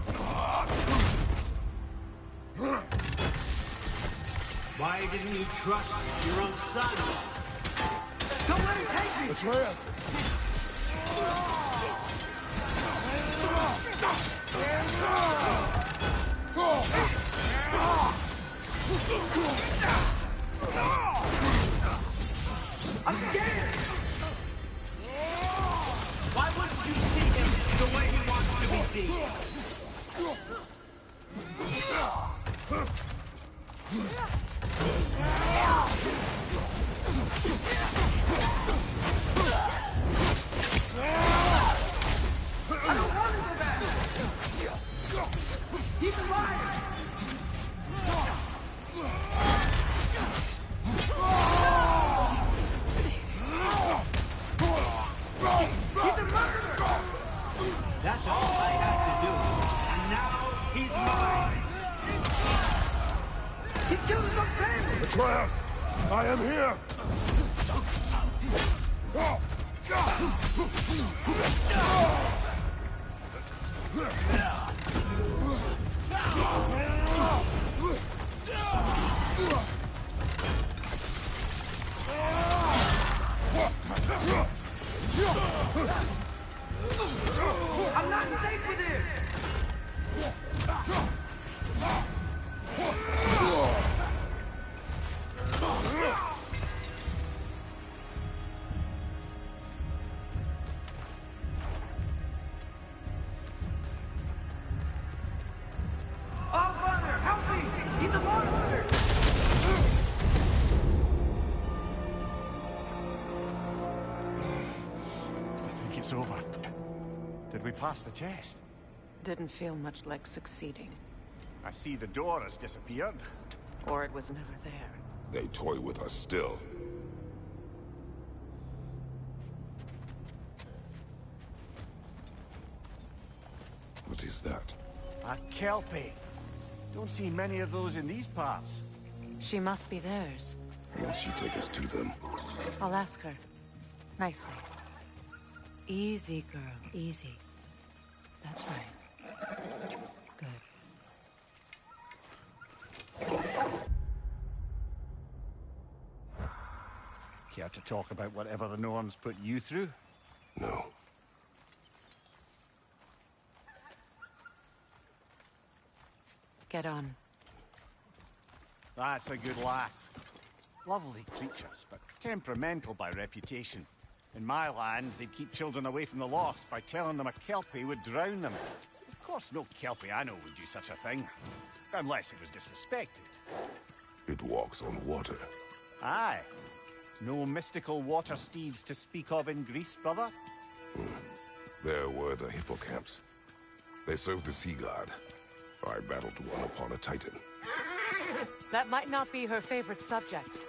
Why didn't you trust your own son? Don't let him take me! Atreus! I'm scared! Why wouldn't you see him the way he wants to be seen? I don't want to go back! He's alive! He's a murderer! That's all I had to do. And now he's mine. He's killing some family! Atreus! I am here! I'm not safe with him! Oh, Father, help me! He's a monster! I think it's over. Did we pass the test? Didn't feel much like succeeding. I see the door has disappeared. Or it was never there. They toy with us still. What is that? A kelpie. Don't see many of those in these parts. She must be theirs. Will she take us to them? I'll ask her. Nicely. Easy, girl. Easy. That's right. Good. Care to talk about whatever the Norns put you through? No. Get on. That's a good lass. Lovely creatures, but temperamental by reputation. In my land, they'd keep children away from the lost by telling them a kelpie would drown them. Of course, no kelpie I know would do such a thing. Unless it was disrespected. It walks on water. Aye. No mystical water steeds to speak of in Greece, brother? There were the hippocamps. They served the sea god. I battled one upon a titan. That might not be her favorite subject.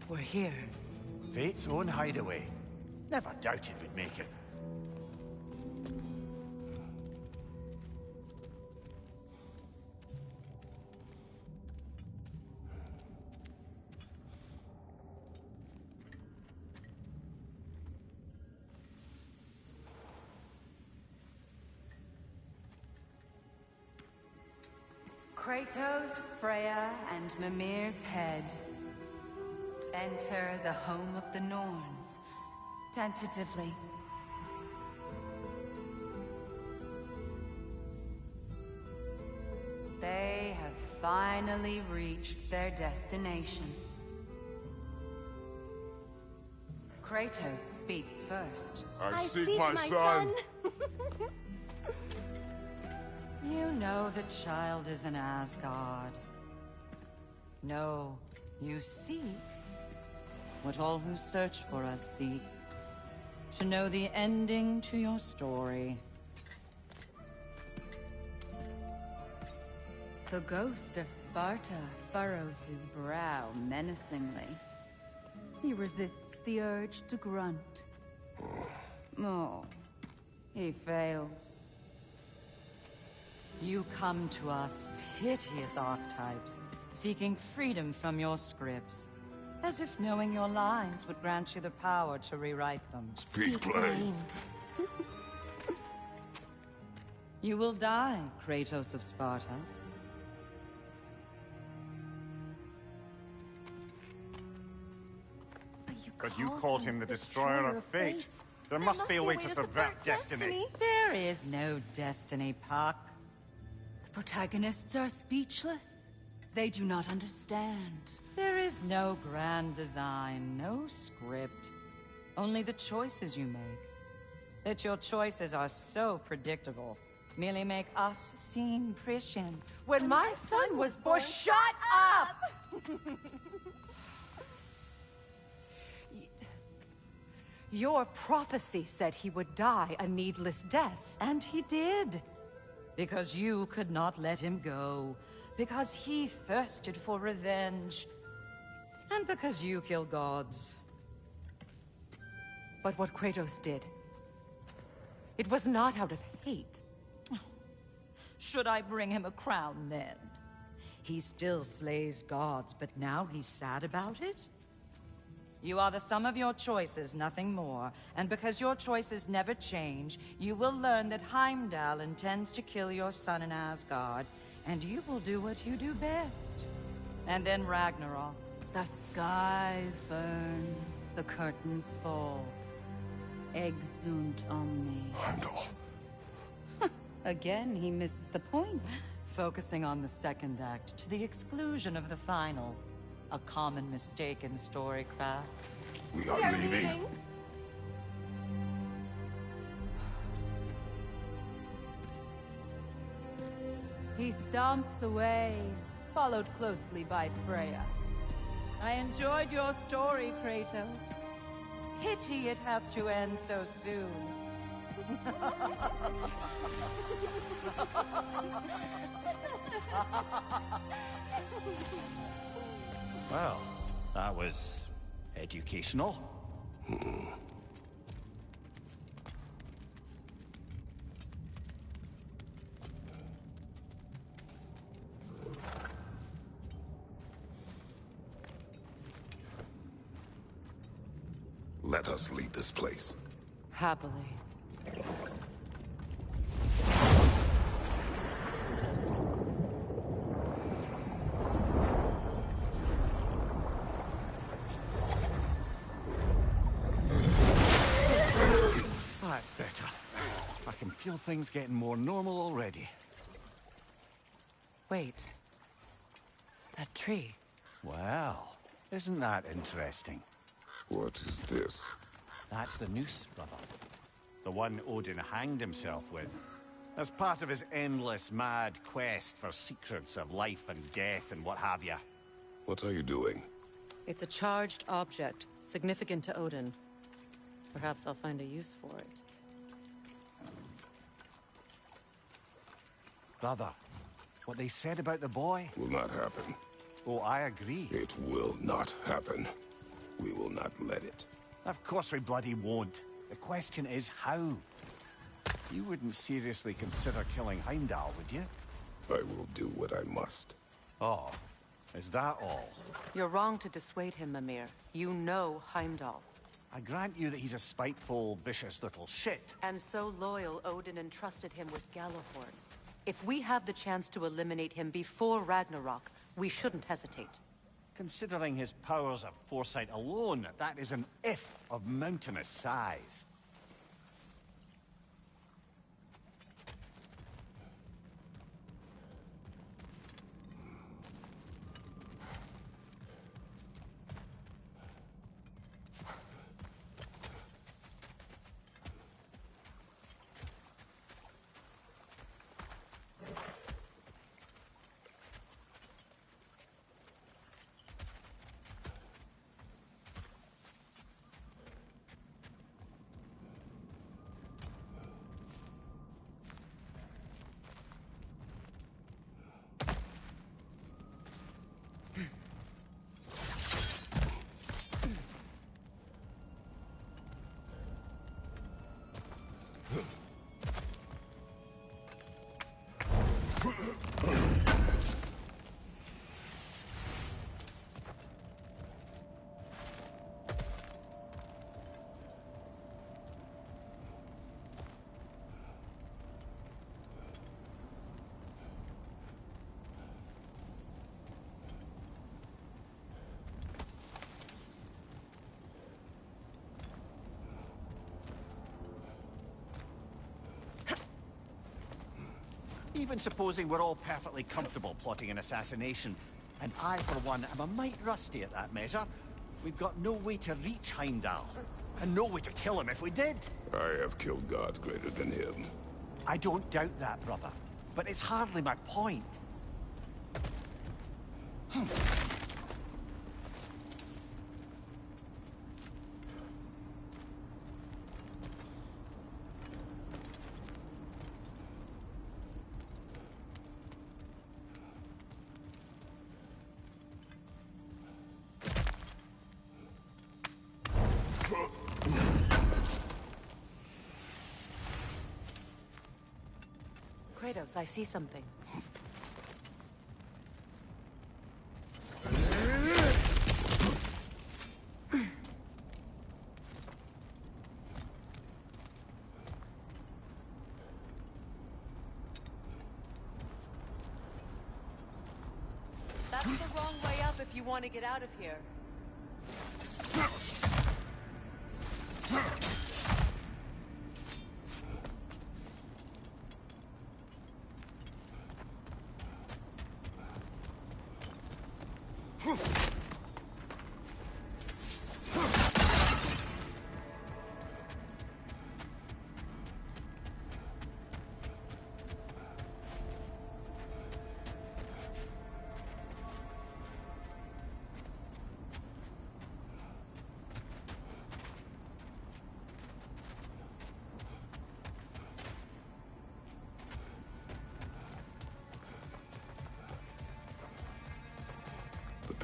We're here. Fate's own hideaway. Never doubted we'd make it. Kratos, Freya, and Mimir's head. Enter the home of the Norns, tentatively. They have finally reached their destination. Kratos speaks first. I seek my son. You know the child is in Asgard. No, you seek what all who search for us seek. To know the ending to your story. The ghost of Sparta furrows his brow menacingly. He resists the urge to grunt. Oh, he fails. You come to us, piteous archetypes, seeking freedom from your scripts. As if knowing your lines would grant you the power to rewrite them. Speak plain. You will die, Kratos of Sparta. But you called him the Destroyer of Fate. There must be a way to subvert destiny. There is no destiny, Puck. The protagonists are speechless. They do not understand. There is no grand design, no script. Only the choices you make. That your choices are so predictable merely make us seem prescient. When my son was born, shut up! Your prophecy said he would die a needless death. And he did. Because you could not let him go. Because he thirsted for revenge. And because you kill gods. But what Kratos did, it was not out of hate. Should I bring him a crown then? He still slays gods, but now he's sad about it? You are the sum of your choices, nothing more. And because your choices never change, you will learn that Heimdall intends to kill your son in Asgard, and you will do what you do best. And then Ragnarok. The skies burn, the curtains fall. Exunt omnes. Heimdall. Again, he misses the point. focusing on the second act to the exclusion of the final. A common mistake in storycraft. We are leaving. He stomps away, followed closely by Freya. I enjoyed your story, Kratos. Pity it has to end so soon. Well, that was educational. Let us leave this place. Happily. That's better. I can feel things getting more normal already. Wait. That tree. Well, isn't that interesting? What is this? That's the noose, brother. The one Odin hanged himself with. As part of his endless, mad quest for secrets of life and death and what have you. What are you doing? It's a charged object, significant to Odin. Perhaps I'll find a use for it. Brother, what they said about the boy? Will not happen. Oh, I agree. It will not happen. We will not let it. Of course we bloody won't. The question is how. You wouldn't seriously consider killing Heimdall, would you? I will do what I must. Oh, is that all? You're wrong to dissuade him, Mimir. You know Heimdall. I grant you that he's a spiteful, vicious little shit. And so loyal, Odin entrusted him with Gjallarhorn. If we have the chance to eliminate him before Ragnarok, we shouldn't hesitate. Considering his powers of foresight alone, that is an if of mountainous size. Even supposing we're all perfectly comfortable plotting an assassination, and I, for one, am a mite rusty at that measure, we've got no way to reach Heimdall, and no way to kill him if we did. I have killed gods greater than him. I don't doubt that, brother, but it's hardly my point. Kratos, I see something. That's the wrong way up if you want to get out of here. The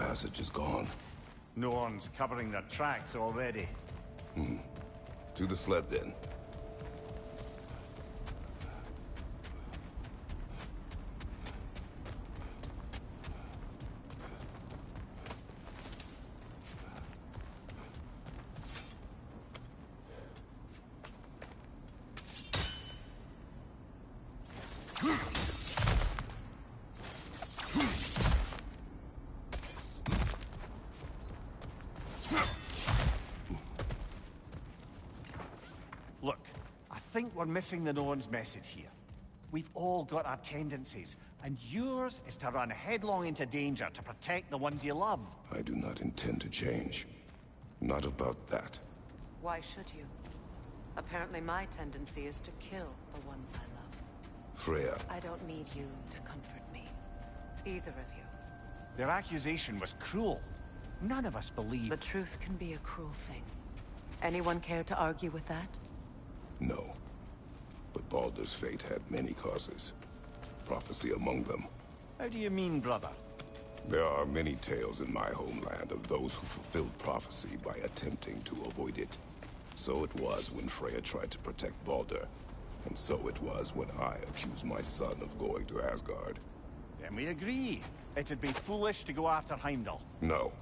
passage is gone. No one's covering their tracks already. To the sled, then. Look, I think we're missing the Norn's message here. We've all got our tendencies, and yours is to run headlong into danger to protect the ones you love. I do not intend to change. Not about that. Why should you? Apparently my tendency is to kill the ones I love. Freya. I don't need you to comfort me. Either of you. Their accusation was cruel. None of us believe... The truth can be a cruel thing. Anyone care to argue with that? No. But Baldur's fate had many causes. Prophecy among them. How do you mean, brother? There are many tales in my homeland of those who fulfilled prophecy by attempting to avoid it. So it was when Freya tried to protect Baldur. And so it was when I accused my son of going to Asgard. Then we agree. It'd be foolish to go after Heimdall. No.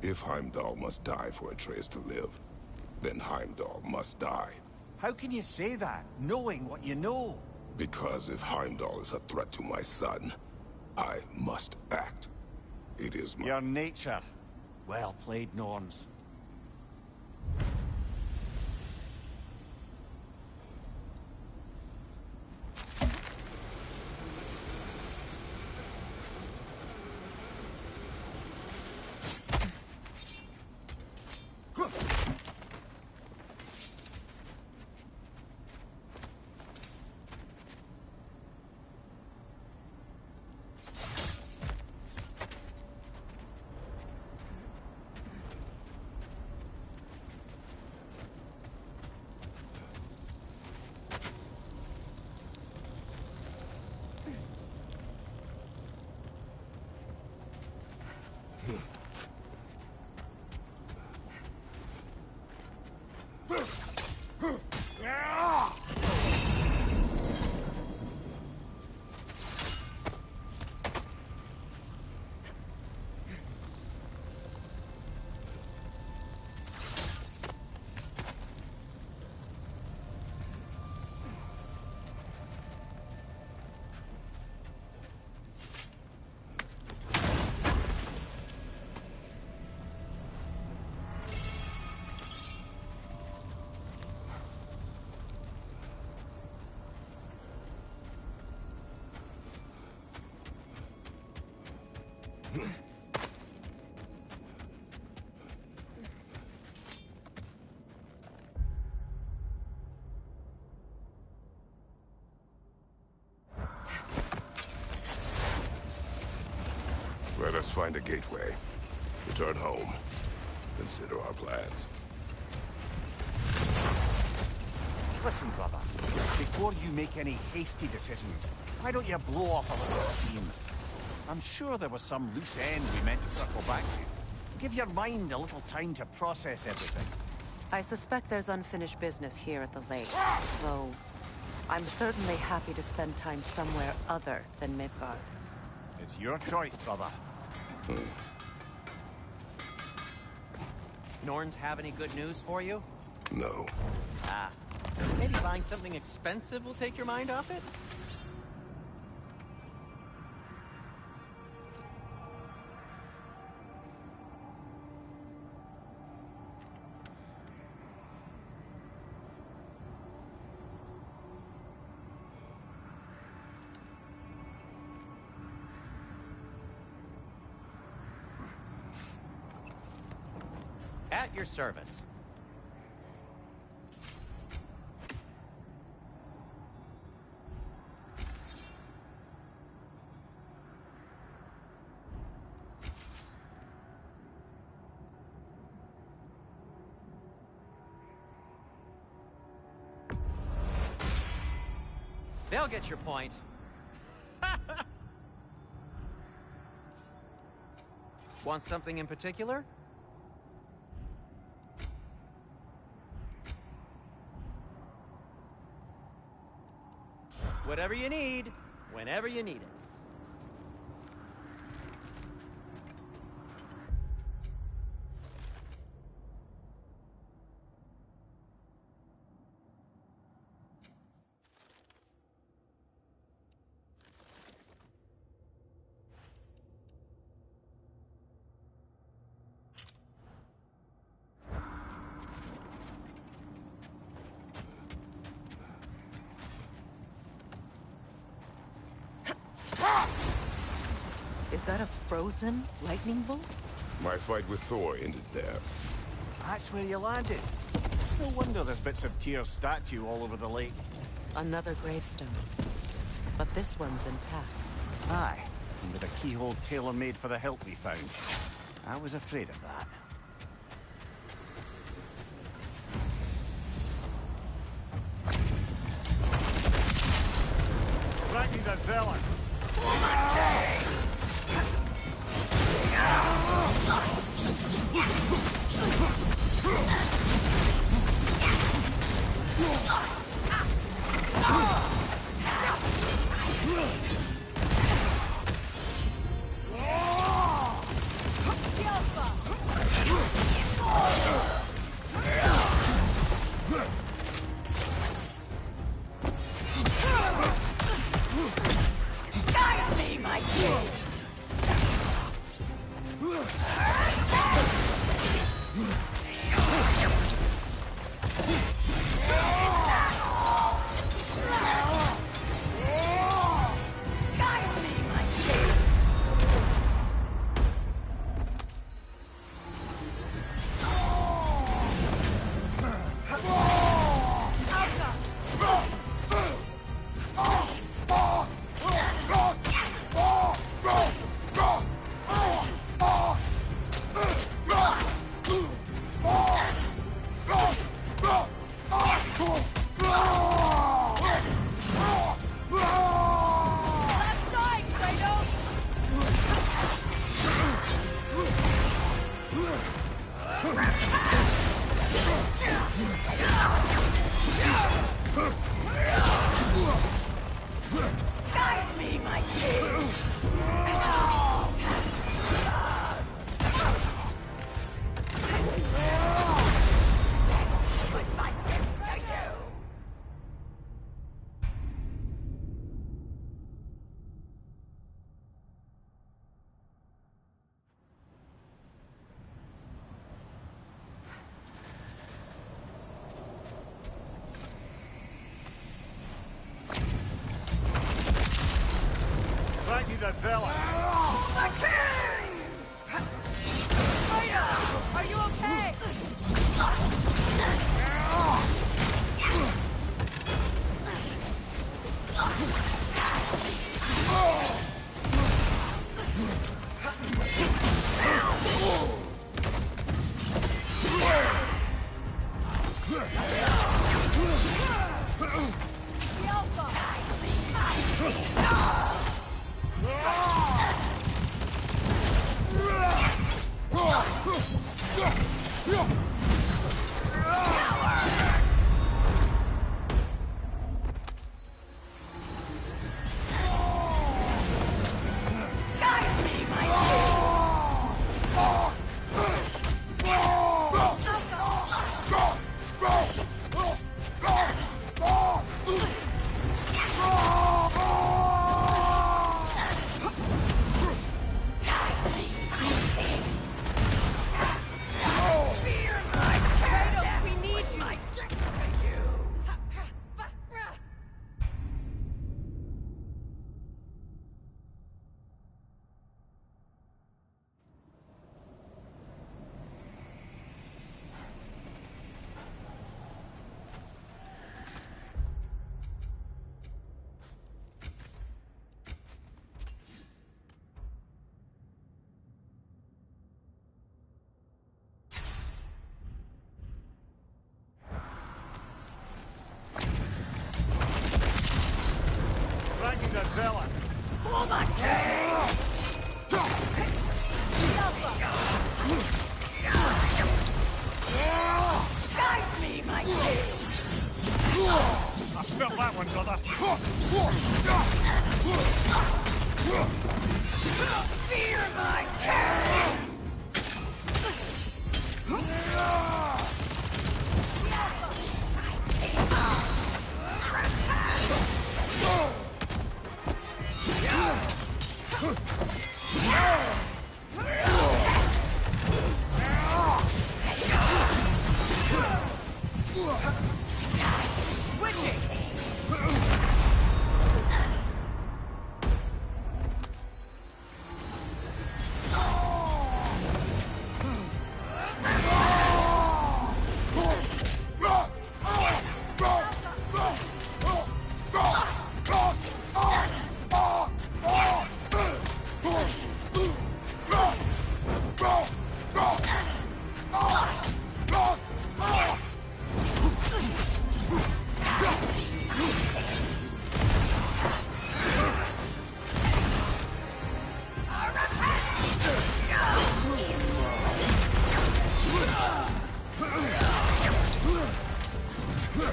If Heimdall must die for Atreus to live, then Heimdall must die. How can you say that, knowing what you know? Because if Heimdall is a threat to my son, I must act. It is my... Your nature. Well played, Norns. Let us find a gateway. Return home. Consider our plans. Listen, brother. Before you make any hasty decisions, why don't you blow off a little steam? I'm sure there was some loose end we meant to circle back to. Give your mind a little time to process everything. I suspect there's unfinished business here at the lake, though I'm certainly happy to spend time somewhere other than Midgard. It's your choice, brother. Norns have any good news for you? No. Ah. Maybe buying something expensive will take your mind off it? At your service. They'll get your point. Want something in particular? Whatever you need, whenever you need it. Is that a frozen lightning bolt? My fight with Thor ended there. That's where you landed. No wonder there's bits of Tyr's statue all over the lake. Another gravestone. But this one's intact. Aye, and with a keyhole tailor-made for the hilt we found. I was afraid of that. Ragnar Zeller! Guide me, my king! Guide me, my king! What's my gift to you? Ragnar Zeller! The king! Freya! Are you okay? Guide me, my king! I felt that one, brother. Fear my king!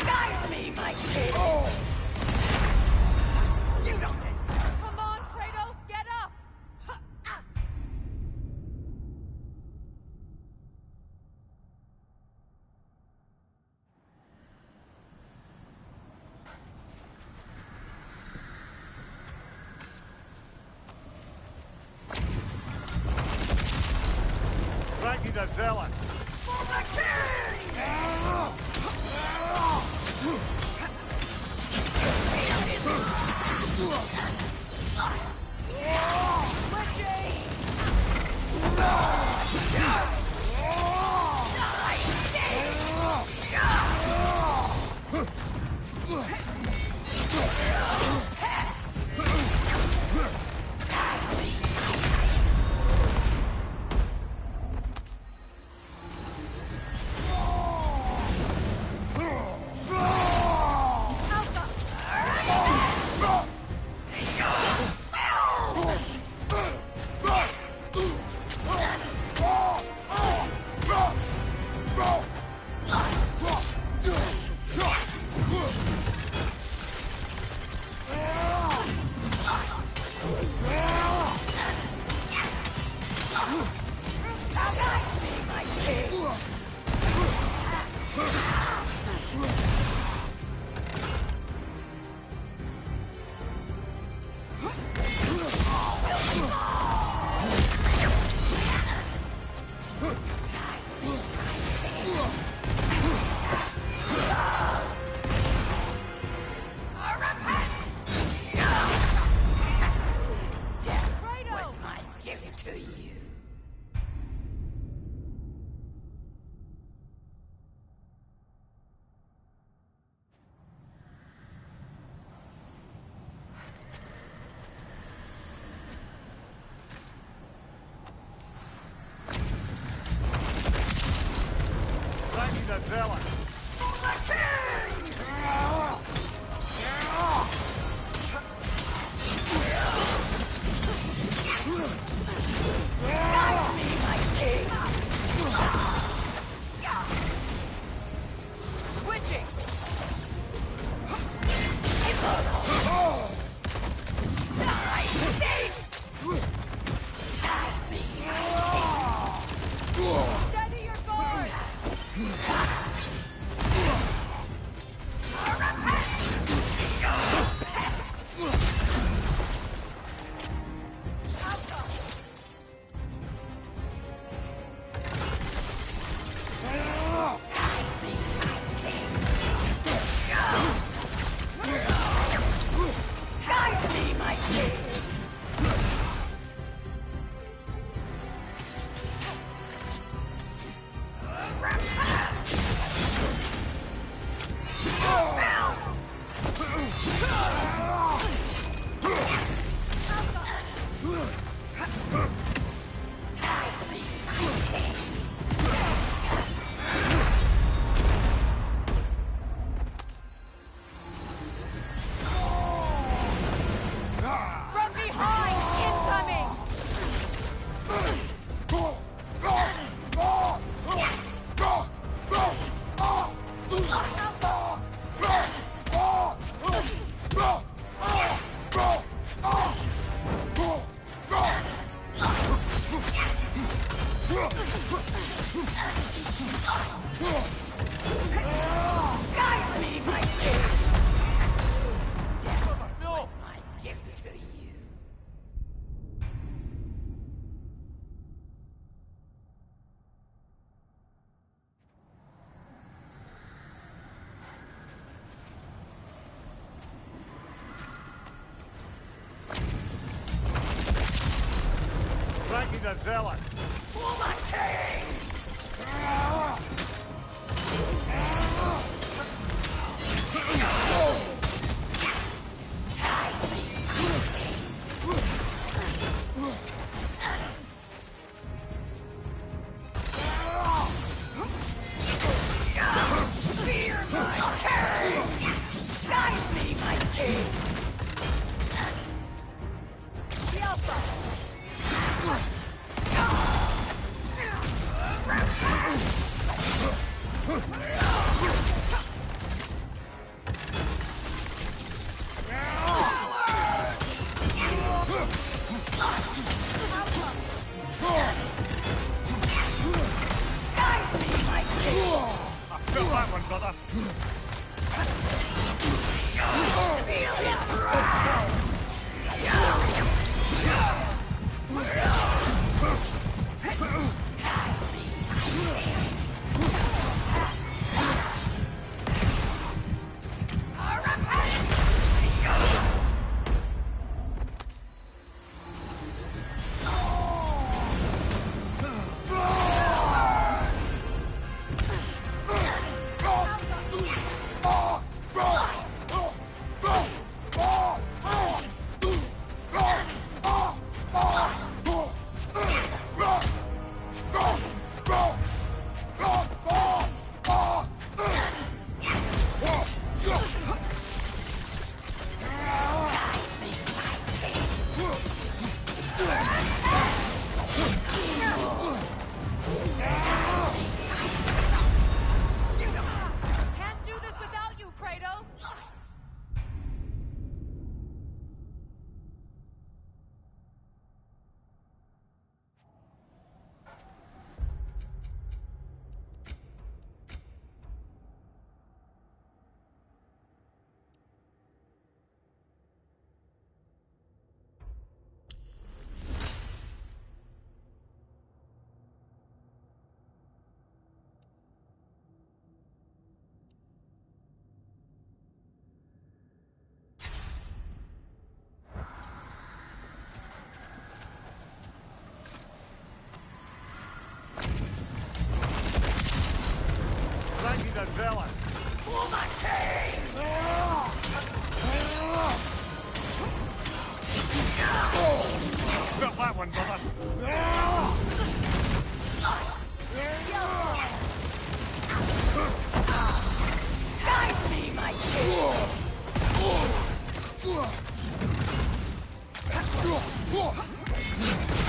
Guide me, my king! You don't deserve. Come on, Kratos, get up! Frankie the Zealot. For the king! Frankie the Zealot. Guide me, my king! Switching! Steady your guard! Guide me, my king! the zealot! Fear my king! Guide me, my king! I feel that one, brother. Feel it rise! Can't do this without you, Kratos! Raggy the zealot! For my king! Feel that one, brother. Guide me, my king!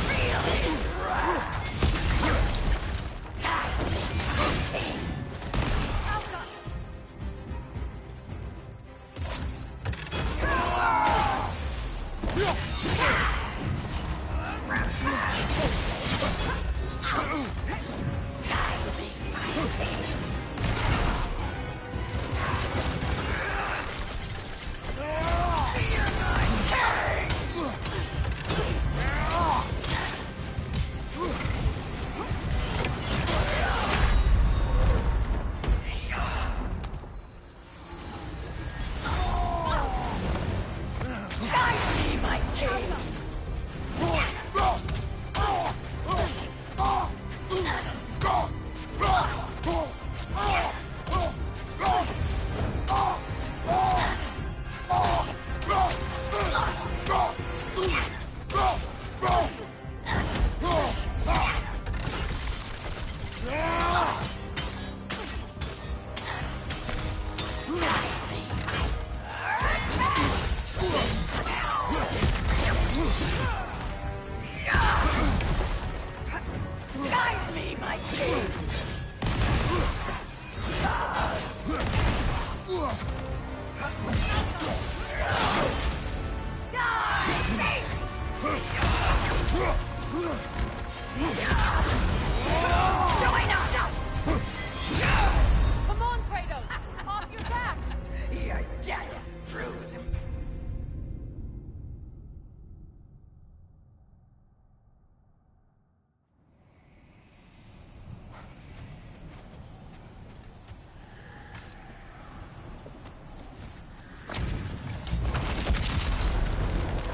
Feel it rise! Guide me, my king! Join us! Come on, Kratos! Off your back! You're dead, Thru.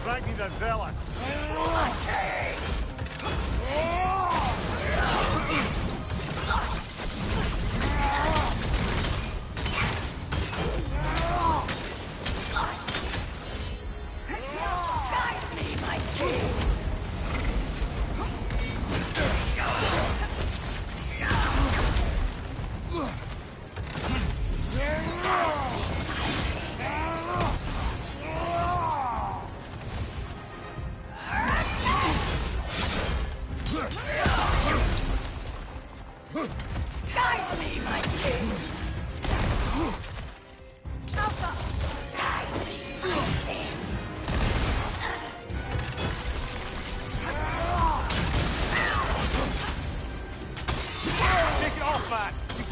Raggy the zealot! For my king!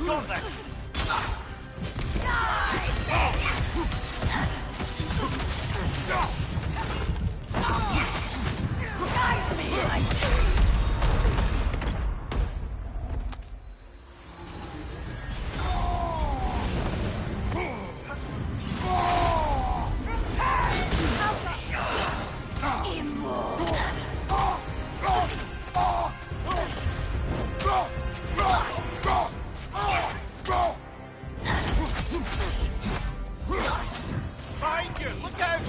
got this! Behind you! Look out!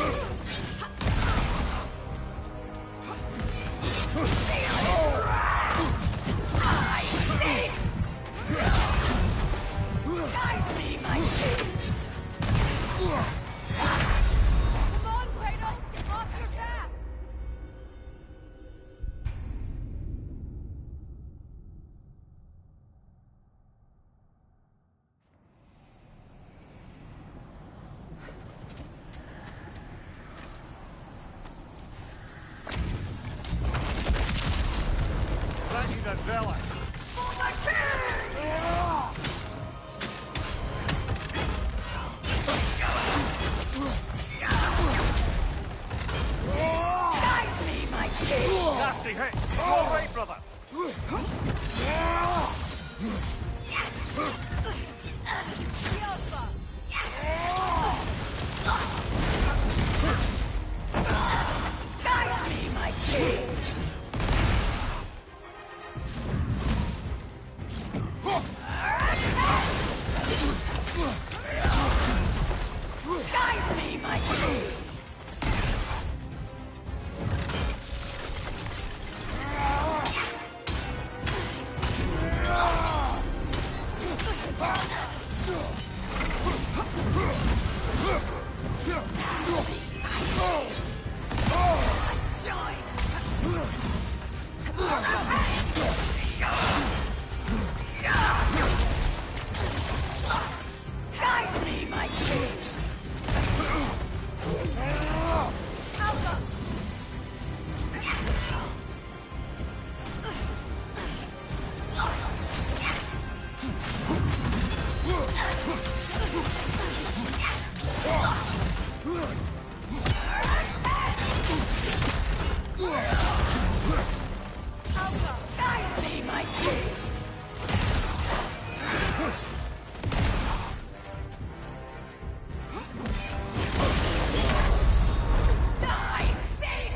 Villa. Nasty hit. All right, brother. Guide me, my king. Guide me, my king. Guide me, my king. Guide me, my king. Die, thief!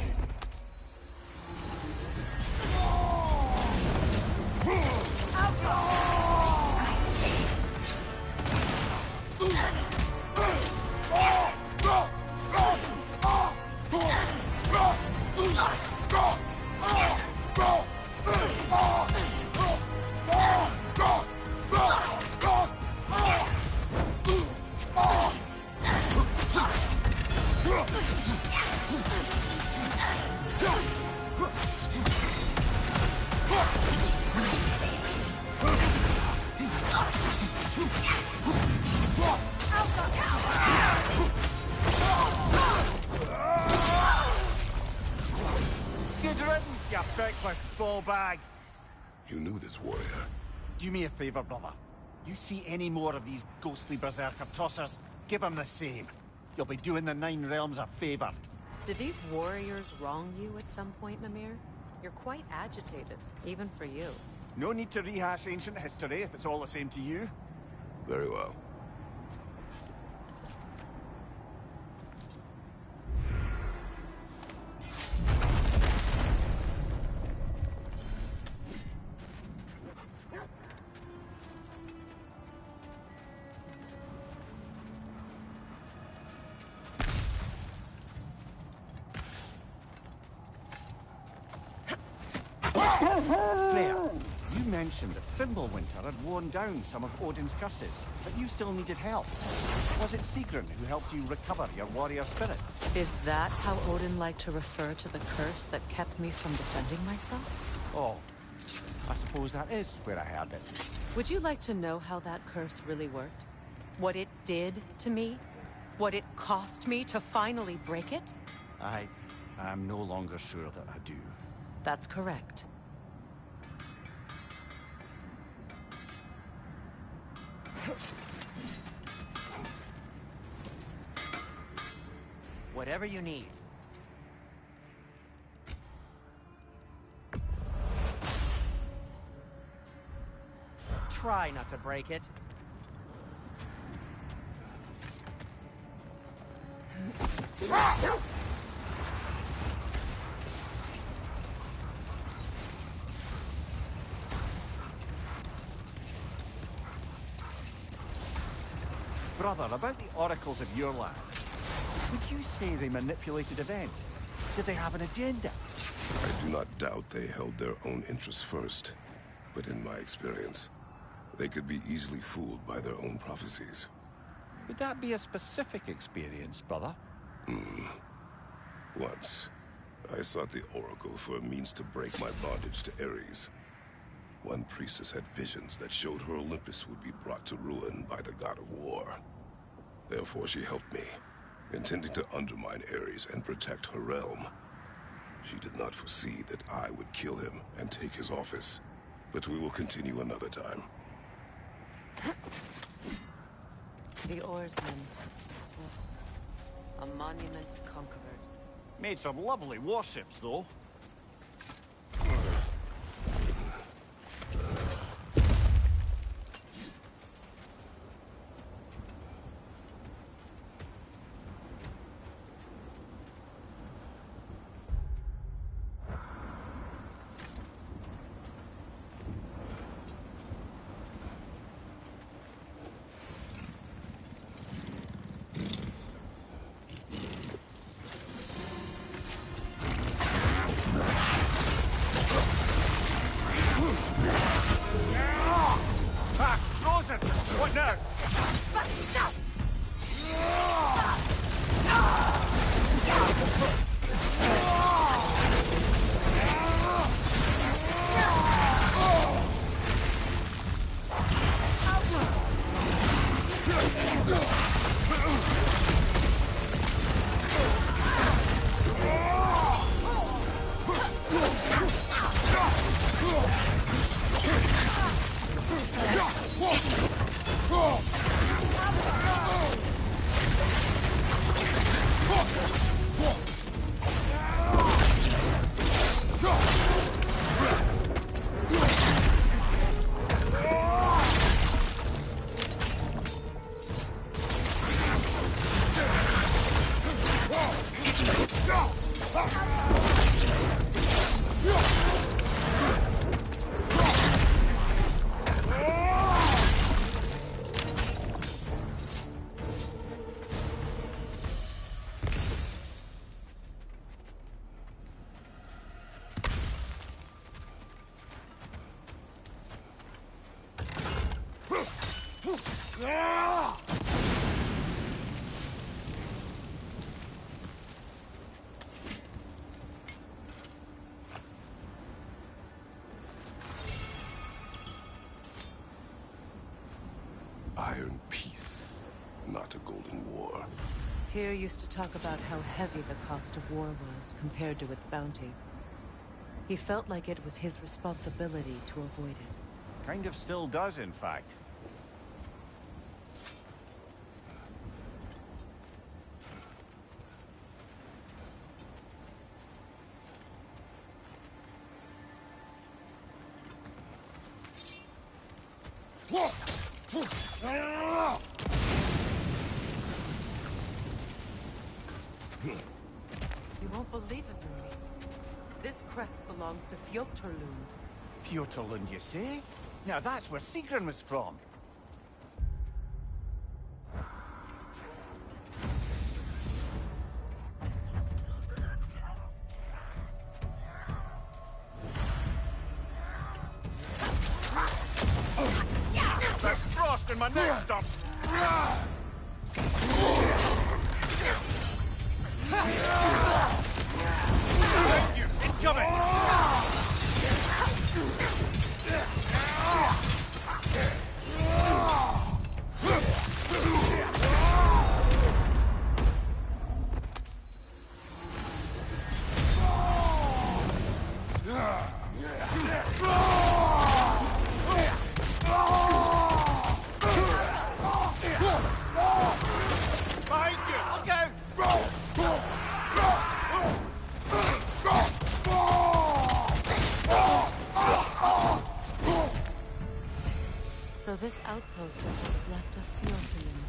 Good riddance, you feckless ball bag. You knew this warrior. Do me a favor, brother. You see any more of these ghostly berserker tossers, give them the same. You'll be doing the Nine Realms a favor. Did these warriors wrong you at some point, Mimir? You're quite agitated, even for you. No need to rehash ancient history if it's all the same to you. Very well. Freya, you mentioned that Fimbulwinter had worn down some of Odin's curses, but you still needed help. Was it Sigrun who helped you recover your warrior spirit? Is that how Odin liked to refer to the curse that kept me from defending myself? Oh, I suppose that is where I heard it. Would you like to know how that curse really worked? What it did to me? What it cost me to finally break it? I am no longer sure that I do. That's correct. whatever you need. Try not to break it. Brother, about the oracles of your land, would you say they manipulated events? Did they have an agenda? I do not doubt they held their own interests first, but in my experience, they could be easily fooled by their own prophecies. Would that be a specific experience, brother? Once, I sought the Oracle for a means to break my bondage to Ares. One priestess had visions that showed her Olympus would be brought to ruin by the god of war. Therefore, she helped me, intending to undermine Ares and protect her realm. She did not foresee that I would kill him and take his office. But we will continue another time. The Oarsmen. A monument of conquerors. Made some lovely warships, though. What now? Iron peace, not a golden war. Tyr used to talk about how heavy the cost of war was compared to its bounties. He felt like it was his responsibility to avoid it. Kind of still does, in fact. You won't believe it, Marie. This crest belongs to Fjotorlund. Fjotorlund, you say? Now that's where Sigrun was from. There's frost in my neck stump! Thank you! Incoming! So this outpost is what's left of Fjortungen.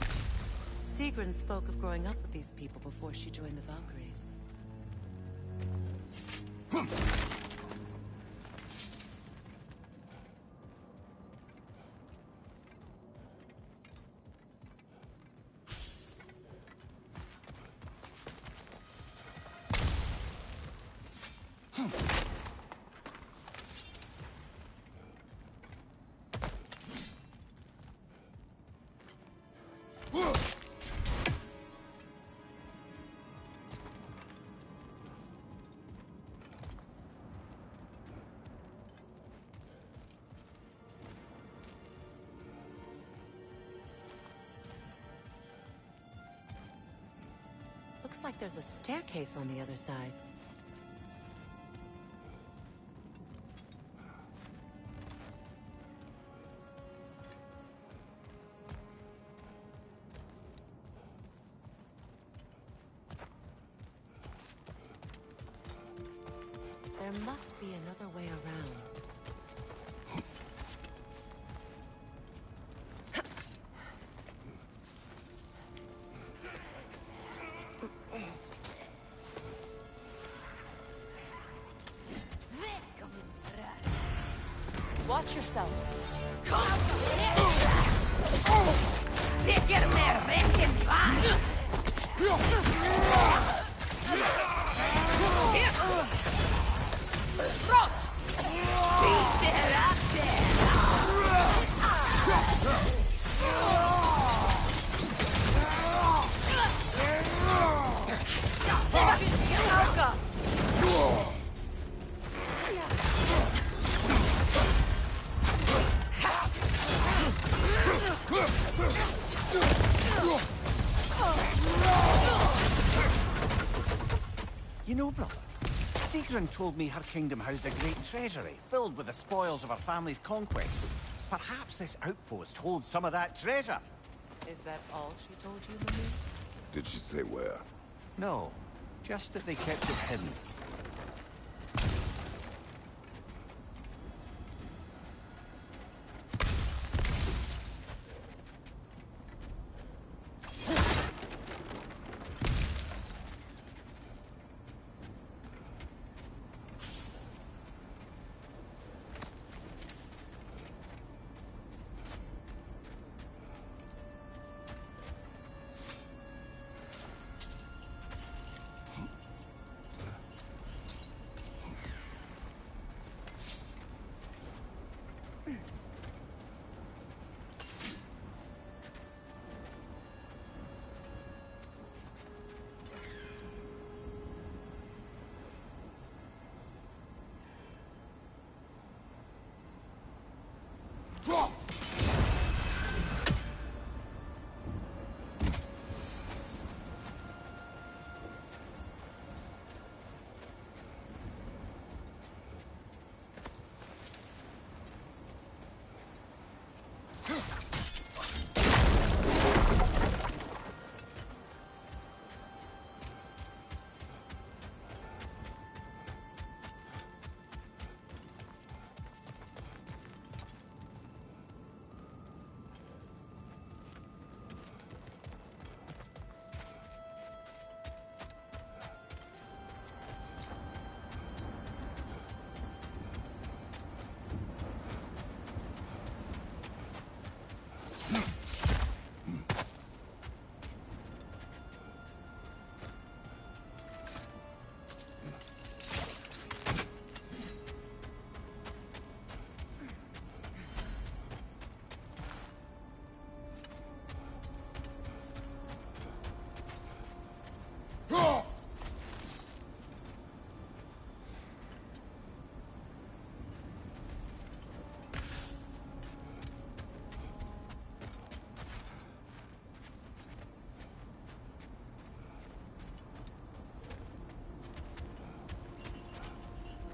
Sigrun spoke of growing up with these people before she joined the Valkyries. Looks like there's a staircase on the other side. There must be another way around. Watch yourself. You know, brother, Sigrun told me her kingdom housed a great treasury, filled with the spoils of her family's conquest. Perhaps this outpost holds some of that treasure. Is that all she told you, Mimir? Did she say where? No, just that they kept it hidden.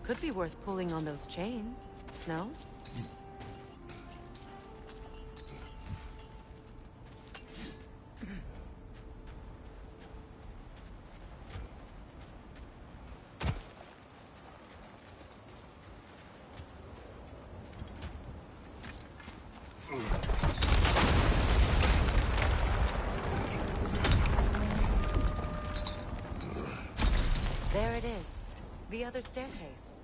Could be worth pulling on those chains, no? There it is. The other staircase.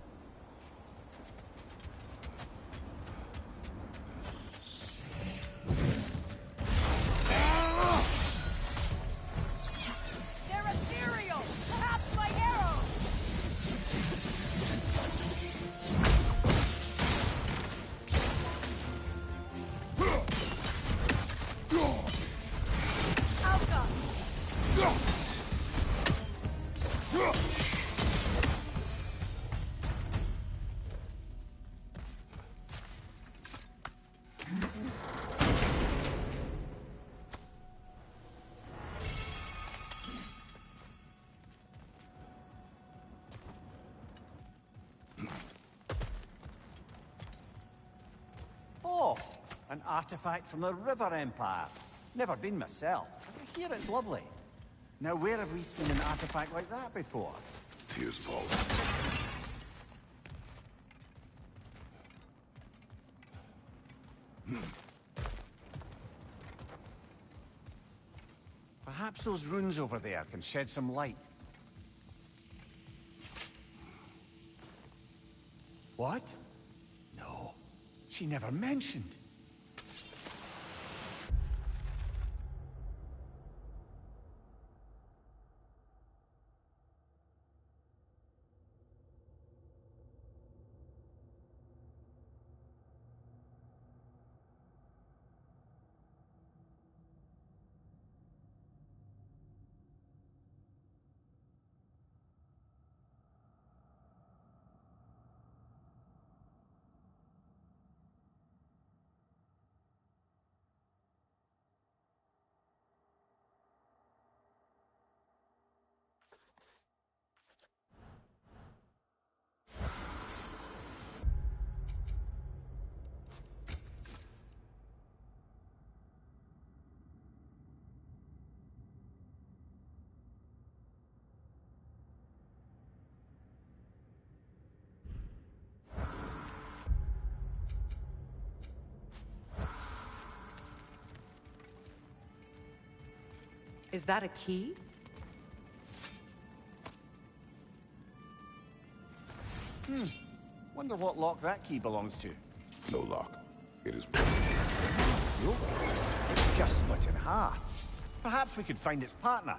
They're ethereal! Perhaps my arrow! Oh, an artifact from the River Empire. Never been myself. I hear it's lovely. Now, where have we seen an artifact like that before? Tears fall. Perhaps those runes over there can shed some light. What? No. She never mentioned. Is that a key? Wonder what lock that key belongs to. No lock. It is... Nope. It's just split in half. Perhaps we could find its partner.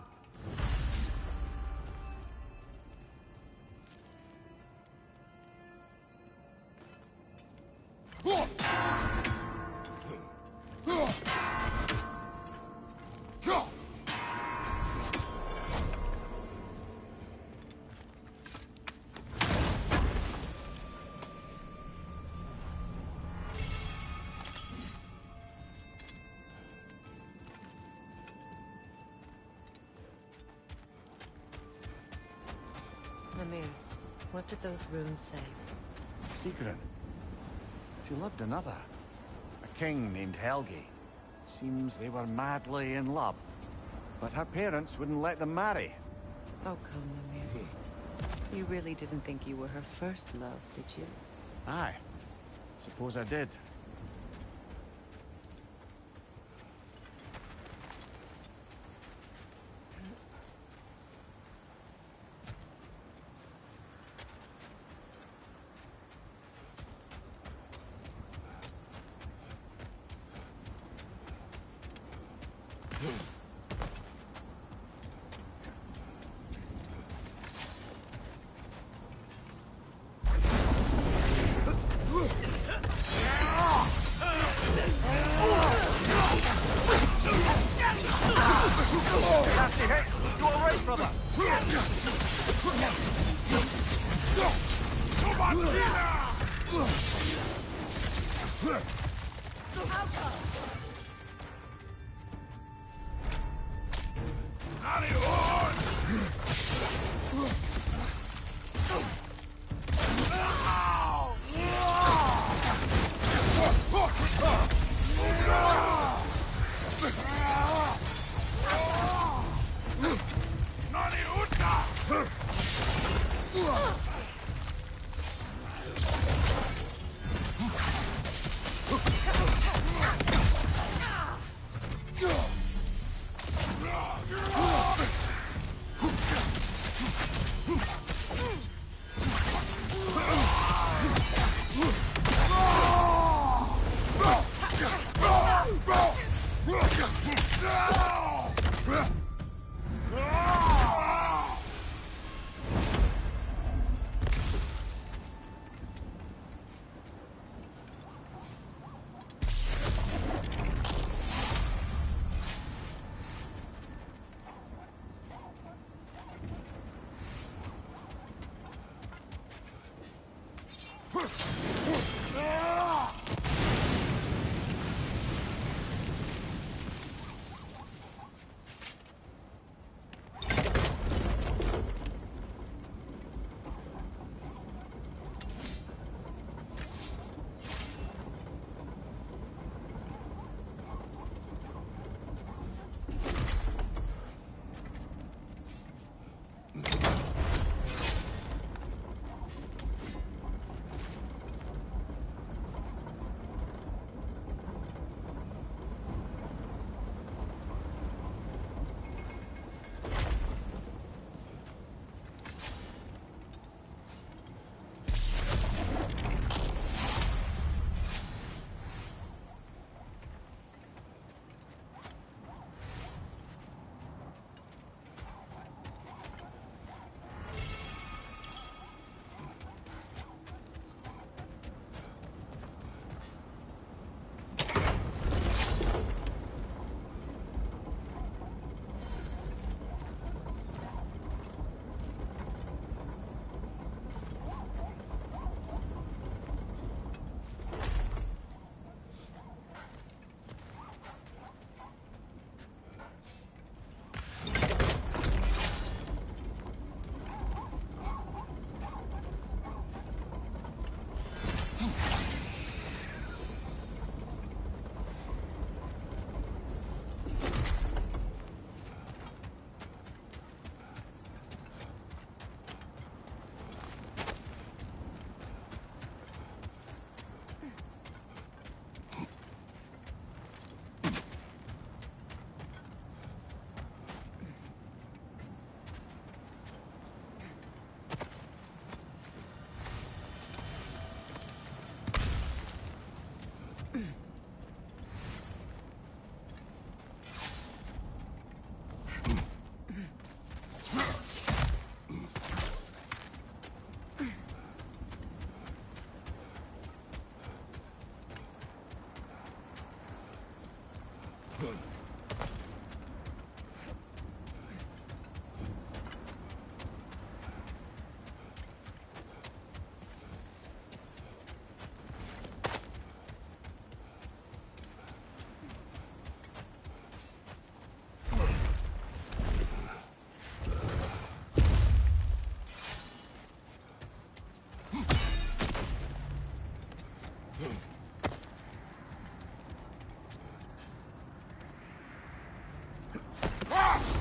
Mimir, what did those runes say? Secret. She loved another. A king named Helgi. Seems they were madly in love. But her parents wouldn't let them marry. Oh, come, Mimir. You really didn't think you were her first love, did you? Aye. Suppose I did.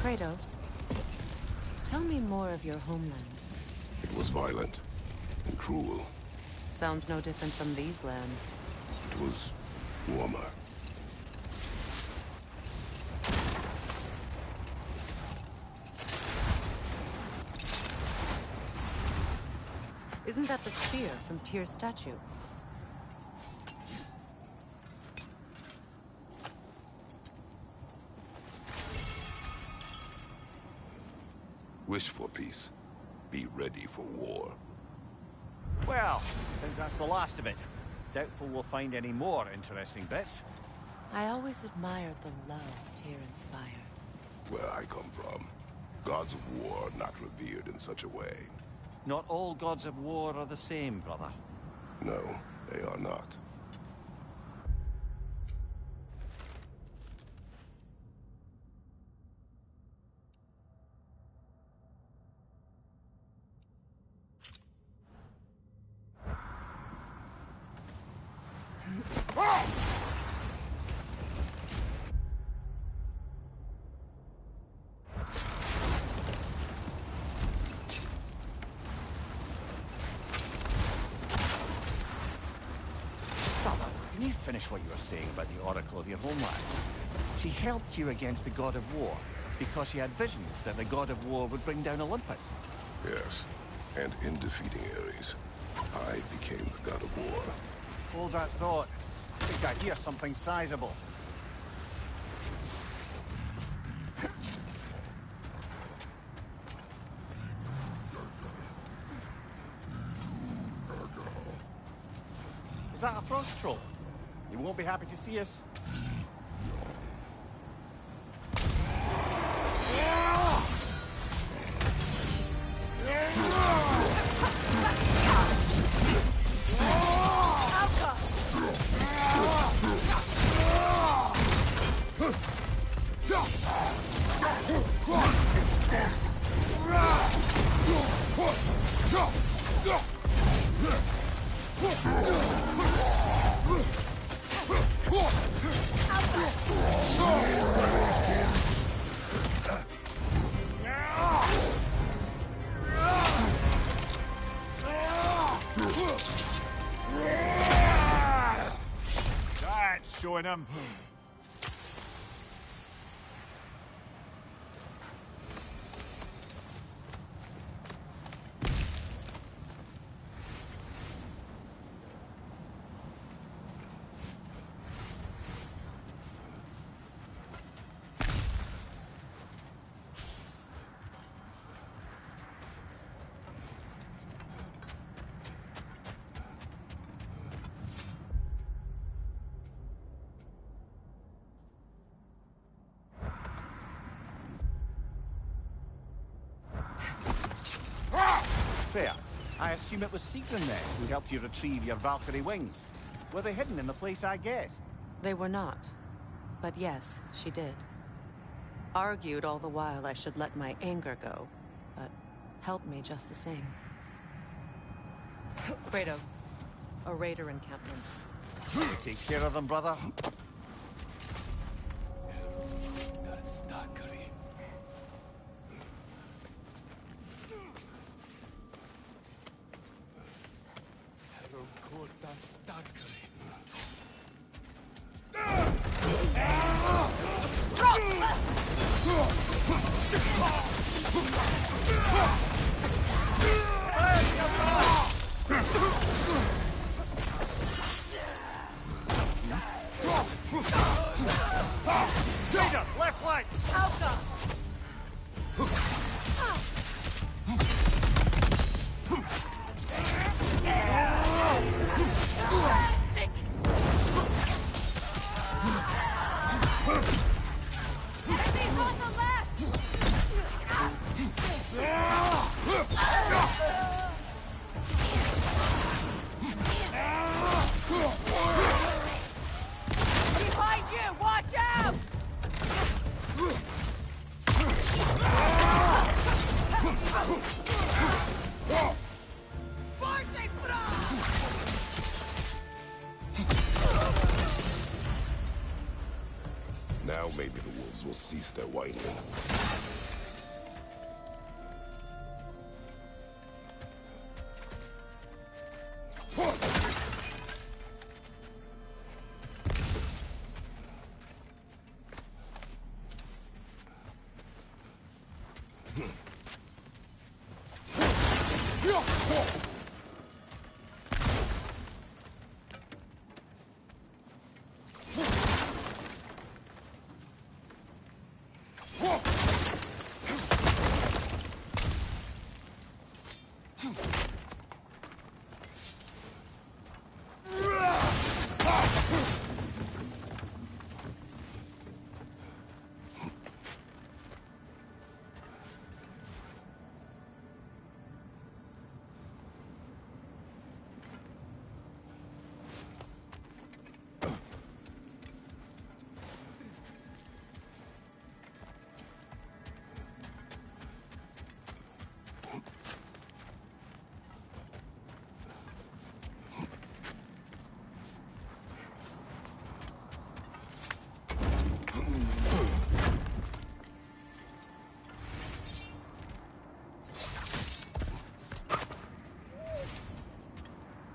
Kratos, tell me more of your homeland. It was violent and cruel. Sounds no different from these lands. It was warmer. Isn't that the spear from Tyr's statue? Wish for peace. Be ready for war. Well, I think that's the last of it. Doubtful we'll find any more interesting bits. I always admired the love Tyr inspired. Where I come from, gods of war are not revered in such a way. Not all gods of war are the same, brother. No, they are not. Can you finish what you were saying about the Oracle of your homeland? She helped you against the God of War because she had visions that the God of War would bring down Olympus. Yes, and in defeating Ares, I became the god of war. Hold that thought. I think I hear something sizable. Is that a frost troll? You won't be happy to see us. That's showing them. Fair. I assume it was Sigrun then who helped you retrieve your Valkyrie wings. Were they hidden in the place I guessed? They were not. But yes, she did. Argued all the while I should let my anger go, but helped me just the same. Kratos, a raider encampment. Take care of them, brother. Raider, left flank! Alpha! Enemies on the left! Behind you! Watch out! Now maybe the wolves will cease their whining.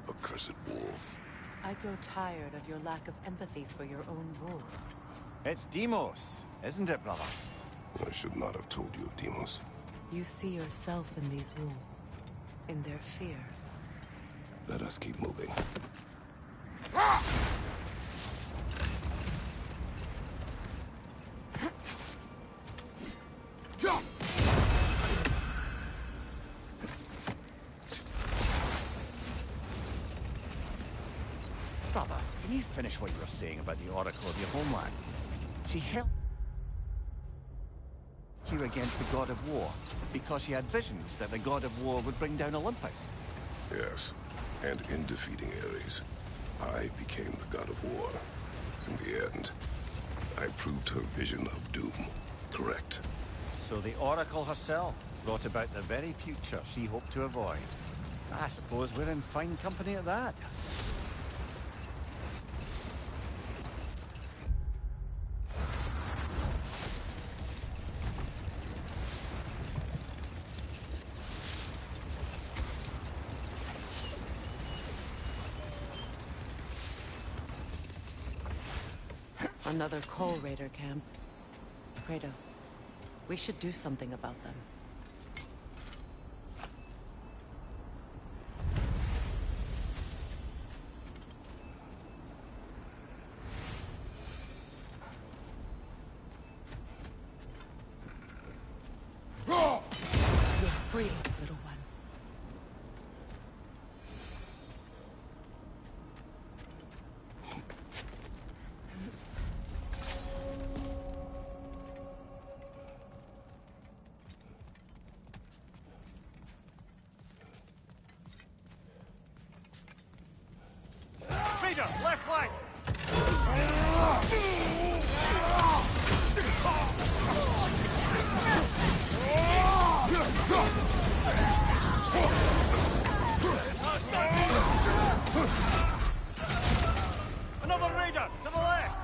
Accursed wolf. I grow tired of your lack of empathy for your own wolves. It's Deimos, isn't it, brother? I should not have told you of Deimos. You see yourself in these wolves, in their fear. Let us keep moving. Brother, can you finish what you were saying about the Oracle of your homeland? She helped you against the God of War because she had visions that the God of War would bring down Olympus. Yes, and in defeating Ares, I became the god of war. In the end, I proved her vision of doom correct. So the Oracle herself brought about the very future she hoped to avoid. I suppose we're in fine company at that. Another Coal Raider camp. Kratos, we should do something about them. You're free, little one. Vader, left flank! Another Raider, to the left!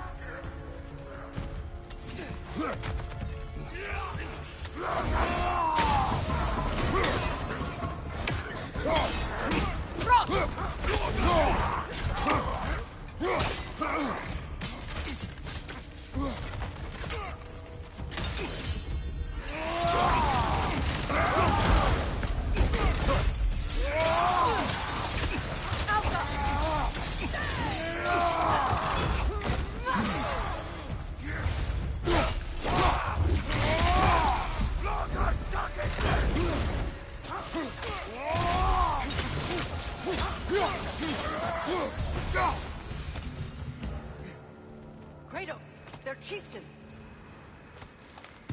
Kratos, their chieftain.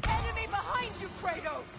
Enemy behind you, Kratos!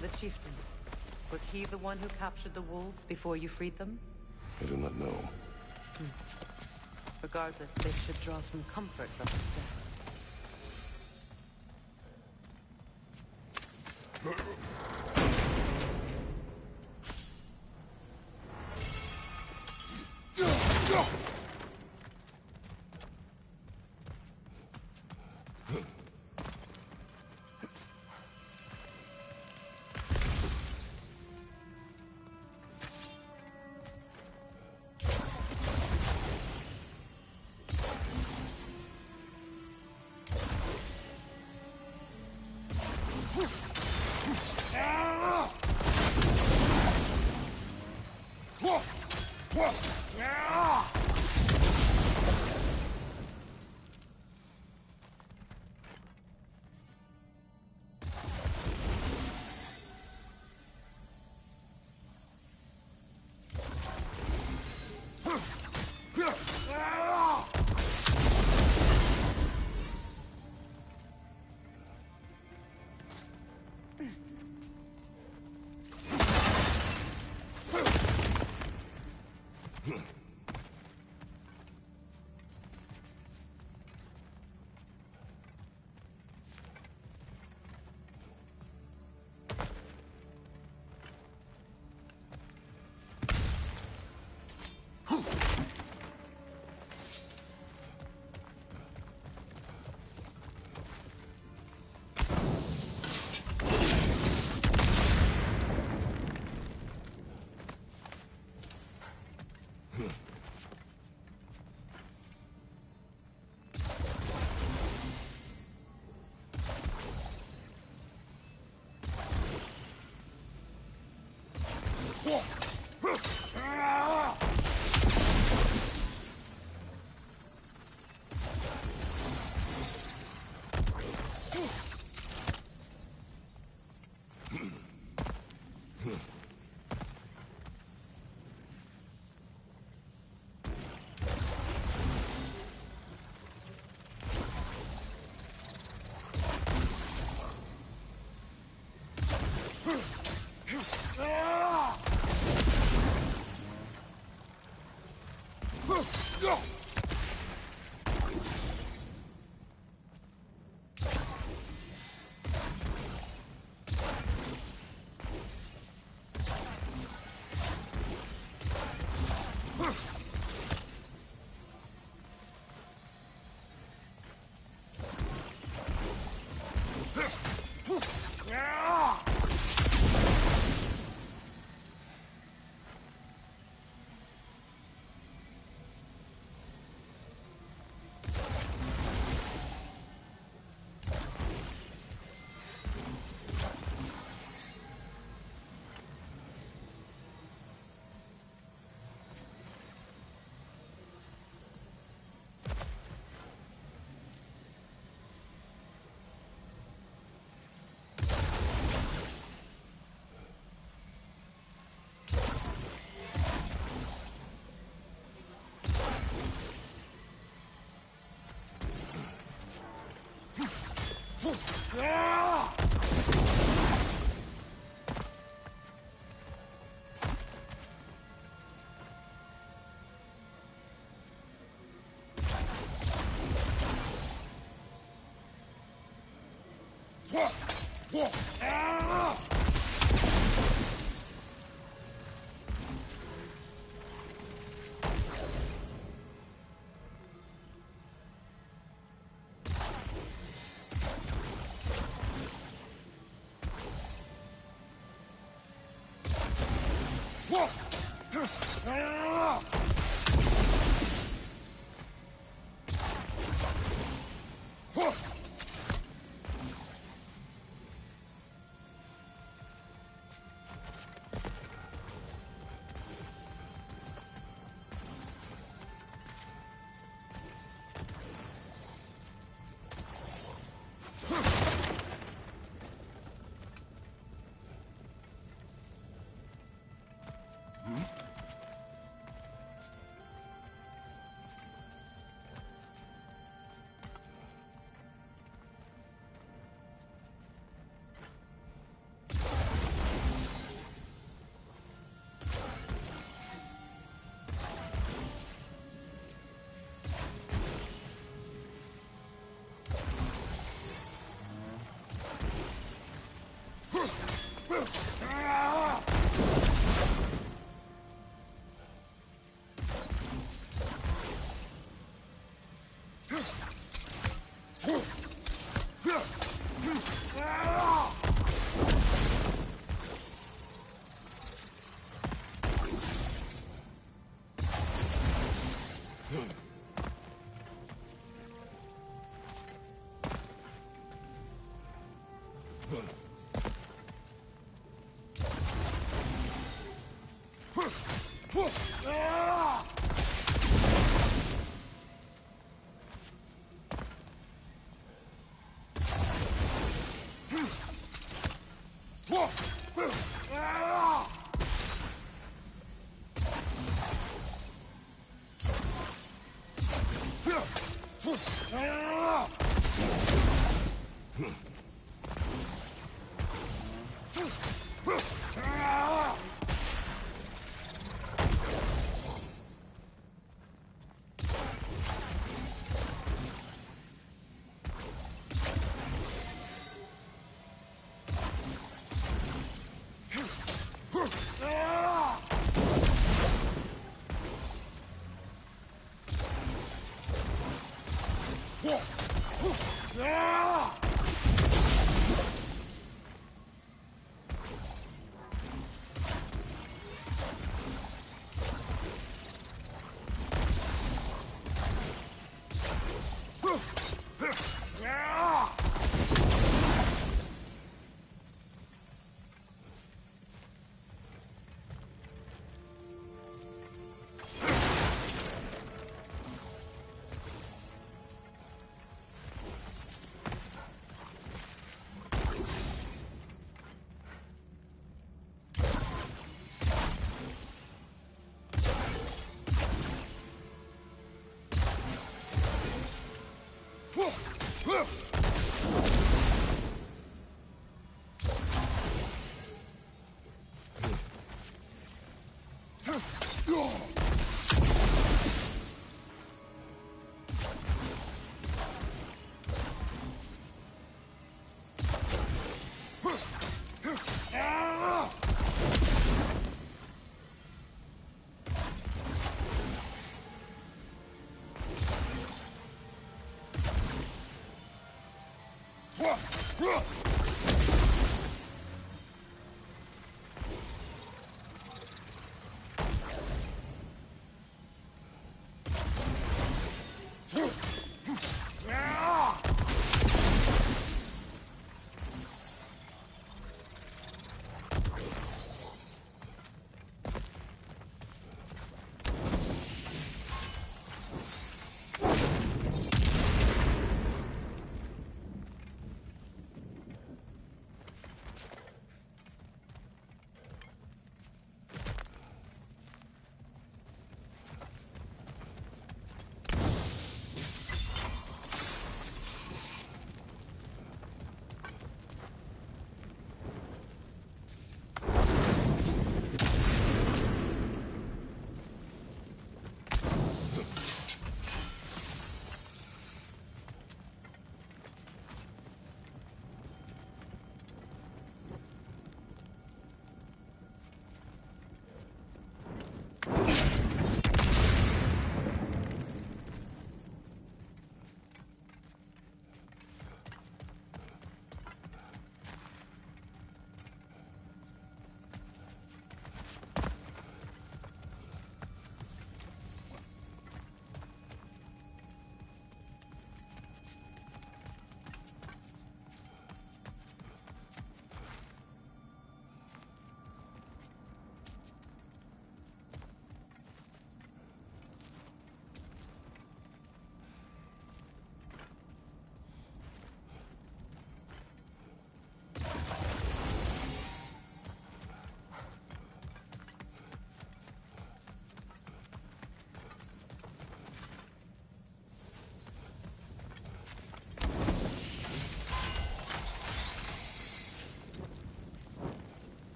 The chieftain. Was he the one who captured the wolves before you freed them? I do not know. Regardless, they should draw some comfort from his death.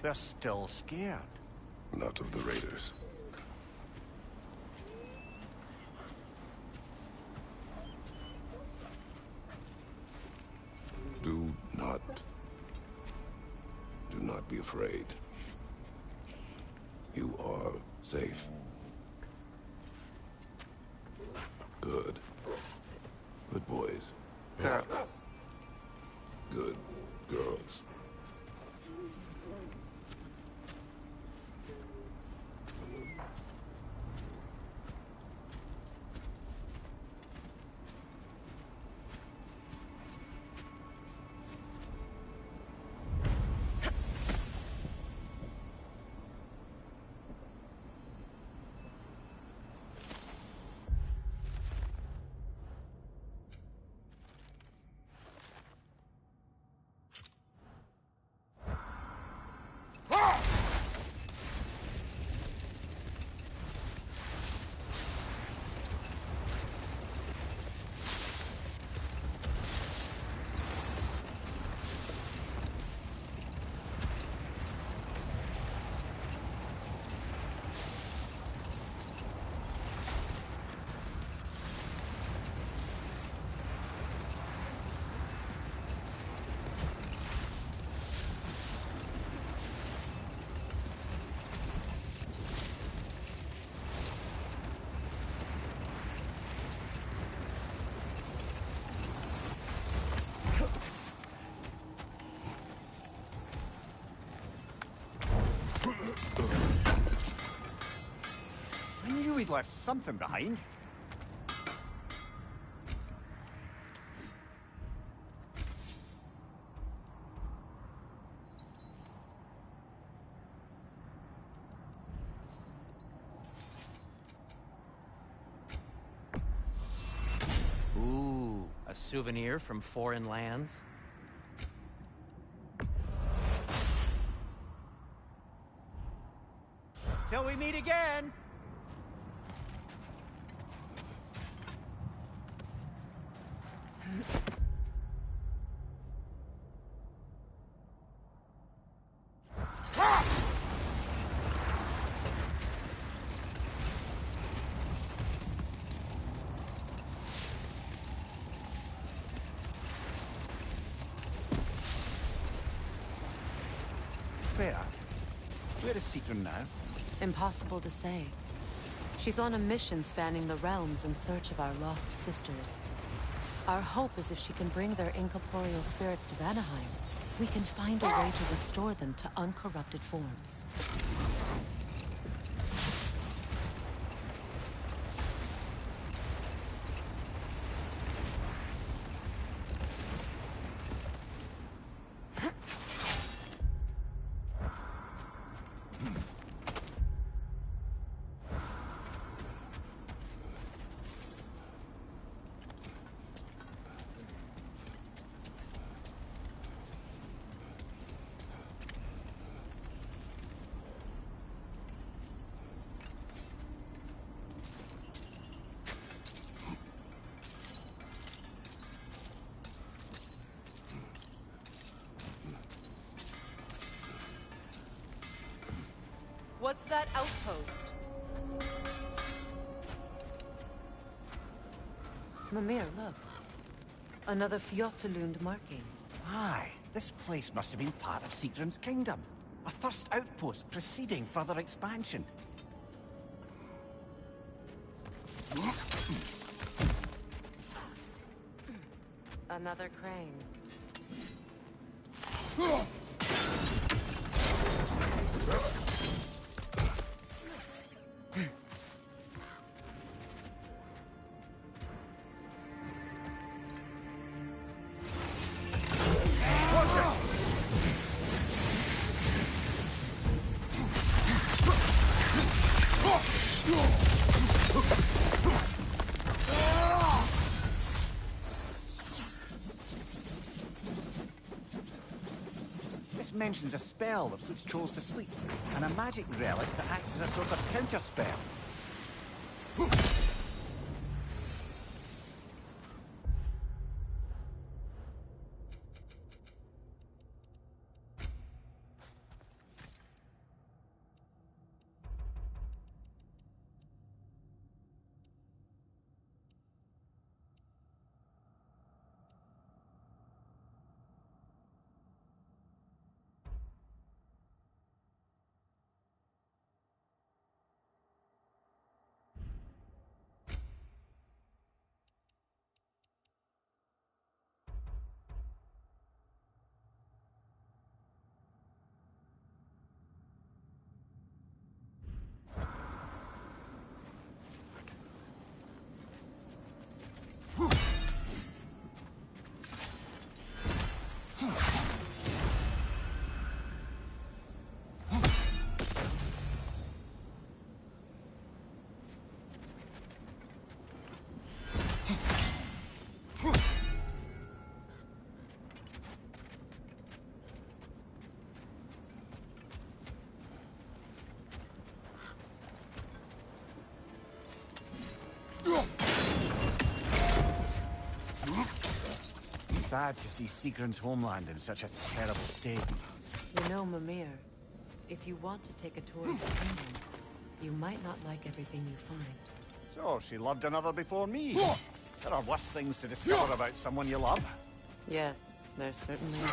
They're still scared. Not of the raiders. Do not be afraid. You are safe. Good. Good boys. Girls. Good girls. I knew he'd left something behind. Ooh, a souvenir from foreign lands? Till we meet again! Freya, where is Sigrun now? Impossible to say. She's on a mission spanning the realms in search of our lost sisters. Our hope is if she can bring their incorporeal spirits to Vanaheim, we can find a way to restore them to uncorrupted forms. What's that outpost? Mimir, look. Another Fjotalund marking. Aye, this place must have been part of Sigrun's kingdom. A first outpost preceding further expansion. Another crane. This mentions a spell that puts trolls to sleep, and a magic relic that acts as a sort of counter-spell. sad to see Sigrun's homeland in such a terrible state. You know, Mimir, if you want to take a tour of the kingdom, you might not like everything you find. So, she loved another before me. There are worse things to discover about someone you love. Yes, there certainly are.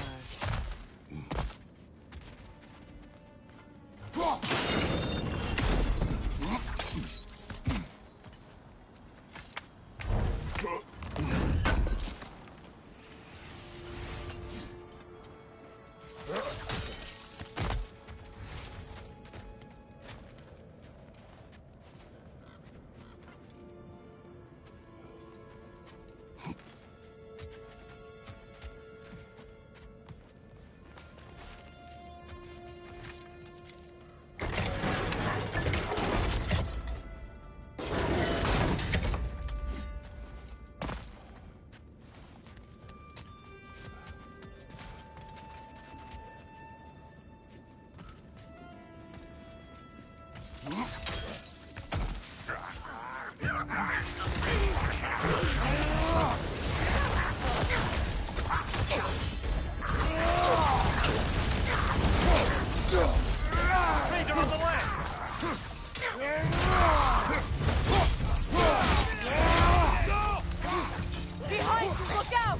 Behind you, look out!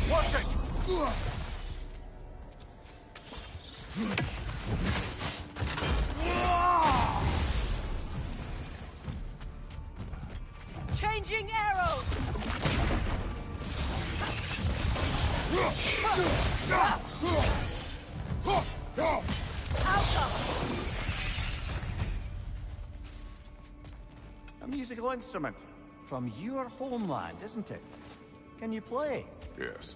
Watch it! Changing arrows! A musical instrument from your homeland, isn't it? Can you play? Yes.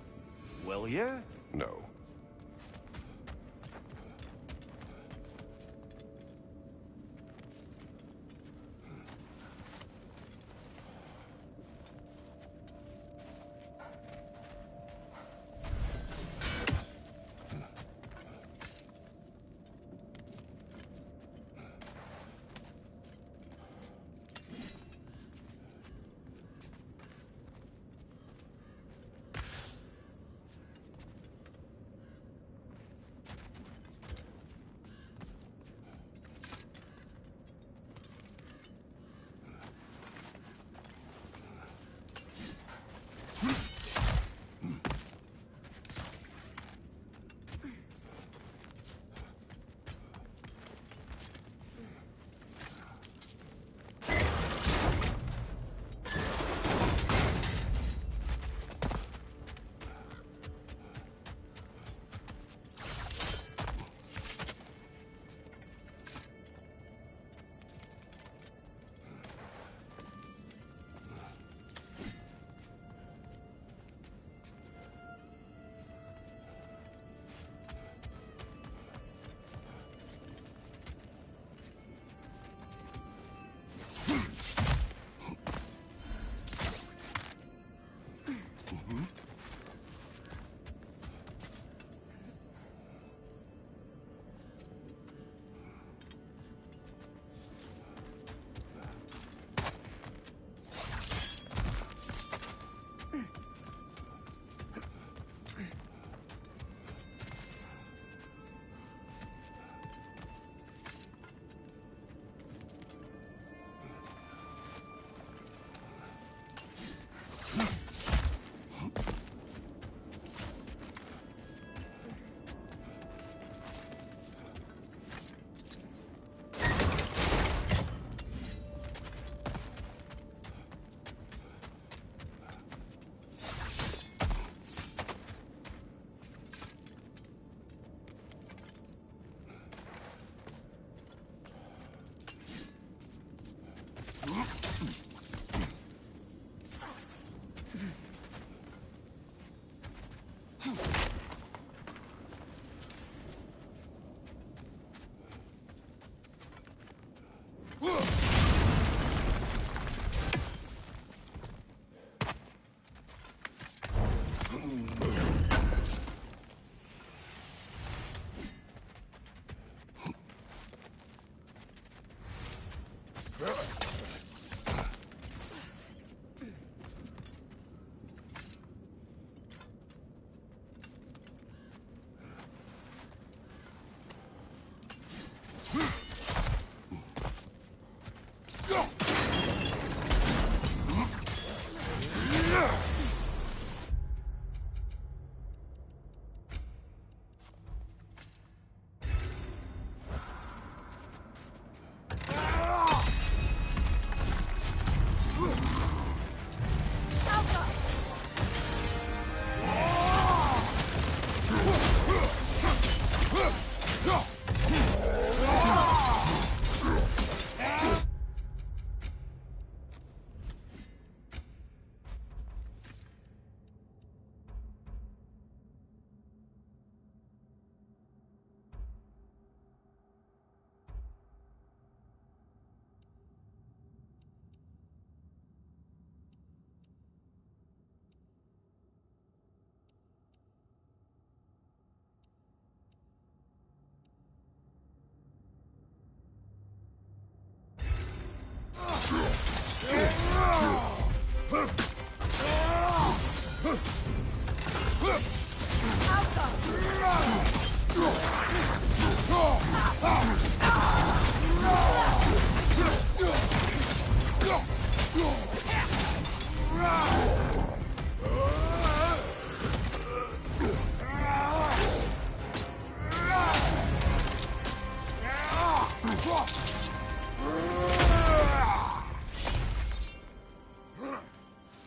Will you? No.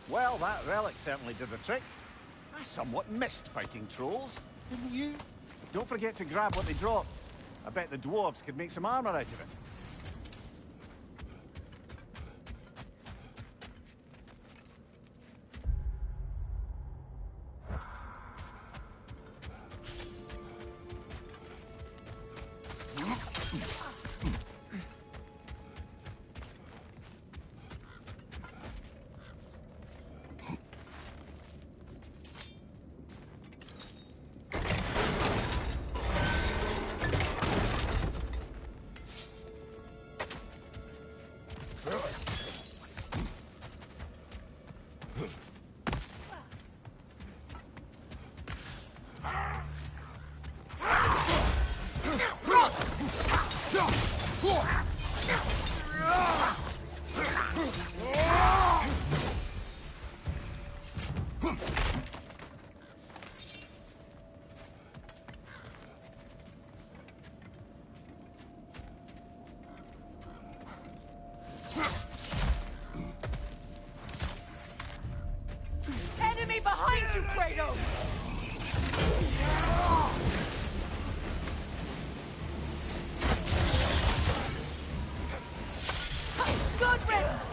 Well, that relic certainly did the trick. I somewhat missed fighting trolls. Didn't you? Don't forget to grab what they drop. I bet the dwarves could make some armor out of it. Enemy behind you, Kratos! Good riddance!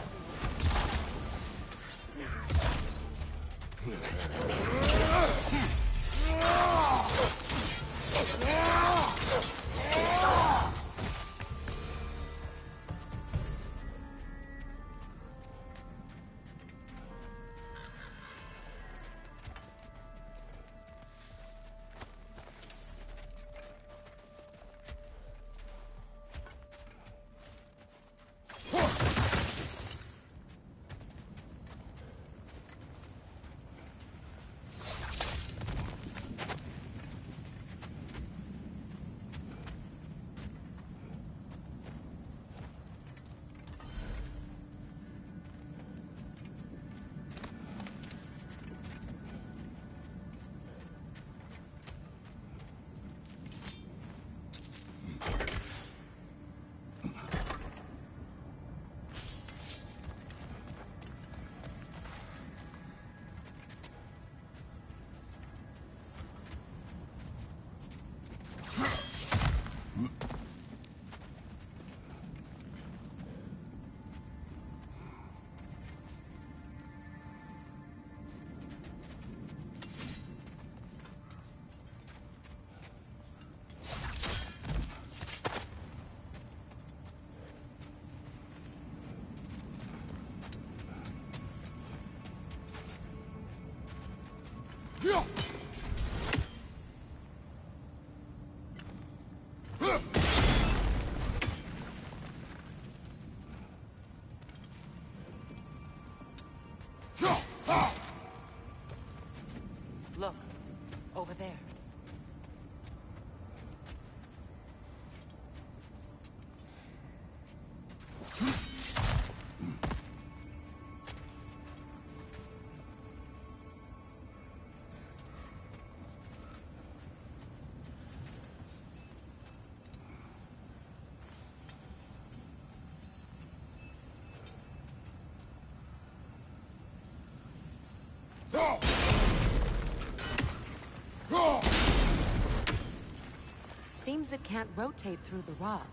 Look, over there. Seems it can't rotate through the rock.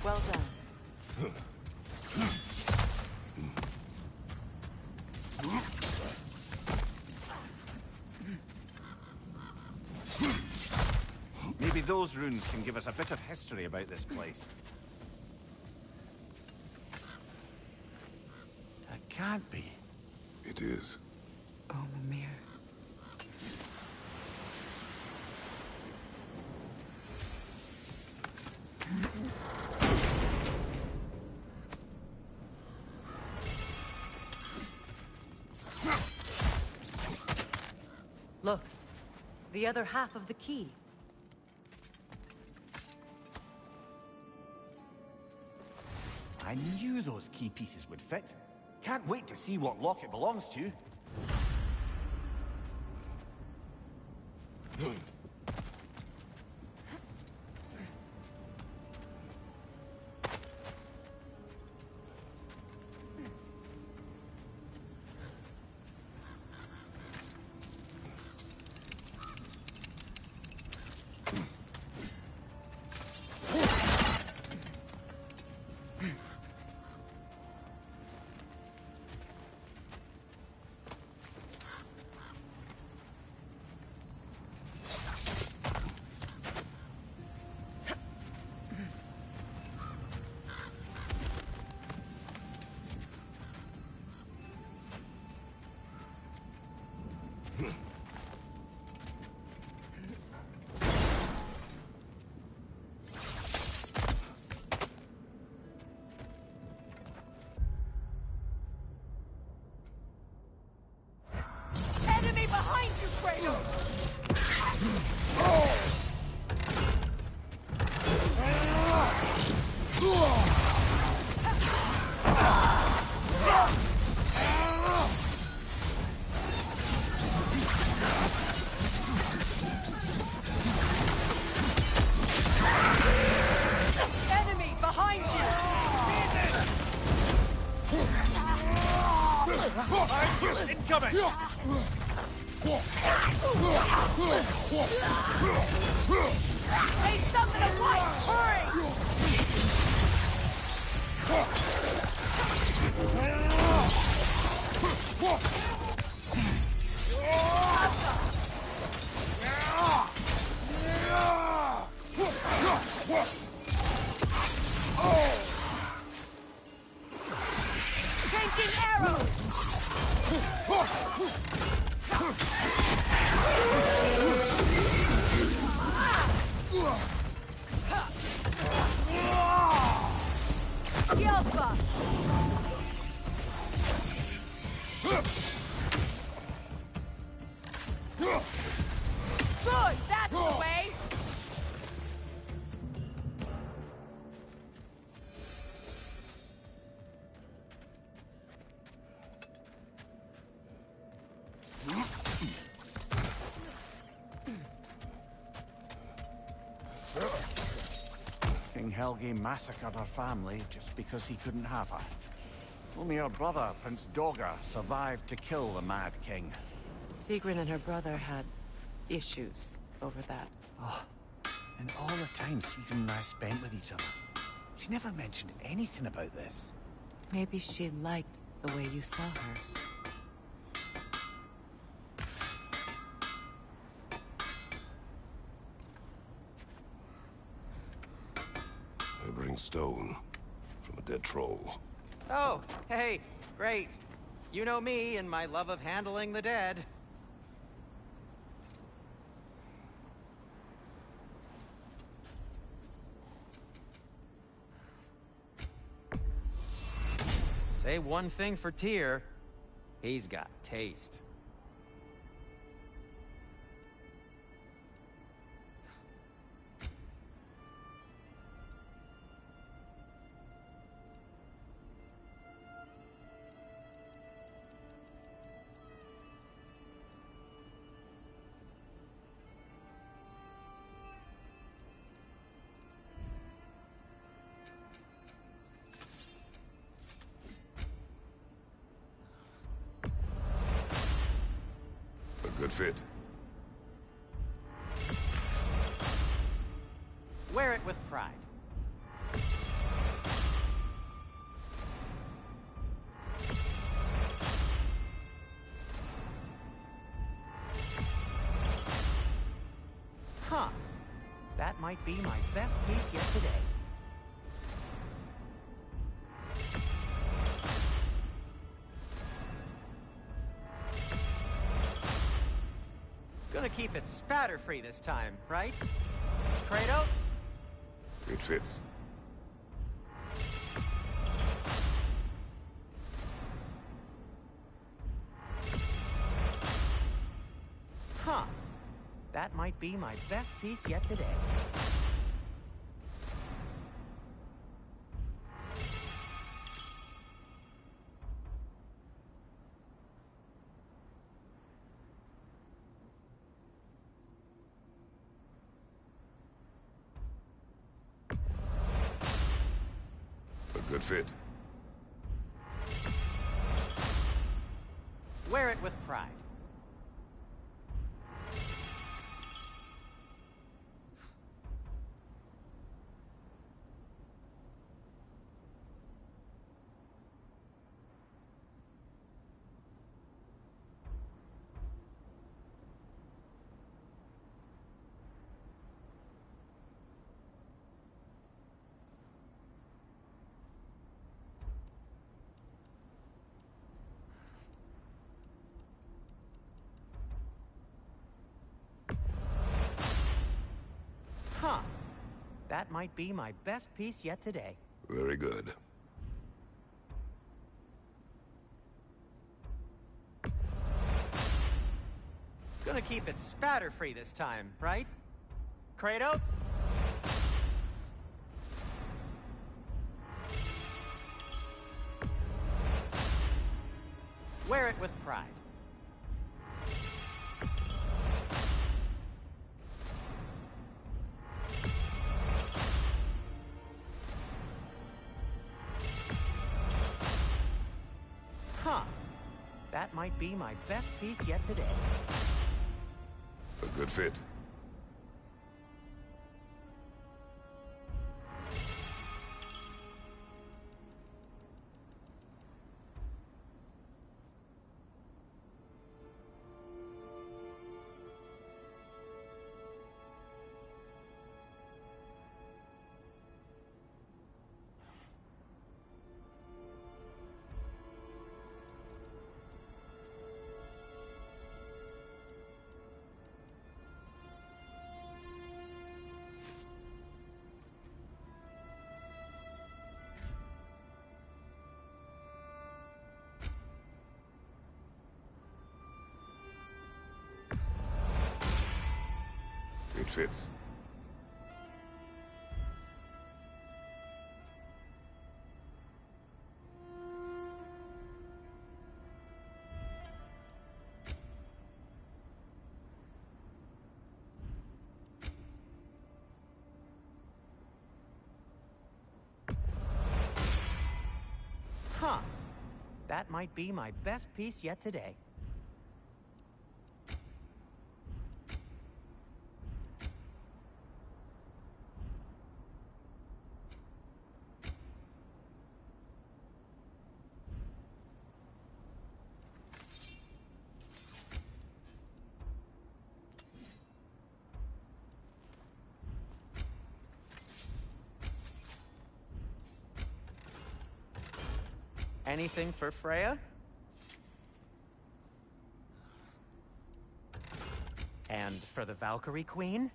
Well done. Maybe those runes can give us a bit of history about this place. That can't be. It is. Oh, Mimir. Look, the other half of the key. I knew those key pieces would fit. Can't wait to see what lock it belongs to. Enemy behind you, Kratos! Enemy behind you! Incoming! Hey, something to fight! Hurry! Changing arrows! Yelpa! Good, that's the way! King Helge massacred her family just because he couldn't have her. Only her brother, Prince Dogger, survived to kill the Mad King. Sigrun and her brother had issues over that. Oh, and all the time Sigrun and I spent with each other. She never mentioned anything about this. Maybe she liked the way you saw her. I bring stone from a dead troll. Oh, hey, great. You know me and my love of handling the dead. Say one thing for Tyr, he's got taste. A good fit. Wear it with pride. might be my best piece yet today. Gonna keep it spatter-free this time, right? Kratos? It fits. Huh. That might be my best piece yet today. A good fit. Wear it with pride. Huh. That might be my best piece yet today. Very good. Gonna keep it spatter-free this time, right? Kratos? Wear it with pride. Huh. That might be my best piece yet today. A good fit. It fits. Huh. That might be my best piece yet today. Anything for Freya? And for the Valkyrie Queen?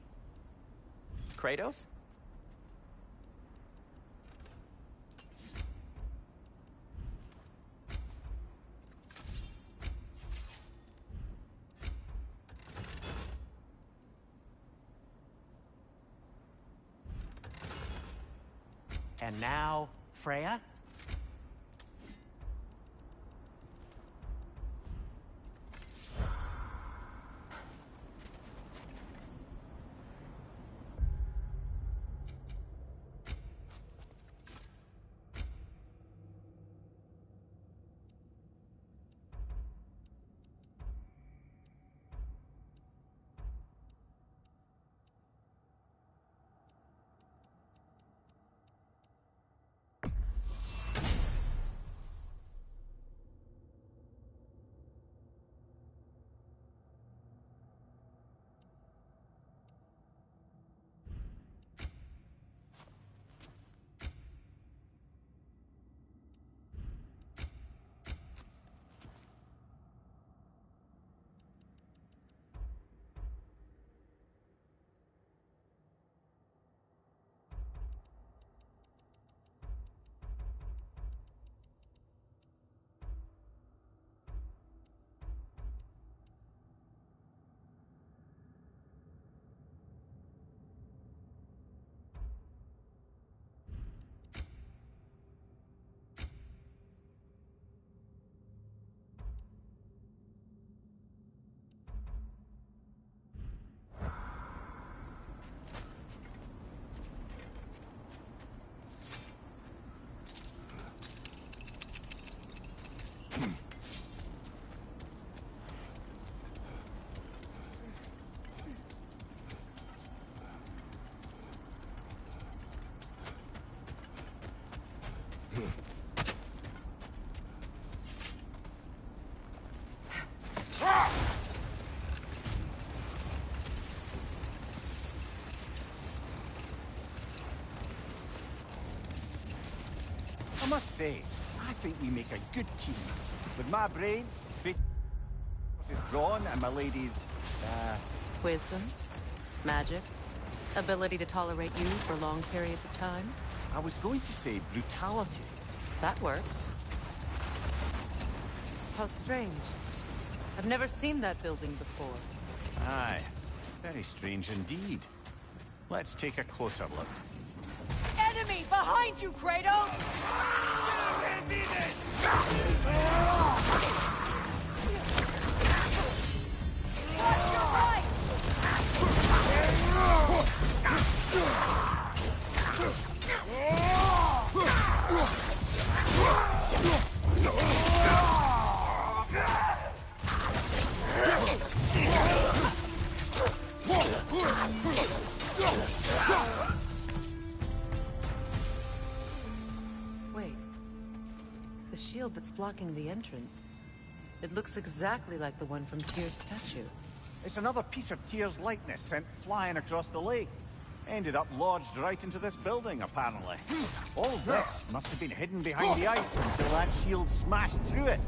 Kratos? And now, Freya? I must say, I think we make a good team. With my brains, big is brawn, and my lady's, Wisdom, magic, ability to tolerate you for long periods of time. I was going to say brutality. That works. How strange. I've never seen that building before. Aye, very strange indeed. Let's take a closer look. Enemy behind you, Kratos! Watch your right! Wait. The shield that's blocking the entrance. It looks exactly like the one from Tyr's statue. It's another piece of Tyr's likeness sent flying across the lake. Ended up lodged right into this building, apparently. All this must have been hidden behind the ice until that shield smashed through it.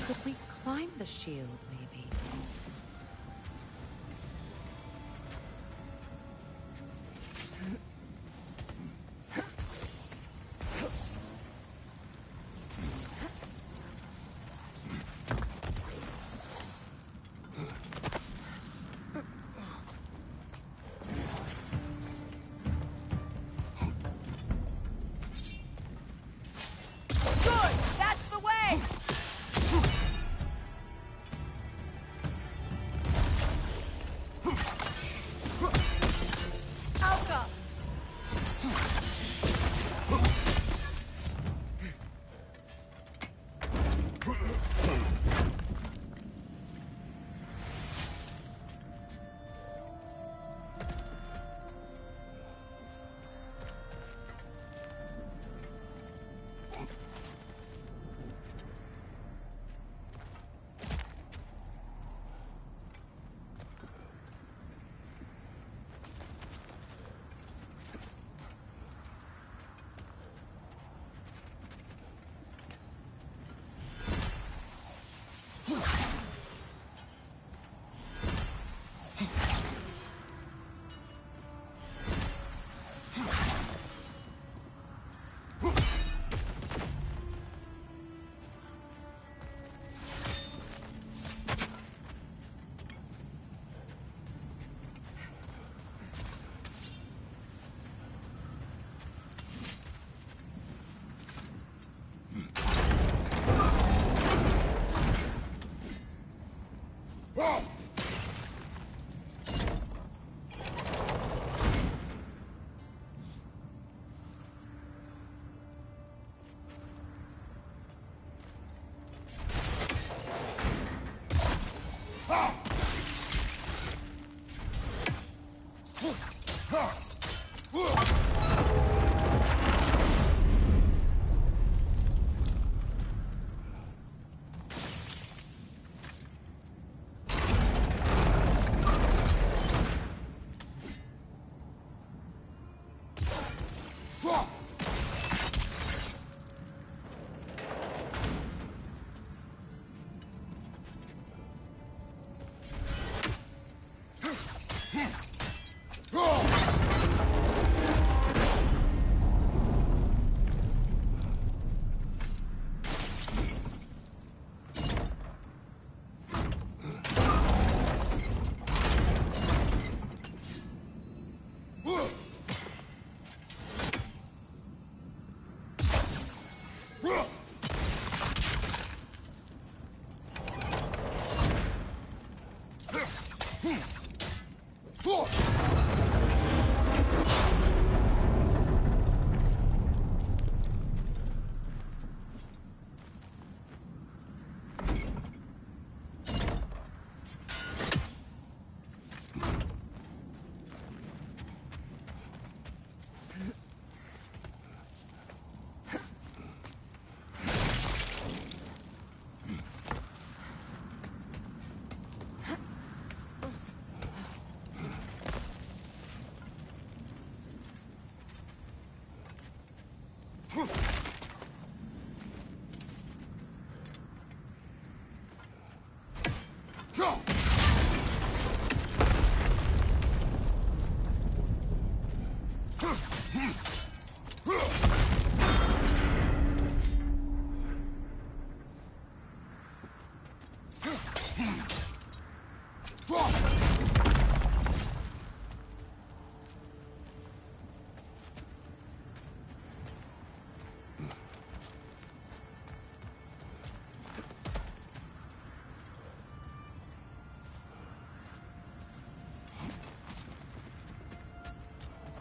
Could we climb the shield, maybe? Good! That's the way! Alka!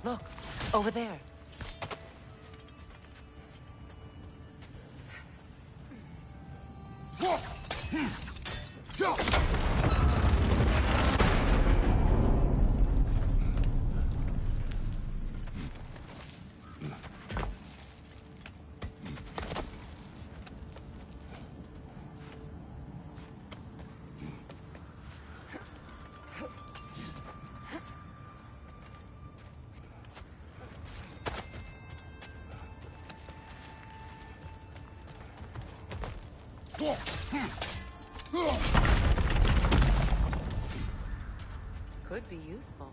Look, over there. Could be useful.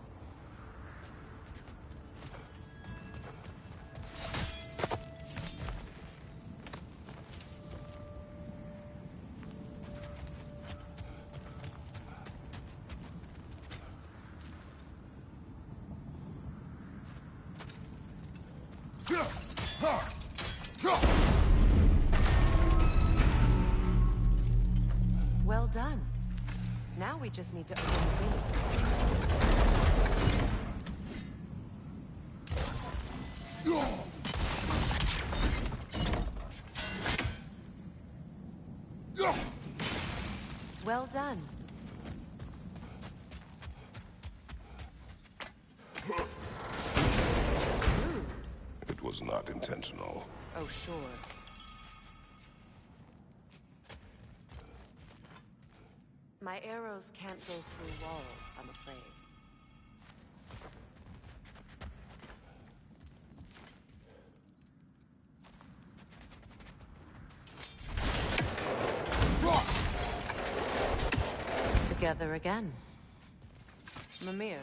Well done. Now we just need to open the gate. Well done. It was not intentional. Oh, sure. My arrows can't go through walls, I'm afraid. Together again. Mimir,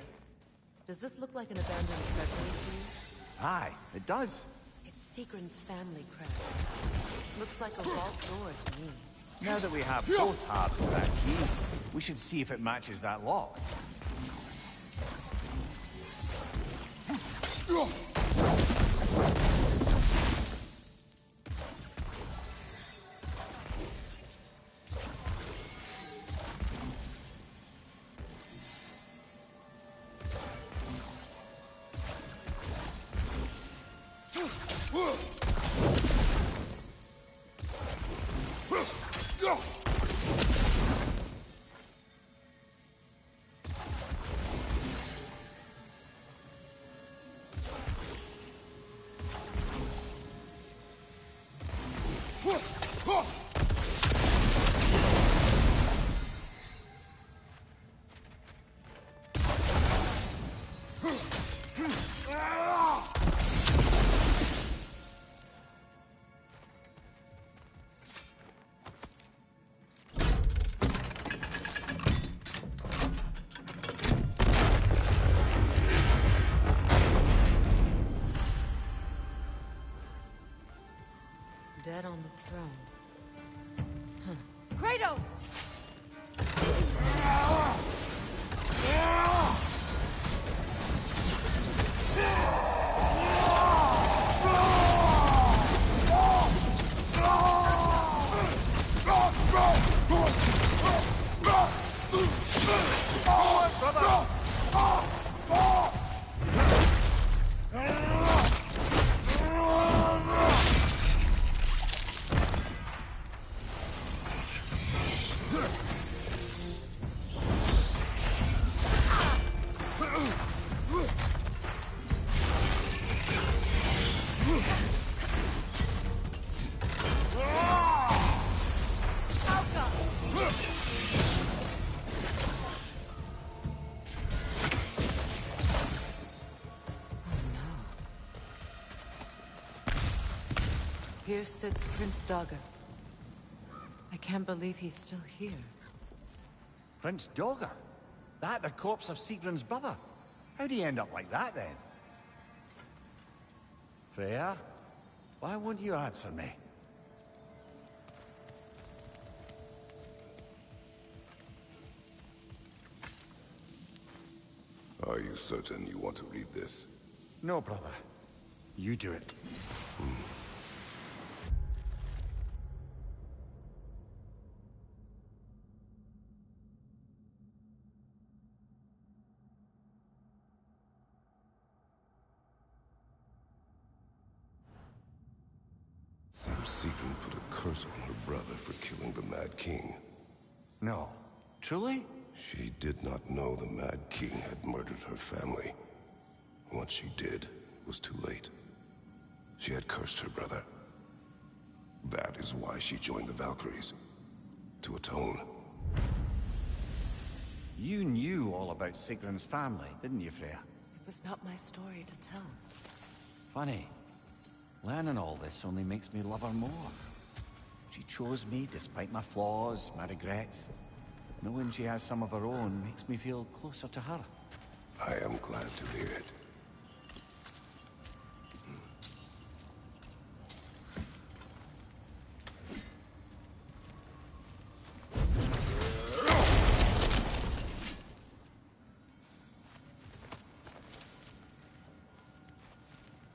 does this look like an abandoned treasury to you? Aye, it does. It's Sigrun's family crest. Looks like a vault door to me. Now that we have both halves of that key, we should see if it matches that lock. Dead on the throne. Kratos! Here sits Prince Dagger. I can't believe he's still here. Prince Dagger? That the corpse of Sigrun's brother? How'd he end up like that, then? Freya? Why won't you answer me? Are you certain you want to read this? No, brother. You do it. Seems Sigrun put a curse on her brother for killing the Mad King. No. Truly? She did not know the Mad King had murdered her family. Once she did, it was too late. She had cursed her brother. That is why she joined the Valkyries. To atone. You knew all about Sigrun's family, didn't you, Freya? It was not my story to tell. Funny. Learning all this only makes me love her more. She chose me despite my flaws, my regrets. Knowing she has some of her own makes me feel closer to her. I am glad to hear it.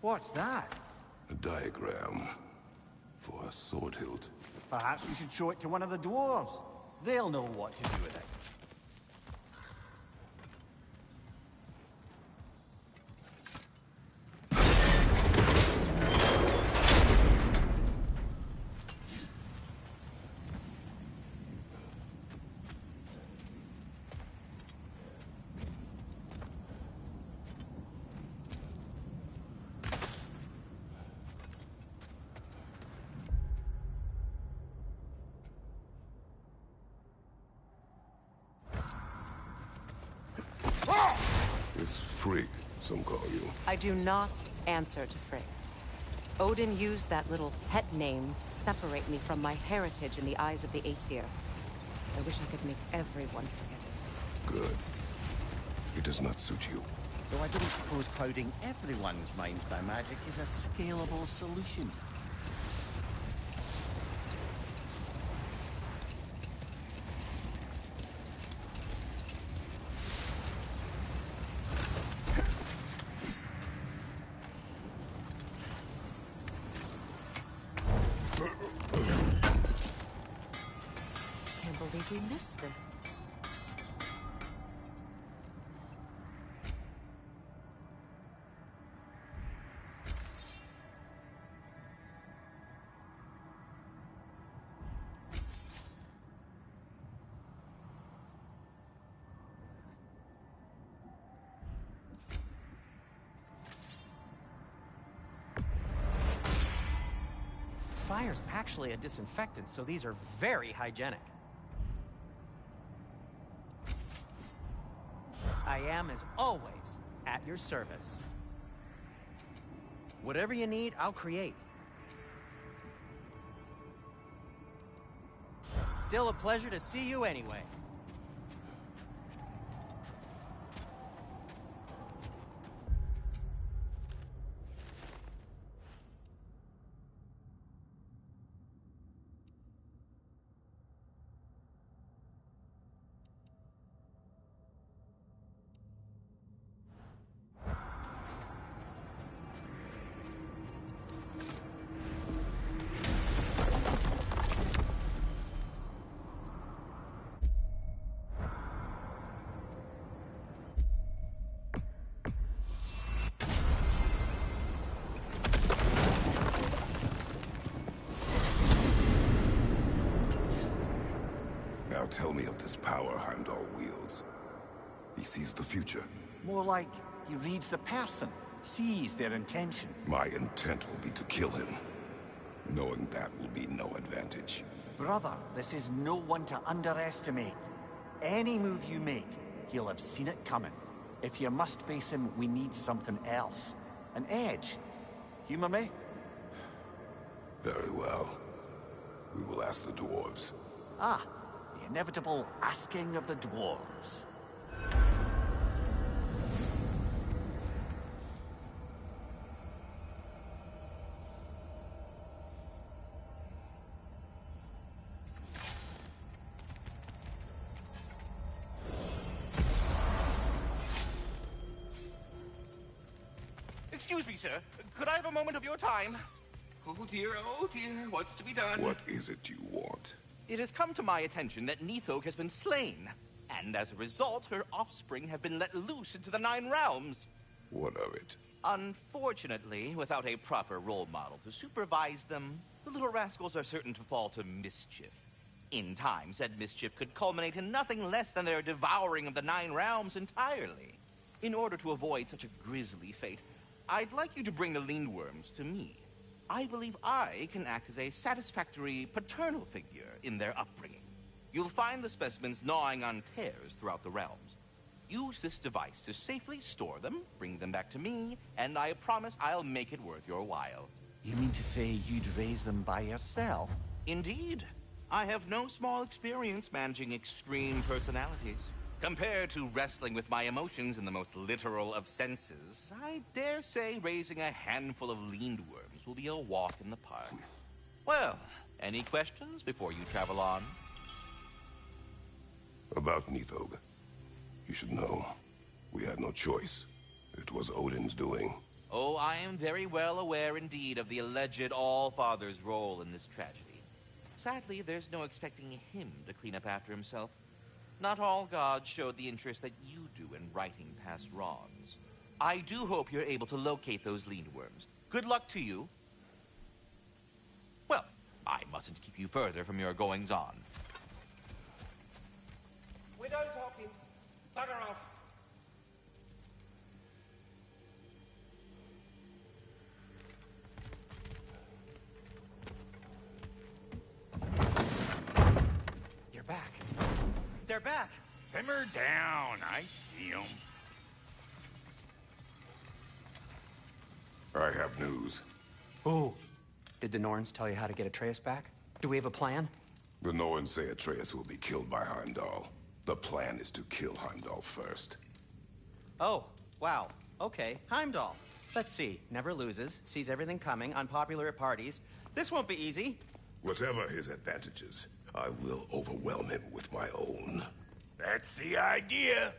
What's that? A diagram for a sword hilt. Perhaps we should show it to one of the dwarves. They'll know what to do with it. It's Frigg, some call you. I do not answer to Frigg. Odin used that little pet name to separate me from my heritage in the eyes of the Aesir. I wish I could make everyone forget it. Good. It does not suit you. Though I don't suppose clouding everyone's minds by magic is a scalable solution. Can't believe we missed this. Fire's actually a disinfectant, so these are very hygienic. I am, as always, at your service. Whatever you need, I'll create. Still a pleasure to see you anyway. Now tell me of this power Heimdall wields. He sees the future. More like he reads the person, sees their intention. My intent will be to kill him. Knowing that will be no advantage. Brother, this is no one to underestimate. Any move you make, he'll have seen it coming. If you must face him, we need something else. An edge. Humor me? Very well. We will ask the dwarves. Ah, the inevitable asking of the dwarves. Excuse me, sir. Could I have a moment of your time? Oh dear, what's to be done? What is it you want? It has come to my attention that Nithog has been slain, and as a result, her offspring have been let loose into the Nine Realms. What of it? Unfortunately, without a proper role model to supervise them, the little rascals are certain to fall to mischief. In time, said mischief could culminate in nothing less than their devouring of the Nine Realms entirely. In order to avoid such a grisly fate, I'd like you to bring the Lindworms to me. I believe I can act as a satisfactory paternal figure in their upbringing. You'll find the specimens gnawing on tears throughout the realms. Use this device to safely store them, bring them back to me, and I promise I'll make it worth your while. You mean to say you'd raise them by yourself? Indeed. I have no small experience managing extreme personalities. Compared to wrestling with my emotions in the most literal of senses, I dare say raising a handful of Lindworms will be a walk in the park. Well, any questions before you travel on? About Nithog. You should know, we had no choice. It was Odin's doing. Oh, I am very well aware indeed of the alleged All-Father's role in this tragedy. Sadly, there's no expecting him to clean up after himself. Not all gods showed the interest that you do in righting past wrongs. I do hope you're able to locate those Lindworms. Good luck to you. Well, I mustn't keep you further from your goings-on. We're done talking. Bugger off. You're back. They're back. Simmer down. I see them. I have news. Oh. Did the Norns tell you how to get Atreus back? Do we have a plan? The Norns say Atreus will be killed by Heimdall. The plan is to kill Heimdall first. Oh, wow. Okay, Heimdall. Let's see. Never loses, sees everything coming, unpopular at parties. This won't be easy. Whatever his advantages, I will overwhelm him with my own. That's the idea.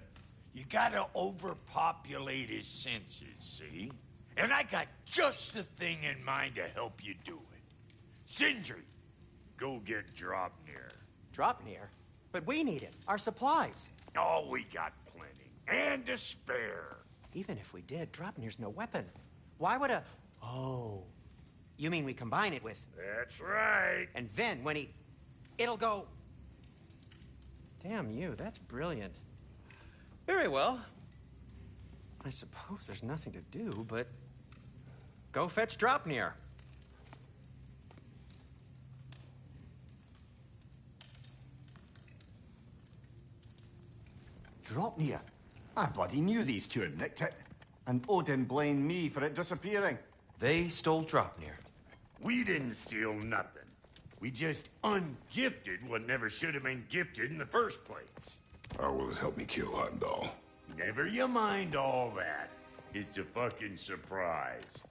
You gotta overpopulate his senses, see? And I got just the thing in mind to help you do it. Sindri, go get Draupnir. Draupnir? But we need it. Our supplies. Oh, we got plenty. And to spare. Even if we did, Draupnir's no weapon. Why would a... Oh. You mean we combine it with... That's right. And then when he... It'll go... Damn you, that's brilliant. Very well. I suppose there's nothing to do, but... Go fetch Draupnir. Draupnir? I bloody knew these two had nicked it. And Odin blamed me for it disappearing. They stole Draupnir. We didn't steal nothing. We just ungifted what never should have been gifted in the first place. How will it help me kill Heimdall? Never you mind all that. It's a fucking surprise.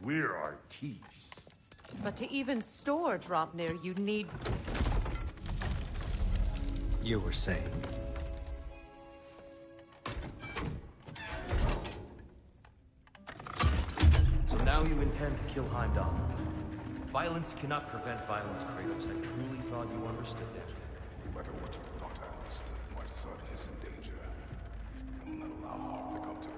We're artistes. But to even store Draupnir, you'd need... You were saying? So now you intend to kill Heimdall. Violence cannot prevent violence, Kratos. I truly thought you understood that. No matter what you thought I understood, my son is in danger. I will not allow harm to come to him.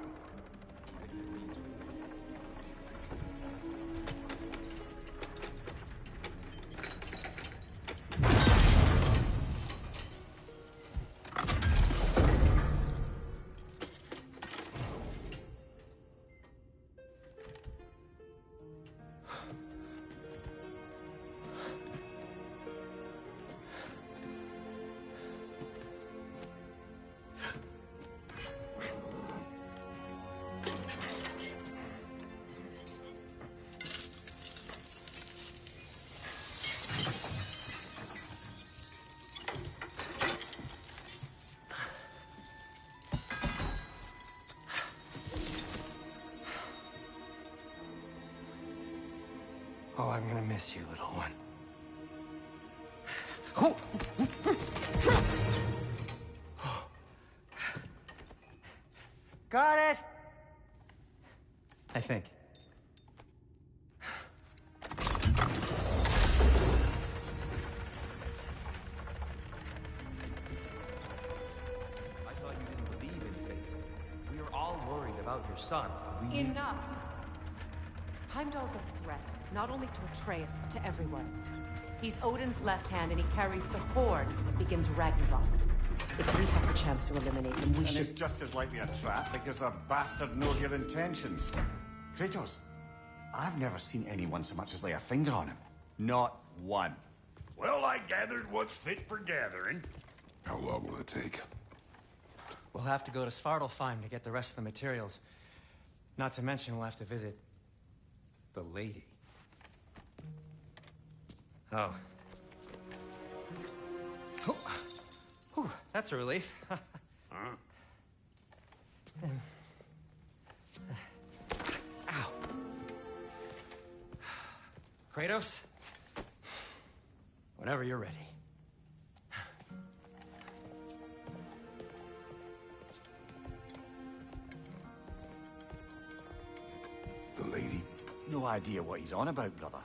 Oh, I'm gonna miss you, little one. Got it! I think. about your son. Enough! Heimdall's a threat, not only to Atreus, but to everyone. He's Odin's left hand, and he carries the horde that begins Ragnarok. If we have the chance to eliminate him, we should... And it's just as likely a trap, because the bastard knows your intentions. Kratos, I've never seen anyone so much as lay a finger on him. Not one. Well, I gathered what's fit for gathering. How long will it take? We'll have to go to Svartalfheim to get the rest of the materials. Not to mention we'll have to visit the lady. Oh. Whew, that's a relief. Huh? Ow. Kratos? Whenever you're ready. The lady? No idea what he's on about, brother.